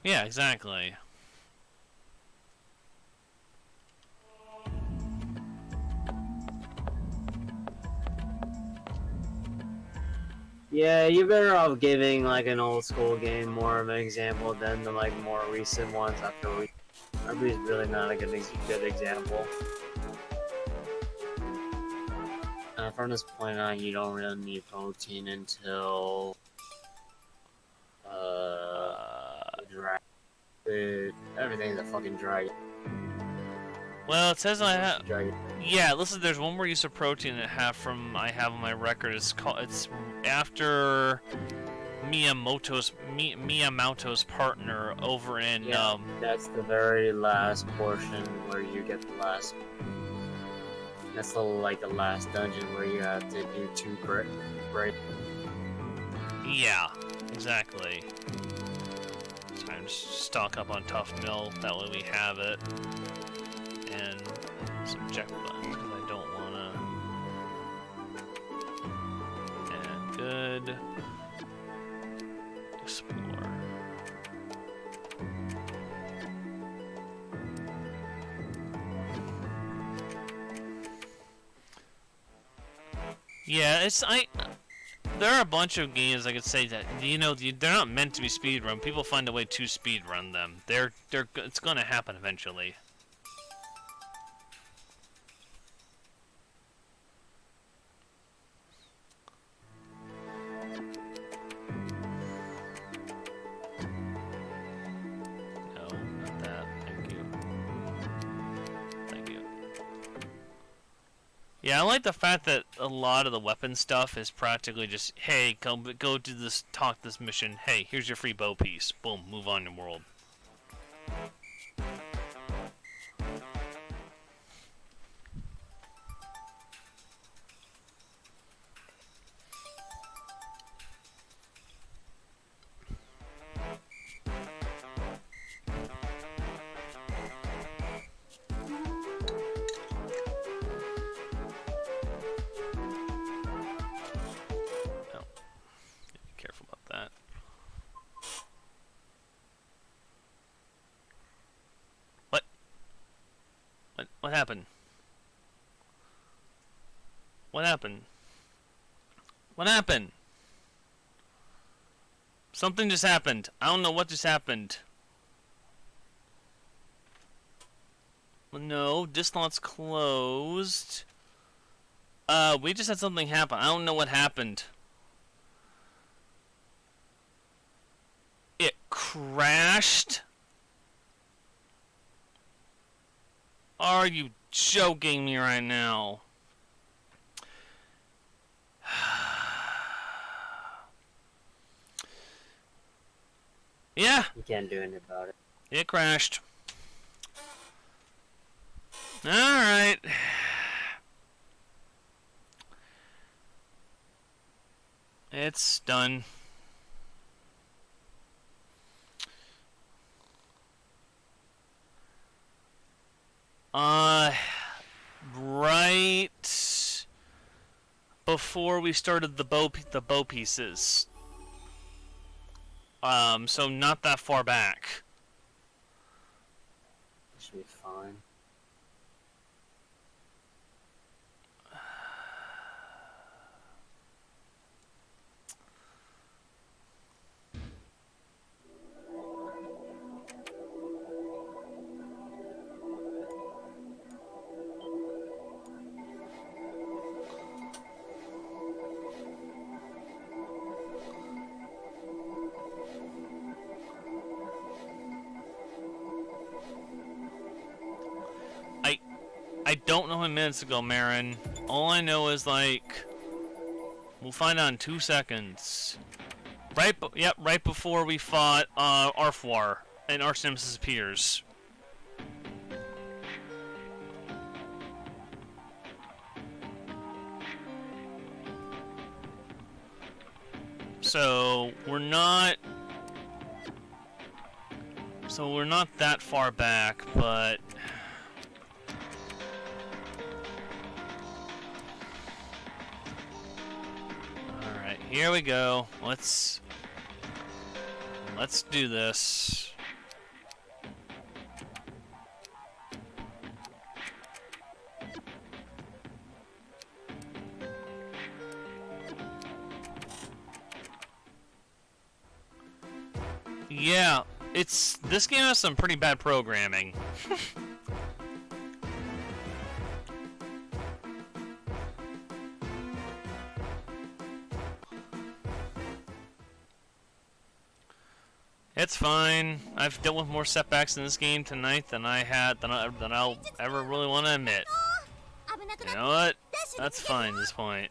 Speaker 4: Yeah, exactly.
Speaker 5: Yeah, you're better off giving like an old school game more of an example than the like more recent ones after RB is really not a good example. From this point on, you don't really need protein until dry. Everything's a fucking dry.
Speaker 4: Well, it says I have.
Speaker 5: Dry.
Speaker 4: Yeah, listen. There's one more use of protein that I have on my record. It's after Miyamoto's partner over in
Speaker 5: Yeah, that's the very last portion where you get the last. That's the last dungeon where you have to do 2 break.
Speaker 4: Yeah, exactly. So I'm just stock up on Tough Mill. That way we have it. And some check buttons because I don't wanna. And good. Explore. Yeah, there are a bunch of games I could say that they're not meant to be speedrun. People find a way to speedrun them. It's gonna happen eventually. No, not that. Thank you. Thank you. Yeah, I like the fact that a lot of the weapon stuff is practically just, hey, go do this, talk this mission. Hey, here's your free bow piece. Boom, move on your world. Careful about that. What happened? What happened? What happened? Something just happened. I don't know what just happened. No, this slot's closed. We just had something happen. I don't know what happened. It crashed? Are you joking me right now? Yeah,
Speaker 5: You can't do anything about it.
Speaker 4: it crashed. Alright.
Speaker 1: It's done. Right before we started the bow pieces. So not that far back.
Speaker 5: Should be fine.
Speaker 1: I don't know how many minutes ago, Marin. All I know is, like, we'll find out in 2 seconds. Right before we fought Arfwar and Arch Nemesis appears. So we're not that far back, but alright, here we go. Let's do this. Yeah, this game has some pretty bad programming. It's fine. I've dealt with more setbacks in this game tonight than I'll ever really want to admit. You know what? That's fine at this point.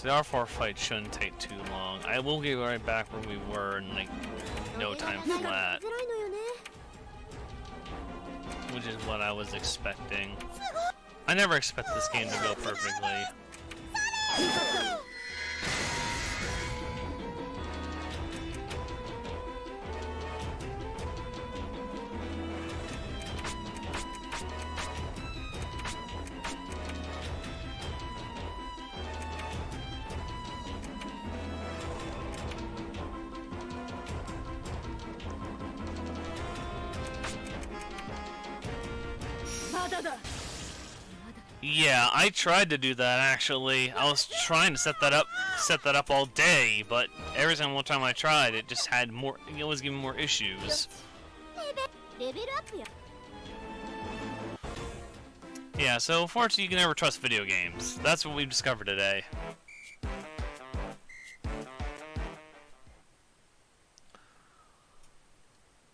Speaker 1: The R4 fight shouldn't take too long. I will get right back where we were in like no time flat, which is what I was expecting. I never expect this game to go perfectly. Yeah, I tried to do that actually. I was trying to set that up all day, but every single time I tried, it just had more. It was giving more issues. Yeah, so unfortunately, you can never trust video games. That's what we've discovered today.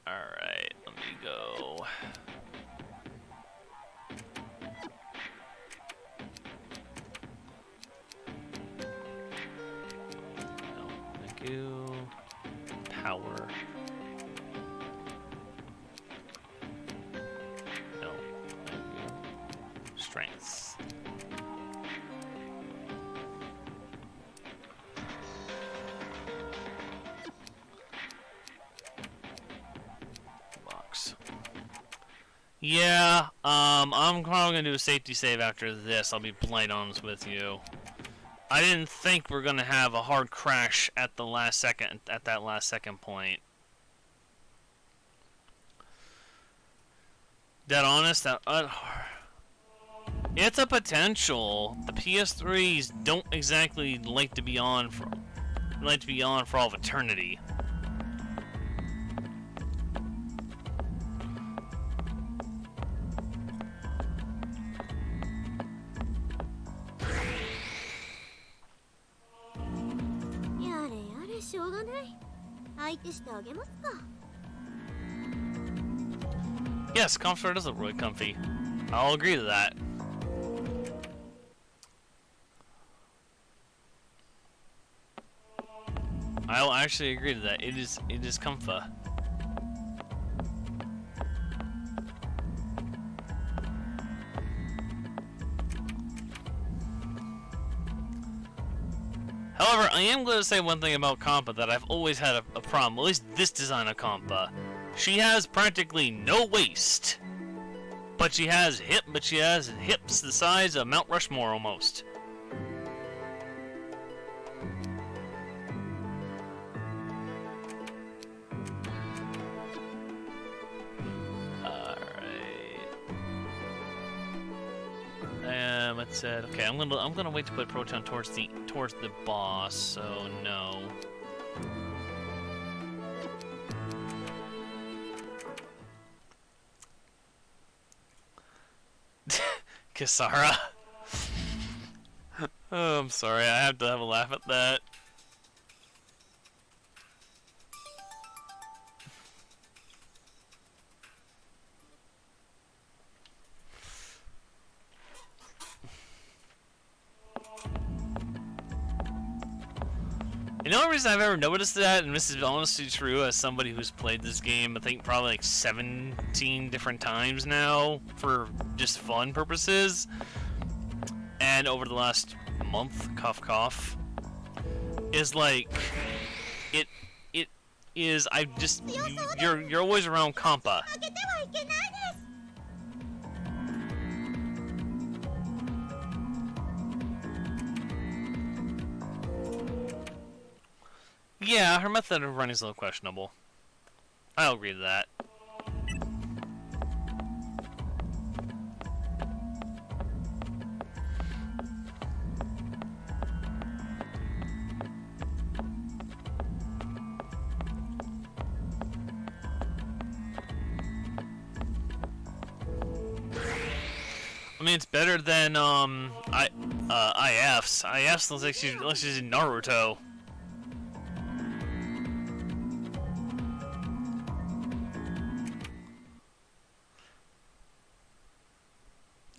Speaker 1: Alright, let me go. No, thank you. Power. No, thank you. Strength. Yeah, I'm probably gonna do a safety save after this. I'll be blunt honest with you. I didn't think we're gonna have a hard crash at the last second, at that last second point. Dead honest, it's a potential. The PS3s don't exactly like to be on for all of eternity.
Speaker 2: しょうがない。相手してあげますか。
Speaker 1: Yes, comfort does look really comfy. I'll agree to that. I'll actually agree to that. It is comfy. However, I am going to say one thing about Compa that I've always had a problem, at least this design of Compa. She has practically no waist. But she has hips the size of Mount Rushmore almost. It said, okay, I'm gonna wait to put Proton towards the boss, so no. Kisara. Oh, I'm sorry, I have to have a laugh at that. The only reason I've ever noticed that, and this is honestly true as somebody who's played this game, I think probably like 17 different times now for just fun purposes, and over the last month, cough cough, is like, it is, you're always around Compa. Yeah, her method of running is a little questionable. I'll agree to that. I mean, it's better than IF's. IF's looks like she's in Naruto.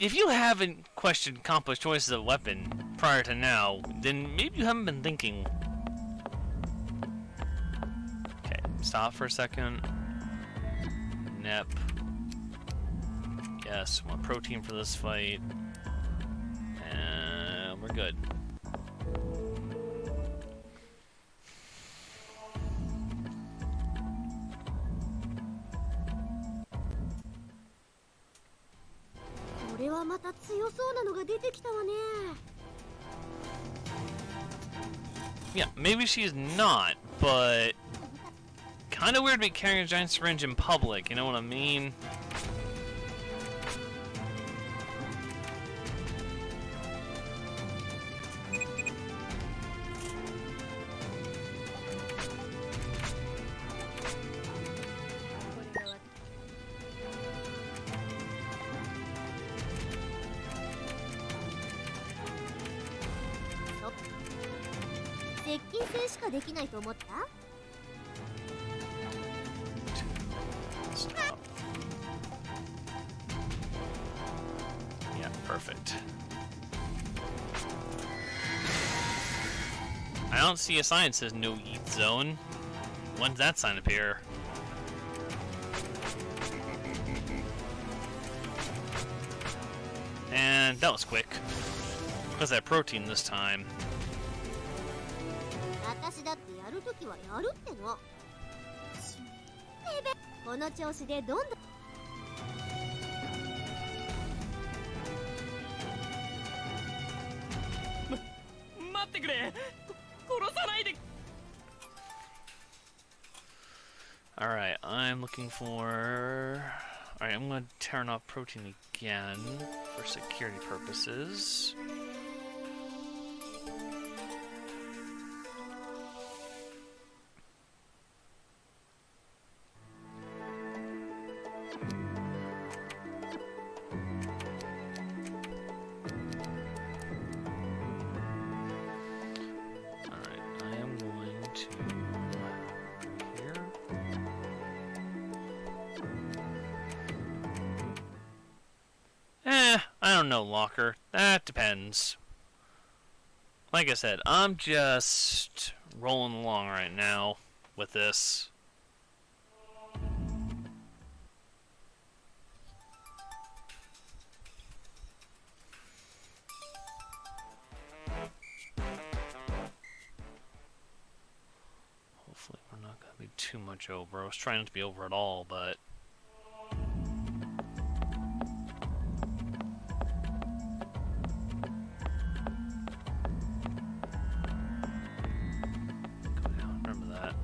Speaker 1: If you haven't questioned Compa's choices of weapon prior to now, then maybe you haven't been thinking. Okay, stop for a second. Nep. Yes, want protein for this fight. And we're good. Yeah, maybe she's not, but kind of weird to be carrying a giant syringe in public, you know what I mean? Stop. Yeah, perfect. I don't see a sign that says no eat zone. When's that sign appear? And that was quick. Because I had protein this time. Alright, I'm looking for... Alright, I'm going to turn off protein again for security purposes. Alright, I am going to...
Speaker 4: I don't know, Locker. That depends. Like I said, I'm just rolling along right now with this. Hopefully we're not going to be too much over. I was trying not to be over at all, but... Go down, remember that.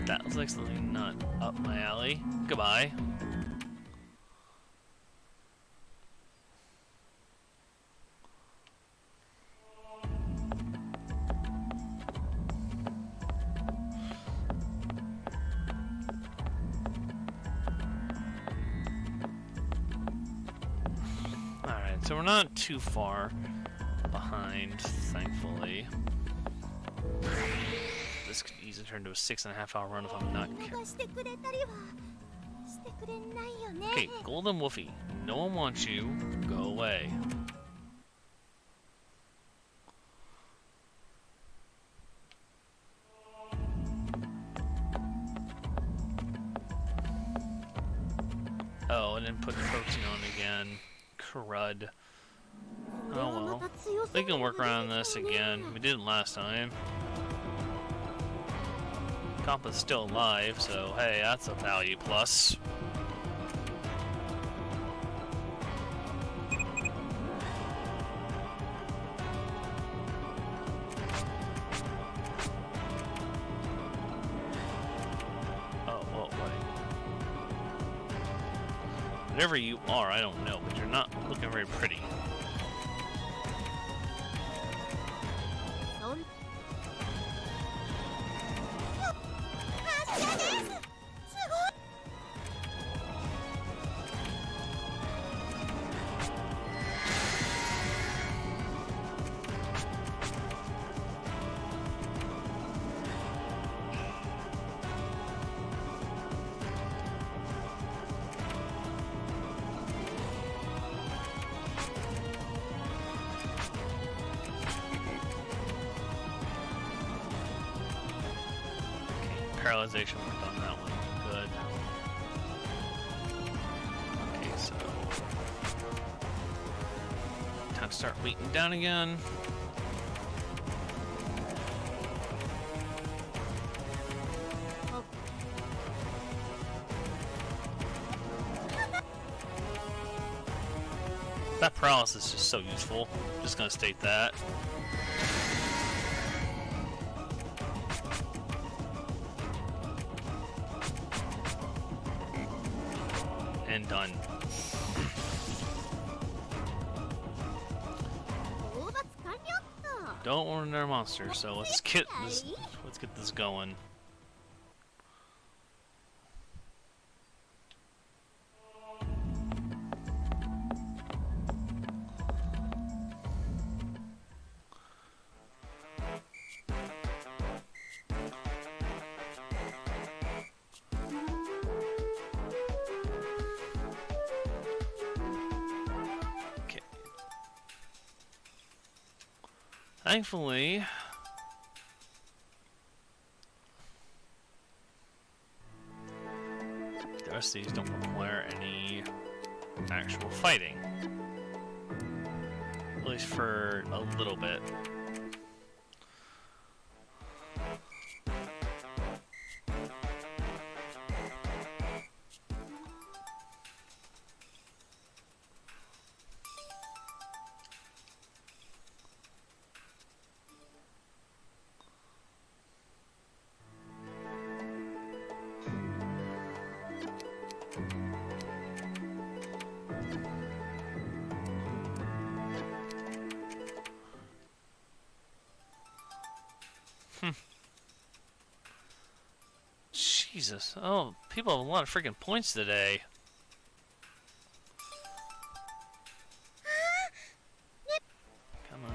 Speaker 4: That looks like something not up my alley. Goodbye. Alright, so we're not too far behind, thankfully. This could easily turn into a 6.5 hour run if I'm not careful. Okay, Golden Wolfie, no one wants you. Go away. Oh, and then put the protein on again. Crud. Oh well. We can work around this again. We did it last time. Compa's still alive, so hey, that's a value plus. Oh, whoa, wait. Whatever you are, I don't know, but you're not looking very pretty. Paralyzation worked on that one. Good. Okay, so time to start weighting down again. That paralysis is just so useful. Just gonna state that. And done. Don't want another monster, so let's get this going. Thankfully, the rest of these don't require any actual fighting. At least for a little bit.
Speaker 1: Jesus. Oh, people have a lot of freaking points today. Come on.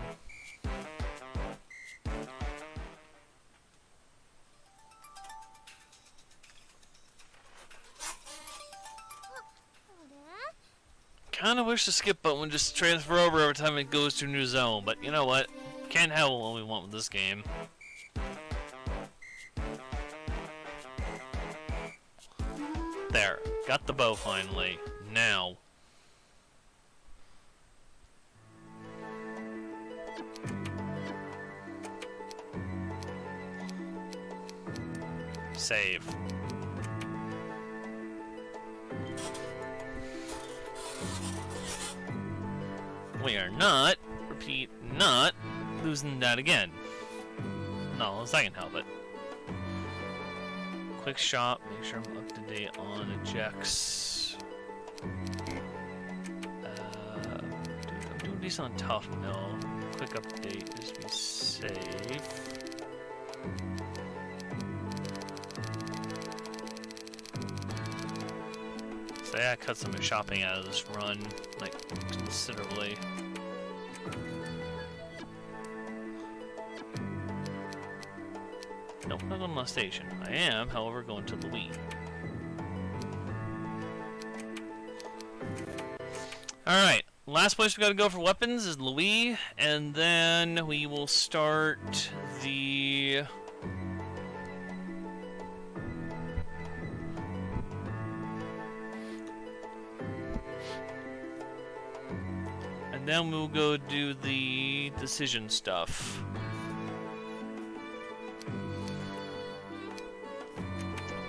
Speaker 1: Kinda wish the skip button would just transfer over every time it goes to a new zone, but you know what? Can't have what we want with this game. There. Got the bow finally. Now. Save. We are not, repeat, not losing that again. No, unless I can help it. Quick shot, make sure I'm up to date on ejects. I'm doing decent on tough mill. Quick update, just be safe. So yeah, I cut some of the shopping out of this run, like, considerably. Nope, not on my station. I am, however, going to Louis. Alright, last place we gotta go for weapons is Louis, and then we will start the... And then we'll go do the decision stuff.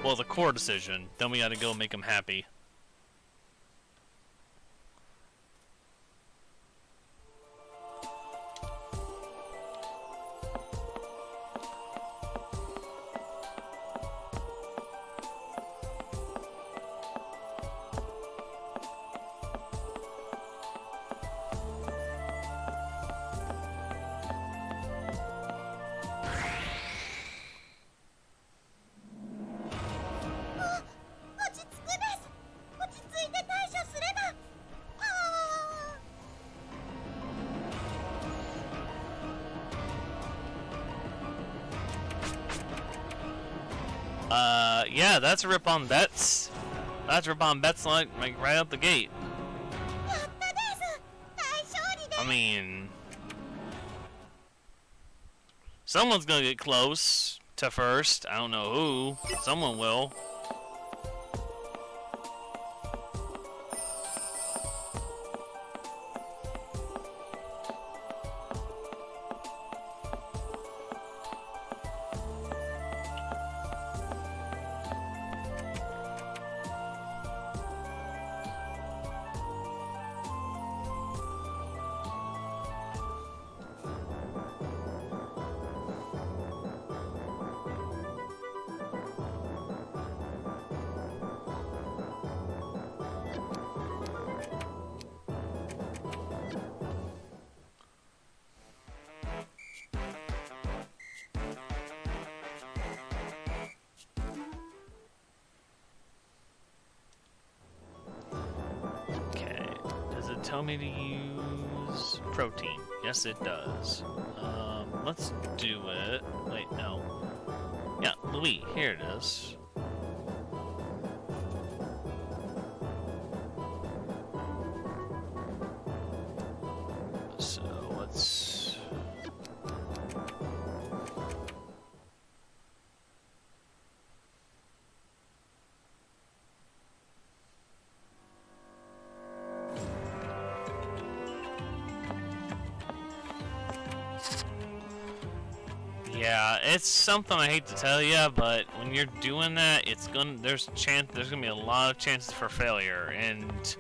Speaker 1: Well, the core decision. Then we gotta go make them happy. Yeah, that's a rip on bets. That's a rip on bets like right out the gate. I mean, someone's gonna get close to first. I don't know who. Someone will. Tell me to use protein. Yes, it does. Let's do it. Wait, no. Yeah, Louis, here it is. So let's... Yeah, it's something I hate to tell you, but when you're doing that, there's gonna be a lot of chances for failure, and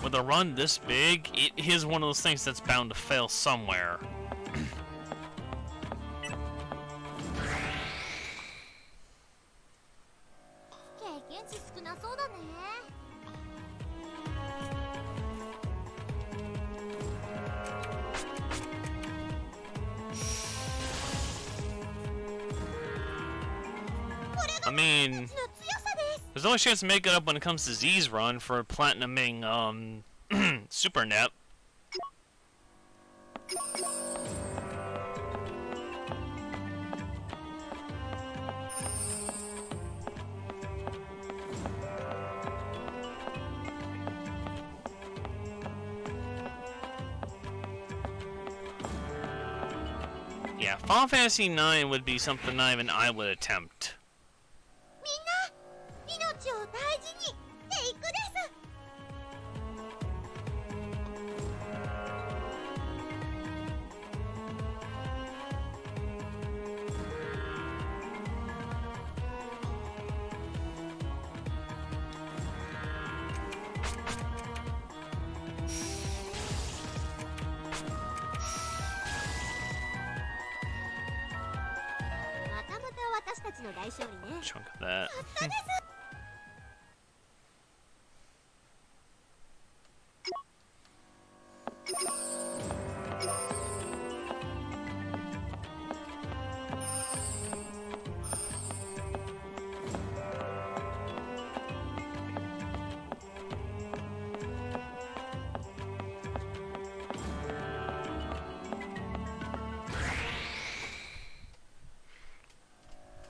Speaker 1: with a run this big, it is one of those things that's bound to fail somewhere. I mean, There's always a chance to make it up when it comes to Z's run for platinuming Super Nep. Yeah, Final Fantasy IX would be something not even I would attempt.
Speaker 2: みんな命を大事にテイクです。またまた私たちの大勝利ね。
Speaker 1: Chunk of that.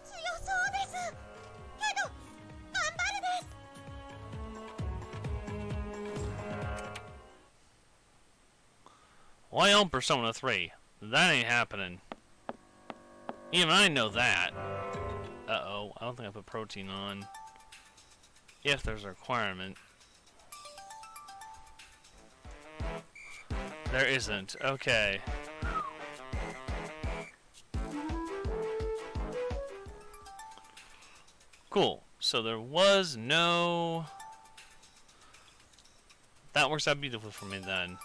Speaker 2: 強そうです。けど頑張るです。
Speaker 1: Why own Persona 3? That ain't happening. Even I know that. Uh-oh, I don't think I put protein on. If there's a requirement. There isn't. Okay. Cool. So there was no... That works out beautifully for me then.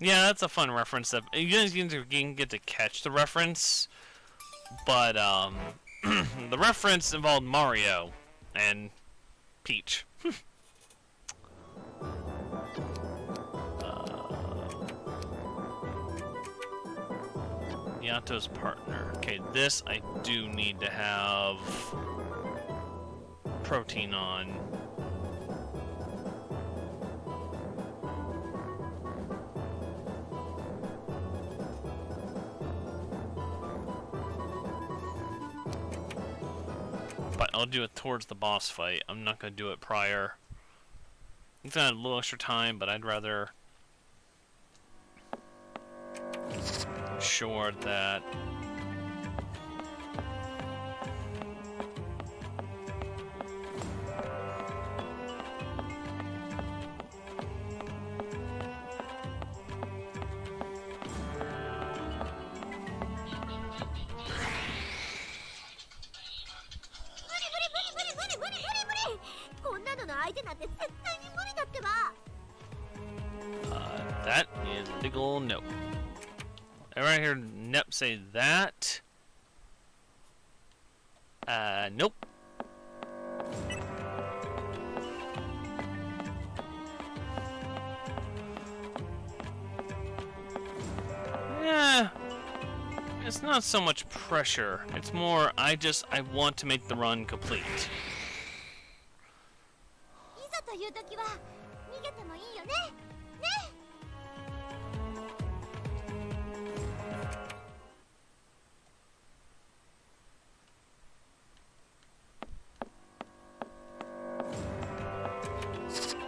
Speaker 1: Yeah, that's a fun reference. That you guys can get to catch the reference, but the reference involved Mario and Peach. Yato's partner. Okay, this I do need to have protein on. But I'll do it towards the boss fight. I'm not going to do it prior. It's going to have a little extra time, but I'd rather ensure that that is a big ol' nope. And right here, Nep say that. Nope. Yeah. It's not so much pressure. It's more, I want to make the run complete.
Speaker 2: いざという時は逃げてもいいよね。ね。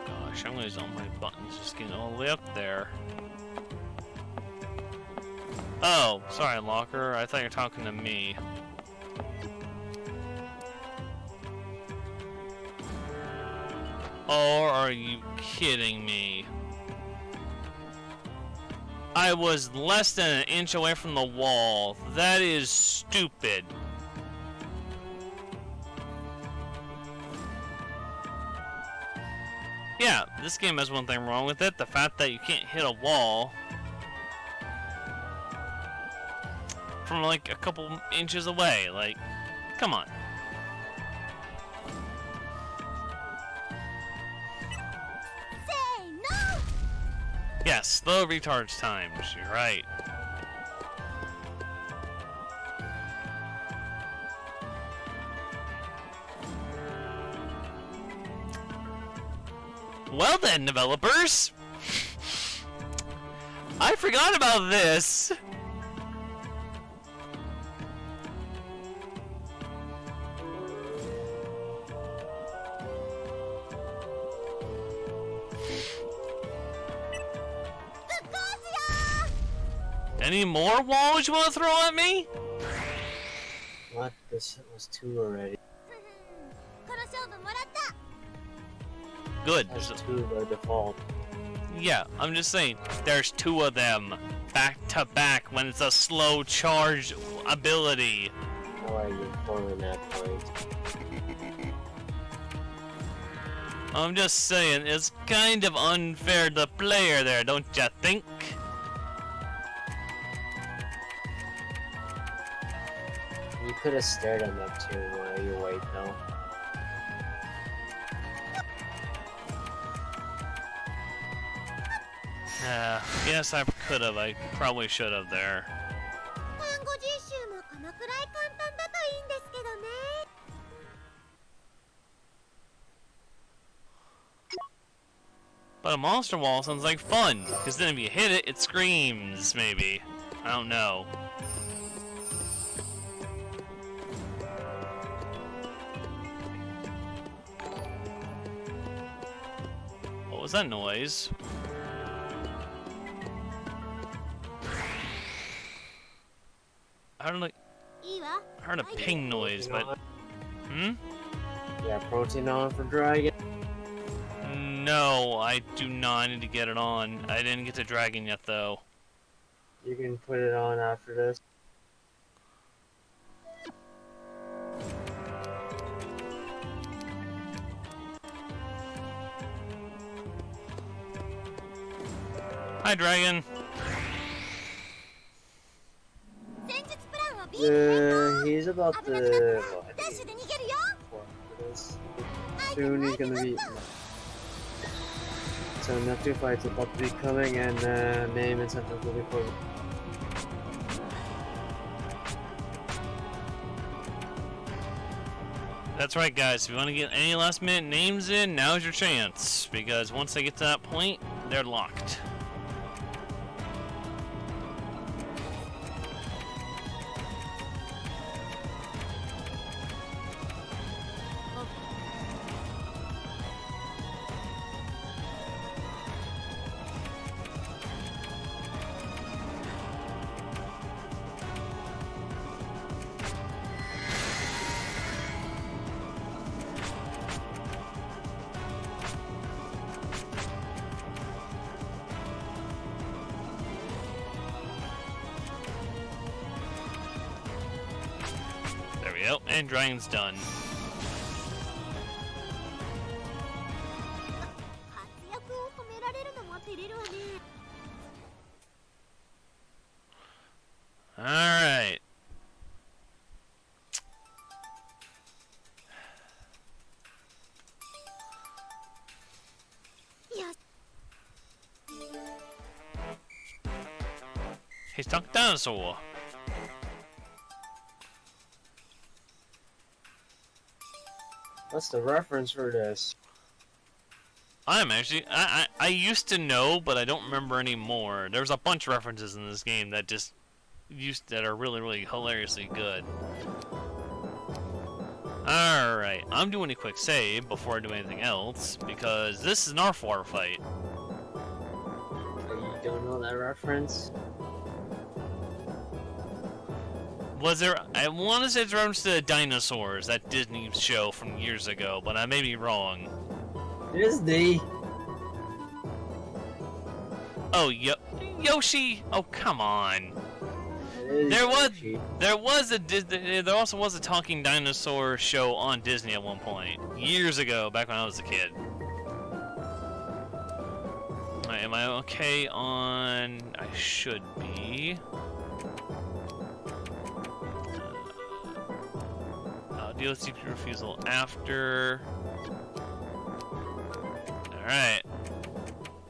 Speaker 1: Gosh, I'm gonna use all my buttons just getting all the way up there. Oh, sorry, Locker. I thought you were talking to me. Or are you kidding me? I was less than an inch away from the wall. That is stupid. Yeah, this game has one thing wrong with it. The fact that you can't hit a wall from like a couple inches away. Like, come on.
Speaker 2: Say no!
Speaker 1: Yeah, slow recharge times. You're right. Well then, developers! I forgot about this! Any more walls you want to throw at me?
Speaker 5: What? This was 2 already.
Speaker 2: この勝負もらった
Speaker 1: Good.
Speaker 5: That's
Speaker 1: There's
Speaker 5: 2 by default.
Speaker 1: Yeah, I'm just saying, there's 2 of them back to back when it's a slow charge ability.
Speaker 5: Why are you pulling that point?
Speaker 1: I'm just saying, it's kind of unfair to the player there, don't you think?
Speaker 5: You could have stared at Neptune while you wait, though.
Speaker 1: Yes, I could have. I probably should have there.
Speaker 2: 単語実習もこのくらい簡単だといいんですけどね
Speaker 1: But a monster wall sounds like fun, because then if you hit it, it screams, maybe. I don't know. What was that noise? I heard like
Speaker 2: いいわ
Speaker 1: I heard a ping noise, but hmm?
Speaker 5: Yeah, protein on for dragon.
Speaker 1: No, I do not need to get it on. I didn't get to dragon yet, though.
Speaker 5: You can put it on after this.
Speaker 1: Hi, dragon.
Speaker 2: 戦術プランを B に変更
Speaker 5: He's about
Speaker 2: 危なくなった
Speaker 5: to.
Speaker 2: ら
Speaker 5: Well,
Speaker 2: ダッシュで逃げるよ
Speaker 5: this. Soon he's gonna be. So Neptune fight's about to be coming, and name and sentence will be for.
Speaker 1: That's right, guys. If you want to get any last minute names in, now's your chance. Because once they get to that point, they're locked. There we go. And dragon's done.
Speaker 2: 活躍を褒められるのも照れるわね
Speaker 1: Alright.
Speaker 2: Yes.
Speaker 1: He's talking dinosaur.
Speaker 5: What's the reference for this?
Speaker 1: I'm actually I used to know, but I don't remember anymore. There's a bunch of references in this game that just that are really hilariously good. Alright, I'm doing a quick save before I do anything else, because this is an R4 fight.
Speaker 5: You don't know that reference?
Speaker 1: Was there, I want to say it's reference to dinosaurs, that Disney show from years ago, but I may be wrong.
Speaker 5: Disney.
Speaker 1: Oh, yep. Yoshi! Oh, come on.
Speaker 5: It is Yoshi.
Speaker 1: There also was a talking dinosaur show on Disney at one point. Years ago, back when I was a kid. Alright, am I okay on... I should be. I'll deal with CPU refusal after. Alright.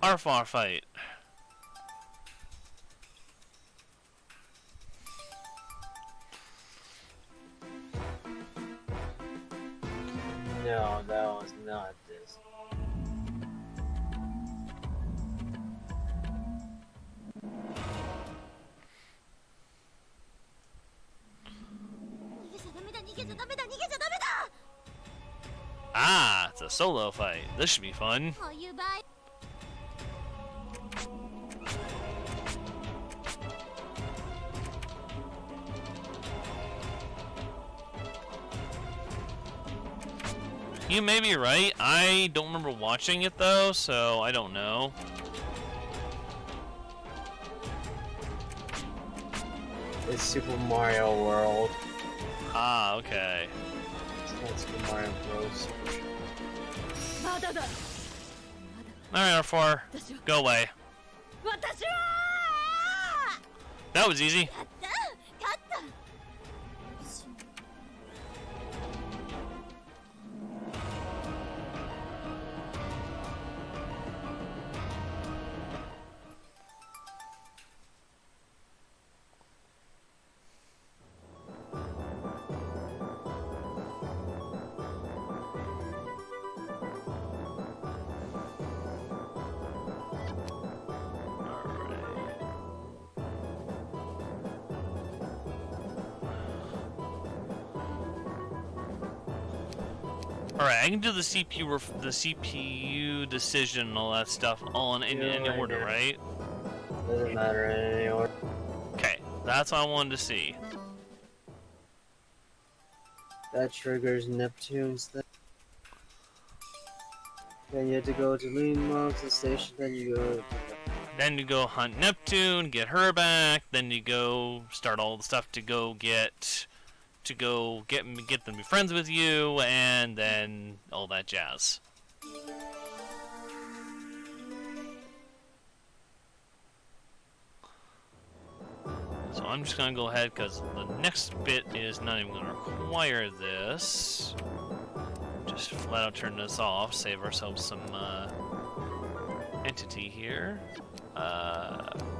Speaker 1: Arfar fight.
Speaker 5: No, that was not this.
Speaker 1: Ah, it's a solo fight. This should be fun.
Speaker 2: こういう場合
Speaker 1: You may be right. I don't remember watching it though, so I don't know.
Speaker 5: It's Super Mario World.
Speaker 1: Ah, okay.
Speaker 5: It's not Super Mario Bros.
Speaker 3: まだだ
Speaker 1: Alright, R4, go away.
Speaker 3: 私は
Speaker 1: That was easy.
Speaker 2: 勝ったよし
Speaker 1: Alright, I can do the CPU decision and all that stuff all in any
Speaker 5: Yeah,
Speaker 1: order,
Speaker 5: yeah.
Speaker 1: right?
Speaker 5: Doesn't matter in any order.
Speaker 1: Okay, that's what I wanted to see.
Speaker 5: That triggers Neptune's thing. Then you have to go to Lean Mountain Station, then you go to
Speaker 1: Then you go hunt Neptune, get her back, then you go start all the stuff to go get them to be friends with you, and then all that jazz. So I'm just gonna go ahead because the next bit is not even gonna require this. Just flat out turn this off, save ourselves some entity here.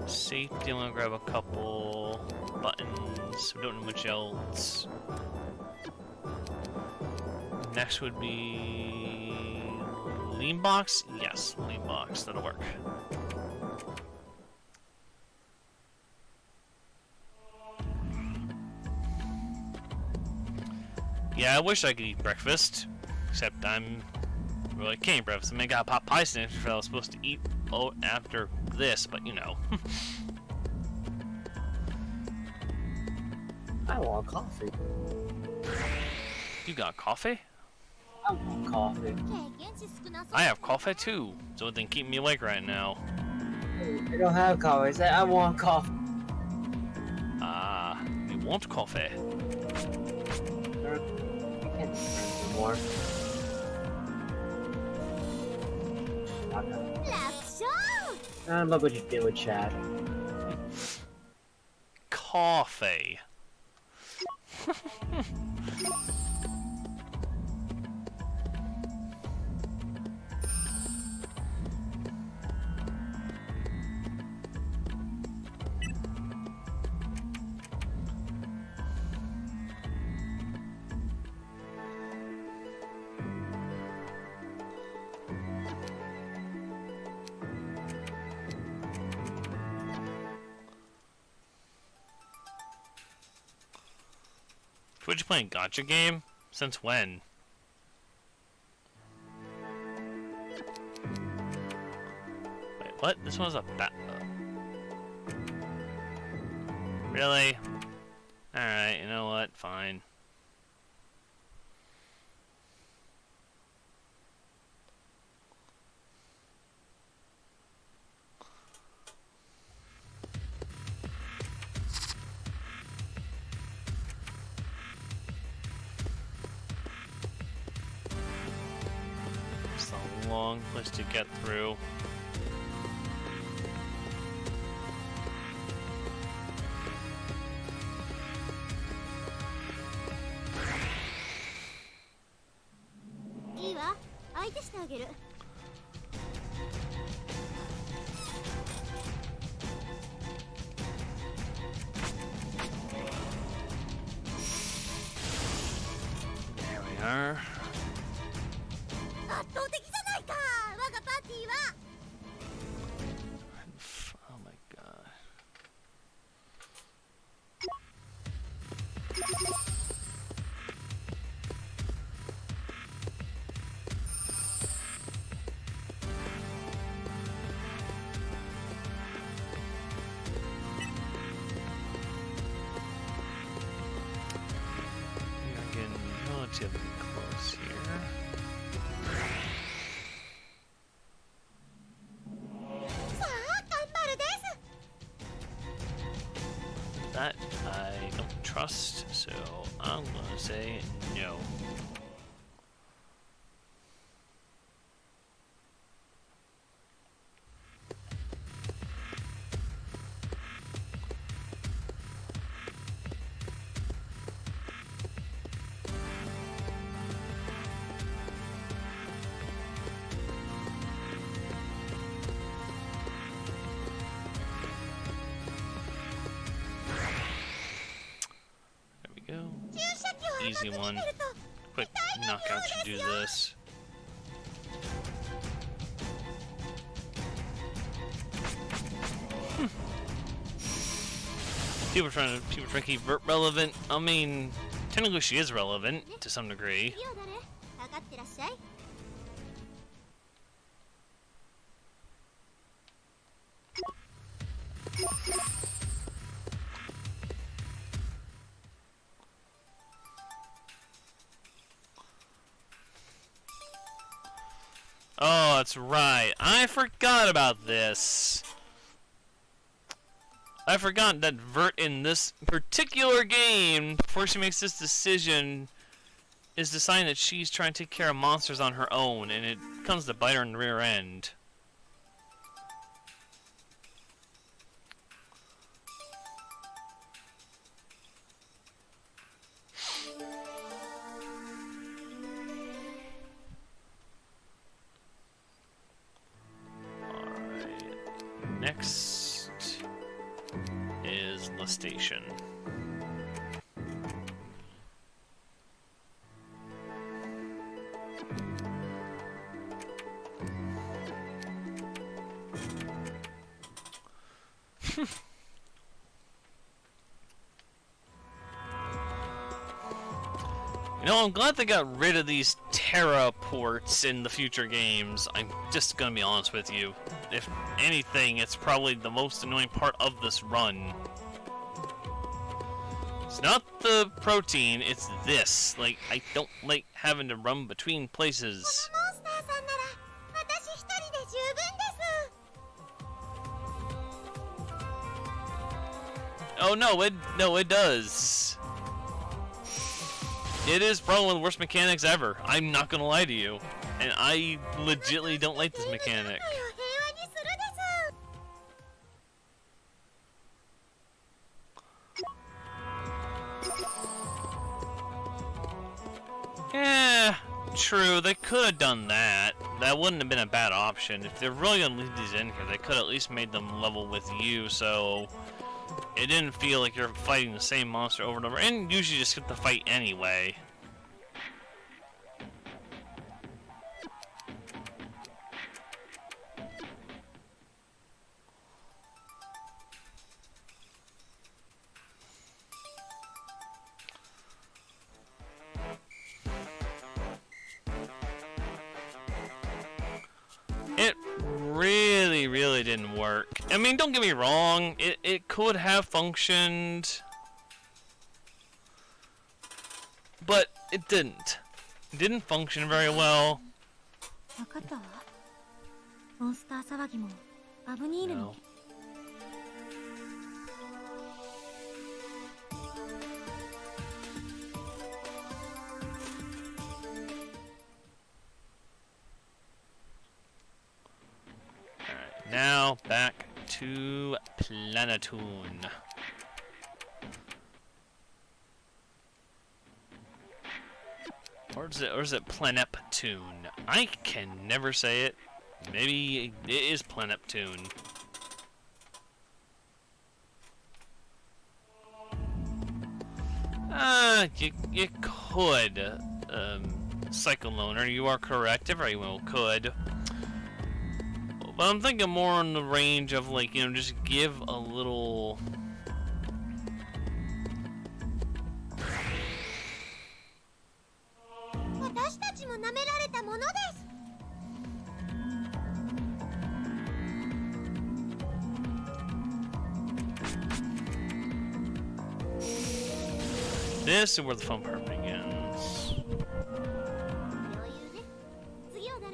Speaker 1: Safety, I'm gonna grab a couple buttons. We don't know much else. Next would be lean box. Yes, lean box. That'll work. Yeah, I wish I could eat breakfast, except I'm really can't eat breakfast. I mean, I got pot pie snacks I was supposed to eat after this, but you know.
Speaker 5: I want coffee.
Speaker 1: You got coffee?
Speaker 5: I want coffee.
Speaker 2: 経験値少なそう
Speaker 1: I have coffee too, so it didn't keep me awake right now.
Speaker 5: I don't have coffee. I said I want coffee.
Speaker 1: Ah, you want coffee?
Speaker 5: I can't drink anymore.
Speaker 2: 楽勝
Speaker 5: I love what you did with Chad.
Speaker 1: Coffee. What you playing? Gotcha game? Since when? Wait, what? This one's a Really? Alright, you know what? Fine.
Speaker 4: long list to get through.
Speaker 2: いいわ、相手してあげる。
Speaker 4: There we are.
Speaker 2: 圧倒的じゃないか、我がパーティーは。
Speaker 4: Oh my god. We are getting relatively close here.
Speaker 2: さあ、頑張るです。
Speaker 4: That I don't trust, so I'm gonna say no. There we go.
Speaker 2: 注射器を
Speaker 4: Easy
Speaker 2: 甘
Speaker 4: one.
Speaker 2: く見てると
Speaker 4: Quick knockout should do this. People trying to keep Vert relevant. I mean, technically she is relevant to some degree.
Speaker 2: リオだね、かかってらっしゃい。
Speaker 4: Oh, that's right. I forgot about this. I forgot that Vert in this particular game, before she makes this decision, is deciding that she's trying to take care of monsters on her own, and it comes to bite her in the rear end. Alright. Next is the station. You know, I'm glad they got rid of these Terra ports in the future games. I'm just gonna be honest with you. If anything, it's probably the most annoying part of this run. It's not the protein, it's this. Like, I don't like having to run between places.
Speaker 2: モンスターさんなら私一人で十分です。
Speaker 4: Oh no, it does. It is probably one of the worst mechanics ever. I'm not gonna lie to you. And I legitimately don't like this mechanic.
Speaker 2: 世界を平和にするです。
Speaker 4: Yeah, true, they could have done that. That wouldn't have been a bad option. If they're really gonna leave these in here, they could have at least made them level with you, so it didn't feel like you're fighting the same monster over and over. And usually just skip the fight anyway. It really didn't work. I mean, don't get me wrong, it could have functioned, but it didn't. It didn't function very well.
Speaker 2: 分かったわ。モンスター騒ぎもバブニールの
Speaker 4: No.
Speaker 1: Now back to Planetoon. Or is it Planeptune? I can never say it. Maybe it is Planeptune. You could, Psycholoner, you are correct. Everyone could. But I'm thinking more on the range of, like, you know, just give a little... This is where the fun part begins.
Speaker 2: 余裕ね。次は誰？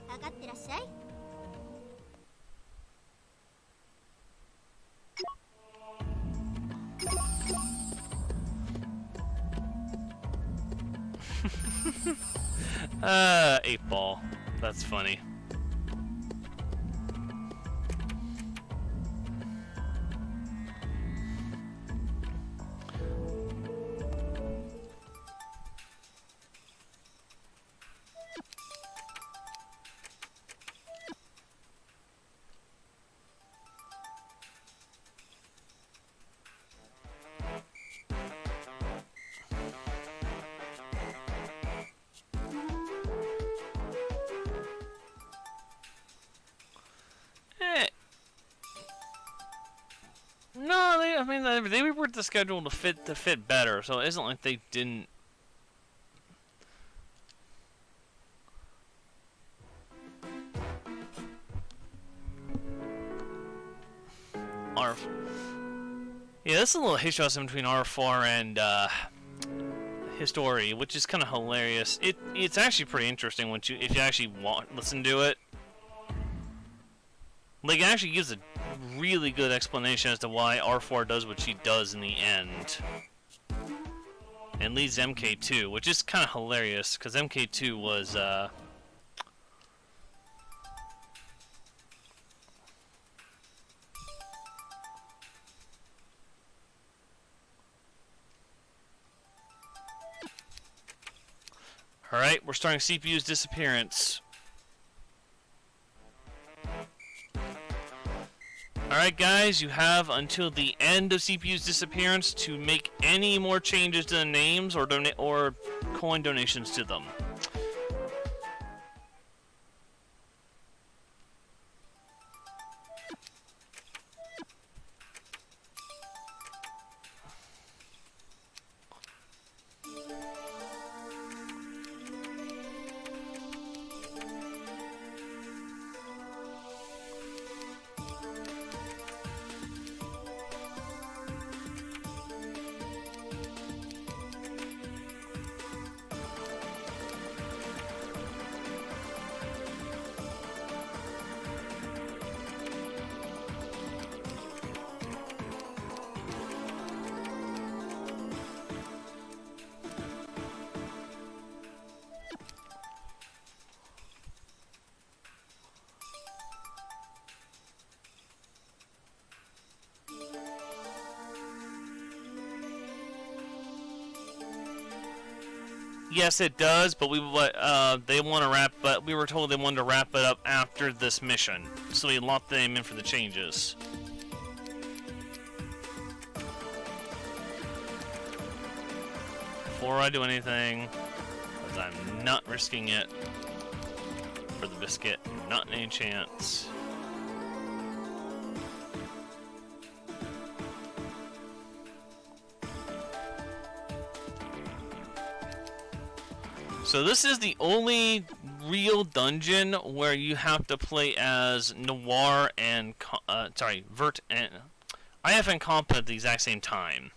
Speaker 2: かかってらっしゃい。
Speaker 1: Eight ball. That's funny. No, I mean, they reworked the schedule to fit better, so it isn't like they didn't. Yeah, this is a little history lesson between R4 and History, which is kind of hilarious. It's actually pretty interesting if you actually listen to it. Like, it actually gives a really good explanation as to why R4 does what she does in the end. And leads MK2, which is kind of hilarious, because MK2 was, Alright, we're starting CPU's disappearance. Alright guys, you have until the end of CPU's disappearance to make any more changes to the names or coin donations to them. Yes, it does, but they want to wrap. But we were told they wanted to wrap it up after this mission, so we locked them in for the changes. Before I do anything, because I'm not risking it for the biscuit, not any chance. So this is the only real dungeon where you have to play as Noir and Vert and IF and Competent at the exact same time.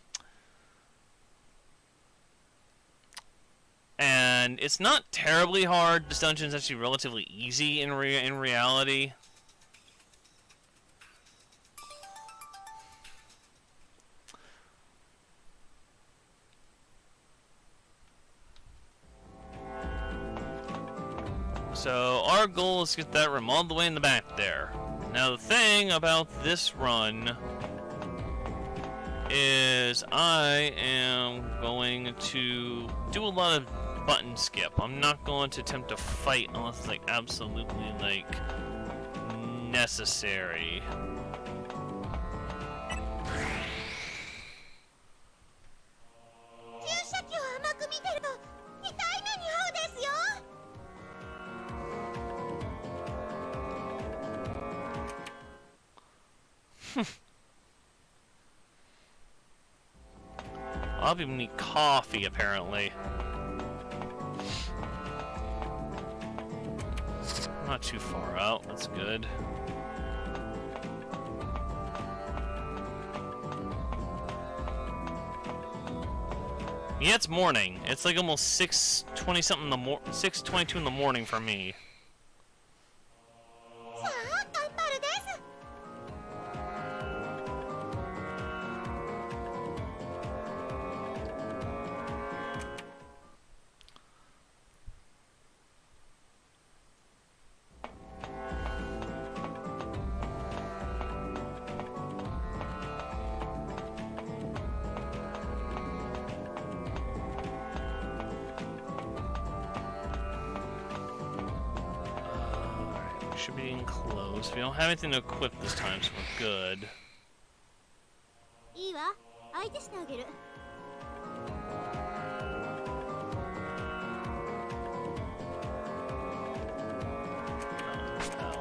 Speaker 1: And it's not terribly hard. This dungeon is actually relatively easy in reality. So our goal is to get that room all the way in the back there. Now the thing about this run is I am going to do a lot of button skip. I'm not going to attempt to fight unless it's like absolutely like necessary. A lot of people need coffee, apparently. Not too far out, that's good. Yeah, it's morning. It's like almost 6:20 something in the 6:22 in the morning for me. Should be enclosed. We don't have anything to equip this time, so we're good.
Speaker 2: いいわ、相手してあげる。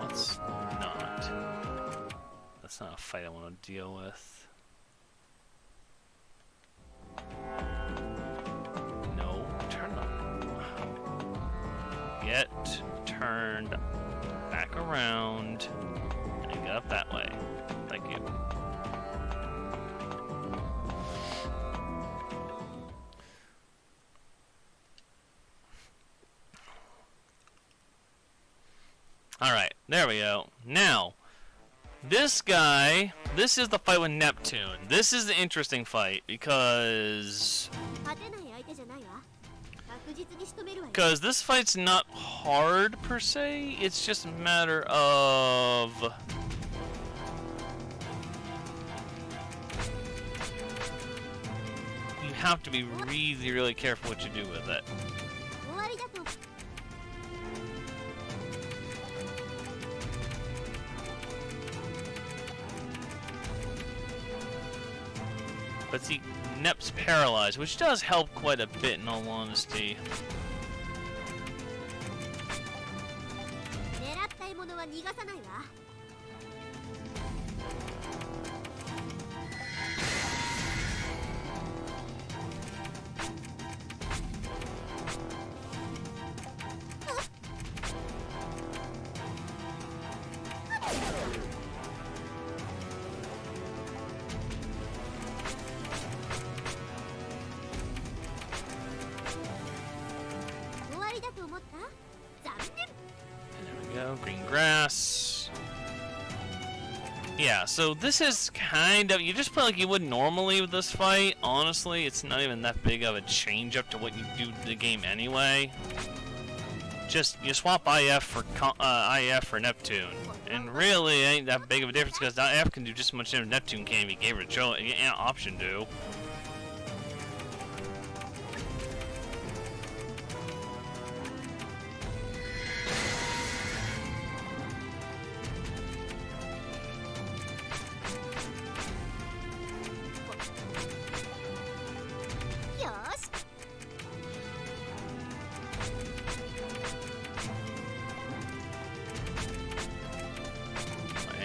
Speaker 1: Let's not. That's not a fight I want to deal with. No, turn the. Get turned back around and get up that way. Thank you. Alright, there we go. Now, this guy, this is the fight with Neptune. This is the interesting fight because this fight's not hard per se, it's just a matter of you have to be really, really careful what you do with it. But see, Nep's paralyzed, which does help quite a bit in all honesty. There we go, green grass. Yeah, so this is kind of, you just play like you would normally with this fight. Honestly, it's not even that big of a change up to what you do to the game anyway. Just, you swap IF for Neptune. And really, it ain't that big of a difference because IF can do just as much as Neptune can if you gave it an option to.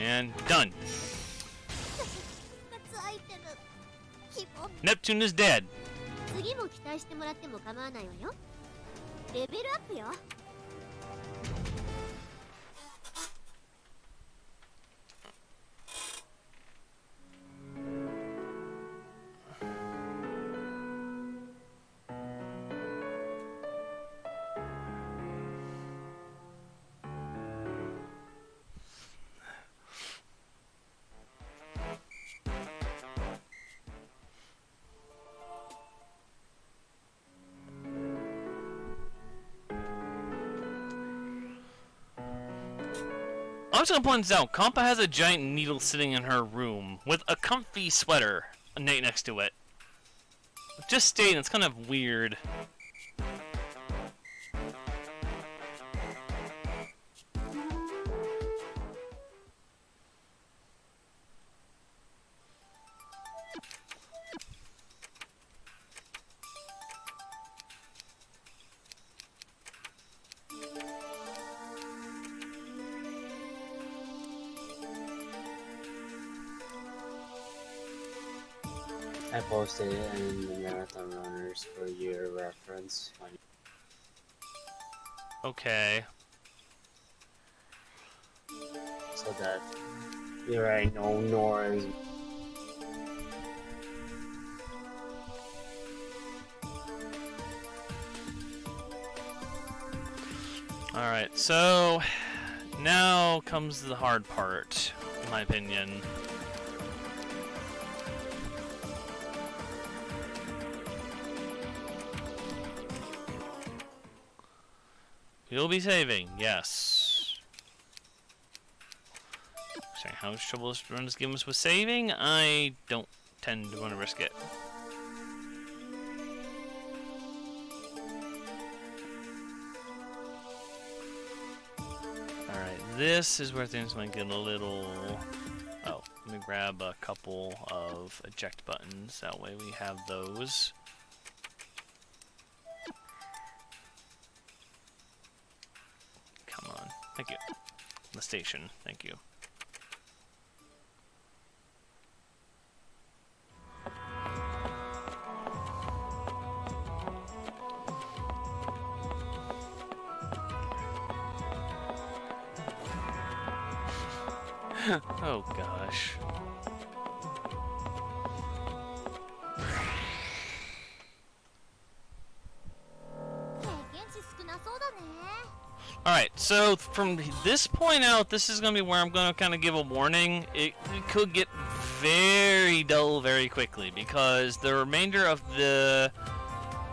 Speaker 1: And done. Neptune is dead.
Speaker 2: 次も期待してもらっても構わないわよ。レベルアップよ。
Speaker 1: I'm just gonna point this out. Kompa has a giant needle sitting in her room with a comfy sweater next to it. Just stating, it's kind of weird.
Speaker 5: I posted it in the Marathon Runners for your reference.
Speaker 1: Okay.
Speaker 5: So that you're right, no Nora's.
Speaker 1: Alright, so now comes the hard part, in my opinion. You'll be saving, yes. Saying how much trouble this run is giving us with saving, I don't tend to want to risk it. Alright, this is where things might get a little... Oh, let me grab a couple of eject buttons, that way we have those. Come on. Thank you. The station. Thank you. Oh gosh. Alright, so from this point out, this is going to be where I'm going to kind of give a warning. It could get very dull very quickly, because the remainder of the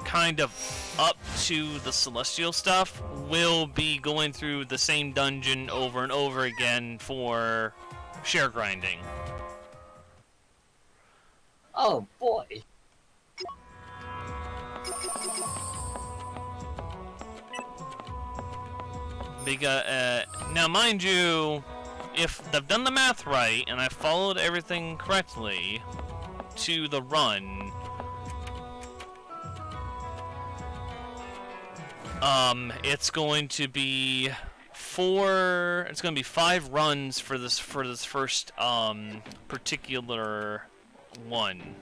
Speaker 1: kind of up to the Celestial stuff will be going through the same dungeon over and over again for share grinding.
Speaker 5: Oh boy!
Speaker 1: Because, now mind you, if I've done the math right and I followed everything correctly to the run, it's going to be it's going to be 5 runs for this first particular one.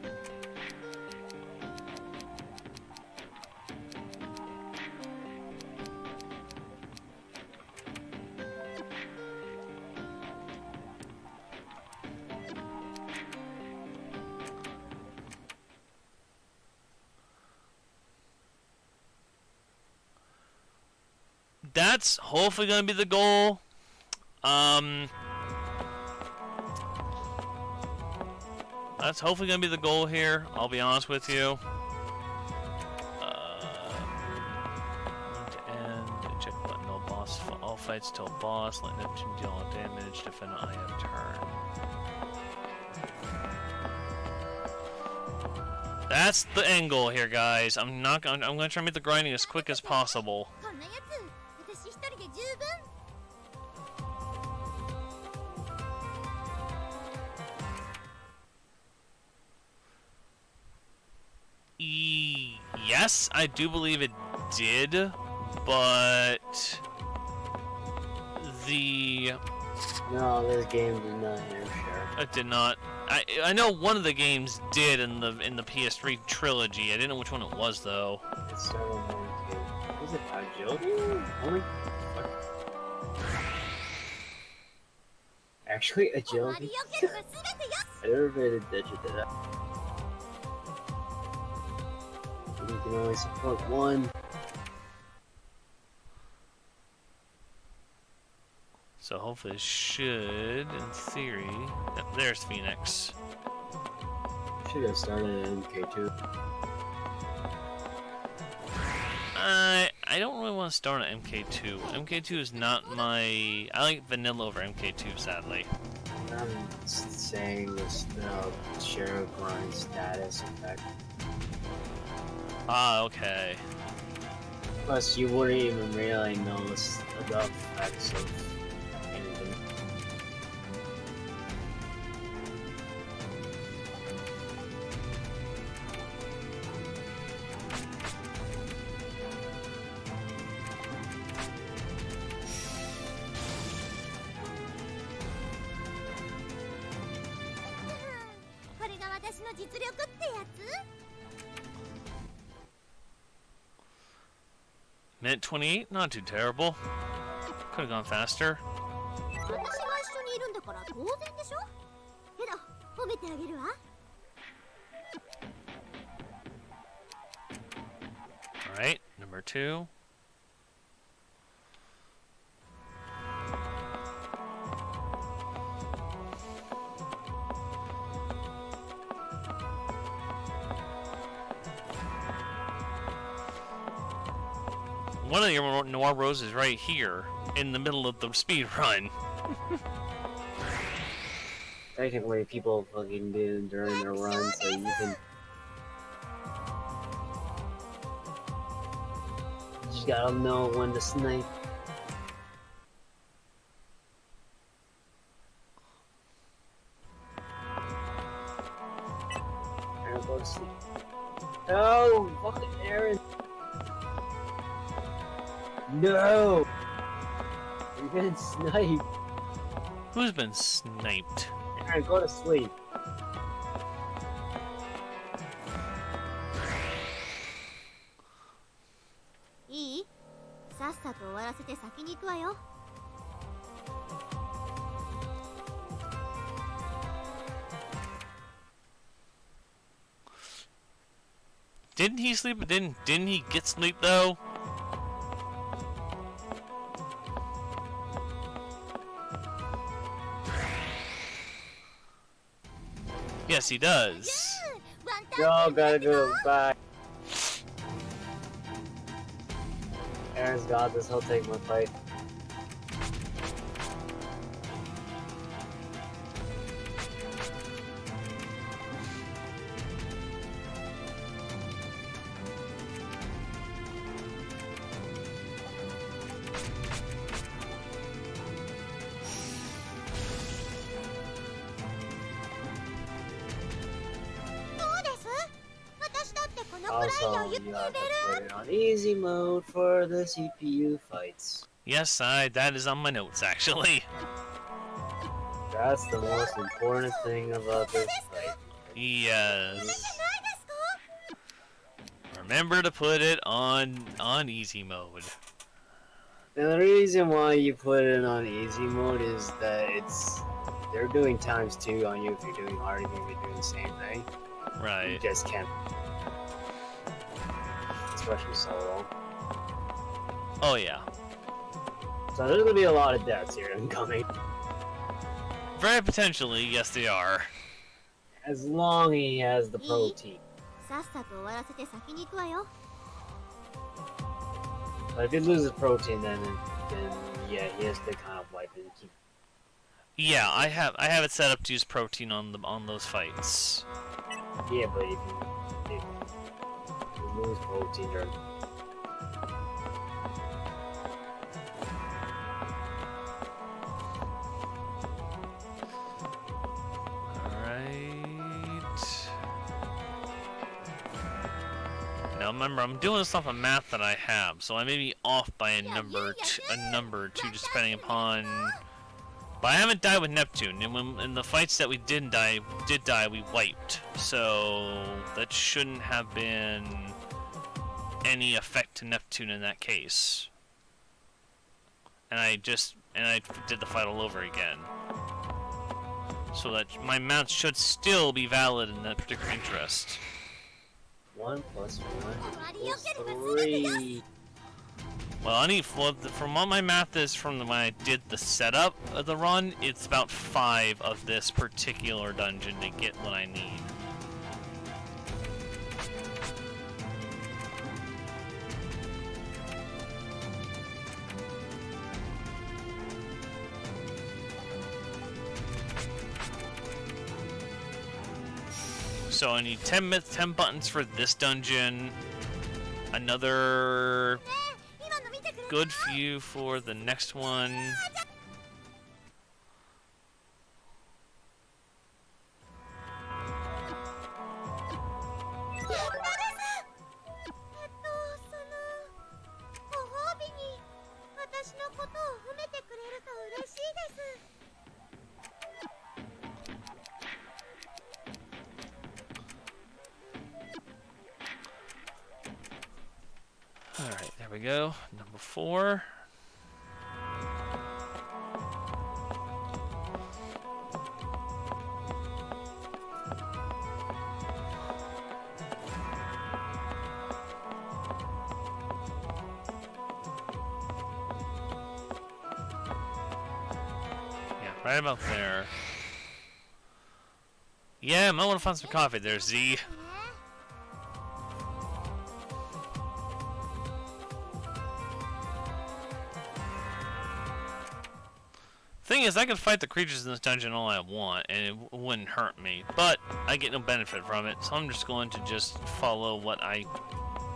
Speaker 1: That's hopefully going to be the goal. That's hopefully going to be the goal here, I'll be honest with you. To end, check button, no boss, all fights till boss, let Neptune deal all damage, defend an IF turn. That's the end goal here, guys. I'm going to try to make the grinding as quick as possible. Yes, I do believe it did, but
Speaker 5: No, this game did not hear share.
Speaker 1: it did not. I know one of the games did in the PS3 trilogy. I didn't know which one it was though.
Speaker 5: It's started on game. Was it agility? Only. Actually, agility. Everybody digit it up. You can only support one.
Speaker 1: So hopefully it should, in theory. Yep, there's Phoenix.
Speaker 5: Should have started at MK2.
Speaker 1: I don't really want want to start on MK2. MK2 is not my... I like vanilla over MK2, sadly.
Speaker 5: I'm saying this share grind status effect.
Speaker 1: Ah, okay.
Speaker 5: Plus, you wouldn't even really notice the effects of anything.
Speaker 1: Minute 28, not too terrible. Could have gone faster.
Speaker 2: 私が一緒にいるんだから当然でしょ。けど褒めてあげるわ。
Speaker 1: Alright, number 2. One of your Noir Rose is right here, in the middle of the speed run.
Speaker 5: Technically, people fucking do during their run, so you can. You just gotta know when to snipe. Aaron, go to sleep. No! Fucking Aaron! No! You've been sniped!
Speaker 1: Who's been sniped?
Speaker 5: Aaron, go to sleep.
Speaker 2: いい？さっさと終わらせて先に行くわよ。
Speaker 1: Didn't he sleep? Didn't he get sleep though? Yes, he does.
Speaker 5: No, gotta go back. Aaron's got this, he'll take my fight. Also, you have to put it on easy mode for the CPU fights.
Speaker 1: Yes, that is on my notes actually.
Speaker 5: That's the most important thing about this fight.
Speaker 1: Yes. Remember to put it on easy mode.
Speaker 5: And the reason why you put it on easy mode is that they're doing ×2 on you if you're doing hard, even if you're doing the same thing.
Speaker 1: Right.
Speaker 5: You just can't. Especially solo.
Speaker 1: Oh yeah.
Speaker 5: So there's gonna be a lot of deaths here incoming.
Speaker 1: Very potentially, yes they are.
Speaker 5: As long as he has the protein.
Speaker 2: さっさと終わらせて先に行くわよ。
Speaker 5: But if he loses protein, then yeah, he has to kind of wipe it and keep.
Speaker 1: Yeah, I have it set up to use protein on those fights.
Speaker 5: Yeah, but if you lose protein during.
Speaker 1: Now remember, I'm doing this off of math that I have, so I may be off by a number or two, just depending upon. But I haven't died with Neptune, and in the fights that we did die, we wiped. So that shouldn't have been any effect to Neptune in that case. And I did the fight all over again. So that my math should still be valid in that particular interest.
Speaker 5: 1 + 1 = 3.
Speaker 1: Well, I need from what my math is from when I did the setup of the run, it's about 5 of this particular dungeon to get what I need. So I need 10 buttons for this dungeon. Another
Speaker 2: 今の見てくれた
Speaker 1: good few for the next one.
Speaker 2: ご褒美に私のことを褒めてくれると嬉しいです
Speaker 1: Alright, there we go. Number 4. Yeah, right about there. Yeah, might want to find some coffee there, Z. Thing is, I could fight the creatures in this dungeon all I want, and it wouldn't hurt me. But I get no benefit from it, so I'm just going to just follow what I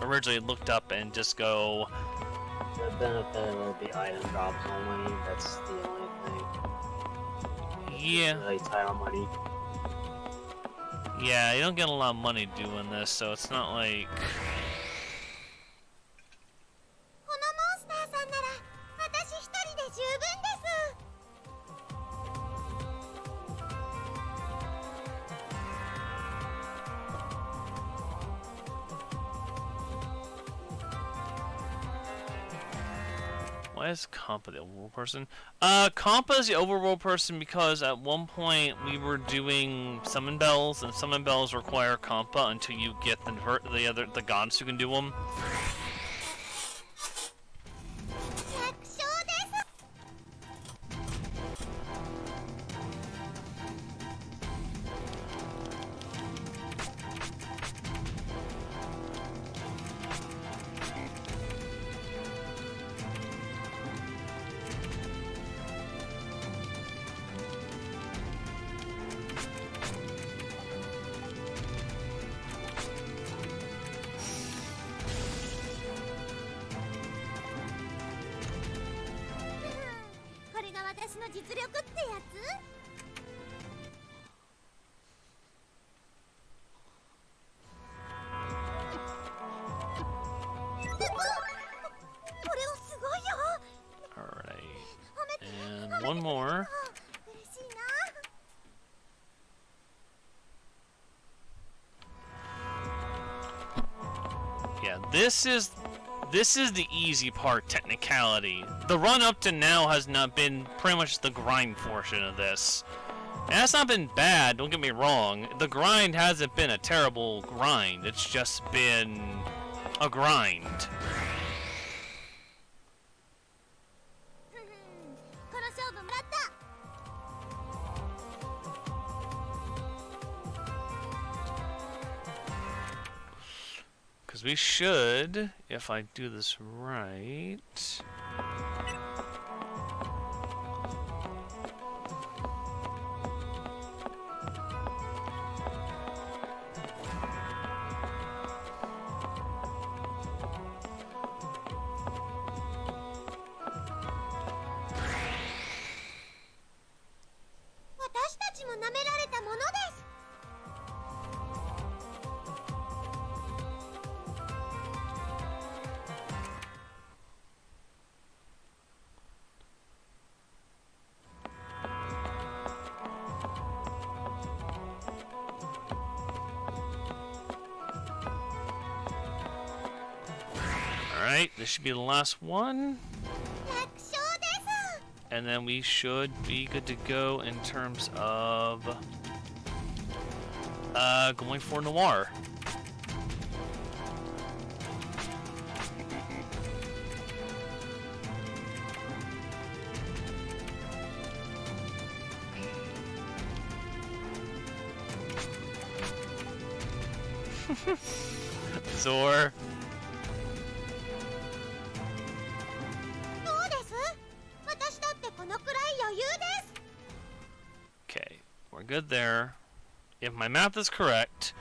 Speaker 1: originally looked up and just go.
Speaker 5: The benefit of the item drops only. That's the only thing.
Speaker 1: Yeah,
Speaker 5: Really title money.
Speaker 1: yeah, you don't get a lot of money doing this, so it's not like.
Speaker 2: このモンスターさんなら私一人で十分です
Speaker 1: Why is Compa the overworld person? Compa is the overworld person because at one point we were doing summon bells, and summon bells require Compa until you get the gods who can do them.
Speaker 2: 楽勝です これが私の実力ってやつ これをすごいよ
Speaker 1: Alright. And one more.
Speaker 2: 嬉しいな
Speaker 1: Yeah, this is the easy part, technicality. The run up to now has not been pretty much the grind portion of this. And that's not been bad, don't get me wrong. The grind hasn't been a terrible grind, it's just been a grind.
Speaker 2: この勝負もらった
Speaker 1: Because we should, if I do this right... Alright, this should be the last one.
Speaker 2: 楽勝です
Speaker 1: And then we should be good to go in terms of going for Noir. Zor.
Speaker 2: どうです私だってこのくらい余裕です
Speaker 1: Okay, we're good there. If my math is correct,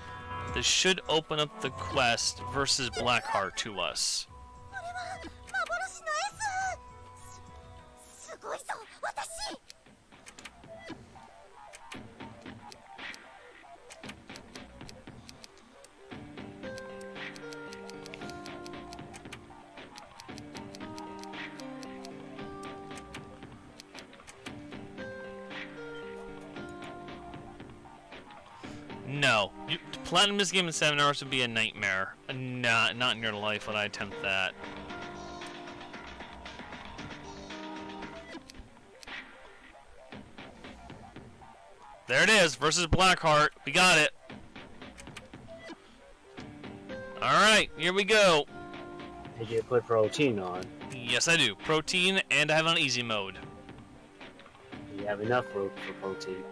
Speaker 1: This should open up the quest versus Blackheart to us.
Speaker 2: これは幻の S。すごいぞ私。
Speaker 1: No. Platinum this game in 7 hours would be a nightmare. Not in your life would I attempt that. There it is, versus Blackheart. We got it. Alright, here we go.
Speaker 5: Did you put protein on?
Speaker 1: Yes, I do. Protein, and I have it on easy mode.
Speaker 5: Do you have enough for protein?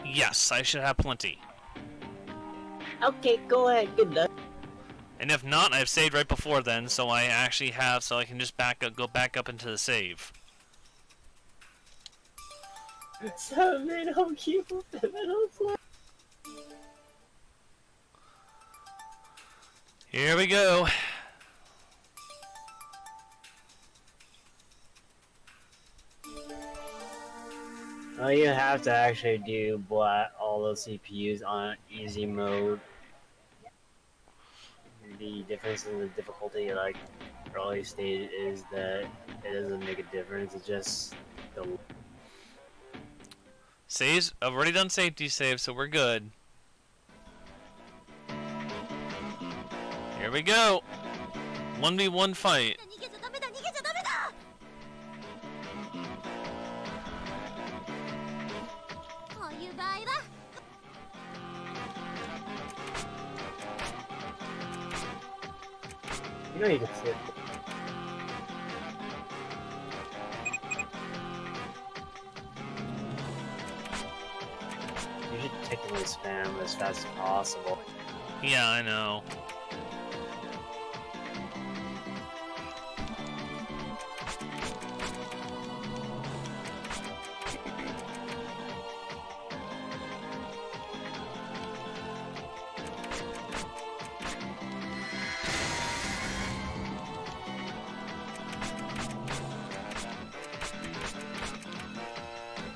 Speaker 1: Yes, I should have plenty.
Speaker 5: Okay, go ahead. Good luck.
Speaker 1: And if not, I've saved right before then, so I actually have, so I can just go back up into the save.
Speaker 5: So they don't keep the middle floor.
Speaker 1: Here we go.
Speaker 5: Well, you have to actually do all the CPUs on easy mode. The difference in the difficulty, like early stage, is that it doesn't make a difference. It's just the
Speaker 1: Saves. I've already done safety saves, so we're good. Here we go. 1v1 fight.
Speaker 2: 逃げちゃダメだ逃げちゃダメだ。こういう場合は
Speaker 5: you know you can sit. You should technically spam as fast as possible.
Speaker 1: Yeah, I know.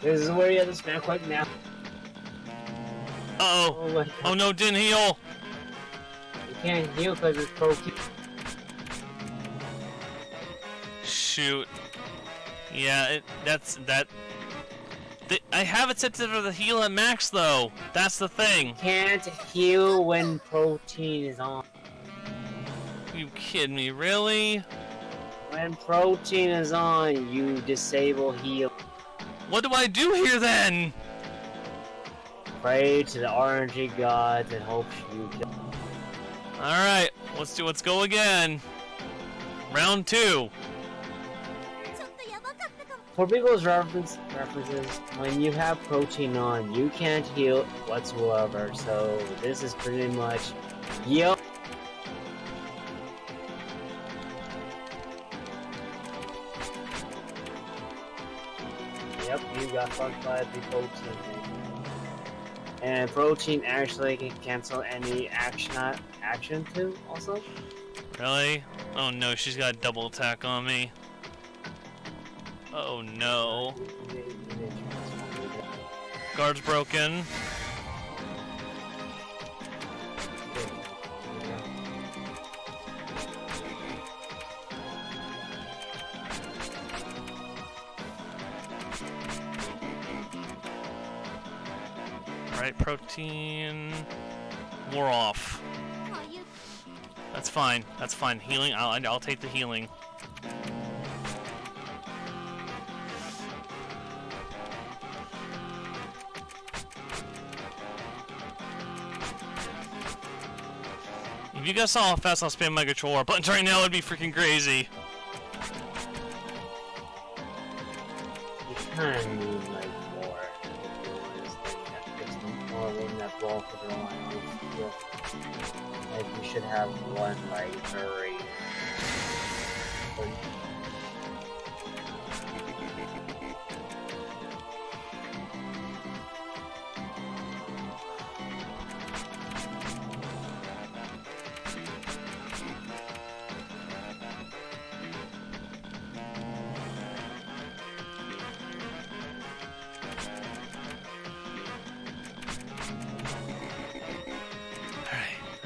Speaker 5: This is where you have to spam quick now.
Speaker 1: Uh-oh.
Speaker 5: Oh my god.
Speaker 1: Oh no, didn't heal.
Speaker 5: You can't heal because it's protein.
Speaker 1: Shoot. Yeah, I have it set to the heal at max though. That's the thing.
Speaker 5: Can't heal when protein is on.
Speaker 1: You kidding me, really?
Speaker 5: When protein is on, you disable heal.
Speaker 1: What do I do here then?
Speaker 5: Pray to the RNG gods and hope you die.
Speaker 1: Alright, let's go again. Round 2.
Speaker 2: ちょっとやばかったかも。
Speaker 5: For people's references, when you have protein on, you can't heal whatsoever. So this is pretty much, yo. Yep, you got fucked by the protein. And protein actually can cancel any action too, also.
Speaker 1: Really? Oh no, she's got a double attack on me. Oh no. Guard's broken. Alright, protein. Wore off.
Speaker 2: こういう
Speaker 1: That's fine. That's fine. Healing. I'll take the healing. If you guys saw how fast I'll spam my controller buttons right now, it'd be freaking crazy.
Speaker 5: You kind of need like more. Just more than that blow for the line. Like you should have one like very.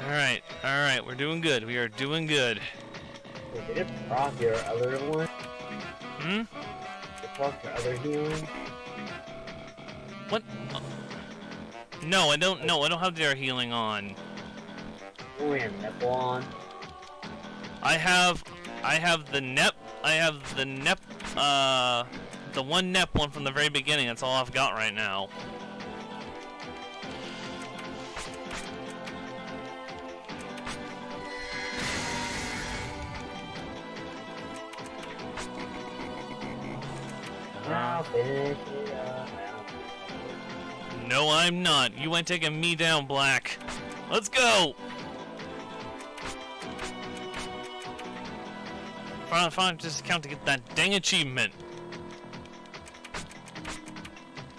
Speaker 1: Alright, we're doing good. We are doing good.
Speaker 5: Wait, did it proc your other one?
Speaker 1: Hmm?
Speaker 5: Did it proc your other healing?
Speaker 1: What? No, I don't have their healing on.
Speaker 5: Oh, we have Nipple on.
Speaker 1: I have the Nep, the one Nep one from the very beginning. That's all I've got right now.
Speaker 5: I'll finish it up.
Speaker 1: No, I'm not. You ain't taking me down, Black. Let's go! Fine, just count to get that dang achievement.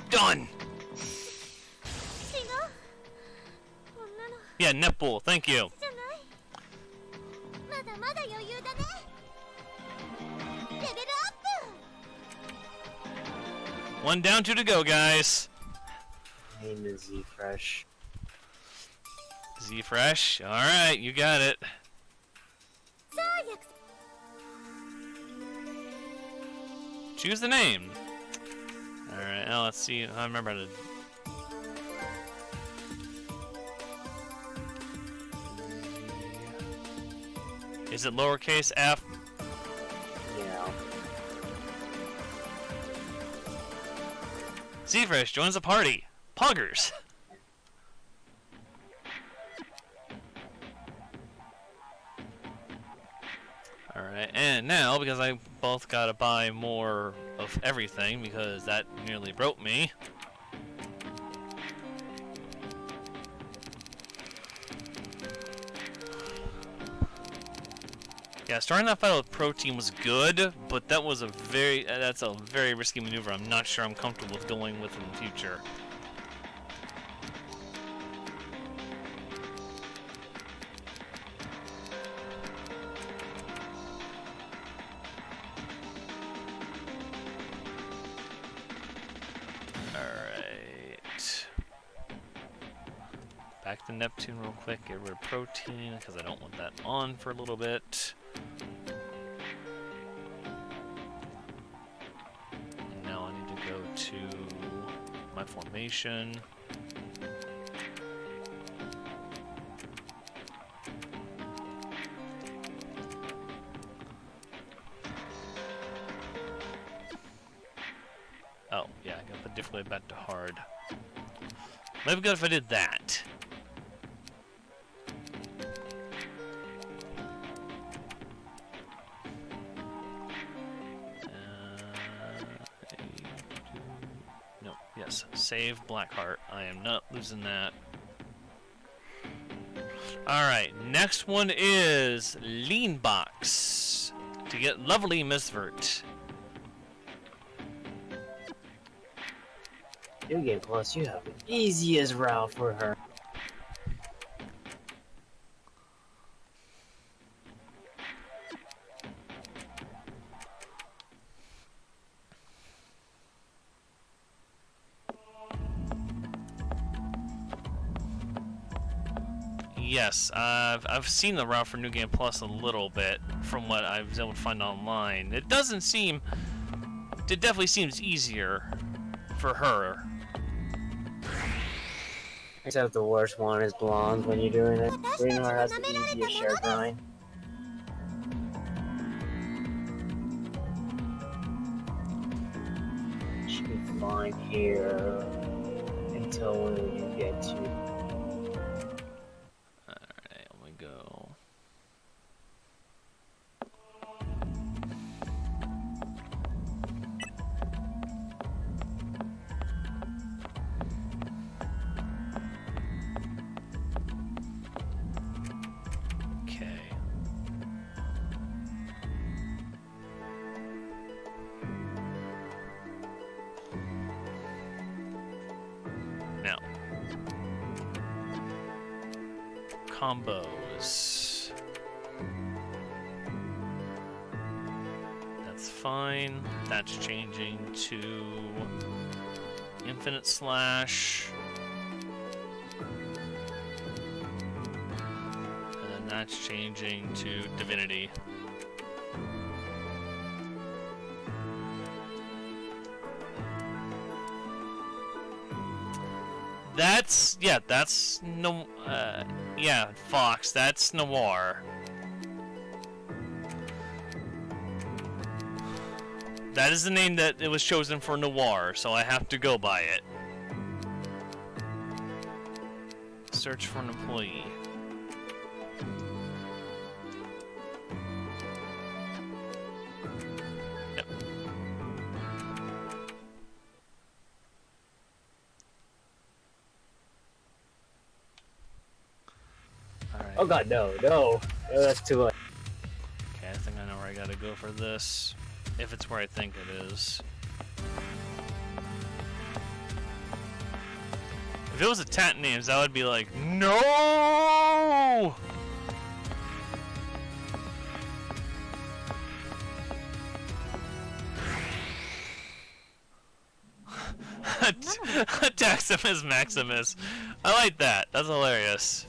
Speaker 1: Done!
Speaker 2: 違うこんなの
Speaker 1: Yeah, netball, thank you.
Speaker 2: じゃないまだまだ余裕だねレベルアップ
Speaker 1: One down, two to go, guys.
Speaker 5: Name is Z Fresh.
Speaker 1: Z Fresh, alright, you got it.
Speaker 2: さあ約束
Speaker 1: Choose the name. Alright, now let's see. I remember how to. Is it lowercase f?
Speaker 5: Yeah.
Speaker 1: Zfresh joins the party. Poggers. Alright, and now, because I both gotta buy more of everything, because that nearly broke me. Yeah, starting that fight with protein was good, but that's a very risky maneuver. I'm not sure I'm comfortable with going with in the future. Alright. Back to Neptune real quick, get rid of protein, because I don't want that on for a little bit. And now I need to go to my formation. Oh, yeah, I gotta put difficulty back to hard. Might be good if I did that. No, yes, save Blackheart. I am not losing that. Alright, next one is Lean Box to get Lovely Misvert.
Speaker 5: New Game Plus, you have the easiest route for her.
Speaker 1: Yes, I've seen the route for New Game Plus a little bit from what I was able to find online. It definitely seems easier for her.
Speaker 5: Except the worst one is blonde when you're doing it. Greenheart has the easiest share grind. Should be fine here until when you get to.
Speaker 1: Alright, let me go. Okay. Now. Combos. That's fine. That's changing to Infinite Slash. That's changing to divinity. That's no, yeah, Fox. That's Noir. That is the name that it was chosen for Noir, so I have to go by it. Search for an employee. Yep. Alright.
Speaker 5: Oh god, no. Oh, that's too much.
Speaker 1: Okay, I think I know where I gotta go for this. If it's where I think it is. If it was a tat names, I would be like, no! Taximus Maximus. I like that. That's hilarious.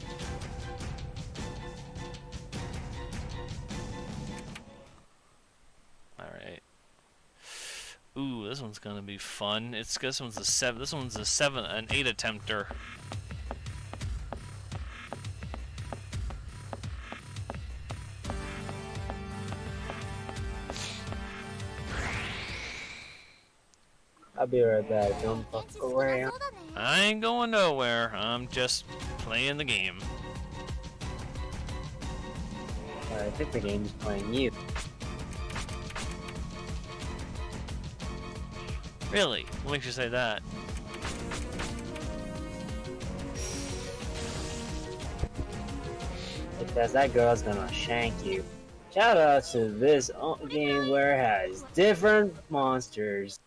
Speaker 1: Alright. Ooh, this one's gonna be fun. This one's a 7. This one's an 8 attempter.
Speaker 5: I'll be right back. Don't fuck
Speaker 2: 現地すご
Speaker 5: around.
Speaker 2: そうだね
Speaker 1: I ain't going nowhere. I'm just playing the game.
Speaker 5: I think the game's playing you.
Speaker 1: Really? What makes you say that?
Speaker 5: Because that girl's gonna shank you. Shout out to this game where it has different monsters.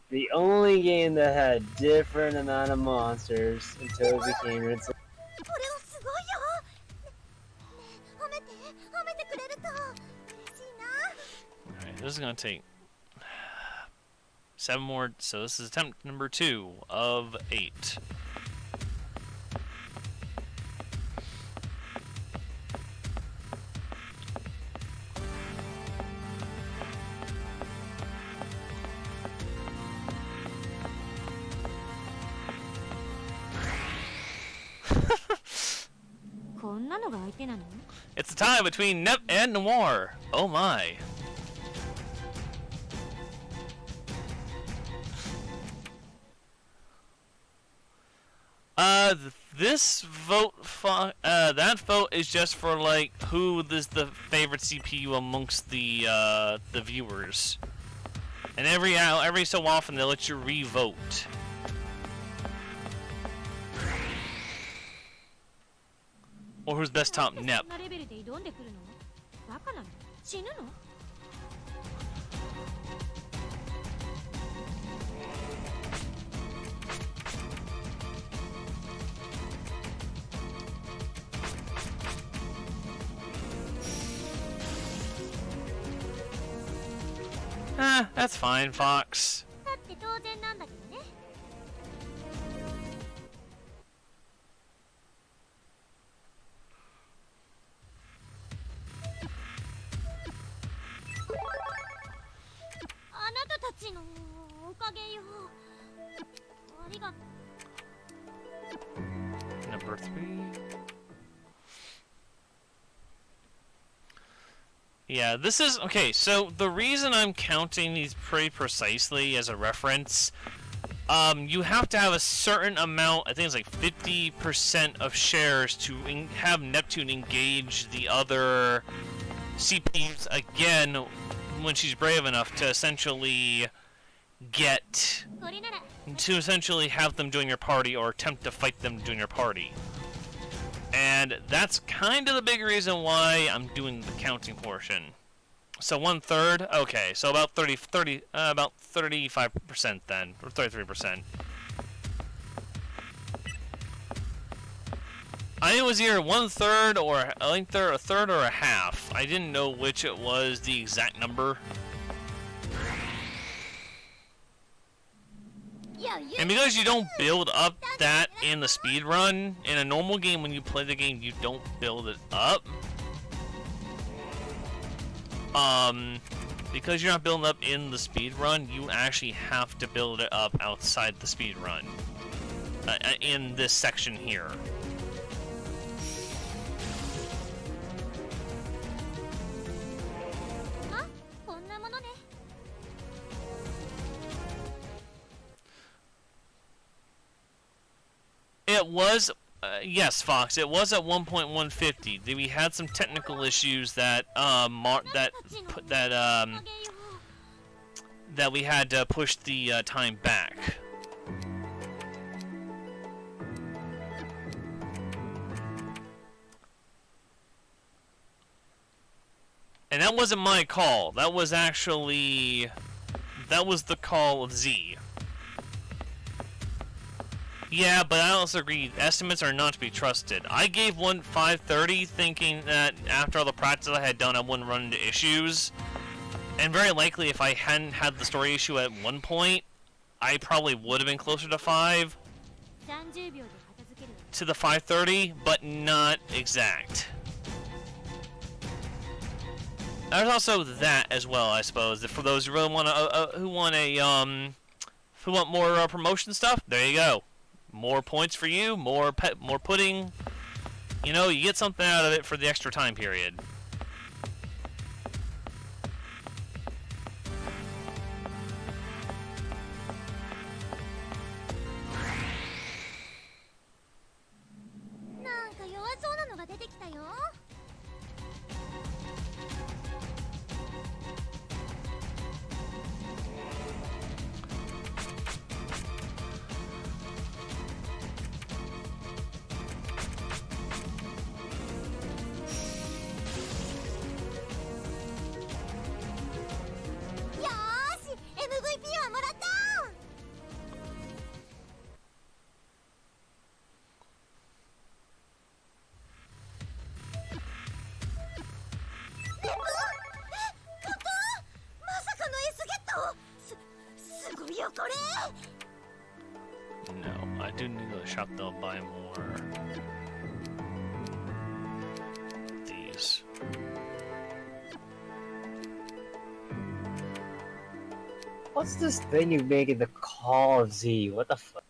Speaker 5: The only game that had different amount of monsters until it became its
Speaker 2: これはすごいよねえ褒めてくれると嬉しいな
Speaker 1: Alright, this is gonna take 7 more, so this is attempt number 2 of 8. It's a tie between Nep and Noir. Oh my. This vote, that vote is just for like who is the favorite CPU amongst the viewers, and every so often they let you re-vote. Or who's best top Nep.
Speaker 3: そんなレベルで挑んでくるの？バカなの？死ぬの？
Speaker 1: That's fine, Fox.
Speaker 2: だって当然なんだけどね あなたたちのおかげよありがとう
Speaker 1: Number 3. Yeah, this is okay. So the reason I'm counting these pretty precisely as a reference, you have to have a certain amount. I think it's like 50% of shares to have Neptune engage the other CPUs again when she's brave enough to essentially get
Speaker 2: これなら
Speaker 1: to essentially have them join your party or attempt to fight them to join your party. And that's kind of the big reason why I'm doing the counting portion. So 1/3, okay, so about 35% then, or 33%. I think it was either 1/3 or a third or a half. I didn't know which it was, the exact number.
Speaker 2: よ
Speaker 1: And because you don't build up that in the speed run, in a normal game when you play the game you don't build it up. Because you're not building up in the speed run, you actually have to build it up outside the speed run. In this section here. It was, yes, Fox. It was at 1.150. We had some technical issues that that we had to push the time back. And that wasn't my call. That was actually the call of Z. Yeah, but I also agree, estimates are not to be trusted. I gave one 530 thinking that after all the practice I had done I wouldn't run into issues. And very likely if I hadn't had the story issue at one point, I probably would have been closer to 5. To the 530, but not exact. There's also that as well, I suppose. For those who really want who want more promotion stuff, there you go. More points for you, more pudding. You know, you get something out of it for the extra time period. No, I do need to go to the shop though, buy more. These.
Speaker 5: What's this thing you make in the Call of Z? What the fuck?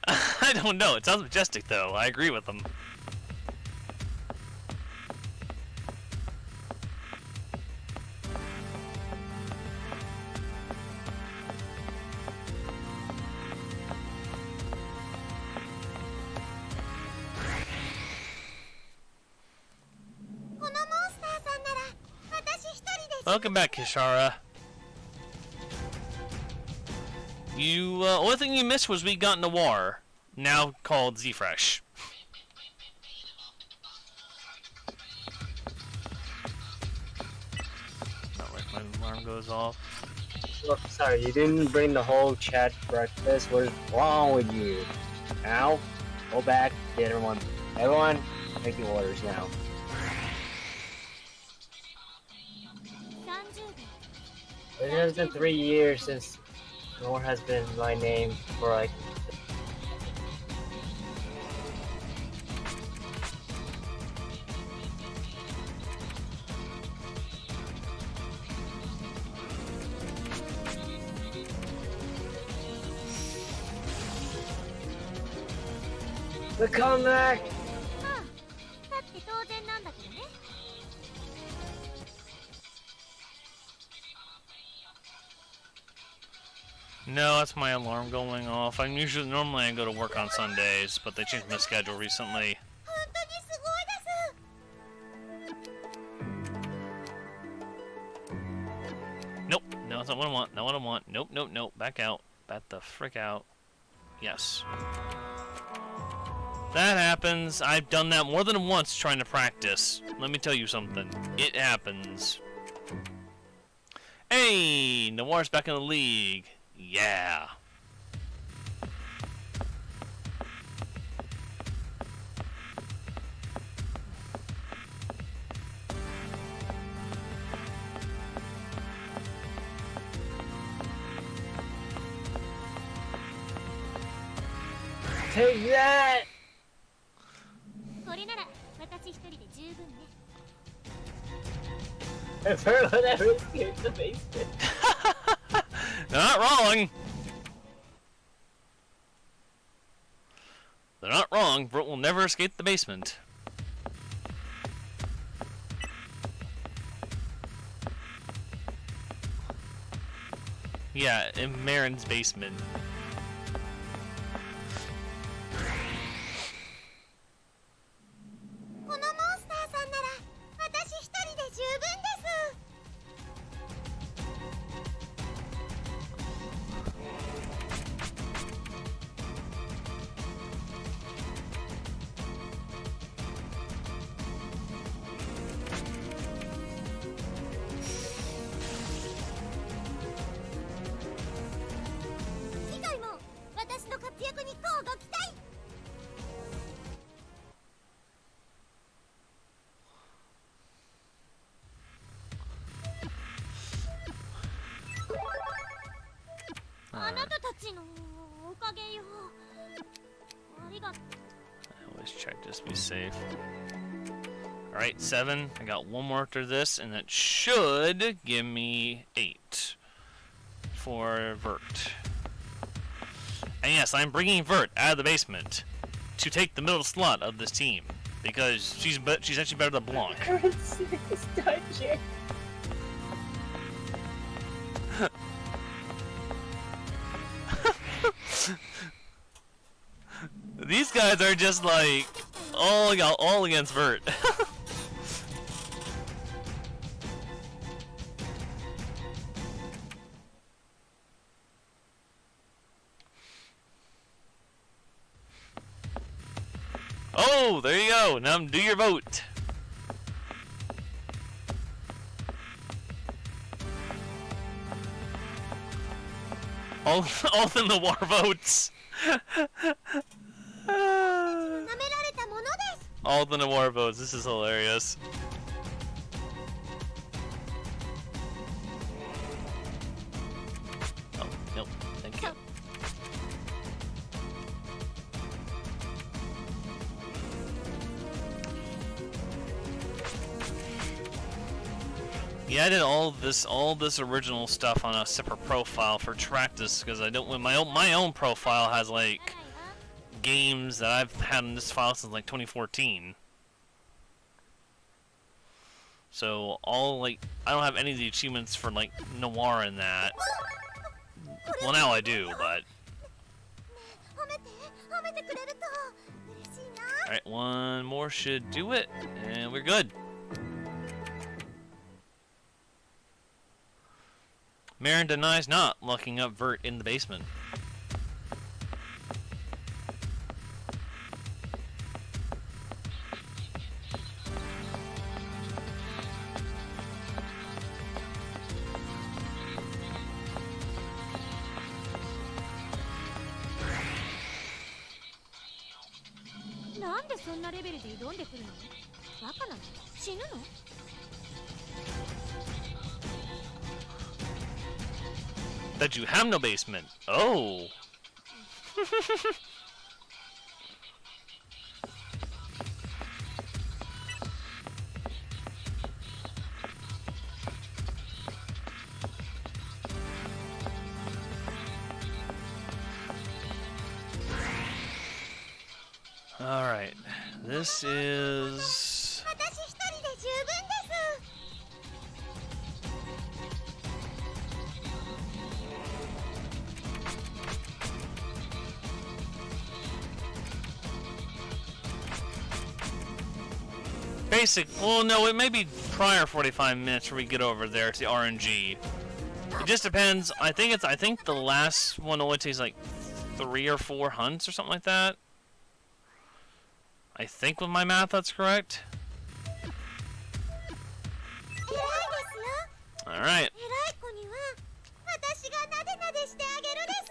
Speaker 1: I don't know. It sounds majestic though. I agree with them. Welcome back, Kishara. Only thing you missed was we got Noir, now called Z-Fresh. Not like my alarm goes off.
Speaker 5: Oh, sorry, you didn't bring the whole chat breakfast. What is wrong with you? Now, go back, get everyone, making orders now. It has been 3 years since Nor has been my name for like. The comeback!
Speaker 1: No, that's my alarm going off. Normally I go to work on Sundays, but they changed my schedule recently. Nope, no, that's not what I want. Not what I want. Nope, nope, nope. Back out. Back the frick out. Yes. That happens. I've done that more than once trying to practice. Let me tell you something. It happens. Hey, Noir's back in the league. Yeah.
Speaker 5: Take that!
Speaker 2: これなら私一人で十分ね。
Speaker 5: If her would ever escape the basement.
Speaker 1: They're not wrong. They're not wrong. Bert will never escape the basement. Yeah, in Marin's basement.
Speaker 2: このモンスターさんなら私一人で十分です。 次回も私の活躍に乞うご期待。 あなたたちのおかげよ。ありがとう。
Speaker 1: I always check just to be safe. Alright, 7. I got one more after this, and that should give me 8 for Vert. And yes, I'm bringing Vert out of the basement to take the middle slot of this team because she's actually better than Blanc.
Speaker 5: Dungeon.
Speaker 1: These guys are just like all against Vert. Oh, there you go. Now do your vote. All in the war votes.
Speaker 2: 舐められたものです。
Speaker 1: All the war votes. This is hilarious. Oh, nope. Thank you. Yeah, I did all this original stuff on a separate profile for practice because I don't. My own profile has like games that I've had in this file since like 2014. So I don't have any of the achievements for like Noir in that. Well, now I do, but.
Speaker 2: 褒めてくれると嬉しいな。
Speaker 1: Alright, one more should do it, and we're good. Marin denies not locking up Vert in the basement.
Speaker 2: なんでそんなレベルで挑んでくるの？バカなの？死ぬの？
Speaker 1: That you have no basement. Oh. All right. This is
Speaker 2: 私一人で十分です。
Speaker 1: basic. Well, no, it may be prior 45 minutes where we get over there to the RNG. It just depends. I think the last one only takes like 3 or 4 hunts or something like that. I think with my math that's correct.
Speaker 2: 偉いですよ。
Speaker 1: All right.
Speaker 2: 偉い子には私がなでなでしてあげるです。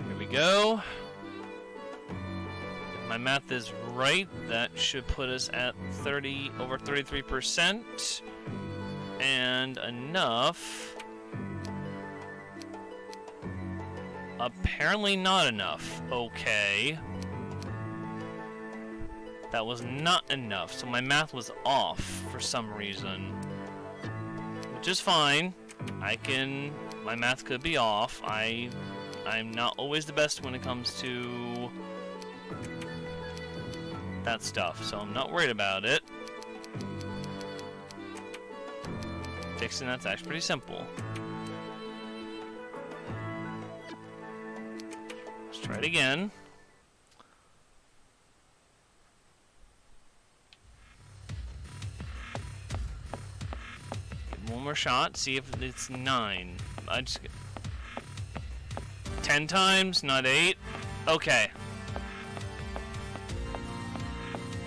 Speaker 1: Here we go. If my math is right, that should put us at over 33%. And enough. Apparently not enough. Okay. That was not enough, so my math was off for some reason. Which is fine. My math could be off. I'm not always the best when it comes to that stuff, so I'm not worried about it. Fixing that's actually pretty simple. Let's try it again. One more shot, see if it's 9. 10 times, not 8. Okay.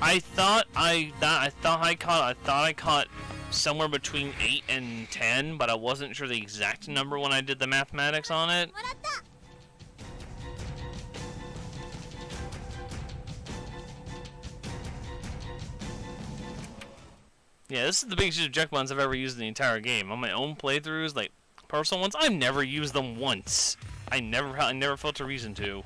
Speaker 1: I thought I caught somewhere between 8 and 10, but I wasn't sure the exact number when I did the mathematics on it.
Speaker 2: もらった。
Speaker 1: Yeah, this is the biggest eject ones I've ever used in the entire game. On my own playthroughs, like personal ones, I've never used them once. I never felt a reason to.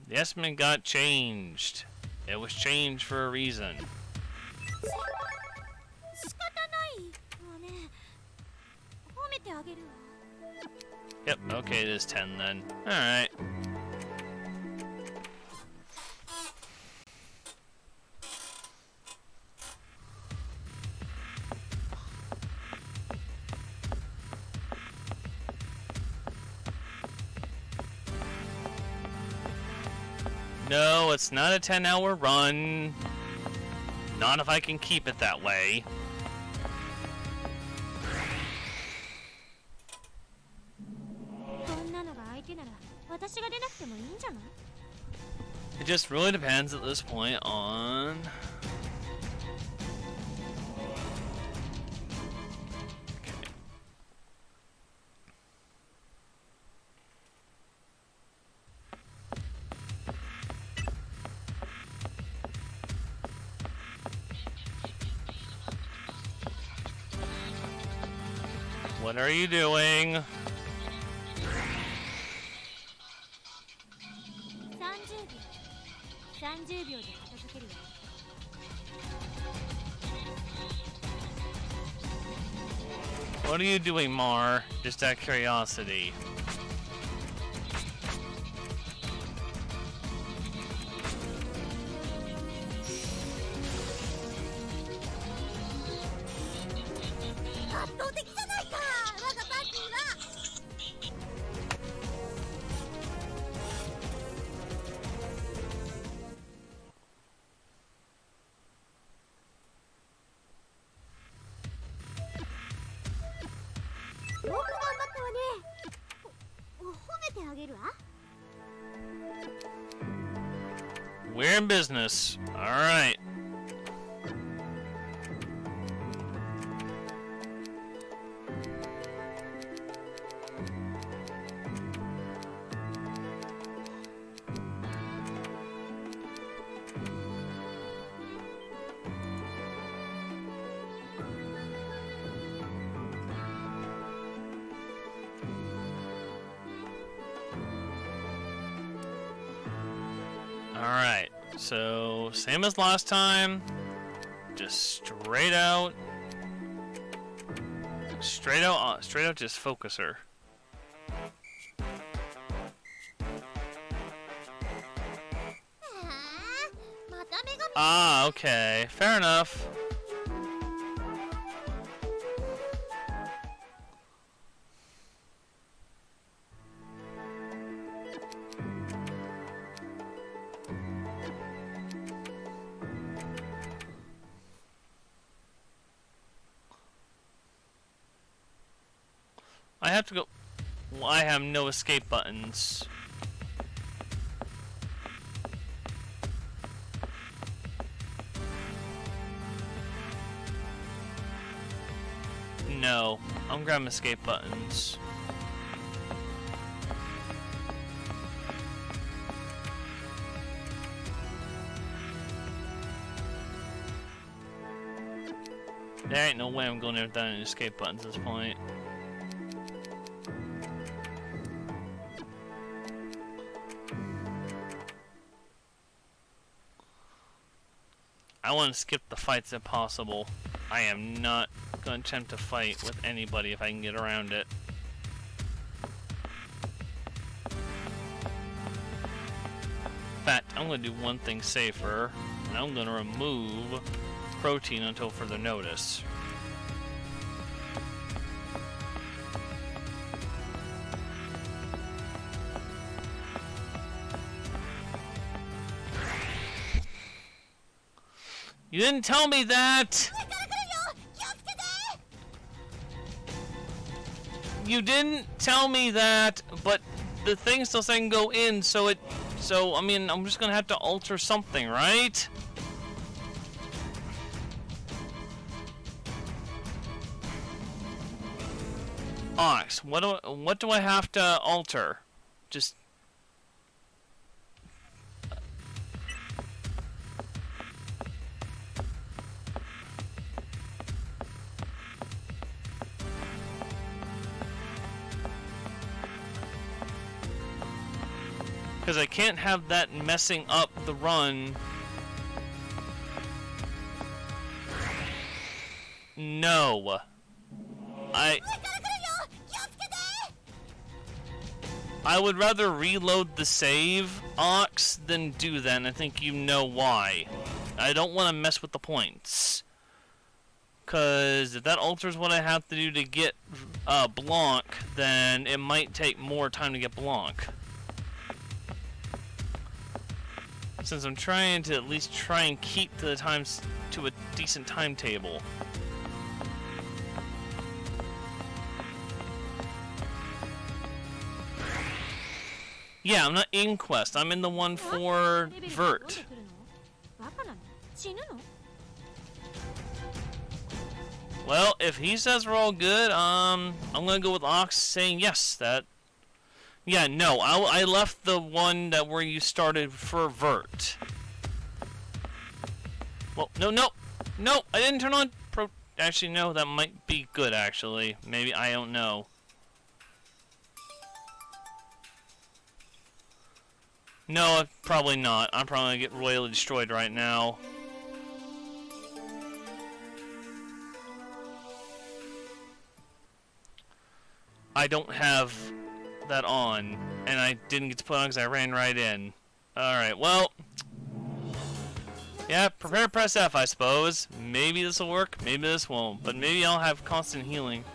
Speaker 1: The estimate got changed. It was changed for a reason.
Speaker 2: 仕方ないわね。褒めてあげるわ。
Speaker 1: Yep, okay, it is 10 then. Alright. No, it's not a 10-hour run. Not if I can keep it that way. It just really depends at this point on... Okay. What are you doing?
Speaker 2: 30秒で片付けるよ。
Speaker 1: What are you doing, Mar? Just out of curiosity. We're in business. All right. Alright, so same as last time, just straight out, just focus her. Ah, okay. Fair enough. I have to go. Well, I have no escape buttons. No, I'm grabbing escape buttons. There ain't no way I'm going there without any escape buttons at this point. I want to skip the fights if possible. I am not going to attempt to fight with anybody if I can get around it. In fact, I'm going to do one thing safer, and I'm going to remove protein until further notice. You didn't tell me that! You didn't tell me that, but the thing still saying go in, so I mean, I'm just gonna have to alter something, right? Ox, what do I have to alter? Just because I can't have that messing up the run. No. I would rather reload the save, Ox, than do that, and I think you know why. I don't want to mess with the points. Because if that alters what I have to do to get Blanc, then it might take more time to get Blanc. Since I'm trying to at least try and keep to the times to a decent timetable. Yeah, I'm not in Quest. I'm in the one for Vert. Well, if he says we're all good, I'm gonna go with Ox saying yes. That. Yeah, no, I left the one that where you started for Vert. Well, no, I didn't turn on Pro. Actually, no, that might be good. Actually, maybe I don't know. No, probably not. I'm probably gonna get royally destroyed right now. I don't have that on, and I didn't get to put on because I ran right in. Alright, well, yeah, prepare to press F, I suppose. Maybe this will work, maybe this won't, but maybe I'll have constant healing.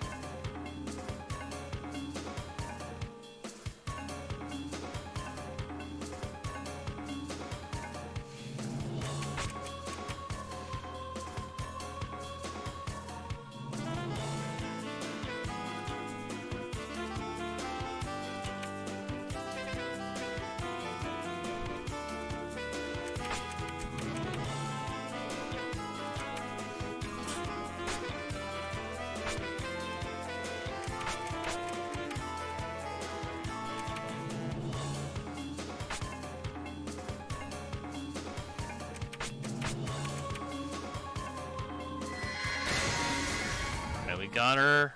Speaker 1: Got her.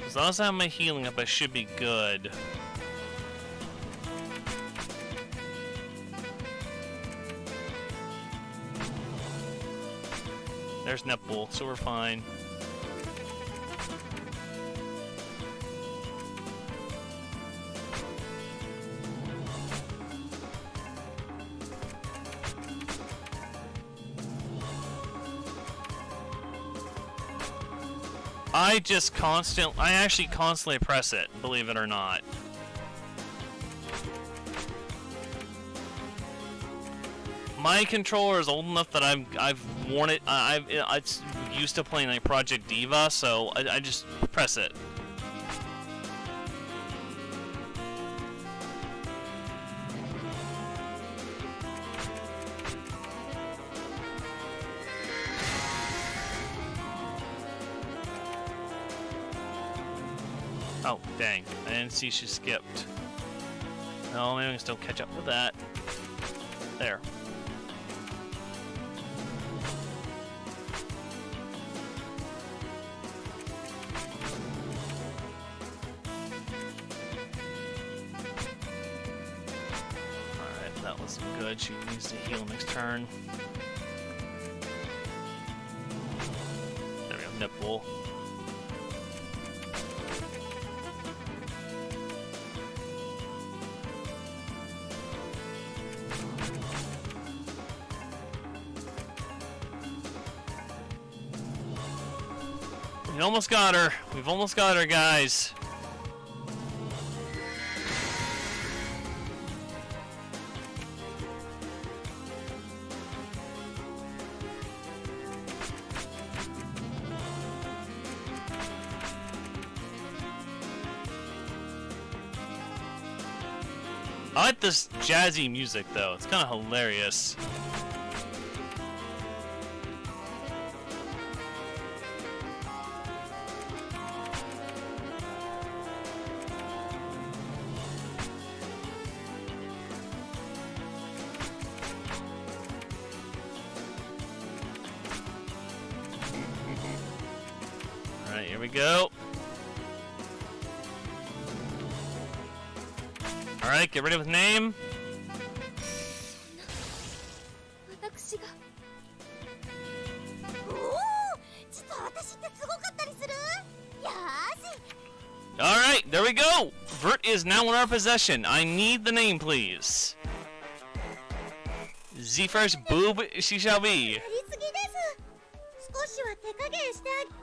Speaker 1: As long as I have my healing up, I should be good. There's Netball, so we're fine. I actually constantly press it, believe it or not. My controller is old enough that I've worn it. It's used to playing like Project Diva, so I just press it. Oh, dang. I didn't see she skipped. No, maybe I can still catch up with that. There. Alright, that was good. She needs to heal next turn. There we go, nipple. We almost got her. We've almost got her, guys. I like this jazzy music, though. It's kind of hilarious. Alright, here we go. Alright, get ready with name.
Speaker 2: 私がおおちょっと私ってすごかったりするよーし
Speaker 1: Alright, there we go! Vert is now in our possession. I need the name, please. Z first boob, she shall be.
Speaker 2: やりすぎです少しは手加減してあげ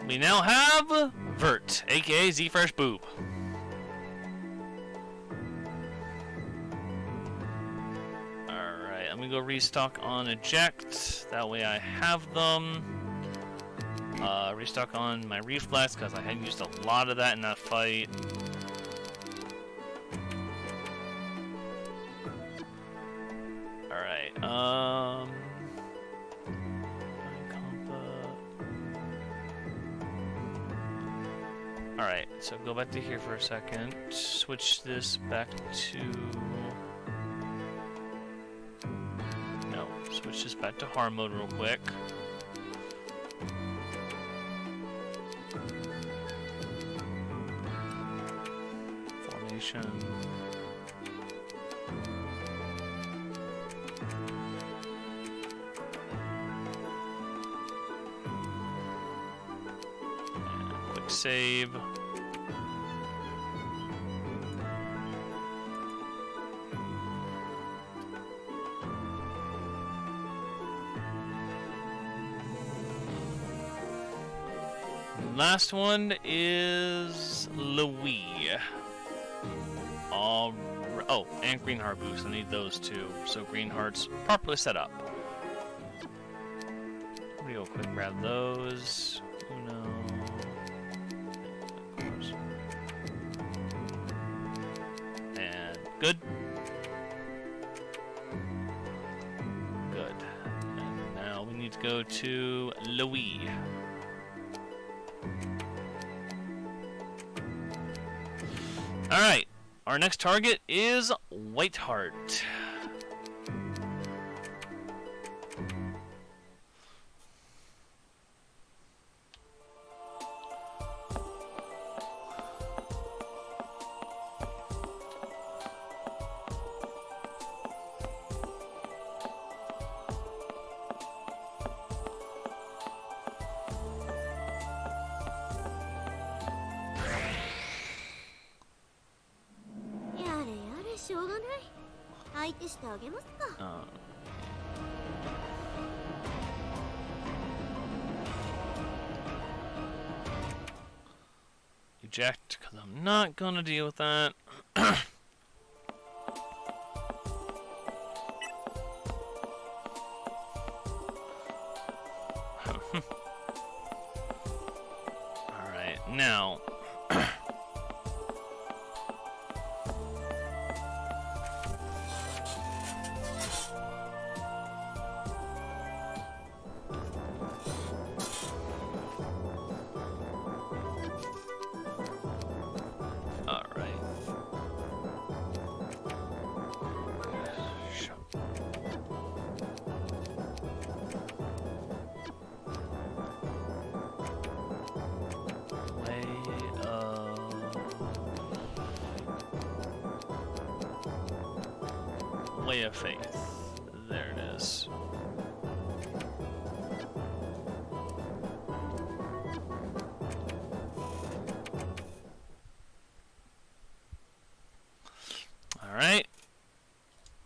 Speaker 1: We now have Vert, aka Z first boob. Alright, I'm gonna go restock on eject. That way I have them. Restock on my reflex because I had used a lot of that in that fight. Alright, Alright, so go back to here for a second. Switch this back to... No, switch this back to hard mode real quick. Formation. Save. Last one is Louis. Oh, and green heart boost. I need those two. So green hearts properly set up. Real quick, grab those. Uno. Good. Good. And now we need to go to Louis. Alright. Our next target is Whiteheart.
Speaker 2: しょうがない。相手してあげますか。
Speaker 1: Eject, because I'm not gonna deal with that. Alright, now. Way of faith. There it is. Alright.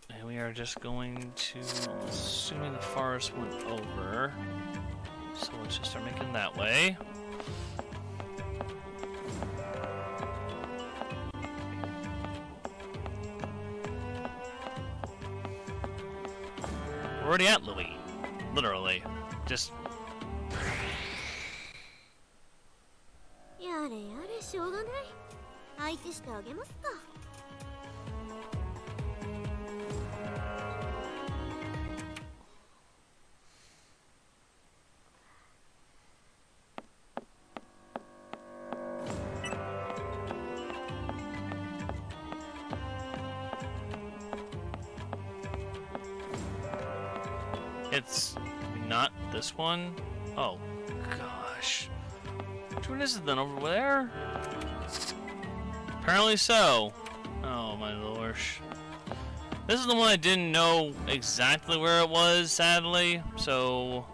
Speaker 1: And we are just going to, I'm assuming the forest went over. So let's just start making that way. We're already at Louis. Literally. Just...
Speaker 2: やれやれしょうがない。相手してあげますか。
Speaker 1: It's not this one. Oh, gosh. Which one is it then? Over there? Apparently so. Oh, my lord. This is the one I didn't know exactly where it was, sadly. So...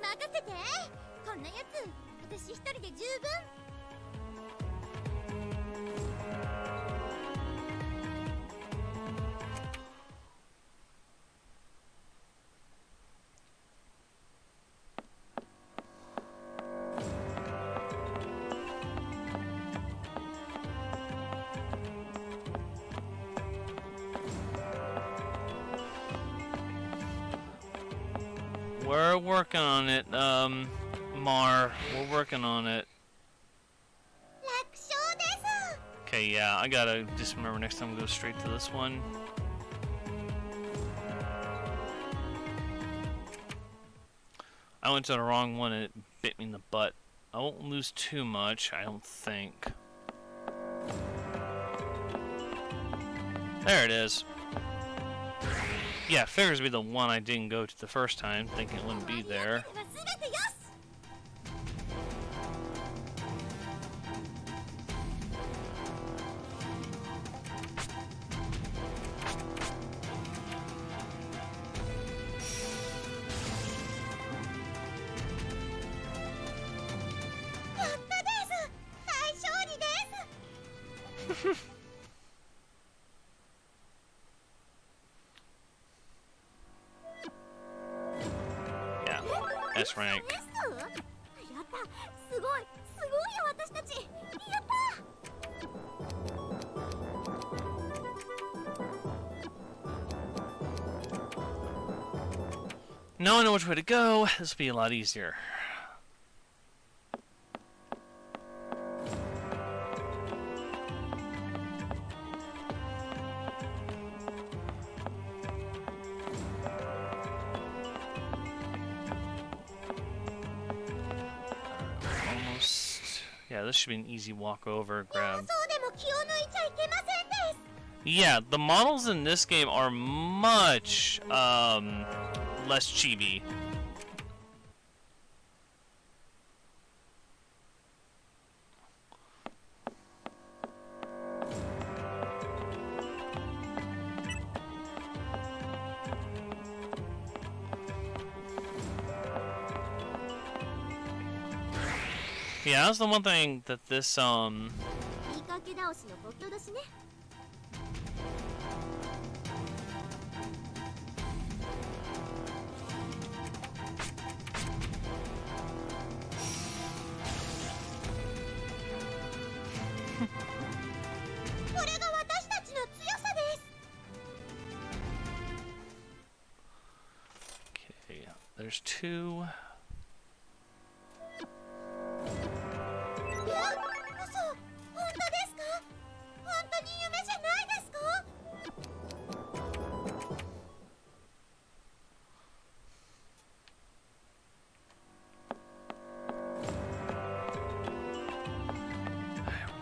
Speaker 2: 任せて。こんなやつ、私一人で十分。
Speaker 1: We're working on it, Mar. We're working on it.
Speaker 2: 楽勝です。
Speaker 1: Okay, yeah, I gotta just remember next time to go straight to this one. I went to the wrong one and it bit me in the butt. I won't lose too much, I don't think. There it is. Yeah, figures to be the one I didn't go to the first time, thinking it wouldn't be there.
Speaker 2: 全てよし。 やったです。大勝利です。
Speaker 1: Yeah, S rank.
Speaker 2: やった。すごい。すごいよ私たち。やった。
Speaker 1: Now I know which way to go. This will be a lot easier. Almost. Yeah, this should be an easy walk over,
Speaker 2: そう
Speaker 1: grab.
Speaker 2: でも気を抜いちゃいけませんです。
Speaker 1: Yeah, the models in this game are much less chibi. Yeah, that's the one thing that this
Speaker 2: 明け倒しの国境だしね。これが私たちの強さです。
Speaker 1: Okay, there's two.
Speaker 2: いや、嘘、本当ですか？本当に夢じゃないですか？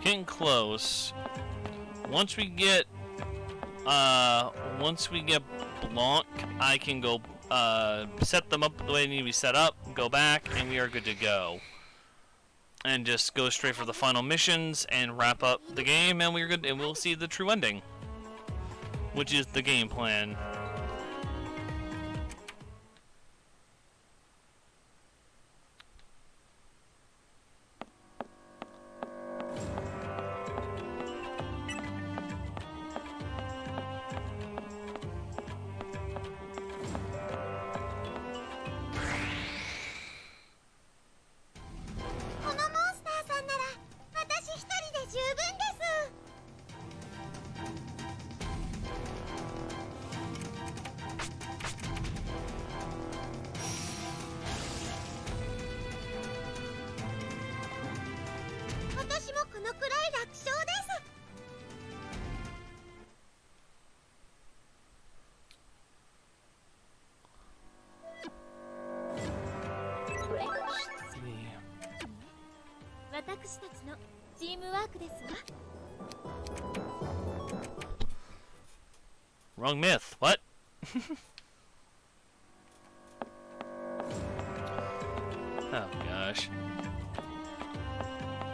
Speaker 1: Getting close. Once we get Blanc, I can go set them up the way they need to be set up, go back, and we are good to go. And just go straight for the final missions and wrap up the game, and we're good, and we'll see the true ending, which is the game plan. Wrong myth. What? Oh gosh.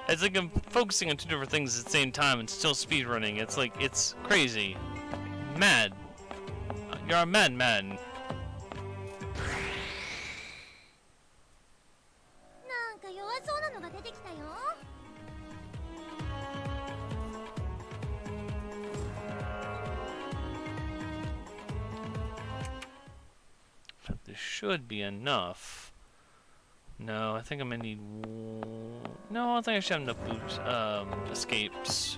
Speaker 1: It's like I'm focusing on two different things at the same time and still speedrunning. It's like, it's crazy. Mad. You're a madman.
Speaker 2: なんか弱そうなのが出てきたよ。
Speaker 1: This should be enough. No, I think I'm gonna need. No, I think I should have enough escapes.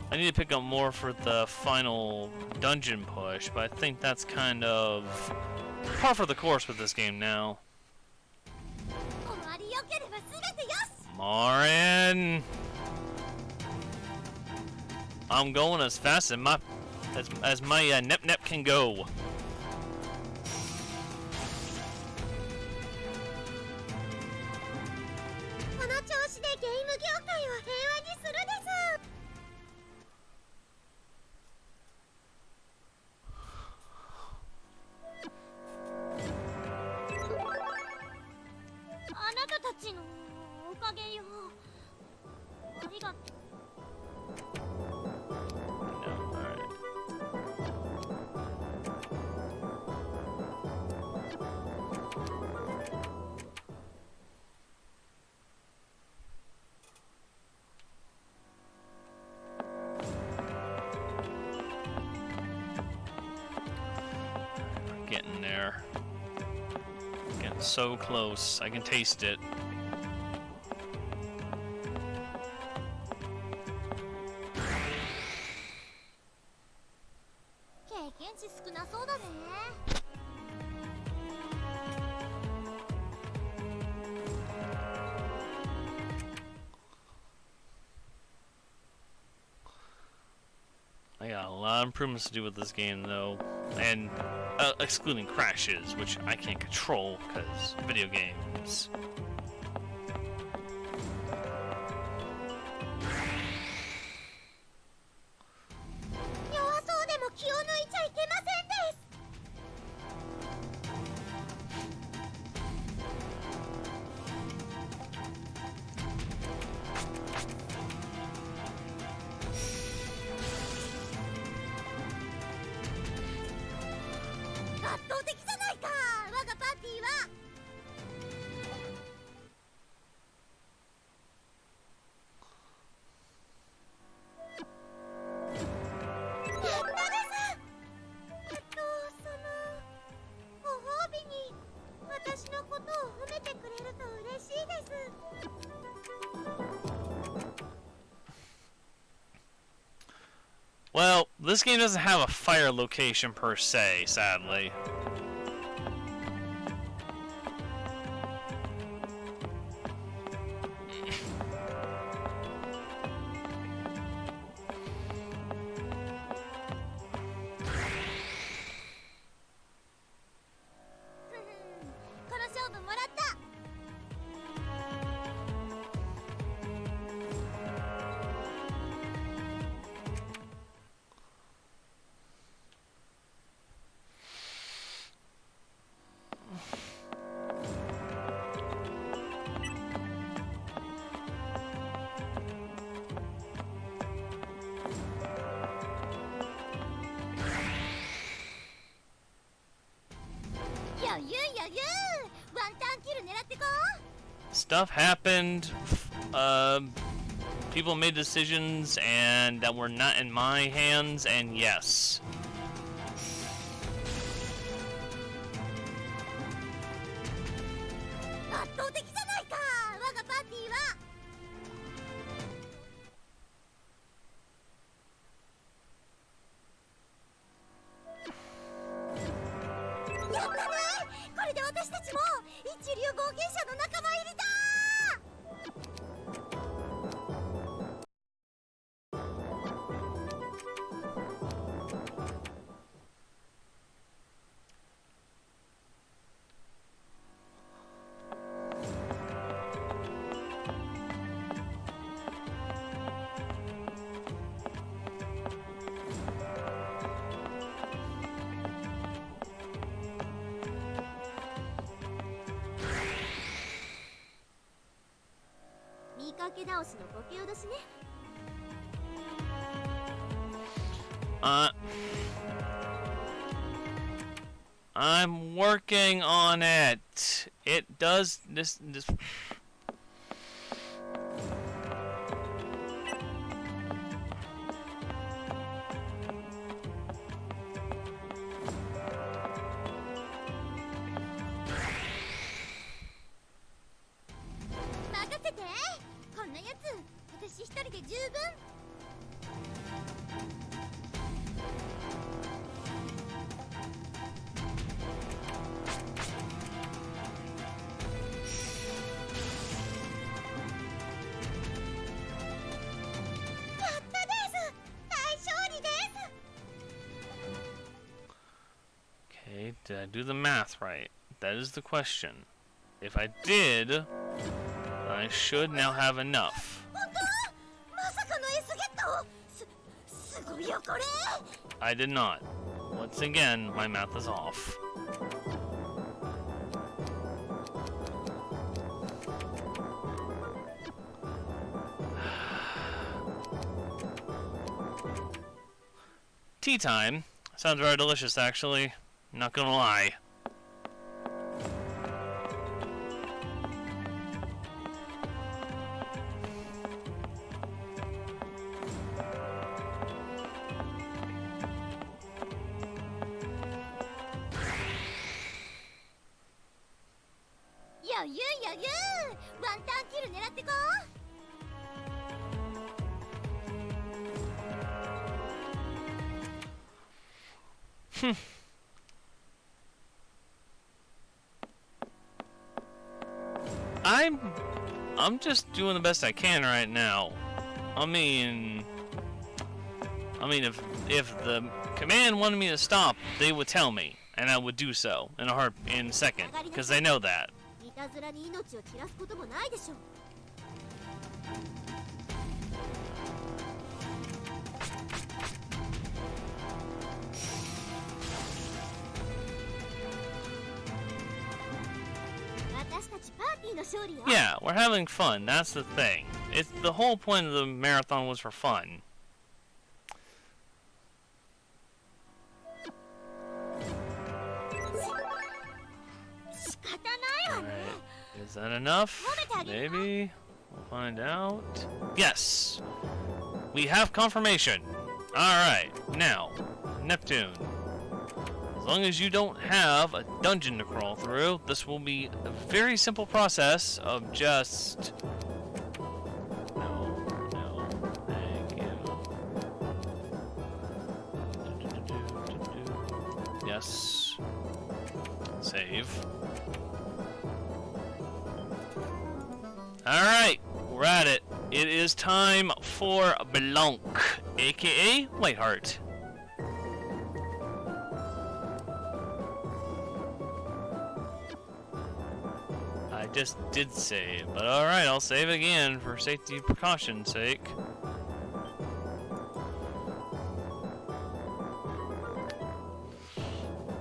Speaker 1: I need to pick up more for the final dungeon push, but I think that's kind of par for the course with this game now. Marin! I'm going as fast as my Nep Nep can go. Getting there. Getting so close. I can taste it. I got a lot of improvements to do with this game though, and excluding crashes, which I can't control because video games. Well, this game doesn't have a fire location per se, sadly. Stuff happened. People made decisions and that were not in my hands, and yes. I'm working on it. It does this. Okay, did I do the math right? That is the question. If I did, I should now have enough. I did not. Once again, my math is off. Tea time. Sounds very delicious, actually. Not gonna lie. I'm just doing the best I can right now. I mean, if the command wanted me to stop, they would tell me, and I would do so in a second, because they know that. Yeah, we're having fun. That's the thing. It's the whole point of the marathon was for fun. Right. Is that enough? Maybe. We'll find out. Yes! We have confirmation. Alright, now, Neptune. As long as you don't have a dungeon to crawl through, this will be a very simple process of just... No, thank you. Yes. Save. Alright, we're at it. It is time for Blanc, aka Whiteheart. I just did save, but alright, I'll save again for safety precaution's sake.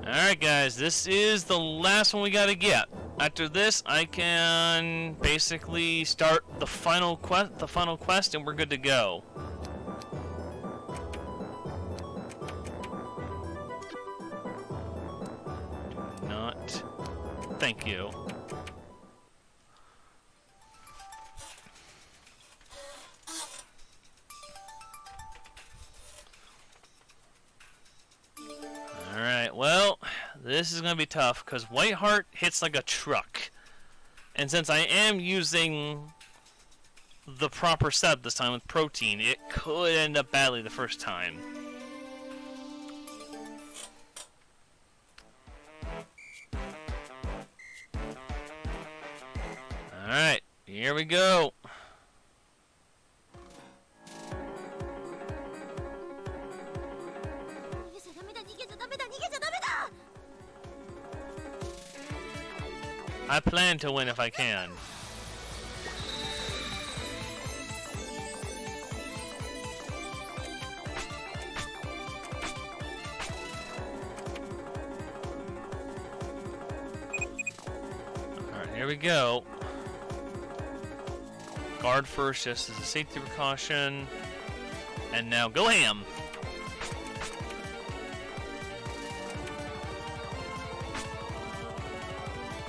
Speaker 1: Alright guys, this is the last one we gotta get. After this, I can basically start the final quest, and we're good to go. Do not. Thank you. Alright, well, this is going to be tough because Whiteheart hits like a truck. And since I am using the proper setup this time with protein, it could end up badly the first time. Alright, here we go. I plan to win if I can. Alright, here we go. Guard first just as a safety precaution. And now go ham!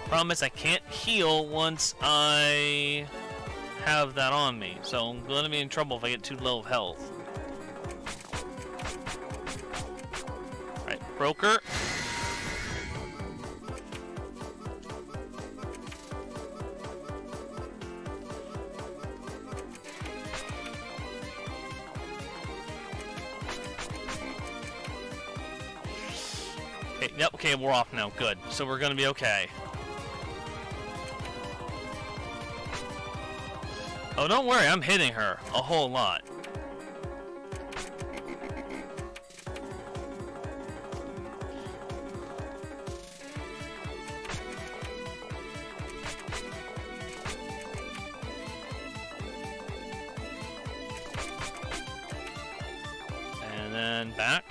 Speaker 1: Problem is I can't heal once I have that on me, so I'm going to be in trouble if I get too low of health. Right, Broker. Okay, yep, okay, we're off now, good. So we're going to be okay. Oh, don't worry, I'm hitting her a whole lot. And then back.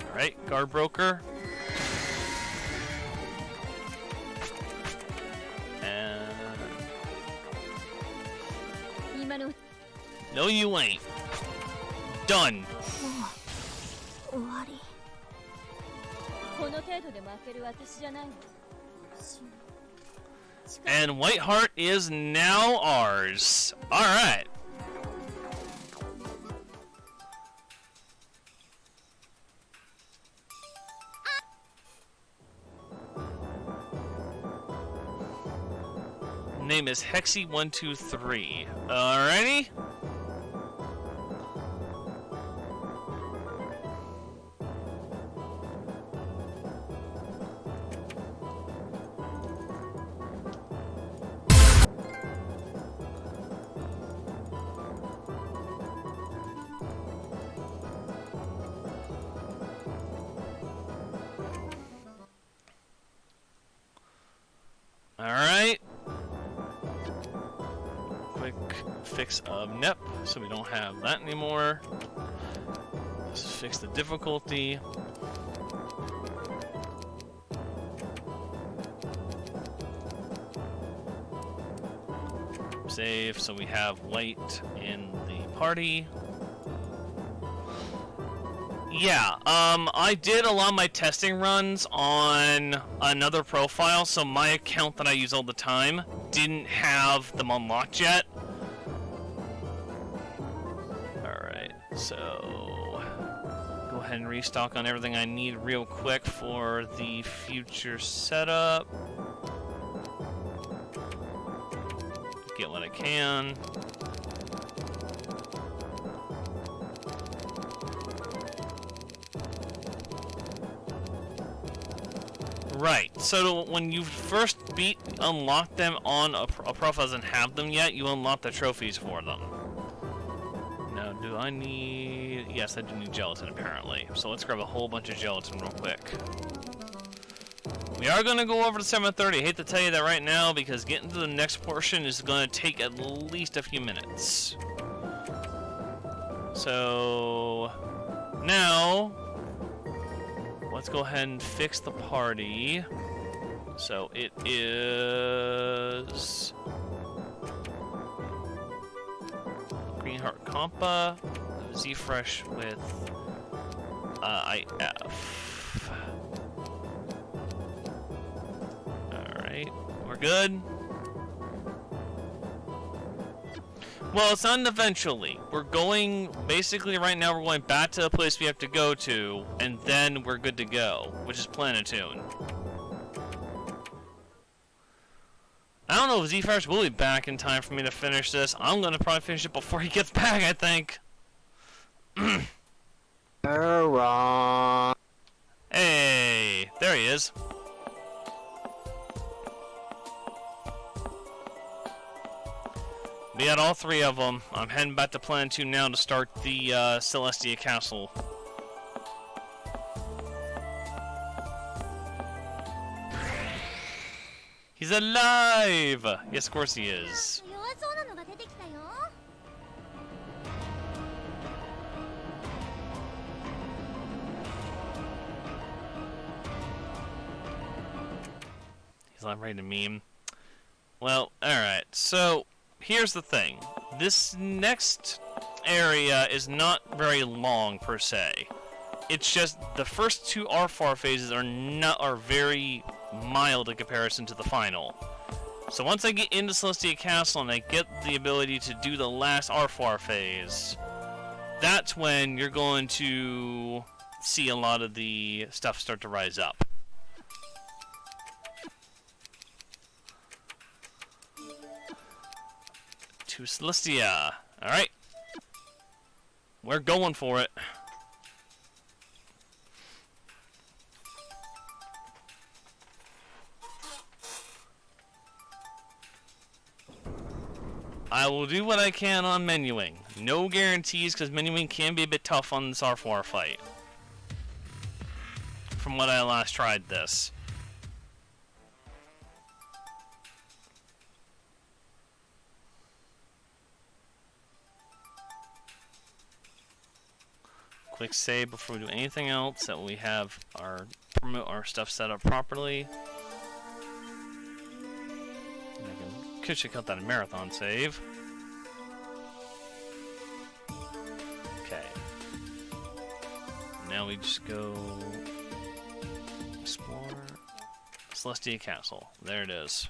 Speaker 1: Alright, Guard Broker. No, you ain't. Done. And Whiteheart is now ours. Alright. Name is Hexy123. Alrighty. Alright. Quick fix of Nep, so we don't have that anymore. Let's fix the difficulty. Save, so we have white in the party. Yeah, I did a lot of my testing runs on another profile, so my account that I use all the time didn't have them unlocked yet. Alright, so go ahead and restock on everything I need real quick for the future setup. Get what I can. Right. So when you first unlock them on a profile doesn't have them yet, you unlock the trophies for them. Now, do I need... Yes, I do need gelatin, apparently. So let's grab a whole bunch of gelatin real quick. We are going to go over to 7:30. I hate to tell you that right now, because getting to the next portion is going to take at least a few minutes. So... Now... Let's go ahead and fix the party. So it is... Greenheart Compa, Z-Fresh with IF. Alright, we're good. Well, it's not eventually. We're going, basically right now we're going back to the place we have to go to, and then we're good to go, which is Planetoon. I don't know if Z-Fresh will be back in time for me to finish this. I'm gonna probably finish it before he gets back, I think.
Speaker 5: You're wrong.
Speaker 1: Hey, there he is. We got all three of them. I'm heading back to Planetoon now to start the Celestia Castle. He's alive! Yes, of course he is.
Speaker 2: 弱そうなのが出てきたよ。
Speaker 1: He's not ready to meme. Well, alright, so here's the thing. This next area is not very long per se. It's just the first two R4 phases are very mild in comparison to the final. So once I get into Celestia Castle and I get the ability to do the last R4 phase, that's when you're going to see a lot of the stuff start to rise up. To Celestia. Alright. We're going for it. I will do what I can on menuing. No guarantees, because menuing can be a bit tough on this R4 fight. From what I last tried this. Quick save before we do anything else, that we have our stuff set up properly. Could check out that marathon save. Okay. Now we just go explore Celestia Castle. There it is.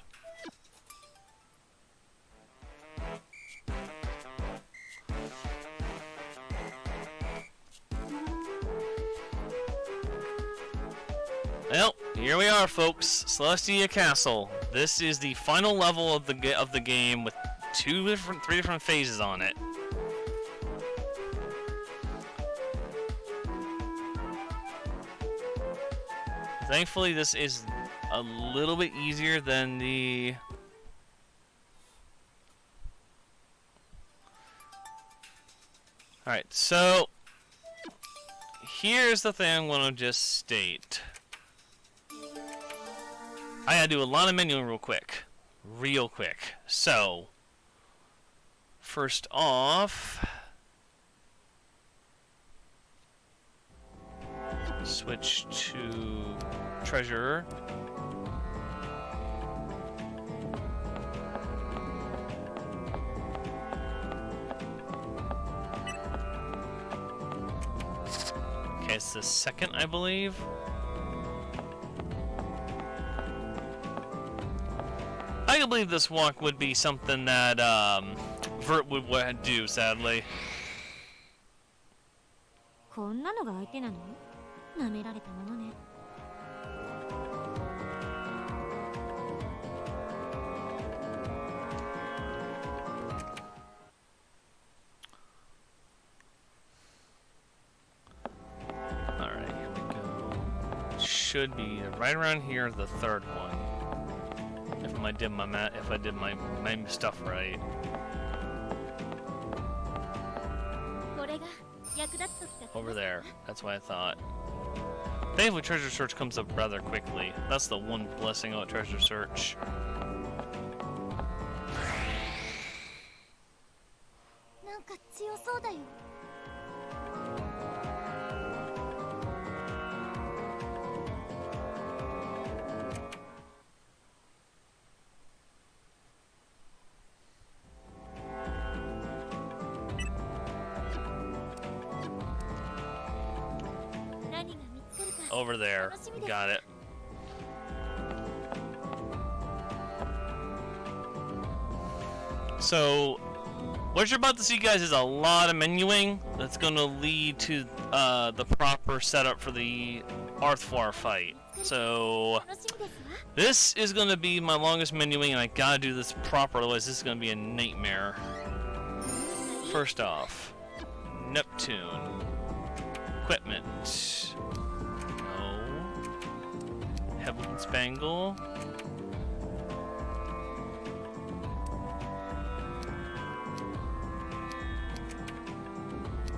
Speaker 1: Well, here we are, folks. Celestia Castle. This is the final level of the game with three different phases on it. Thankfully, this is a little bit easier than the... Alright, so... Here's the thing I'm going to just state. I gotta do a lot of menuing real quick. So, first off, switch to treasure. Okay, it's the second, I believe. I can believe this walk would be something that Vert would do, sadly.
Speaker 2: こんなのが相手なの？舐められたものね。
Speaker 1: Alright, here we go. should be right around here, the third one. If I did my stuff right.
Speaker 2: これが役立つ時だと
Speaker 1: Over there. That's what I thought. Thankfully, treasure search comes up rather quickly. That's the one blessing about treasure search.
Speaker 2: なんか強そうだよ 何が見つかるか
Speaker 1: Over there. Got it. So, what you're about to see, guys, is a lot of menuing that's going to lead to the proper setup for the Arthfar fight. So,
Speaker 2: 楽しみですわ
Speaker 1: this is going to be my longest menuing, and I gotta do this proper, otherwise this is going to be a nightmare. First off, Neptune. Equipment. No. Heaven Spangle.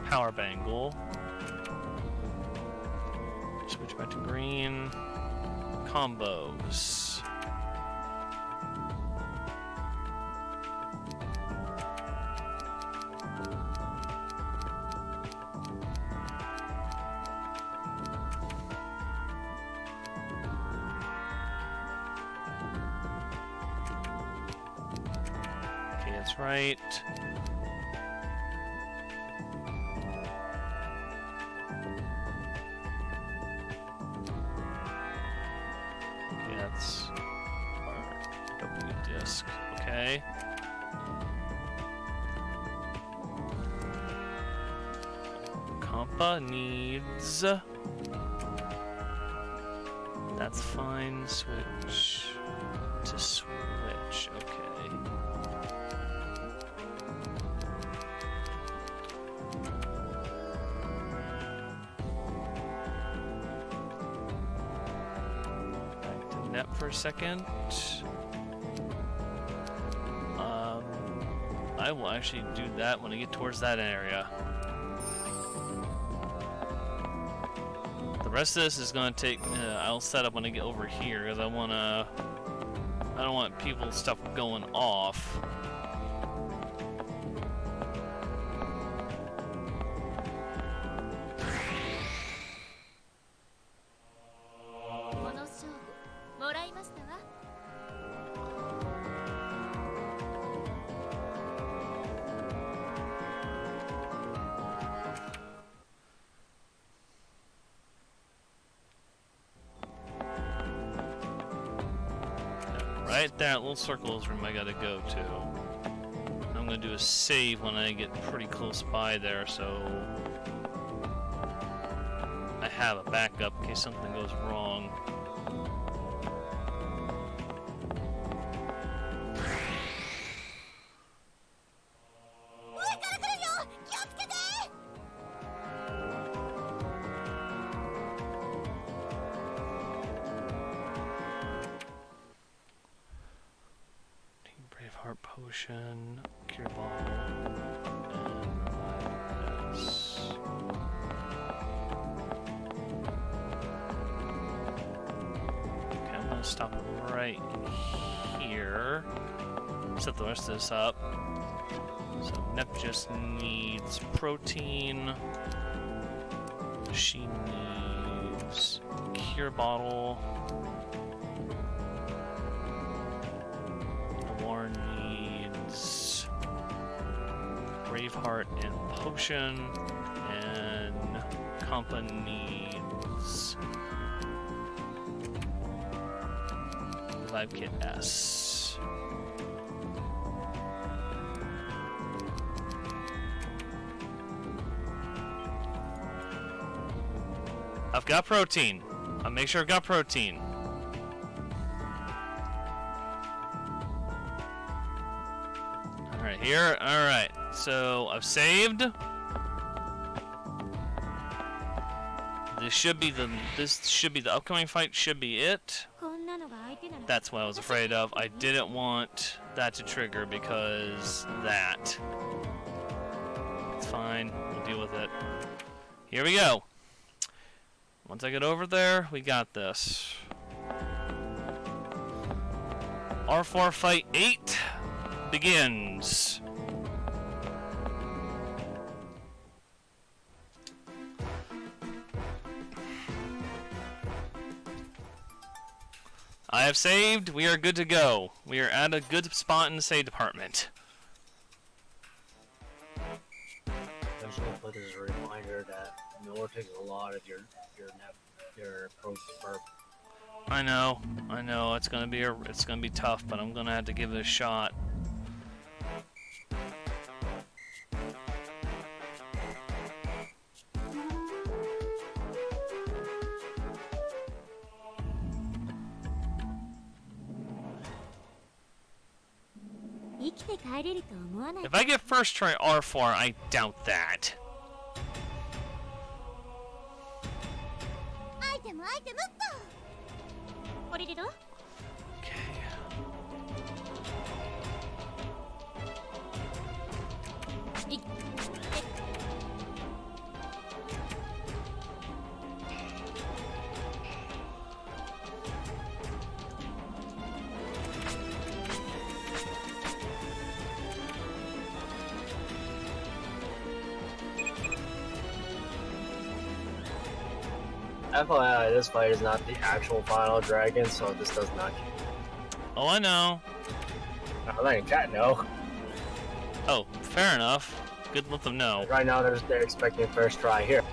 Speaker 1: Power Bangle. Switch back to green. Combos. Okay, that's right. Okay, that's our W disc. Okay. Compa needs. That's fine. Switch to switch. Okay. Back to net for a second. I will actually do that when I get towards that area. The rest of this is gonna take. I'll set up when I get over here because I don't want people's stuff going off.
Speaker 2: この勝負もらいましたわ
Speaker 1: Right there, that little circle is room I gotta go to. I'm gonna do a save when I get pretty close by there, so I have a backup in case something goes wrong. Braveheart potion, cure bottle, and revive this. Okay, I'm gonna stop right here. Set the rest of this up. So Nep just needs protein. She needs cure bottle. War needs Braveheart and potion, and Compa needs Revive Kit S. I've got protein. I'll make sure I've got protein. Alright, here. Alright. So I've saved. This should be the upcoming fight. Should be it.
Speaker 2: こんなのが相手なら
Speaker 1: That's what I was afraid of. I didn't want that to trigger because that. It's fine. We'll deal with it. Here we go. Once I get over there, we got this. R4 Fight 8 begins. I have saved. We are good to go. We are at a good spot in the save department.
Speaker 5: Eventually put as a reminder that Miller takes a lot of your pro.
Speaker 1: I know. It's gonna be tough, but I'm gonna have to give it a shot. If I get first try R4, I doubt that.
Speaker 2: アイテムっとこれでどう
Speaker 1: Okay.
Speaker 5: FYI, this fight is not the actual final dragon, so this does not.
Speaker 1: Oh, I know.
Speaker 5: I'm letting chat know.
Speaker 1: Oh, fair enough. Good, let them know.
Speaker 5: Right now, they're expecting first try here.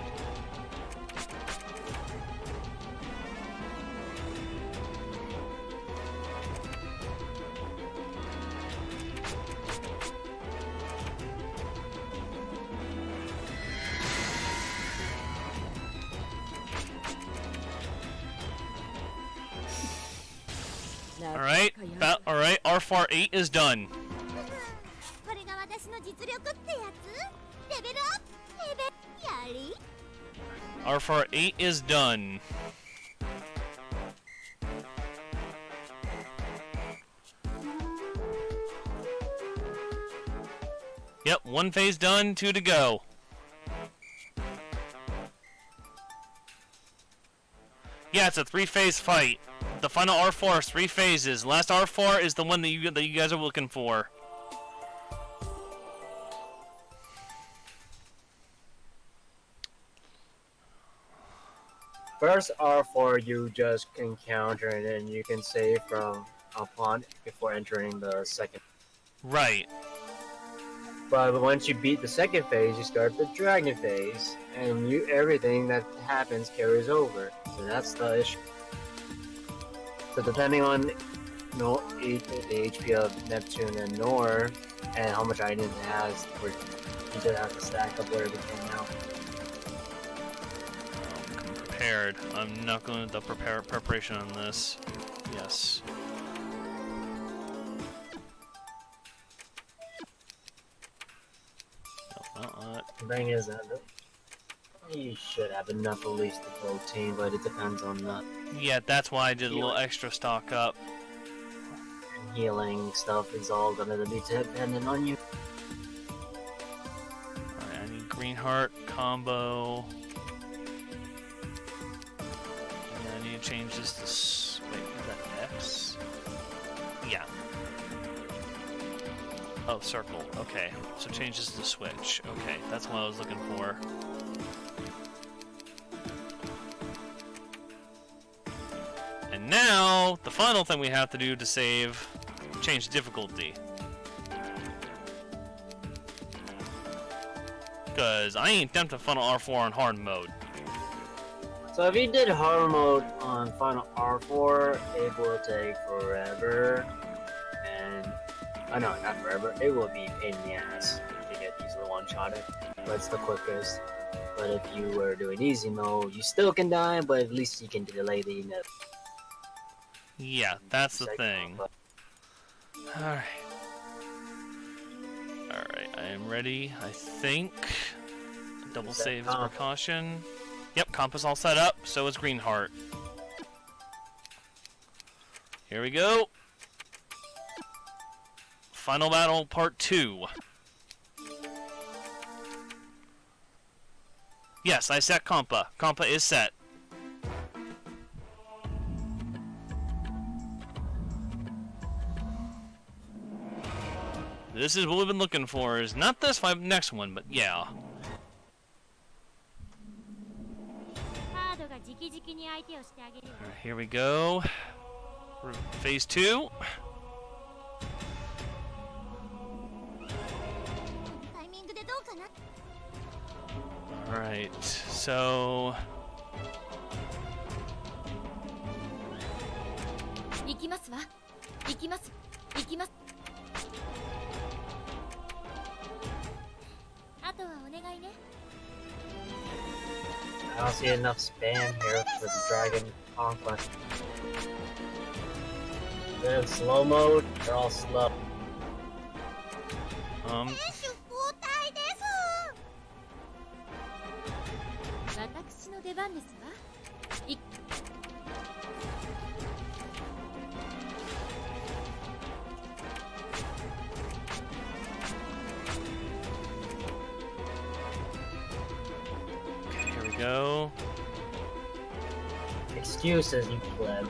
Speaker 1: Alright, R4 8 is done.
Speaker 2: これが私の実力ってやつレベルアップレベルやり
Speaker 1: R4 8 is done. Yep, one phase done, 2 to go. Yeah, it's a 3-phase fight. The final R4 is 3 phases. Last R4 is the one that you guys are looking for.
Speaker 5: First R4 you just encounter and then you can save from upon before entering the second.
Speaker 1: Right.
Speaker 5: But once you beat the second phase, you start the dragon phase, and everything that happens carries over. So that's the issue. So depending on the HP of Neptunia and Nor, and how much item it has, you just have to stack up whatever you can now.
Speaker 1: I'm prepared. I'm not going to the preparation on this. Yes.
Speaker 5: The thing is that you should have enough at least to protein, but it depends on the
Speaker 1: Yeah, that's why I did a little extra stock up.
Speaker 5: healing stuff is all gonna be dependent on you.
Speaker 1: Alright, I need green heart combo. Yeah, I need to change this to wait, is that X? Yeah. Oh, circle. Okay. So change this to switch. Okay, that's what I was looking for. And now, the final thing we have to do to save, change difficulty. Because I ain't done to Final R4 on hard mode.
Speaker 5: So if you did hard mode on Final R4, it will take forever. And oh no, not forever. It will be a pain in the ass to get easily one-shotted, but it's the quickest. But if you were doing easy mode, you still can die, but at least you can delay the
Speaker 1: Yeah, that's the thing. Alright. Alright, I am ready, I think. Double save as a precaution. Yep, compass all set up, so is Greenheart. Here we go. Final battle part 2. Yes, I set Compa. Compa is set. This is what we've been looking for. Is not this next one, but yeah.
Speaker 2: カードが直々に相手をしてあげるわ。
Speaker 1: Here we go. Phase 2.
Speaker 2: タイミングでどうかな。
Speaker 1: Alright, so...
Speaker 3: 行きますわ。行きます。行きます。
Speaker 2: あとはお願いね。
Speaker 5: I don't see enough spam here for the dragon conquest. They're in slow mode, they're all slow.
Speaker 2: 選手交代です。
Speaker 3: 私の出番ですわ。い
Speaker 1: Here we go.
Speaker 5: Excuses, you pleb.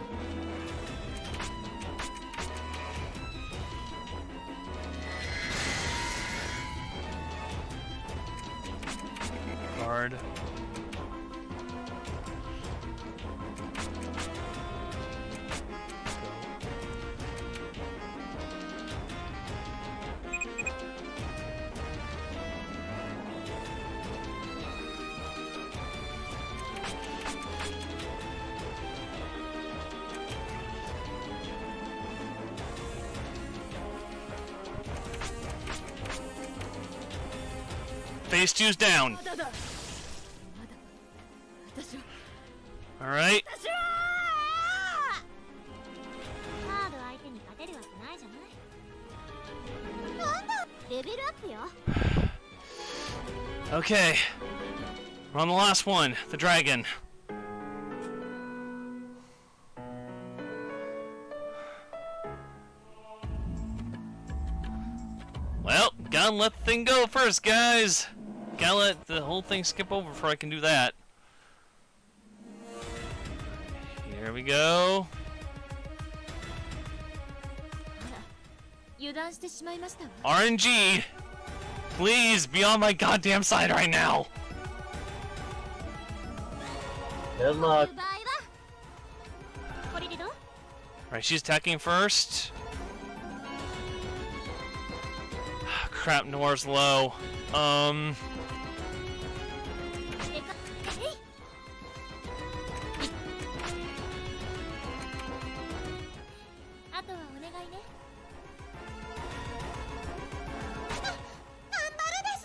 Speaker 1: Guard. Phase 2's down.
Speaker 3: まだだ。まだ。私は。
Speaker 1: Alright.
Speaker 2: 私はカード相手に勝てるわけないじゃない。なんだレベルアップよ。
Speaker 1: Okay. We're on the last one. The dragon. Well, gotta let the thing go first, guys. Gotta let the whole thing skip over before I can do that. Here we go.
Speaker 3: あら。油断してしまいましたわ。
Speaker 1: RNG, please be on my goddamn side right now.
Speaker 5: Good
Speaker 2: 場合
Speaker 5: luck.
Speaker 2: はこれでどう？
Speaker 1: Alright, she's attacking first. Crap, Noir's low.
Speaker 2: でかえい。あとはお願いね。頑張るです。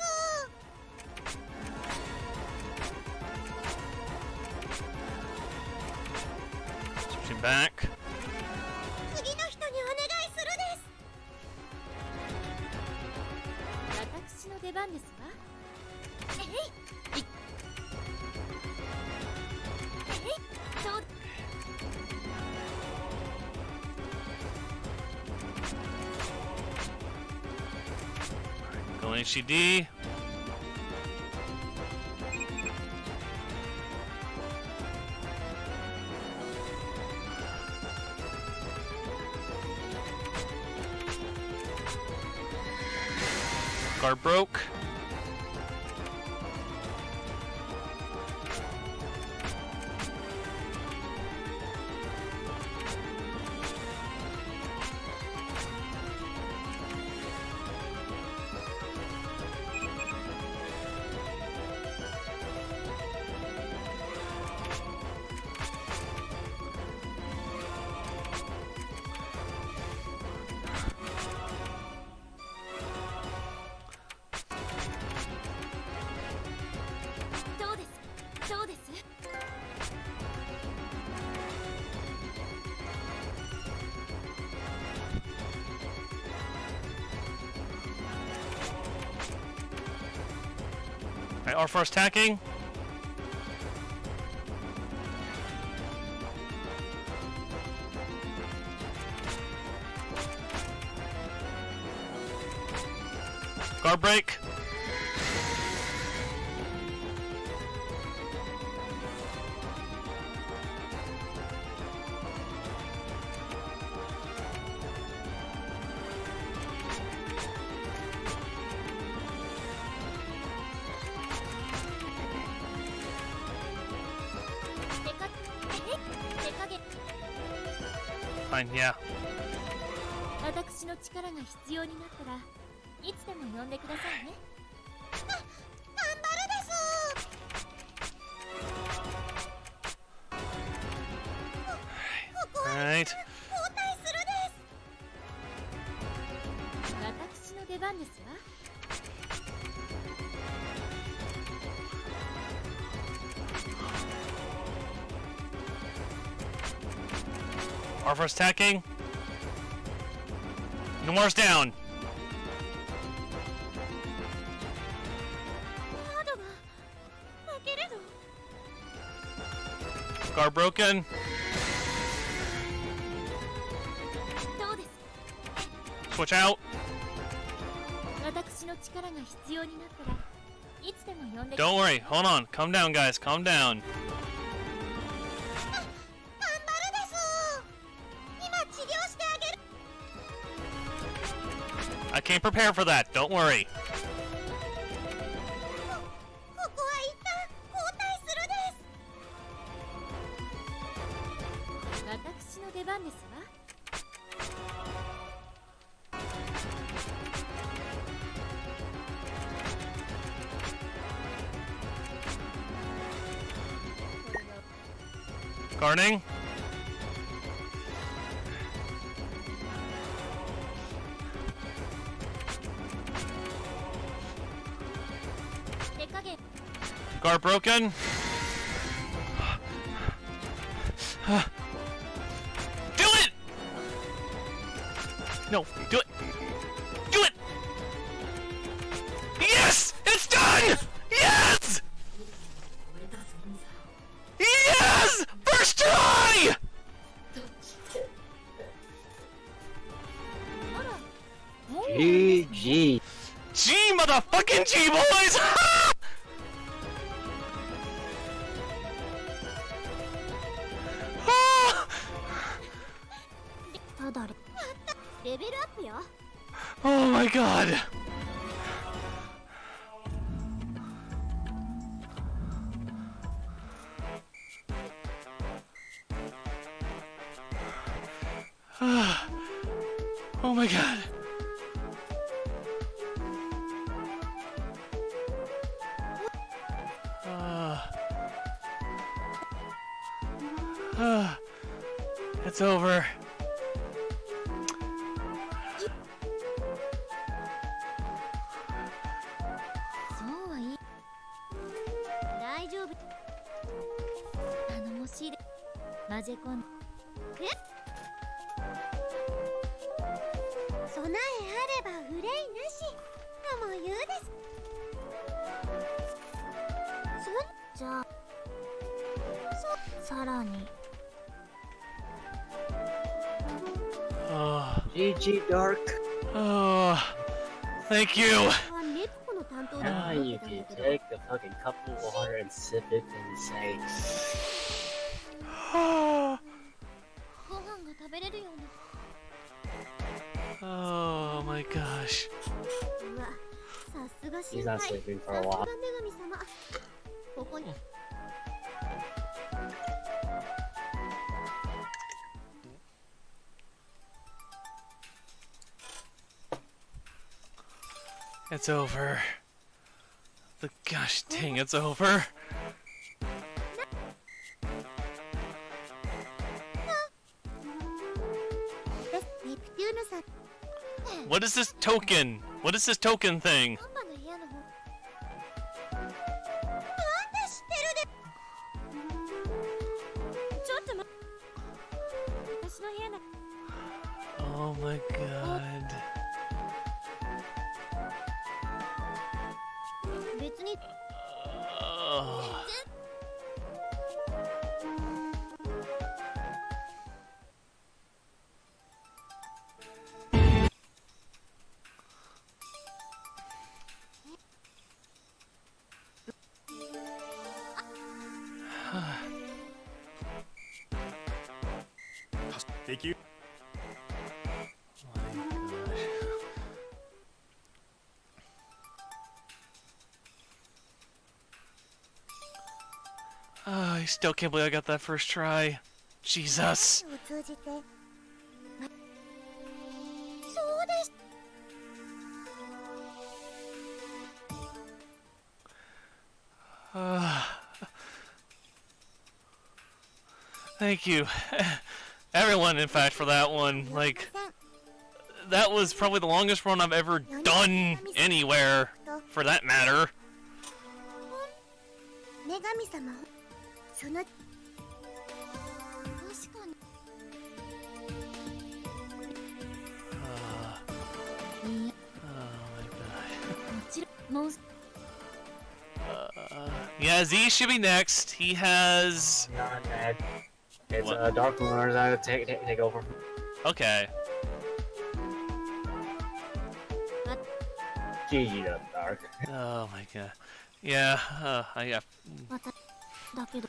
Speaker 1: Switching back.
Speaker 2: 次の人にお願いするです。
Speaker 3: 私の出番ですわ。
Speaker 2: えい。えい。ちょう
Speaker 1: Going HCD. Guard broke. Alright, R4's attacking. Guard break. Fine, yeah.
Speaker 3: 私の力が必要になったらいつでも呼んでくださいね。
Speaker 2: 頑張るです。ここは
Speaker 1: Alright.
Speaker 2: 交代するです。
Speaker 3: 私の出番ですわ。
Speaker 1: Arthur's attacking. Noir's down.
Speaker 2: カードが負けるの。
Speaker 1: Guard broken.
Speaker 2: どうです。
Speaker 1: Switch out.
Speaker 3: 私の力が必要になったらいつでも呼んでください。
Speaker 1: Don't worry. Hold on. Calm down, guys. Calm down.
Speaker 2: 頑張るです。今治療してあげる。
Speaker 1: I can't prepare for that. Don't worry.
Speaker 2: ここは一旦交代するです。
Speaker 3: 私の出番ですわ。
Speaker 1: Guarding.
Speaker 3: 手加減
Speaker 1: Guard broken. Do it! No, do it! Do it! Yes! It's done! Yes! Yes! First try!
Speaker 5: GG.
Speaker 1: G motherfucking G boys! Ah!
Speaker 2: ただレベルアップよ。
Speaker 1: Oh my god! Oh my god. It's over.
Speaker 3: そうはいい。
Speaker 2: 大丈夫。
Speaker 3: 頼もしいで混ぜ込ん
Speaker 2: 備えあれば憂いなしとも言うです。じゃあさらに
Speaker 1: Oh,
Speaker 5: GG Dark.
Speaker 1: oh, thank you.
Speaker 2: はネプコの担当で
Speaker 5: Now
Speaker 2: 思っ
Speaker 5: you
Speaker 2: てたん
Speaker 5: can
Speaker 2: だけど、
Speaker 5: take a fucking cup of water and sip it and say,
Speaker 2: ご飯が食べれるような。
Speaker 1: Oh my gosh.
Speaker 2: うわ、さすが
Speaker 5: he's
Speaker 2: 心
Speaker 5: not
Speaker 2: 配。
Speaker 5: sleeping
Speaker 2: さ
Speaker 5: for a
Speaker 2: すが
Speaker 5: while.
Speaker 2: 女神様。ここに
Speaker 1: It's over. The gosh dang, it's over.
Speaker 2: ネプテューヌさん。
Speaker 1: What is this token? What is this token thing?
Speaker 2: パパの部屋の方。なんで知ってるで。
Speaker 3: ちょっと待私の部屋だ。
Speaker 1: Oh my god.
Speaker 2: 別に
Speaker 1: Oh. Oh, I still can't believe I got that first try. Jesus.
Speaker 2: を通じてそうです
Speaker 1: Thank you. Everyone, in fact, for that one. Like, that was probably the longest run I've ever done anywhere, for that matter.
Speaker 2: 女神様その確かにいや
Speaker 1: Oh my god.
Speaker 3: もちろんもう
Speaker 1: Yeah, Z should be next. He has...
Speaker 5: Not bad. It's
Speaker 1: What?
Speaker 5: DarkLunarDude take over.
Speaker 1: Okay.
Speaker 5: GG up, Dark.
Speaker 1: Oh my god. Yeah, I
Speaker 3: まただけど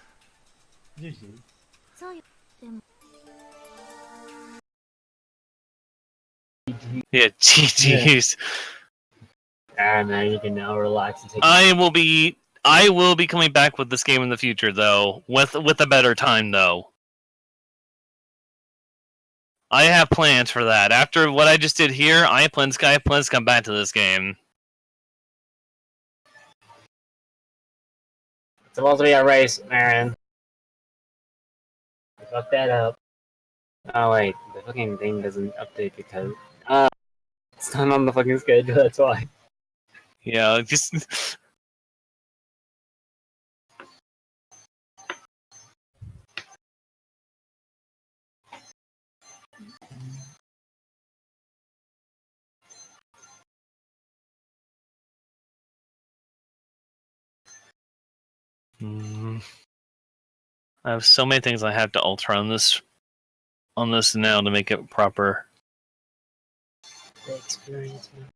Speaker 3: そうよでも
Speaker 1: Yeah, GG's.
Speaker 5: And now you can now relax and take.
Speaker 1: I will be coming back with this game in the future, though, with a better time, though. I have plans for that. After what I just did here, I have plans to come back to this game.
Speaker 5: It's supposed to be a race, Marin. Fuck that up. Oh wait, the fucking thing doesn't update because it's not on the fucking schedule. That's why.
Speaker 1: Yeah, just I have so many things I have to alter on this now to make it proper.
Speaker 5: The experience, man.